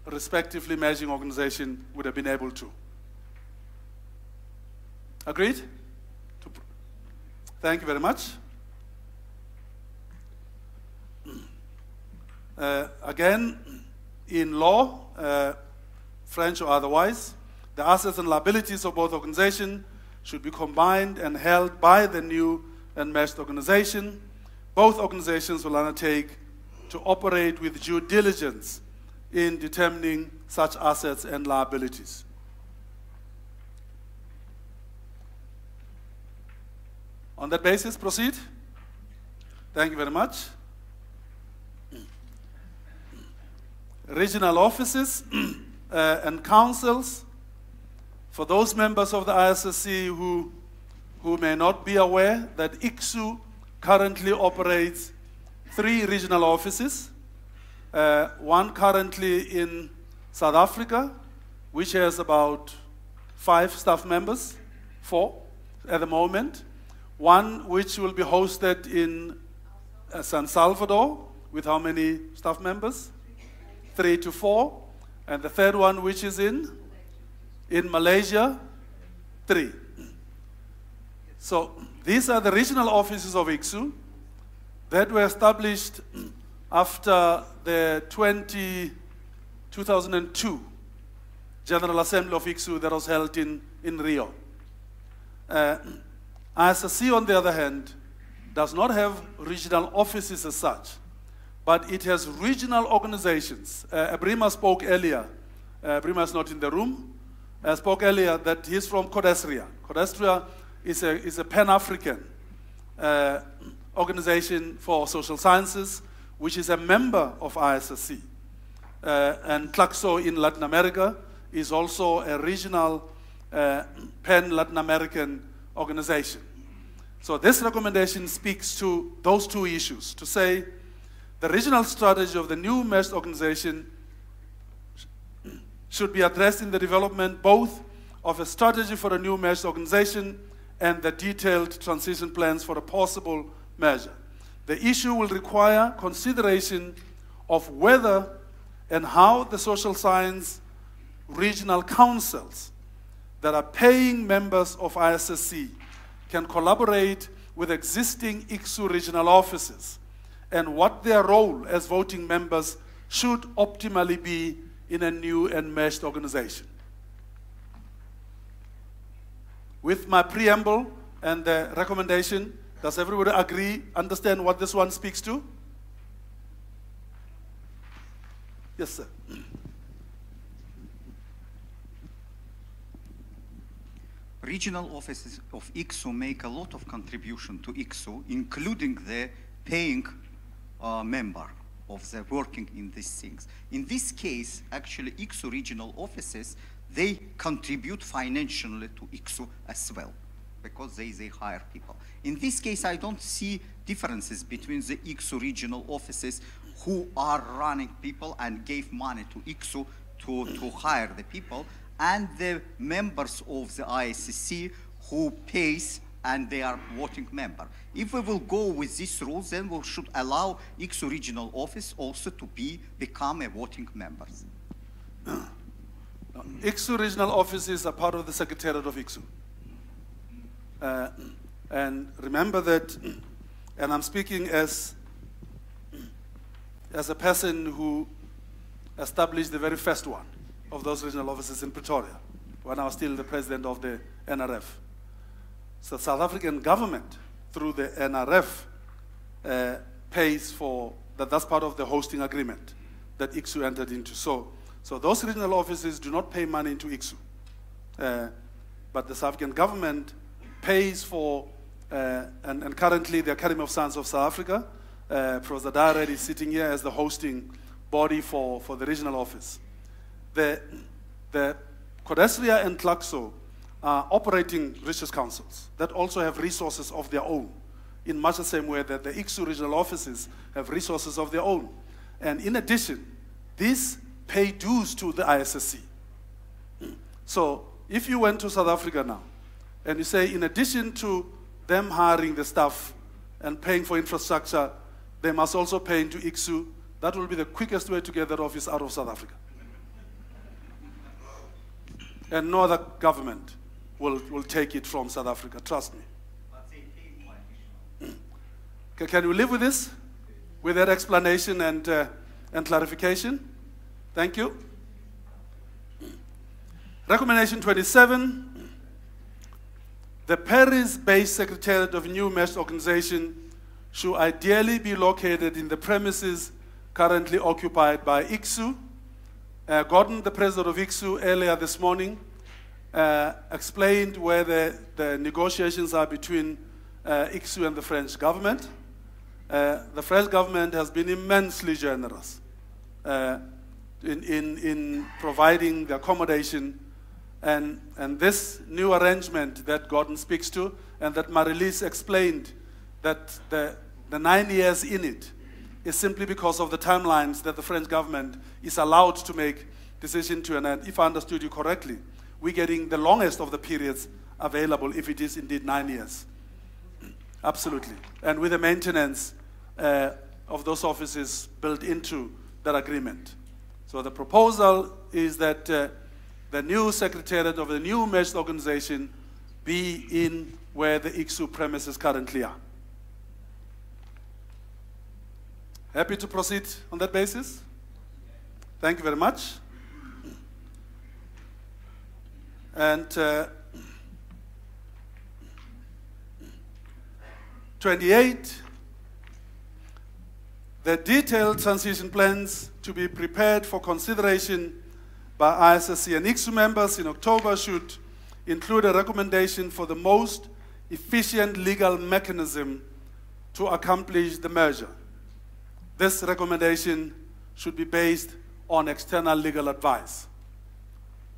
respectively merging organizations would have been able to. Agreed? Thank you very much. Again, in law, French or otherwise, the assets and liabilities of both organizations should be combined and held by the new and merged organization. Both organizations will undertake to operate with due diligence in determining such assets and liabilities. On that basis, proceed. Thank you very much. Regional offices and councils. For those members of the ISSC who may not be aware that ICSU currently operates 3 regional offices. One currently in South Africa, which has about 5 staff members, 4 at the moment. One which will be hosted in San Salvador, with how many staff members? 3 to 4. And the third one, which is in Malaysia, 3. So these are the regional offices of ICSU that were established after the 2002 General Assembly of ICSU that was held in Rio. ISSC, on the other hand, does not have regional offices as such, but it has regional organizations. Brima spoke earlier. Brima is not in the room. Spoke earlier that he's from Codesria. Codesria is a Pan-African organization for social sciences, which is a member of ISSC. And CLACSO in Latin America is also a regional Pan-Latin American organization. So this recommendation speaks to those two issues, to say the regional strategy of the new merged organization should be addressed in the development both of a strategy for a new merged organization and the detailed transition plans for a possible merger. The issue will require consideration of whether and how the social science regional councils that are paying members of ISSC can collaborate with existing ICSU regional offices, and what their role as voting members should optimally be in a new and merged organization. With my preamble and the recommendation, does everybody agree, understand what this one speaks to? Yes, sir. Regional offices of ICSU make a lot of contribution to ICSU, including the paying member of the working in these things. In this case, actually, ICSU regional offices, they contribute financially to ICSU as well, because they hire people. In this case, I don't see differences between the ICSU regional offices who are running people and gave money to ICSU to hire the people, and the members of the ISSC who pays and they are voting member. If we will go with these rules, then we should allow ICSU regional office also to become a voting members. ICSU regional offices are part of the Secretariat of ICSU. And remember that, and I'm speaking as a person who established the very first one of those regional offices in Pretoria, when I was still the president of the NRF. So South African government, through the NRF, pays for, that's part of the hosting agreement that ICSU entered into. So those regional offices do not pay money into ICSU. But the South African government pays for, and currently the Academy of Science of South Africa, Professor Dyer is sitting here as the hosting body for the regional office. The Codesria and CLACSO are operating research councils that also have resources of their own, in much the same way that the ICSU regional offices have resources of their own. And in addition, these pay dues to the ISSC. So if you went to South Africa now, and you say, in addition to them hiring the staff and paying for infrastructure, they must also pay into ICSU, that will be the quickest way to get that office out of South Africa. And no other government will take it from South Africa, trust me. Can we live with this? With that explanation and clarification? Thank you. Recommendation 27. The Paris-based Secretariat of a new merged organization should ideally be located in the premises currently occupied by ICSU. Gordon, the president of ICSU, earlier this morning explained where the negotiations are between ICSU and the French government. The French government has been immensely generous in providing the accommodation, and this new arrangement that Gordon speaks to and that Marilise explained, that the 9 years in it is simply because of the timelines that the French government is allowed to make decision to, and if I understood you correctly, we're getting the longest of the periods available if it is indeed 9 years. Absolutely. And with the maintenance of those offices built into that agreement. So the proposal is that the new secretariat of the new merged organization be in where the ICSU premises currently are. Happy to proceed on that basis? Thank you very much. And 28, The detailed transition plans to be prepared for consideration by ISSC and ICSU members in October should include a recommendation for the most efficient legal mechanism to accomplish the merger. This recommendation should be based on external legal advice.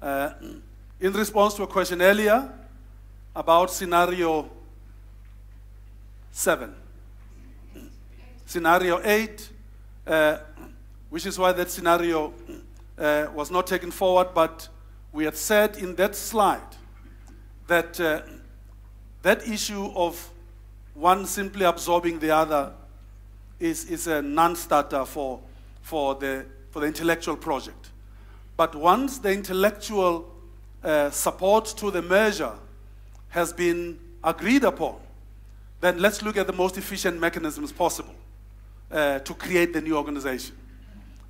In response to a question earlier about scenario 7, scenario 8, which is why that scenario was not taken forward, but we had said in that slide that that issue of one simply absorbing the other is a non-starter for the intellectual project. But once the intellectual support to the merger has been agreed upon, then let's look at the most efficient mechanisms possible to create the new organization.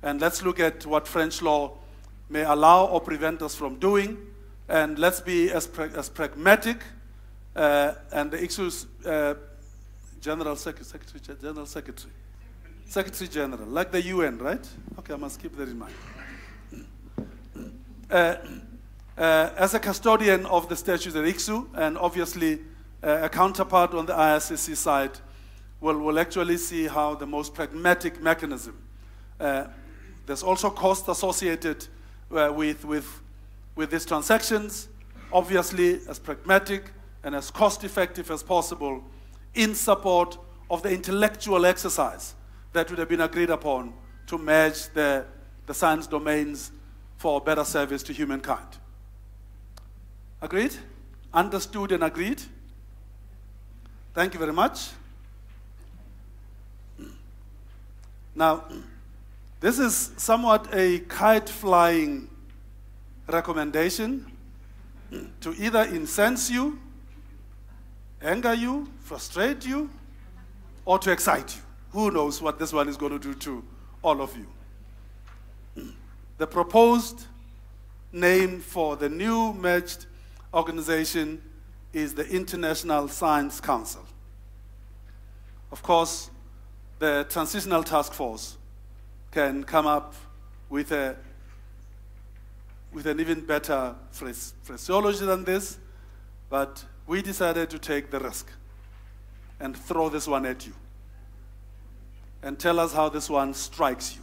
And let's look at what French law may allow or prevent us from doing, and let's be as pragmatic, and the ICSU's Secretary General, like the UN, right? Okay, I must keep that in mind. As a custodian of the statutes at ICSU, and obviously a counterpart on the ISSC side, will actually see how the most pragmatic mechanism. There's also cost associated with these transactions, obviously as pragmatic and as cost-effective as possible in support of the intellectual exercise that would have been agreed upon to merge the science domains for better service to humankind. Agreed? Understood and agreed? Thank you very much. Now, this is somewhat a kite-flying recommendation to either incense you, anger you, frustrate you, or to excite you. Who knows what this one is going to do to all of you. The proposed name for the new merged organization is the International Science Council. Of course, the Transitional Task Force can come up with an even better phraseology than this, but we decided to take the risk and throw this one at you and tell us how this one strikes you.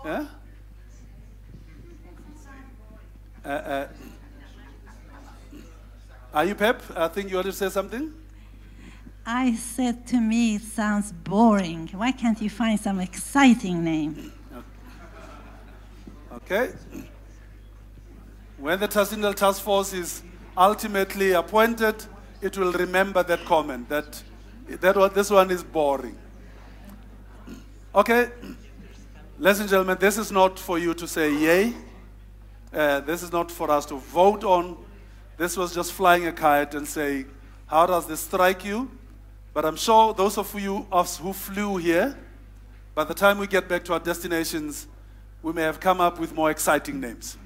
Yeah? Are you Pep? I think you want to say something? I said to me, it sounds boring. Why can't you find some exciting name? Okay. When the Transitional Task Force is ultimately appointed, it will remember that comment, that this one is boring. Okay. Ladies and gentlemen, this is not for you to say yay. This is not for us to vote on. This was just flying a kite and saying, how does this strike you? But I'm sure those of us who flew here, by the time we get back to our destinations, we may have come up with more exciting names.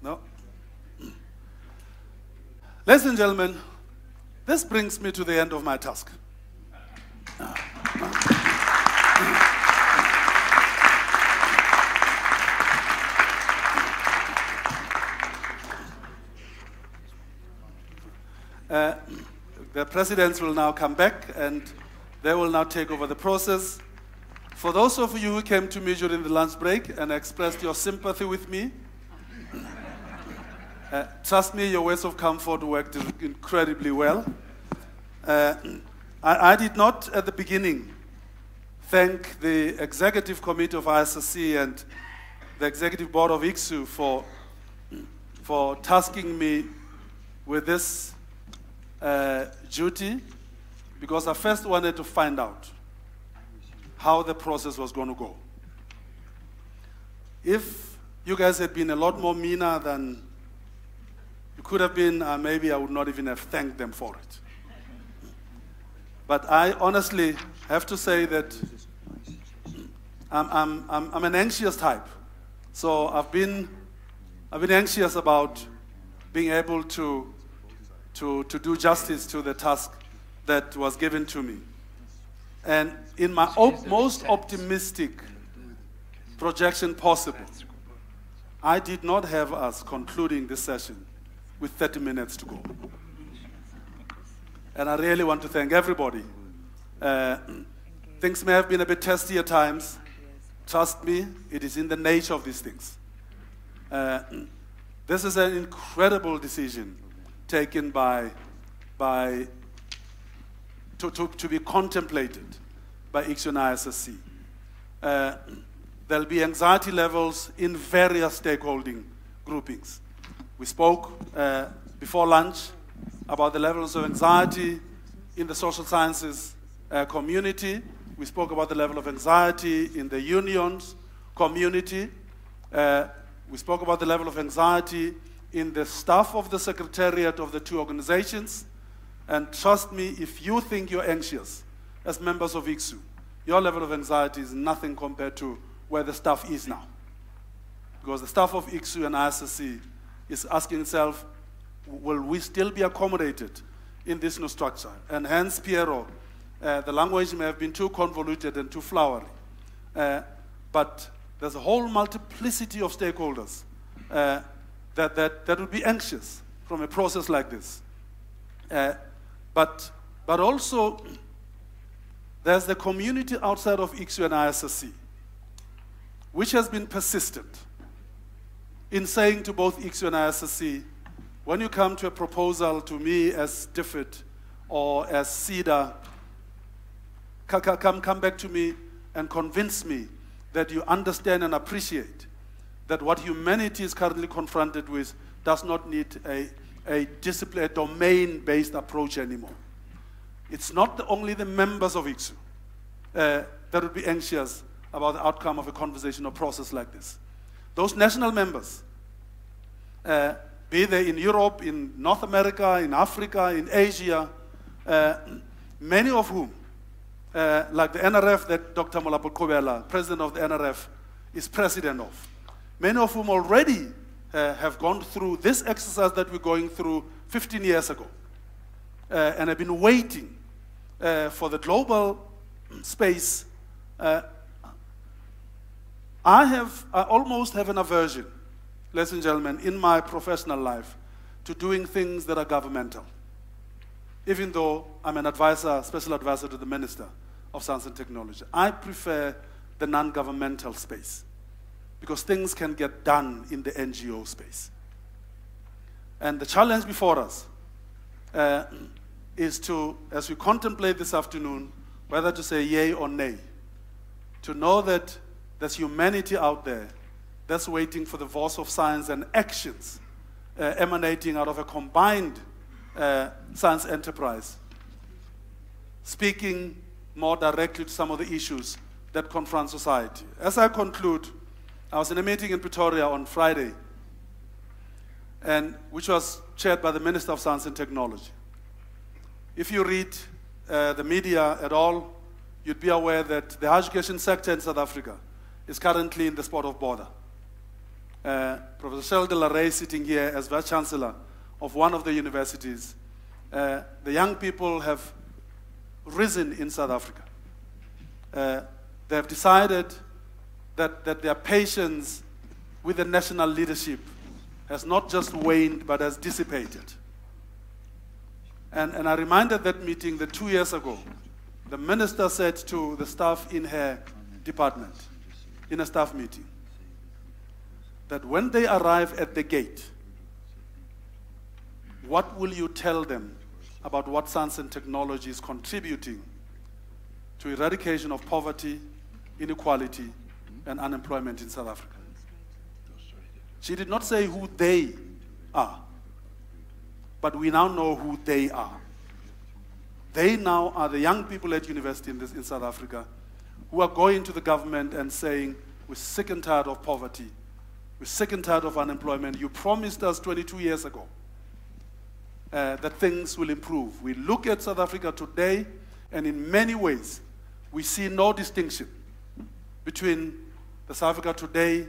No? Ladies and gentlemen, this brings me to the end of my task. The presidents will now come back and they will now take over the process. For those of you who came to me during the lunch break and expressed your sympathy with me, trust me, your words of comfort worked incredibly well. I did not at the beginning thank the executive committee of ISSC and the executive board of ICSU for tasking me with this duty, because I first wanted to find out how the process was going to go. If you guys had been a lot more meaner than you could have been, maybe I would not even have thanked them for it. But I honestly have to say that I'm an anxious type. So I've been I've been anxious about being able to do justice to the task that was given to me. And in my most optimistic projection possible, I did not have us concluding this session with 30 minutes to go. And I really want to thank everybody. Things may have been a bit testy at times. Trust me, it is in the nature of these things. This is an incredible decision taken to be contemplated by ICSU and ISSC. There'll be anxiety levels in various stakeholding groupings. We spoke before lunch about the levels of anxiety in the social sciences community. We spoke about the level of anxiety in the unions community. We spoke about the level of anxiety in the staff of the secretariat of the two organizations. And trust me, if you think you're anxious as members of ICSU, your level of anxiety is nothing compared to where the staff is now. Because the staff of ICSU and ISSC is asking itself, will we still be accommodated in this new structure? And hence, Piero, the language may have been too convoluted and too flowery. But there's a whole multiplicity of stakeholders that would be anxious from a process like this. But also, there's the community outside of ICSU and ISSC, which has been persistent in saying to both ICSU and ISSC, when you come to a proposal to me as DFID or as CEDA, come back to me and convince me that you understand and appreciate that what humanity is currently confronted with does not need a discipline, a domain-based approach anymore. It's not only the members of ICSU that would be anxious about the outcome of a conversation or process like this. Those national members, be they in Europe, in North America, in Africa, in Asia, many of whom, like the NRF that Dr. Molapo Kobela, president of the NRF, is president of, many of whom already have gone through this exercise that we're going through 15 years ago, and have been waiting for the global space. I almost have an aversion, ladies and gentlemen, in my professional life to doing things that are governmental, even though I'm an advisor, special advisor to the Minister of Science and Technology. I prefer the non-governmental space because things can get done in the NGO space. And the challenge before us is to, as we contemplate this afternoon, whether to say yay or nay, to know that there's humanity out there that's waiting for the voice of science and actions emanating out of a combined science enterprise, speaking more directly to some of the issues that confront society. As I conclude, I was in a meeting in Pretoria on Friday, which was chaired by the Minister of Science and Technology. If you read the media at all, you'd be aware that the higher education sector in South Africa is currently in the spot of bother. Professor Sheldon Larray, sitting here as Vice-Chancellor of one of the universities, the young people have risen in South Africa. They have decided that their patience with the national leadership has not just waned, but has dissipated. And I reminded that meeting that 2 years ago, the minister said to the staff in her department, in a staff meeting, that when they arrive at the gate, what will you tell them about what science and technology is contributing to eradication of poverty, inequality, and unemployment in South Africa? She did not say who they are, but we now know who they are. They now are the young people at university in South Africa who are going to the government and saying, we're sick and tired of poverty. We're sick and tired of unemployment. You promised us 22 years ago that things will improve. We look at South Africa today, and in many ways, we see no distinction between the South Africa today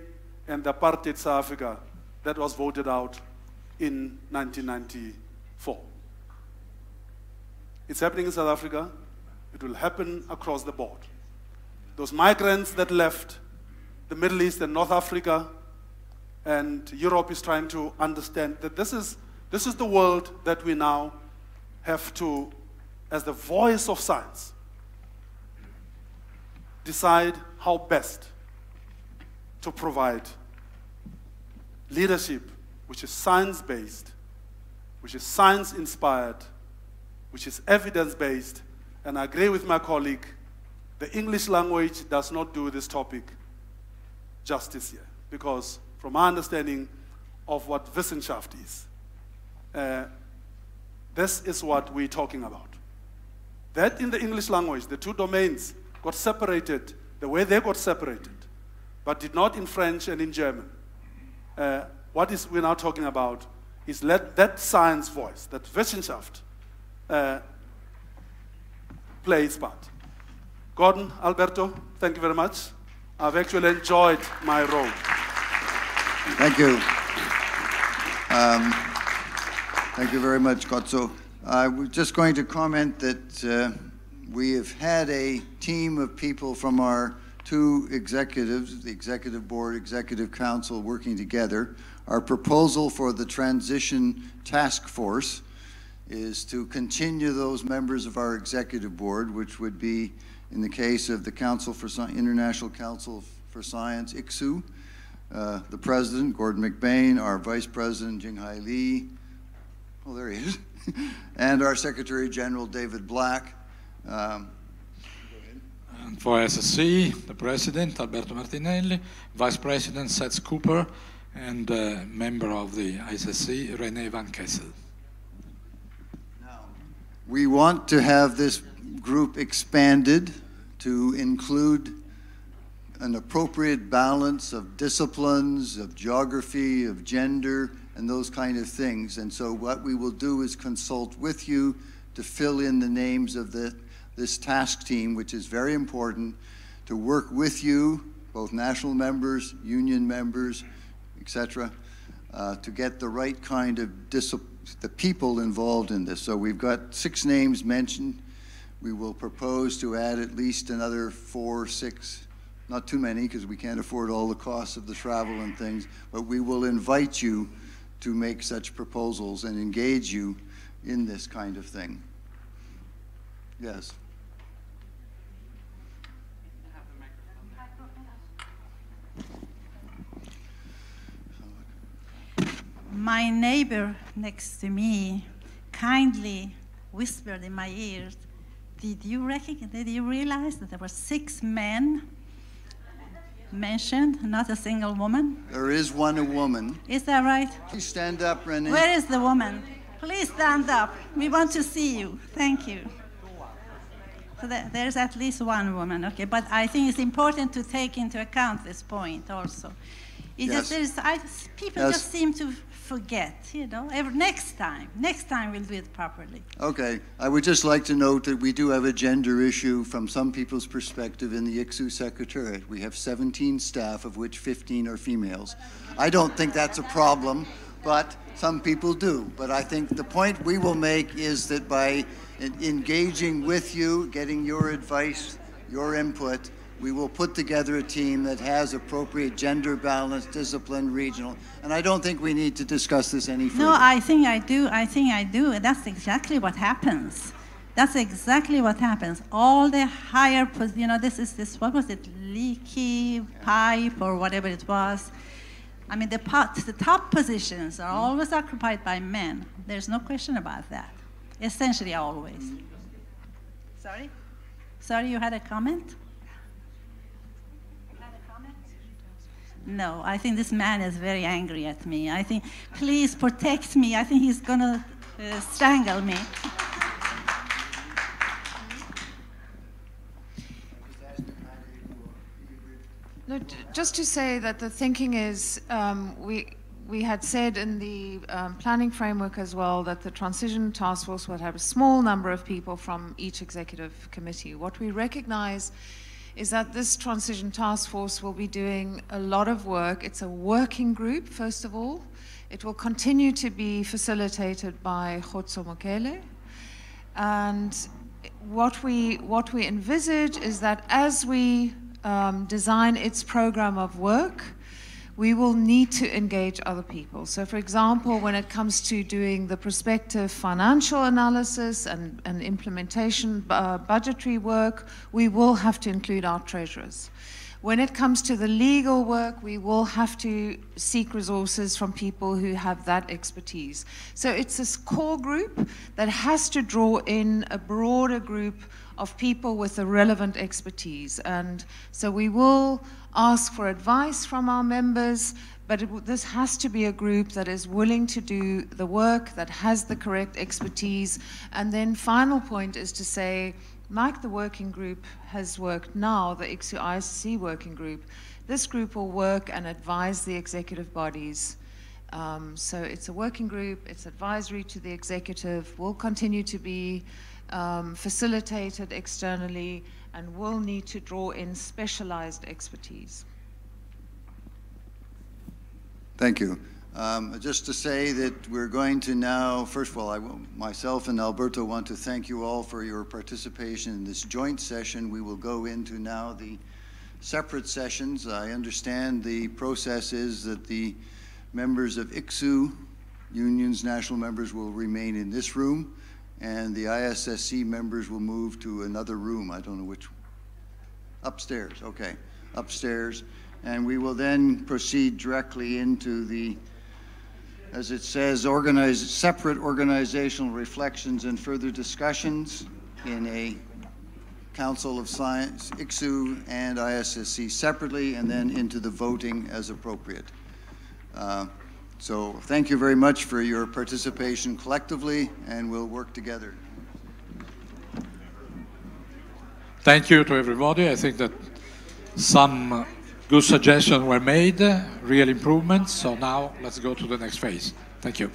and the apartheid South Africa that was voted out in 1994. It's happening in South Africa. It will happen across the board. Those migrants that left the Middle East and North Africa and Europe is trying to understand that this is the world that we now have to, as the voice of science, decide how best to provide leadership which is science-based, which is science-inspired, which is evidence-based. And I agree with my colleague, the English language does not do this topic justice here, because from my understanding of what Wissenschaft is, this is what we're talking about. That in the English language, the two domains got separated the way they got separated, but did not in French and in German. What we're now talking about is let that science voice, that Wissenschaft, play its part. Gordon, Alberto, thank you very much. I've actually enjoyed my role. Thank you. Thank you very much, Kotso. I was just going to comment that we have had a team of people from our two executives, the Executive Board, Executive Council, working together. Our proposal for the Transition Task Force is to continue those members of our Executive Board, which would be, in the case of the International Council for Science, ICSU, the President, Gordon McBain, our Vice President, Jinghai Lee, oh, there he is, and our Secretary General, David Black. And for ISSC, the President, Alberto Martinelli, Vice President, Seth Cooper, and member of the ISSC, René van Kessel. We want to have this group expanded to include an appropriate balance of disciplines, of geography, of gender, and those kind of things. And so what we will do is consult with you to fill in the names of this task team, which is very important, to work with you, both national members, union members, etc., to get the right kind of the people involved in this. So we've got 6 names mentioned. We will propose to add at least another 4, 6, not too many because we can't afford all the costs of the travel and things, but we will invite you to make such proposals and engage you in this kind of thing. Yes. My neighbor next to me kindly whispered in my ears, did you realize that there were 6 men mentioned, not a single woman? There is one a woman. Is that right? Please stand up, René. Where is the woman? Please stand up. We want to see you. Thank you. So there's at least one woman, okay. But I think it's important to take into account this point also. It Yes. just, people Yes. just seem to forget, you know. Next time we'll do it properly. Okay, I would just like to note that we do have a gender issue from some people's perspective in the ICSU Secretariat. We have 17 staff, of which 15 are females. I don't think that's a problem, but some people do. But I think the point we will make is that by engaging with you, getting your advice, your input, we will put together a team that has appropriate gender balance, discipline, regional, and I don't think we need to discuss this any further. No, I think I do. That's exactly what happens. That's exactly what happens. All the higher, this, what was it, leaky pipe or whatever it was. I mean, the top positions are always occupied by men. There's no question about that. Essentially always. Sorry? Sorry, you had a comment? No, I think this man is very angry at me. I think, please protect me. I think he's going to strangle me. No, just to say that the thinking is, we had said in the planning framework as well that the transition task force would have a small number of people from each executive committee. What we recognize is that this transition task force will be doing a lot of work. It's a working group, first of all. It will continue to be facilitated by Khotso Mokele. And what we envisage is that as we design its program of work, we will need to engage other people. So for example, when it comes to doing the prospective financial analysis and implementation budgetary work, we will have to include our treasurers. When it comes to the legal work, we will have to seek resources from people who have that expertise. So it's this core group that has to draw in a broader group of people with the relevant expertise. And so we will ask for advice from our members, but this has to be a group that is willing to do the work, that has the correct expertise. And then final point is to say, like the working group has worked now, the ICSU-ISSC working group, this group will work and advise the executive bodies. So it's a working group, it's advisory to the executive, will continue to be facilitated externally, and will need to draw in specialized expertise. Thank you. Just to say that we're going to now, first of all, myself and Alberto want to thank you all for your participation in this joint session. We will go into now the separate sessions. I understand the process is that the members of ICSU, unions, national members, will remain in this room, and the ISSC members will move to another room. I don't know which. Upstairs, okay, upstairs. And we will then proceed directly into the, as it says, separate organizational reflections and further discussions in a Council of Science, ICSU and ISSC separately, and then into the voting as appropriate. So thank you very much for your participation collectively, and we'll work together. Thank you to everybody. I think that some good suggestions were made, real improvements. So now let's go to the next phase. Thank you.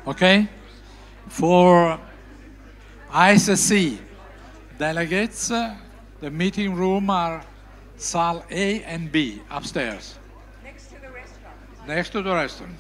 Okay, for ISSC delegates, the meeting room are Saal A and B, upstairs. Next to the restaurant. Next to the restaurant.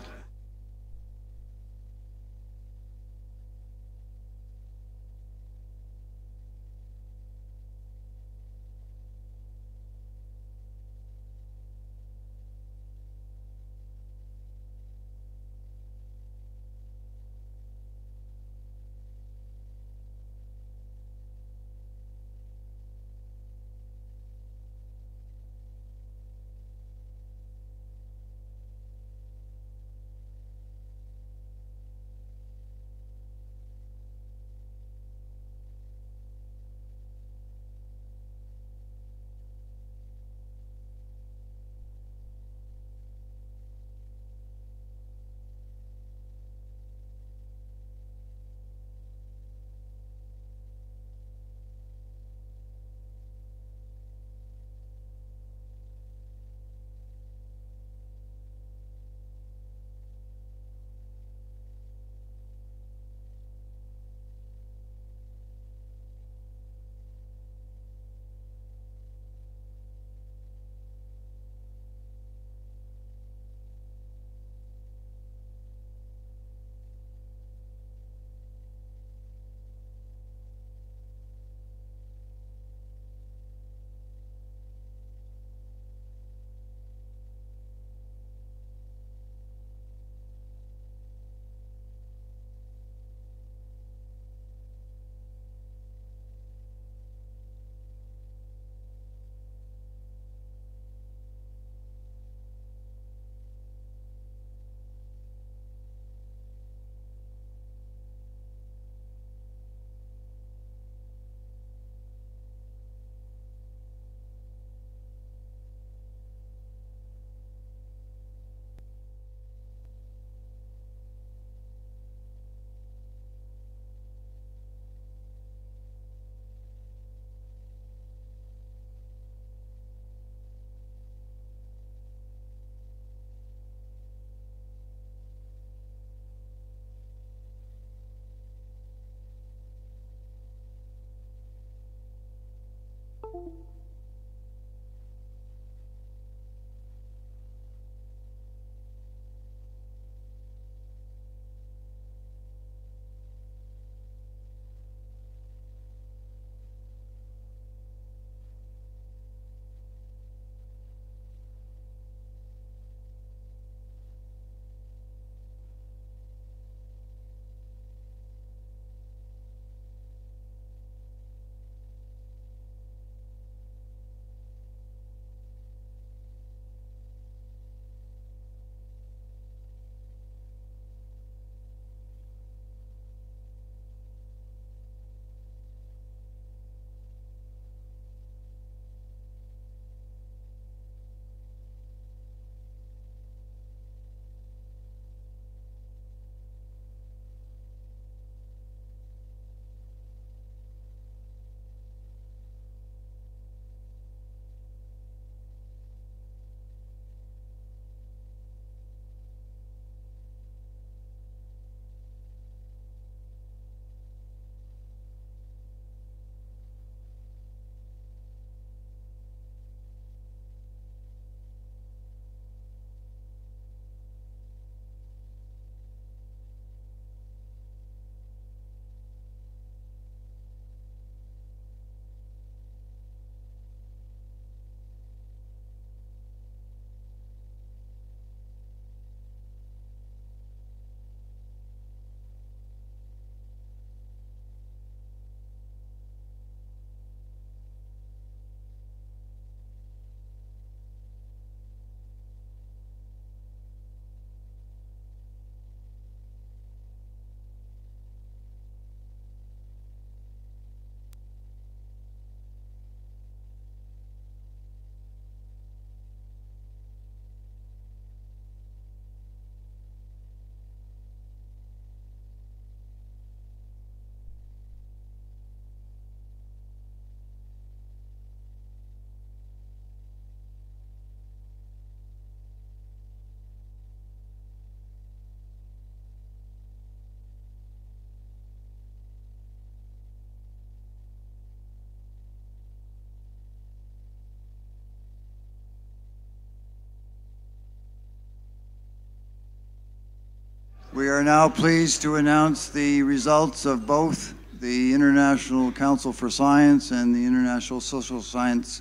We are now pleased to announce the results of both the International Council for Science and the International Social Science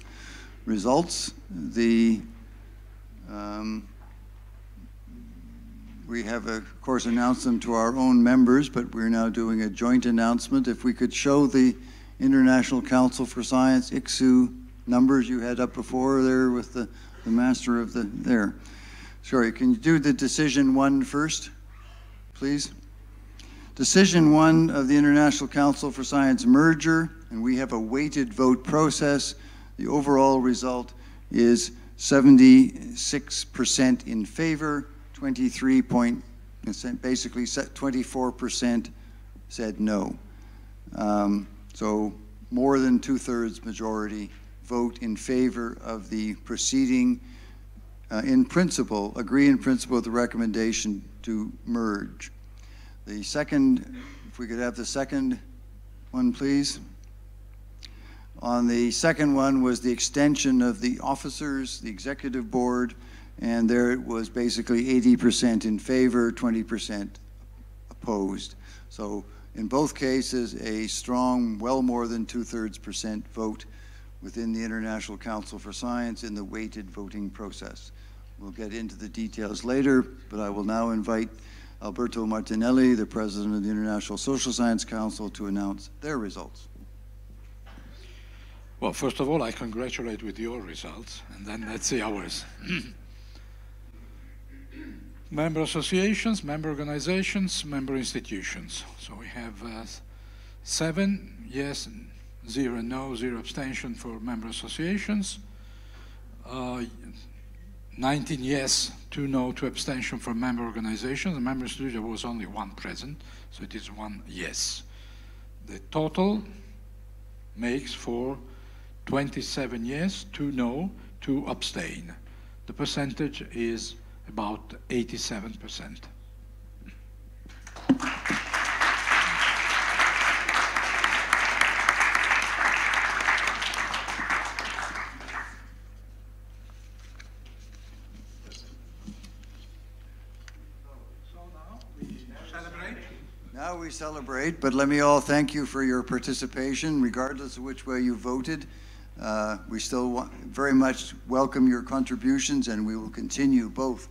results. We have, of course, announced them to our own members, but we're now doing a joint announcement. If we could show the International Council for Science, ICSU, numbers you had up before there with the master of the, there. Sorry, can you do the decision 1 first, please? Decision 1 of the International Council for Science merger, and we have a weighted vote process. The overall result is 76% in favor, 24% said no. So more than 2/3 majority vote in favor of the proceeding in principle, agree in principle with the recommendation to merge. The second, if we could have the second one, please. On the second one was the extension of the officers, the executive board, and there it was basically 80% in favor, 20% opposed. So in both cases, a strong, well more than 2/3% vote within the International Council for Science in the weighted voting process. We'll get into the details later, but I will now invite Alberto Martinelli, the president of the International Social Science Council, to announce their results. Well, first of all, I congratulate with your results, and then let's see ours. Member associations, member organizations, member institutions. So we have 7 yes, 0 no, 0 abstention for member associations, 19 yes, 2 no, 2 abstention for member organizations. The member institution was only 1 present, so it is 1 yes. The total makes for 27 yes, 2 no, 2 abstain. The percentage is about 87%. Now we celebrate, but let me all thank you for your participation, regardless of which way you voted. We still very much welcome your contributions, and we will continue, both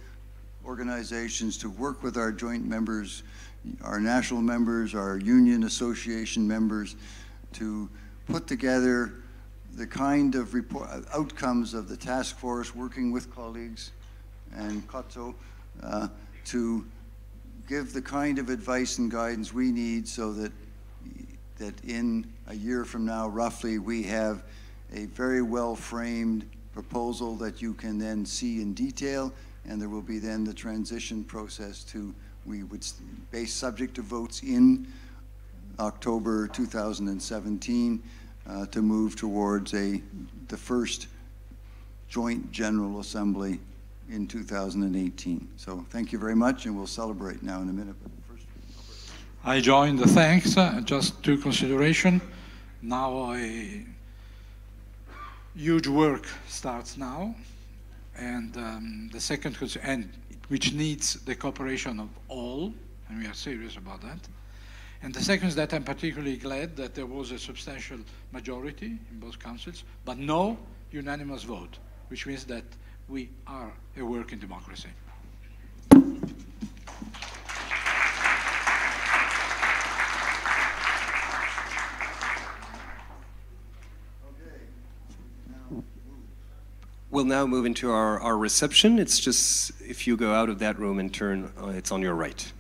organizations, to work with our joint members, our national members, our union association members, to put together the kind of outcomes of the task force, working with colleagues and Kotso, to give the kind of advice and guidance we need so that in a year from now, roughly, we have a very well-framed proposal that you can then see in detail, and there will be then the transition process to, we would base subject to votes in October 2017 to move towards the first joint General Assembly in 2018. So thank you very much, and we'll celebrate now in a minute. But first, I join the thanks. Just 2 considerations. Now huge work starts now, and the second, which needs the cooperation of all, and we are serious about that. And the second is that I'm particularly glad that there was a substantial majority in both councils, but no unanimous vote, which means that we are a working democracy. We'll now move into our reception. It's just, if you go out of that room and turn, it's on your right.